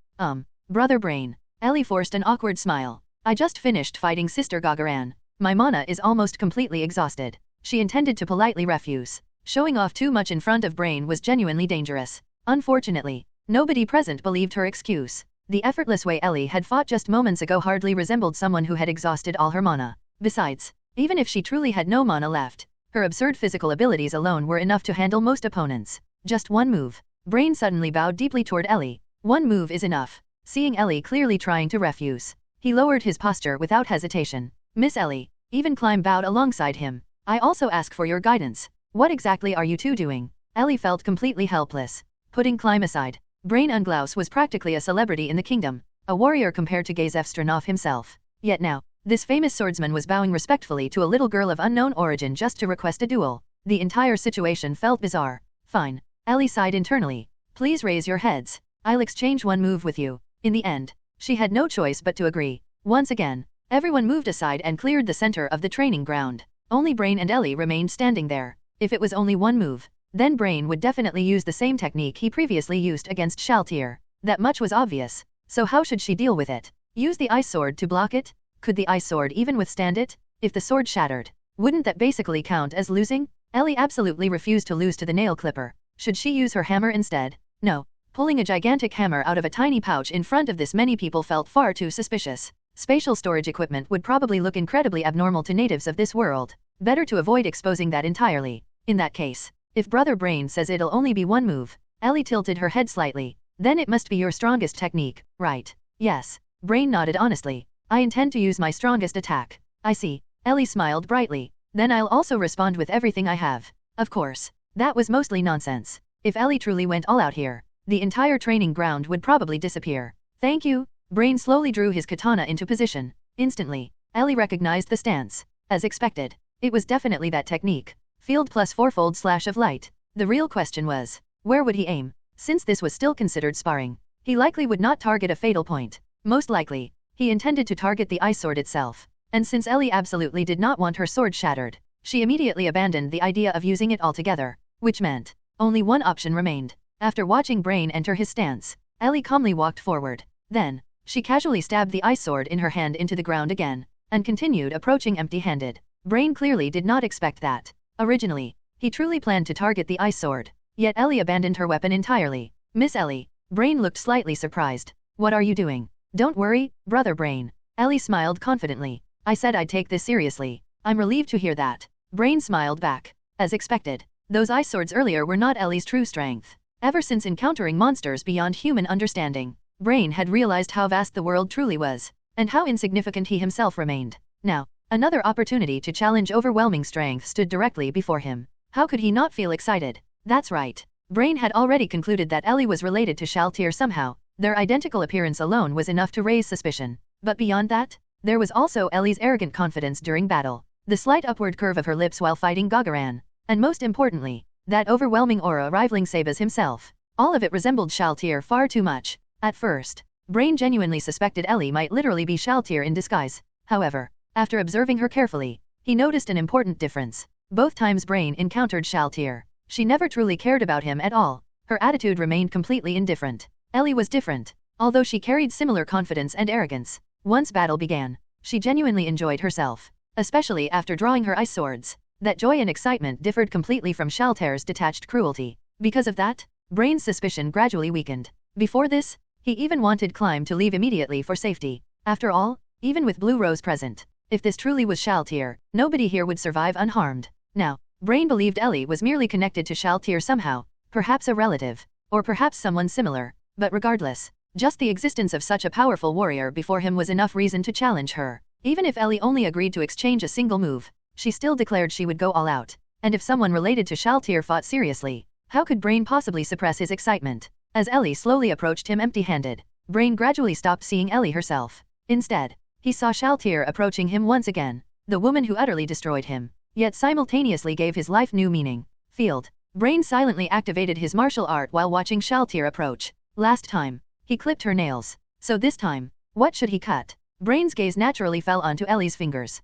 Brother Brain. Ellie forced an awkward smile. I just finished fighting Sister Gagaran. My mana is almost completely exhausted. She intended to politely refuse. Showing off too much in front of Brain was genuinely dangerous. Unfortunately, nobody present believed her excuse. The effortless way Ellie had fought just moments ago hardly resembled someone who had exhausted all her mana. Besides, even if she truly had no mana left, her absurd physical abilities alone were enough to handle most opponents. Just one move. Brain suddenly bowed deeply toward Ellie. One move is enough. Seeing Ellie clearly trying to refuse, he lowered his posture without hesitation. Miss Ellie. Even Climb bowed alongside him. I also ask for your guidance. What exactly are you two doing? Ellie felt completely helpless. Putting Climb aside, Brain Unglaus was practically a celebrity in the kingdom, a warrior compared to Gazef Stranov himself. Yet now, this famous swordsman was bowing respectfully to a little girl of unknown origin just to request a duel. The entire situation felt bizarre. Fine. Ellie sighed internally. Please raise your heads. I'll exchange one move with you. In the end, she had no choice but to agree. Once again, everyone moved aside and cleared the center of the training ground. Only Brain and Ellie remained standing there. If it was only one move, then Brain would definitely use the same technique he previously used against Shaltir. That much was obvious. So how should she deal with it? Use the ice sword to block it? Could the ice sword even withstand it? If the sword shattered, wouldn't that basically count as losing? Ellie absolutely refused to lose to the nail clipper. Should she use her hammer instead? No. Pulling a gigantic hammer out of a tiny pouch in front of this many people felt far too suspicious. Spatial storage equipment would probably look incredibly abnormal to natives of this world. Better to avoid exposing that entirely. In that case, if Brother Brain says it'll only be one move, Ellie tilted her head slightly. Then it must be your strongest technique, right? Yes. Brain nodded honestly. I intend to use my strongest attack. I see. Ellie smiled brightly. Then I'll also respond with everything I have. Of course. That was mostly nonsense. If Ellie truly went all out here, the entire training ground would probably disappear. Thank you. Brain slowly drew his katana into position. Instantly, Ellie recognized the stance. As expected, it was definitely that technique. Field plus fourfold slash of light. The real question was, where would he aim? Since this was still considered sparring, he likely would not target a fatal point. Most likely, he intended to target the ice sword itself. And since Ellie absolutely did not want her sword shattered, she immediately abandoned the idea of using it altogether, which meant only one option remained. After watching Brain enter his stance, Ellie calmly walked forward. Then, she casually stabbed the ice sword in her hand into the ground again, and continued approaching empty-handed. Brain clearly did not expect that. Originally, he truly planned to target the ice sword, yet Ellie abandoned her weapon entirely. Miss Ellie, Brain looked slightly surprised. What are you doing? Don't worry, brother Brain. Ellie smiled confidently. I said I'd take this seriously. I'm relieved to hear that. Brain smiled back. As expected, those ice swords earlier were not Ellie's true strength. Ever since encountering monsters beyond human understanding, Brain had realized how vast the world truly was, and how insignificant he himself remained. Now, another opportunity to challenge overwhelming strength stood directly before him. How could he not feel excited? That's right. Brain had already concluded that Ellie was related to Shaltir somehow. Their identical appearance alone was enough to raise suspicion. But beyond that, there was also Ellie's arrogant confidence during battle, the slight upward curve of her lips while fighting Gagaran, and most importantly, that overwhelming aura rivaling Sabas himself. All of it resembled Shaltir far too much. At first, Brain genuinely suspected Ellie might literally be Shaltir in disguise. However, after observing her carefully, he noticed an important difference. Both times Brain encountered Shaltir, she never truly cared about him at all. Her attitude remained completely indifferent. Ellie was different. Although she carried similar confidence and arrogance, once battle began, she genuinely enjoyed herself, especially after drawing her ice swords. That joy and excitement differed completely from Shaltir's detached cruelty. Because of that, Brain's suspicion gradually weakened. Before this, he even wanted Climb to leave immediately for safety. After all, even with Blue Rose present, if this truly was Shaltir, nobody here would survive unharmed. Now, Brain believed Ellie was merely connected to Shaltir somehow, perhaps a relative, or perhaps someone similar. But regardless, just the existence of such a powerful warrior before him was enough reason to challenge her. Even if Ellie only agreed to exchange a single move, she still declared she would go all out. And if someone related to Shaltir fought seriously, how could Brain possibly suppress his excitement? As Ellie slowly approached him empty-handed, Brain gradually stopped seeing Ellie herself. Instead, he saw Shaltir approaching him once again, the woman who utterly destroyed him, yet simultaneously gave his life new meaning. Field. Brain silently activated his martial art while watching Shaltir approach. Last time, he clipped her nails. So this time, what should he cut? Brain's gaze naturally fell onto Ellie's fingers.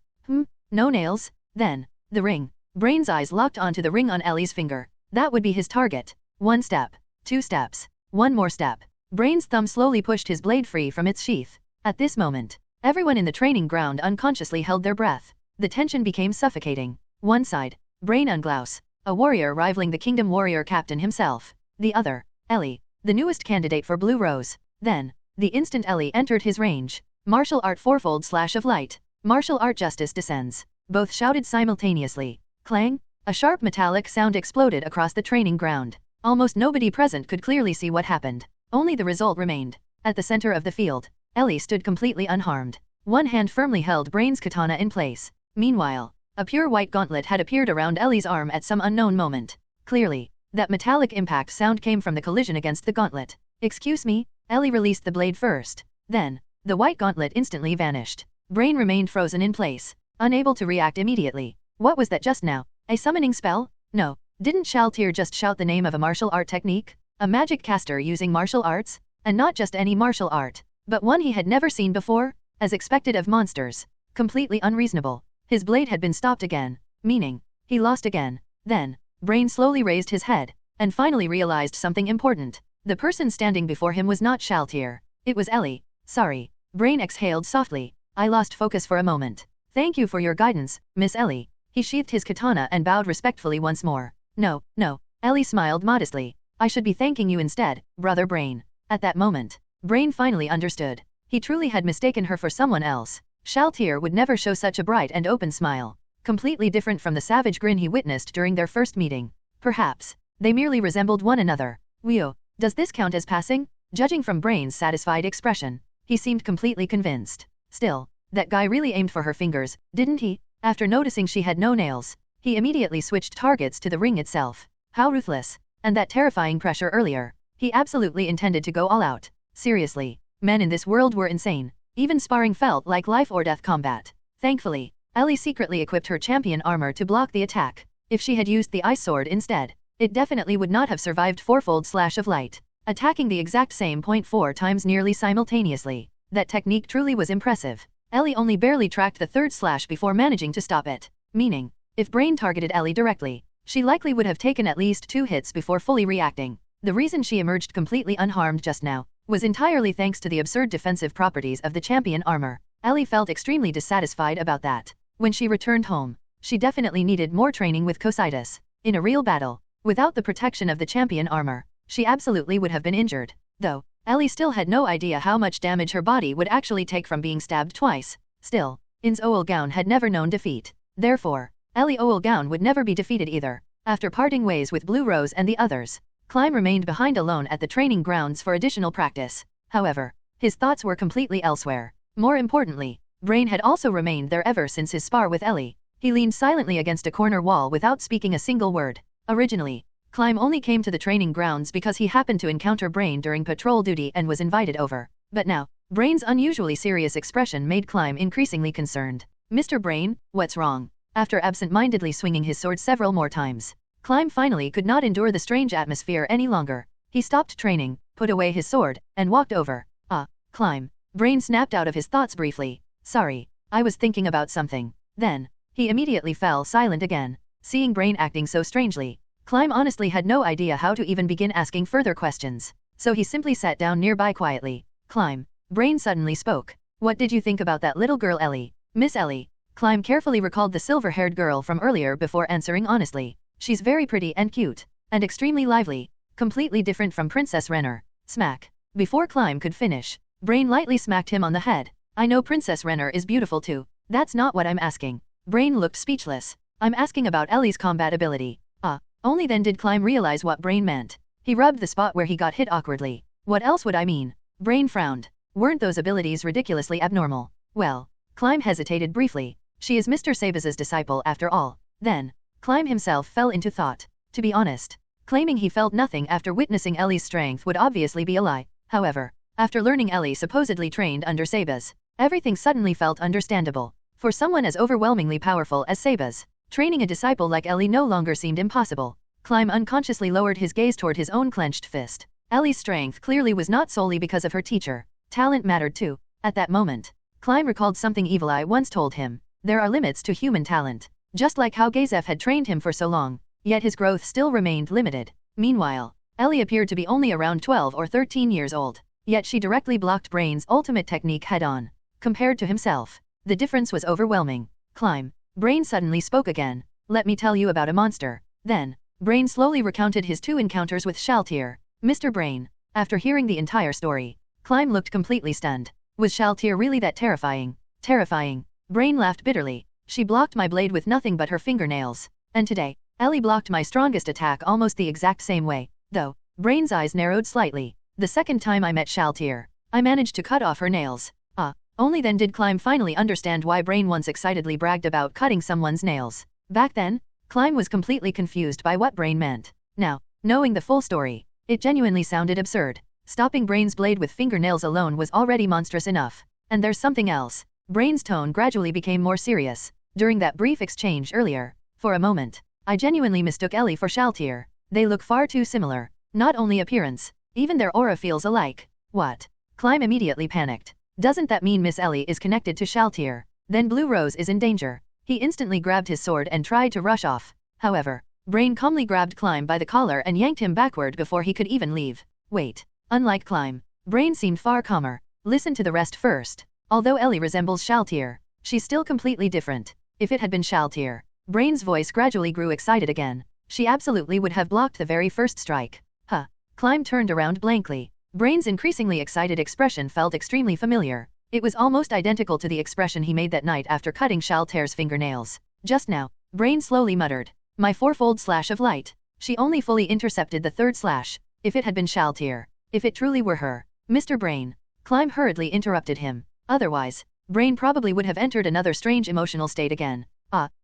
No nails? Then, the ring. Brain's eyes locked onto the ring on Ellie's finger. That would be his target. 1 step. 2 steps. 1 more step. Brain's thumb slowly pushed his blade free from its sheath. At this moment, everyone in the training ground unconsciously held their breath. The tension became suffocating. One side, Brain Unglaus, a warrior rivaling the Kingdom Warrior Captain himself. The other, Ellie, the newest candidate for Blue Rose. Then, the instant Ellie entered his range, martial art fourfold slash of light. Martial art justice descends. Both shouted simultaneously. Clang! A sharp metallic sound exploded across the training ground. Almost nobody present could clearly see what happened. Only the result remained. At the center of the field, Ellie stood completely unharmed. One hand firmly held Brain's katana in place. Meanwhile, a pure white gauntlet had appeared around Ellie's arm at some unknown moment. Clearly, that metallic impact sound came from the collision against the gauntlet. Excuse me? Ellie released the blade first. Then, the white gauntlet instantly vanished. Brain remained frozen in place, unable to react immediately. What was that just now? A summoning spell? No. Didn't Shaltir just shout the name of a martial art technique? A magic caster using martial arts? And not just any martial art, but one he had never seen before? As expected of monsters. Completely unreasonable. His blade had been stopped again, meaning, he lost again. Then, Brain slowly raised his head, and finally realized something important. The person standing before him was not Shaltir. It was Ellie. Sorry. Brain exhaled softly. I lost focus for a moment. Thank you for your guidance, Miss Ellie. He sheathed his katana and bowed respectfully once more. No. Ellie smiled modestly. I should be thanking you instead, brother Brain. At that moment, Brain finally understood. He truly had mistaken her for someone else. Shaltir would never show such a bright and open smile. Completely different from the savage grin he witnessed during their first meeting. Perhaps, they merely resembled one another. Wio, does this count as passing? Judging from Brain's satisfied expression, he seemed completely convinced. Still, that guy really aimed for her fingers, didn't he? After noticing she had no nails, he immediately switched targets to the ring itself. How ruthless. And that terrifying pressure earlier. He absolutely intended to go all out. Seriously, men in this world were insane. Even sparring felt like life or death combat. Thankfully, Ellie secretly equipped her champion armor to block the attack. If she had used the ice sword instead, it definitely would not have survived fourfold slash of light, attacking the exact same point 4 times nearly simultaneously. That technique truly was impressive. Ellie only barely tracked the third slash before managing to stop it, meaning, if Brain targeted Ellie directly, she likely would have taken at least 2 hits before fully reacting. The reason she emerged completely unharmed just now was entirely thanks to the absurd defensive properties of the champion armor. Ellie felt extremely dissatisfied about that. When she returned home, she definitely needed more training with Cositus. In a real battle, without the protection of the champion armor, she absolutely would have been injured. Though, Ellie still had no idea how much damage her body would actually take from being stabbed twice. Still, Ainz Ooal Gown had never known defeat. Therefore, Ainz Ooal Gown would never be defeated either. After parting ways with Blue Rose and the others, Climb remained behind alone at the training grounds for additional practice. However, his thoughts were completely elsewhere. More importantly, Brain had also remained there ever since his spar with Ellie. He leaned silently against a corner wall without speaking a single word. Originally, Climb only came to the training grounds because he happened to encounter Brain during patrol duty and was invited over. But now, Brain's unusually serious expression made Climb increasingly concerned. "Mr. Brain, what's wrong?" After absent-mindedly swinging his sword several more times, Climb finally could not endure the strange atmosphere any longer. He stopped training, put away his sword, and walked over. Climb. Brain snapped out of his thoughts briefly. "Sorry, I was thinking about something." Then, he immediately fell silent again. Seeing Brain acting so strangely, Climb honestly had no idea how to even begin asking further questions, so he simply sat down nearby quietly. "Climb." Brain suddenly spoke. "What did you think about that little girl Ellie?" "Miss Ellie." Climb carefully recalled the silver-haired girl from earlier before answering honestly. "She's very pretty and cute, and extremely lively, completely different from Princess Renner." Smack. Before Climb could finish, Brain lightly smacked him on the head. "I know Princess Renner is beautiful too. That's not what I'm asking." Brain looked speechless. "I'm asking about Ellie's combat ability." Only then did Climb realize what Brain meant. He rubbed the spot where he got hit awkwardly. "What else would I mean?" Brain frowned. "Weren't those abilities ridiculously abnormal?" "Well," Climb hesitated briefly, "she is Mr. Sabaz's disciple after all." Then, Climb himself fell into thought. To be honest, claiming he felt nothing after witnessing Ellie's strength would obviously be a lie. However, after learning Ellie supposedly trained under Sabaz, everything suddenly felt understandable. For someone as overwhelmingly powerful as Sabaz, training a disciple like Ellie no longer seemed impossible. Climb unconsciously lowered his gaze toward his own clenched fist. Ellie's strength clearly was not solely because of her teacher. Talent mattered too. At that moment, Climb recalled something Evil Eye once told him. There are limits to human talent. Just like how Gazef had trained him for so long, yet his growth still remained limited. Meanwhile, Ellie appeared to be only around 12 or 13 years old, yet she directly blocked Brain's ultimate technique head-on. Compared to himself, the difference was overwhelming. "Climb." Brain suddenly spoke again. "Let me tell you about a monster." Then, Brain slowly recounted his 2 encounters with Shaltir. Mr. Brain. After hearing the entire story, Climb looked completely stunned. Was Shaltir really that terrifying? Terrifying. Brain laughed bitterly. "She blocked my blade with nothing but her fingernails. And today, Ellie blocked my strongest attack almost the exact same way, though." Brain's eyes narrowed slightly. "The second time I met Shaltir, I managed to cut off her nails." Only then did Climb finally understand why Brain once excitedly bragged about cutting someone's nails. Back then, Climb was completely confused by what Brain meant. Now, knowing the full story, it genuinely sounded absurd. Stopping Brain's blade with fingernails alone was already monstrous enough. And there's something else. Brain's tone gradually became more serious. "During that brief exchange earlier, for a moment, I genuinely mistook Ellie for Shaltir. They look far too similar. Not only appearance, even their aura feels alike." "What?" Climb immediately panicked. "Doesn't that mean Miss Ellie is connected to Shaltir? Then Blue Rose is in danger." He instantly grabbed his sword and tried to rush off. However, Brain calmly grabbed Climb by the collar and yanked him backward before he could even leave. Wait. Unlike Climb, Brain seemed far calmer. "Listen to the rest first. Although Ellie resembles Shaltir, she's still completely different. If it had been Shaltir," Brain's voice gradually grew excited again, "she absolutely would have blocked the very first strike." Climb turned around blankly. Brain's increasingly excited expression felt extremely familiar. It was almost identical to the expression he made that night after cutting Shaltir's fingernails. Just now, Brain slowly muttered, "My fourfold slash of light." She only fully intercepted the third slash. If it had been Shaltir, if it truly were her. "Mr. Brain." Climb hurriedly interrupted him. Otherwise, Brain probably would have entered another strange emotional state again.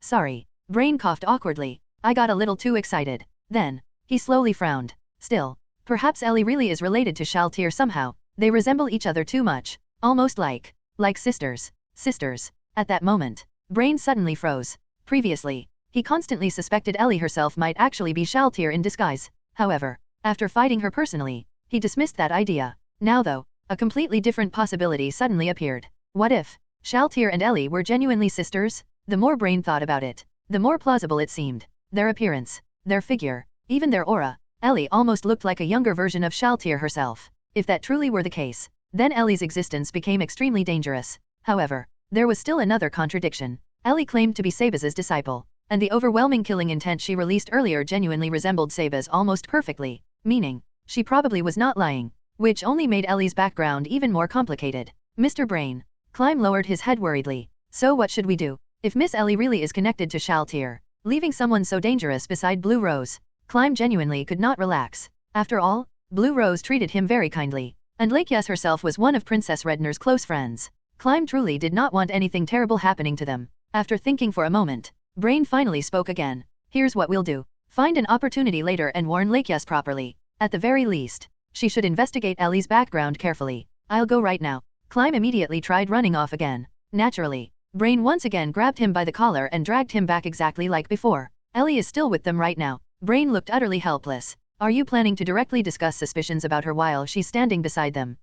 Sorry." Brain coughed awkwardly. "I got a little too excited." Then, he slowly frowned. "Still, perhaps Ellie really is related to Shaltir somehow. They resemble each other too much. Almost like sisters." Sisters. At that moment, Brain suddenly froze. Previously, He constantly suspected Ellie herself might actually be Shaltir in disguise. However, after fighting her personally, he dismissed that idea. Now though, a completely different possibility suddenly appeared. What if Shaltir and Ellie were genuinely sisters? The more Brain thought about it, the more plausible it seemed. Their appearance, their figure, even their aura. Ellie almost looked like a younger version of Shaltir herself. If that truly were the case, then Ellie's existence became extremely dangerous. However, there was still another contradiction. Ellie claimed to be Sabaz's disciple, and the overwhelming killing intent she released earlier genuinely resembled Sabaz almost perfectly, meaning she probably was not lying, which only made Ellie's background even more complicated. Mr. Brain. Climb lowered his head worriedly. So what should we do? If Miss Ellie really is connected to Shaltir, leaving someone so dangerous beside Blue Rose, Climb genuinely could not relax. After all, Blue Rose treated him very kindly, and Lakias herself was one of Princess Redner's close friends. Climb truly did not want anything terrible happening to them. After thinking for a moment, Brain finally spoke again. Here's what we'll do. Find an opportunity later and warn Lakias properly. At the very least, she should investigate Ellie's background carefully. I'll go right now. Climb immediately tried running off again. Naturally, Brain once again grabbed him by the collar and dragged him back exactly like before. Ellie is still with them right now. Brain looked utterly helpless. Are you planning to directly discuss suspicions about her while she's standing beside them?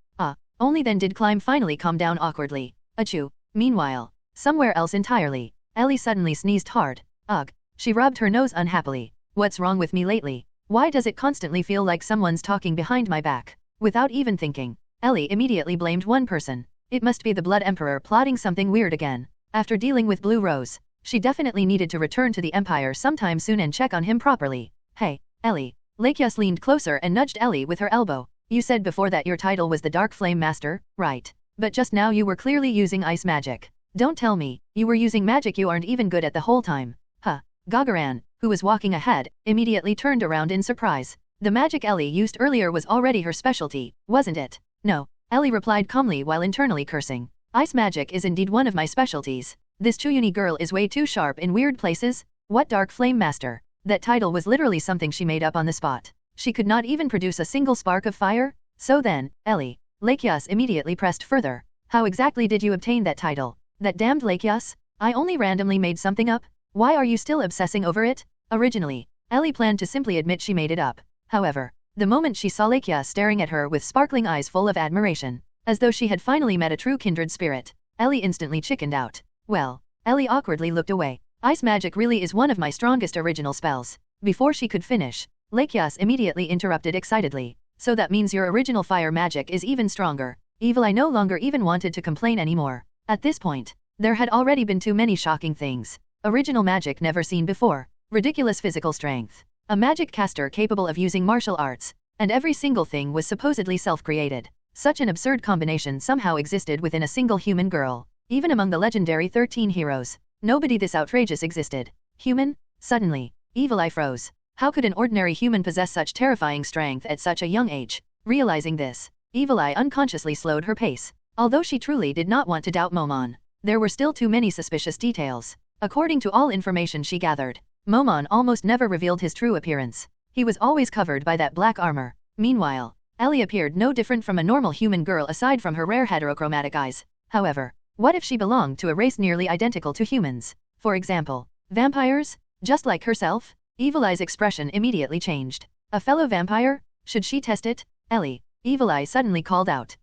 Only then did Climb finally calm down awkwardly. Achoo. Meanwhile, somewhere else entirely, Ellie suddenly sneezed hard. Ugh. She rubbed her nose unhappily. What's wrong with me lately? Why does it constantly feel like someone's talking behind my back? Without even thinking, Ellie immediately blamed one person. It must be the Blood Emperor plotting something weird again. After dealing with Blue Rose, she definitely needed to return to the Empire sometime soon and check on him properly. Hey, Ellie. Lakias leaned closer and nudged Ellie with her elbow. You said before that your title was the Dark Flame Master, right? But just now you were clearly using ice magic. Don't tell me, you were using magic you aren't even good at the whole time. Gagaran, who was walking ahead, immediately turned around in surprise. The magic Ellie used earlier was already her specialty, wasn't it? No, Ellie replied calmly while internally cursing. Ice magic is indeed one of my specialties. This Chuyuni girl is way too sharp in weird places. What Dark Flame Master? That title was literally something she made up on the spot. She could not even produce a single spark of fire? So then, Ellie. Lakias immediately pressed further. How exactly did you obtain that title? That damned Lakias? I only randomly made something up? Why are you still obsessing over it? Originally, Ellie planned to simply admit she made it up. However, the moment she saw Lakias staring at her with sparkling eyes full of admiration, as though she had finally met a true kindred spirit, Ellie instantly chickened out. Well, Ellie awkwardly looked away. Ice magic really is one of my strongest original spells. Before she could finish, Lakias immediately interrupted excitedly. So that means your original fire magic is even stronger. Evil Eye no longer even wanted to complain anymore. At this point, there had already been too many shocking things. Original magic never seen before. Ridiculous physical strength. A magic caster capable of using martial arts. And every single thing was supposedly self-created. Such an absurd combination somehow existed within a single human girl. Even among the legendary 13 heroes, nobody this outrageous existed. Human? Suddenly, Evil Eye froze. How could an ordinary human possess such terrifying strength at such a young age? Realizing this, Evil Eye unconsciously slowed her pace. Although she truly did not want to doubt Momon, there were still too many suspicious details. According to all information she gathered, Momon almost never revealed his true appearance. He was always covered by that black armor. Meanwhile, Ellie appeared no different from a normal human girl aside from her rare heterochromatic eyes. However, what if she belonged to a race nearly identical to humans? For example, vampires? Just like herself? Evil Eye's expression immediately changed. A fellow vampire? Should she test it? Ellie. Evil Eye suddenly called out.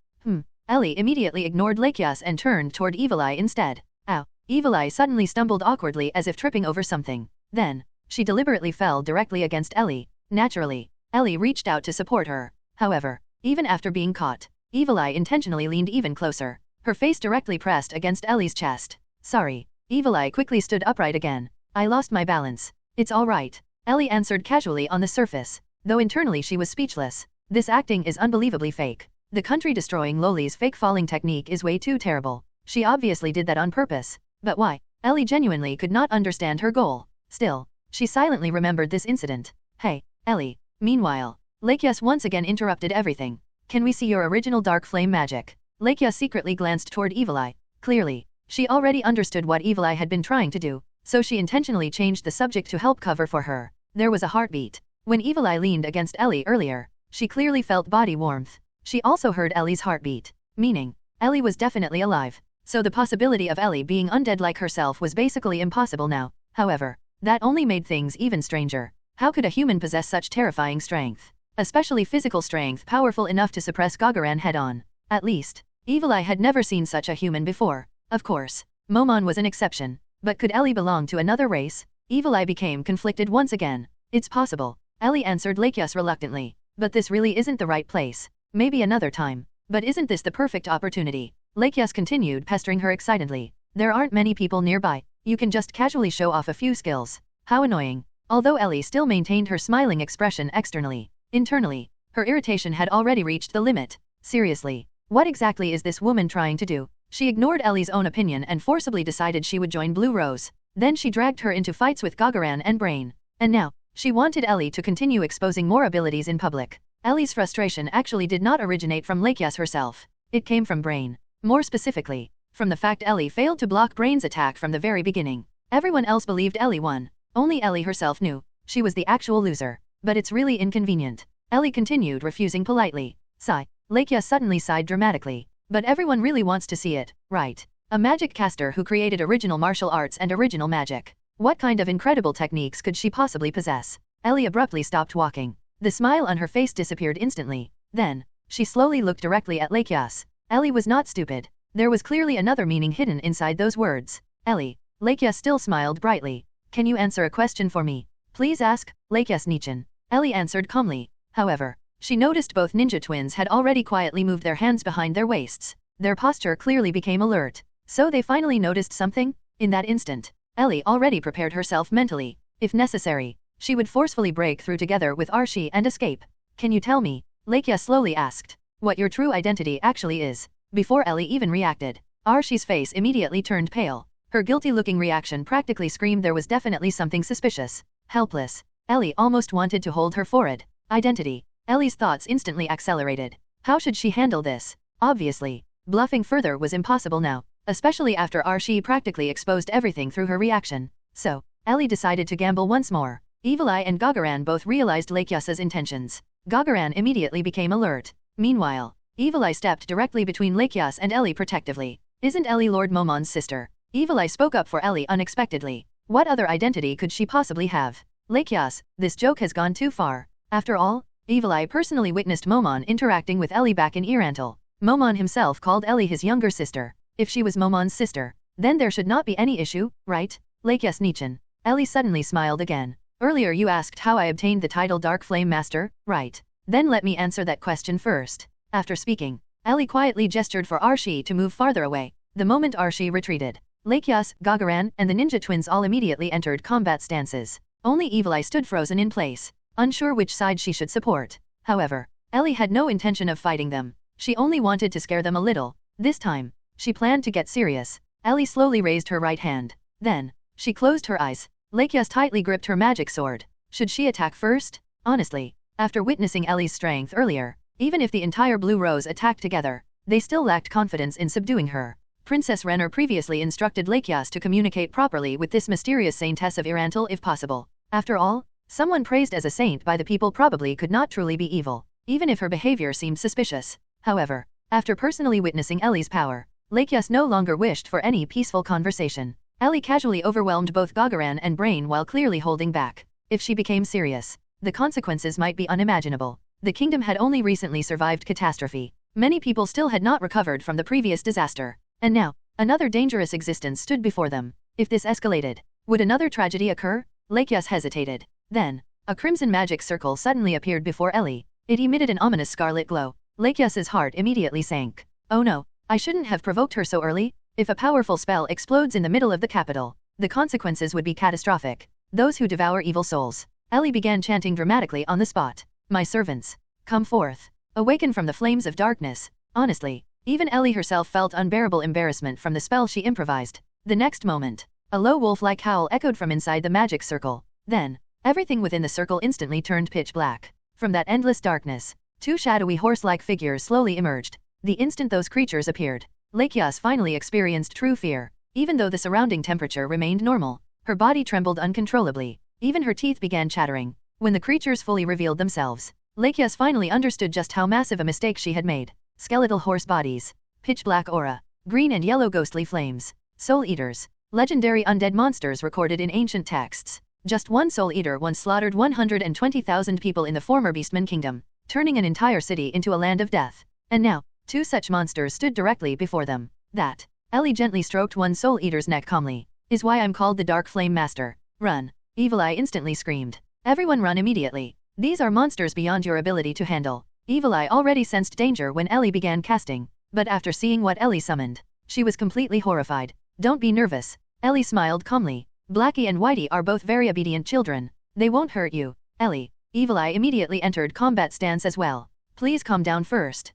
Ellie immediately ignored Lakias and turned toward Evil Eye instead. Ow. Evil Eye suddenly stumbled awkwardly as if tripping over something. Then, she deliberately fell directly against Ellie. Naturally, Ellie reached out to support her. However, even after being caught, Evil Eye intentionally leaned even closer, her face directly pressed against Ellie's chest. Sorry. Evil Eye quickly stood upright again. I lost my balance. It's all right. Ellie answered casually on the surface, though internally she was speechless. This acting is unbelievably fake. The country-destroying Loli's fake falling technique is way too terrible. She obviously did that on purpose. But why? Ellie genuinely could not understand her goal. Still, she silently remembered this incident. Hey, Ellie. Meanwhile, Lakias once again interrupted everything. Can we see your original dark flame magic? Lakias secretly glanced toward Evil Eye. Clearly, she already understood what Evil Eye had been trying to do, so she intentionally changed the subject to help cover for her. There was a heartbeat. When Evil Eye leaned against Ellie earlier, she clearly felt body warmth. She also heard Ellie's heartbeat, meaning, Ellie was definitely alive. So the possibility of Ellie being undead like herself was basically impossible now. However, That only made things even stranger. How could a human possess such terrifying strength? Especially physical strength powerful enough to suppress Gagaran head-on. At least, Evil Eye had never seen such a human before. Of course, Momon was an exception. But could Ellie belong to another race? Evil Eye became conflicted once again. It's possible, Ellie answered Lakias reluctantly. But this really isn't the right place. Maybe another time. But isn't this the perfect opportunity? Lakias continued pestering her excitedly. There aren't many people nearby. You can just casually show off a few skills. How annoying. Although Ellie still maintained her smiling expression externally, internally, her irritation had already reached the limit. Seriously, what exactly is this woman trying to do? She ignored Ellie's own opinion and forcibly decided she would join Blue Rose. Then she dragged her into fights with Gagaran and Brain. And now, she wanted Ellie to continue exposing more abilities in public. Ellie's frustration actually did not originate from Lakias herself. It came from Brain. More specifically, from the fact Ellie failed to block Brain's attack from the very beginning. Everyone else believed Ellie won. Only Ellie herself knew she was the actual loser. But it's really inconvenient. Ellie continued, refusing politely. Sigh. Lakias suddenly sighed dramatically. But everyone really wants to see it, right? A magic caster who created original martial arts and original magic. What kind of incredible techniques could she possibly possess? Ellie abruptly stopped walking. The smile on her face disappeared instantly. Then, she slowly looked directly at Lakias. Ellie was not stupid. There was clearly another meaning hidden inside those words. Ellie. Lakias still smiled brightly. Can you answer a question for me? Please ask, Lakias Nichan. Ellie answered calmly. However, she noticed both ninja twins had already quietly moved their hands behind their waists. Their posture clearly became alert. So they finally noticed something? In that instant, Ellie already prepared herself mentally. If necessary, she would forcefully break through together with Archie and escape. Can you tell me, Lakias slowly asked, what your true identity actually is? Before Ellie even reacted, Archie's face immediately turned pale. Her guilty-looking reaction practically screamed there was definitely something suspicious. Helpless, Ellie almost wanted to hold her forehead. Identity. Ellie's thoughts instantly accelerated. How should she handle this? Obviously, bluffing further was impossible now, especially after Archie practically exposed everything through her reaction. So, Ellie decided to gamble once more. Evil Eye and Gagaran both realized Lakias's intentions. Gagaran immediately became alert. Meanwhile, Evil Eye stepped directly between Lakias and Ellie protectively. Isn't Ellie Lord Momon's sister? Evil Eye spoke up for Ellie unexpectedly. What other identity could she possibly have? Lakias, this joke has gone too far. After all, Evil Eye personally witnessed Momon interacting with Ellie back in Irantal. Momon himself called Ellie his younger sister. If she was Momon's sister, then there should not be any issue, right? Lakias Nichan. Ellie suddenly smiled again. Earlier you asked how I obtained the title Dark Flame Master, right? Then let me answer that question first. After speaking, Ellie quietly gestured for Archie to move farther away. The moment Archie retreated, Lakias, Gagaran, and the ninja twins all immediately entered combat stances. Only Evil Eye stood frozen in place, unsure which side she should support. However, Ellie had no intention of fighting them. She only wanted to scare them a little. This time, she planned to get serious. Ellie slowly raised her right hand. Then, she closed her eyes. Lakias tightly gripped her magic sword. Should she attack first? Honestly, after witnessing Ellie's strength earlier, even if the entire Blue Rose attacked together, they still lacked confidence in subduing her. Princess Renner previously instructed Lakias to communicate properly with this mysterious saintess of Irantal if possible. After all, someone praised as a saint by the people probably could not truly be evil, even if her behavior seemed suspicious. However, after personally witnessing Ellie's power, Lakias no longer wished for any peaceful conversation. Ellie casually overwhelmed both Gagaran and Brain while clearly holding back. If she became serious, the consequences might be unimaginable. The kingdom had only recently survived catastrophe. Many people still had not recovered from the previous disaster. And now, another dangerous existence stood before them. If this escalated, would another tragedy occur? Lakias hesitated. Then, a crimson magic circle suddenly appeared before Ellie. It emitted an ominous scarlet glow. Lakias's heart immediately sank. Oh no, I shouldn't have provoked her so early. If a powerful spell explodes in the middle of the capital, the consequences would be catastrophic. Those who devour evil souls. Ellie began chanting dramatically on the spot. My servants, come forth. Awaken from the flames of darkness. Honestly, even Ellie herself felt unbearable embarrassment from the spell she improvised. The next moment, a low wolf-like howl echoed from inside the magic circle. Then, everything within the circle instantly turned pitch black. From that endless darkness, two shadowy horse-like figures slowly emerged. The instant those creatures appeared, Lakias finally experienced true fear. Even though the surrounding temperature remained normal, her body trembled uncontrollably. Even her teeth began chattering. When the creatures fully revealed themselves, Lakias finally understood just how massive a mistake she had made. Skeletal horse bodies, pitch-black aura, green and yellow ghostly flames, soul eaters, legendary undead monsters recorded in ancient texts. Just one Soul Eater once slaughtered 120,000 people in the former Beastman Kingdom, turning an entire city into a land of death. And now, two such monsters stood directly before them. That, Ellie gently stroked one Soul Eater's neck calmly, is why I'm called the Dark Flame Master. Run! Evil Eye instantly screamed. Everyone run immediately. These are monsters beyond your ability to handle. Evil Eye already sensed danger when Ellie began casting, but after seeing what Ellie summoned, she was completely horrified. Don't be nervous. Ellie smiled calmly. Blackie and Whitey are both very obedient children. They won't hurt you. Ellie. Evil Eye immediately entered combat stance as well. Please calm down first.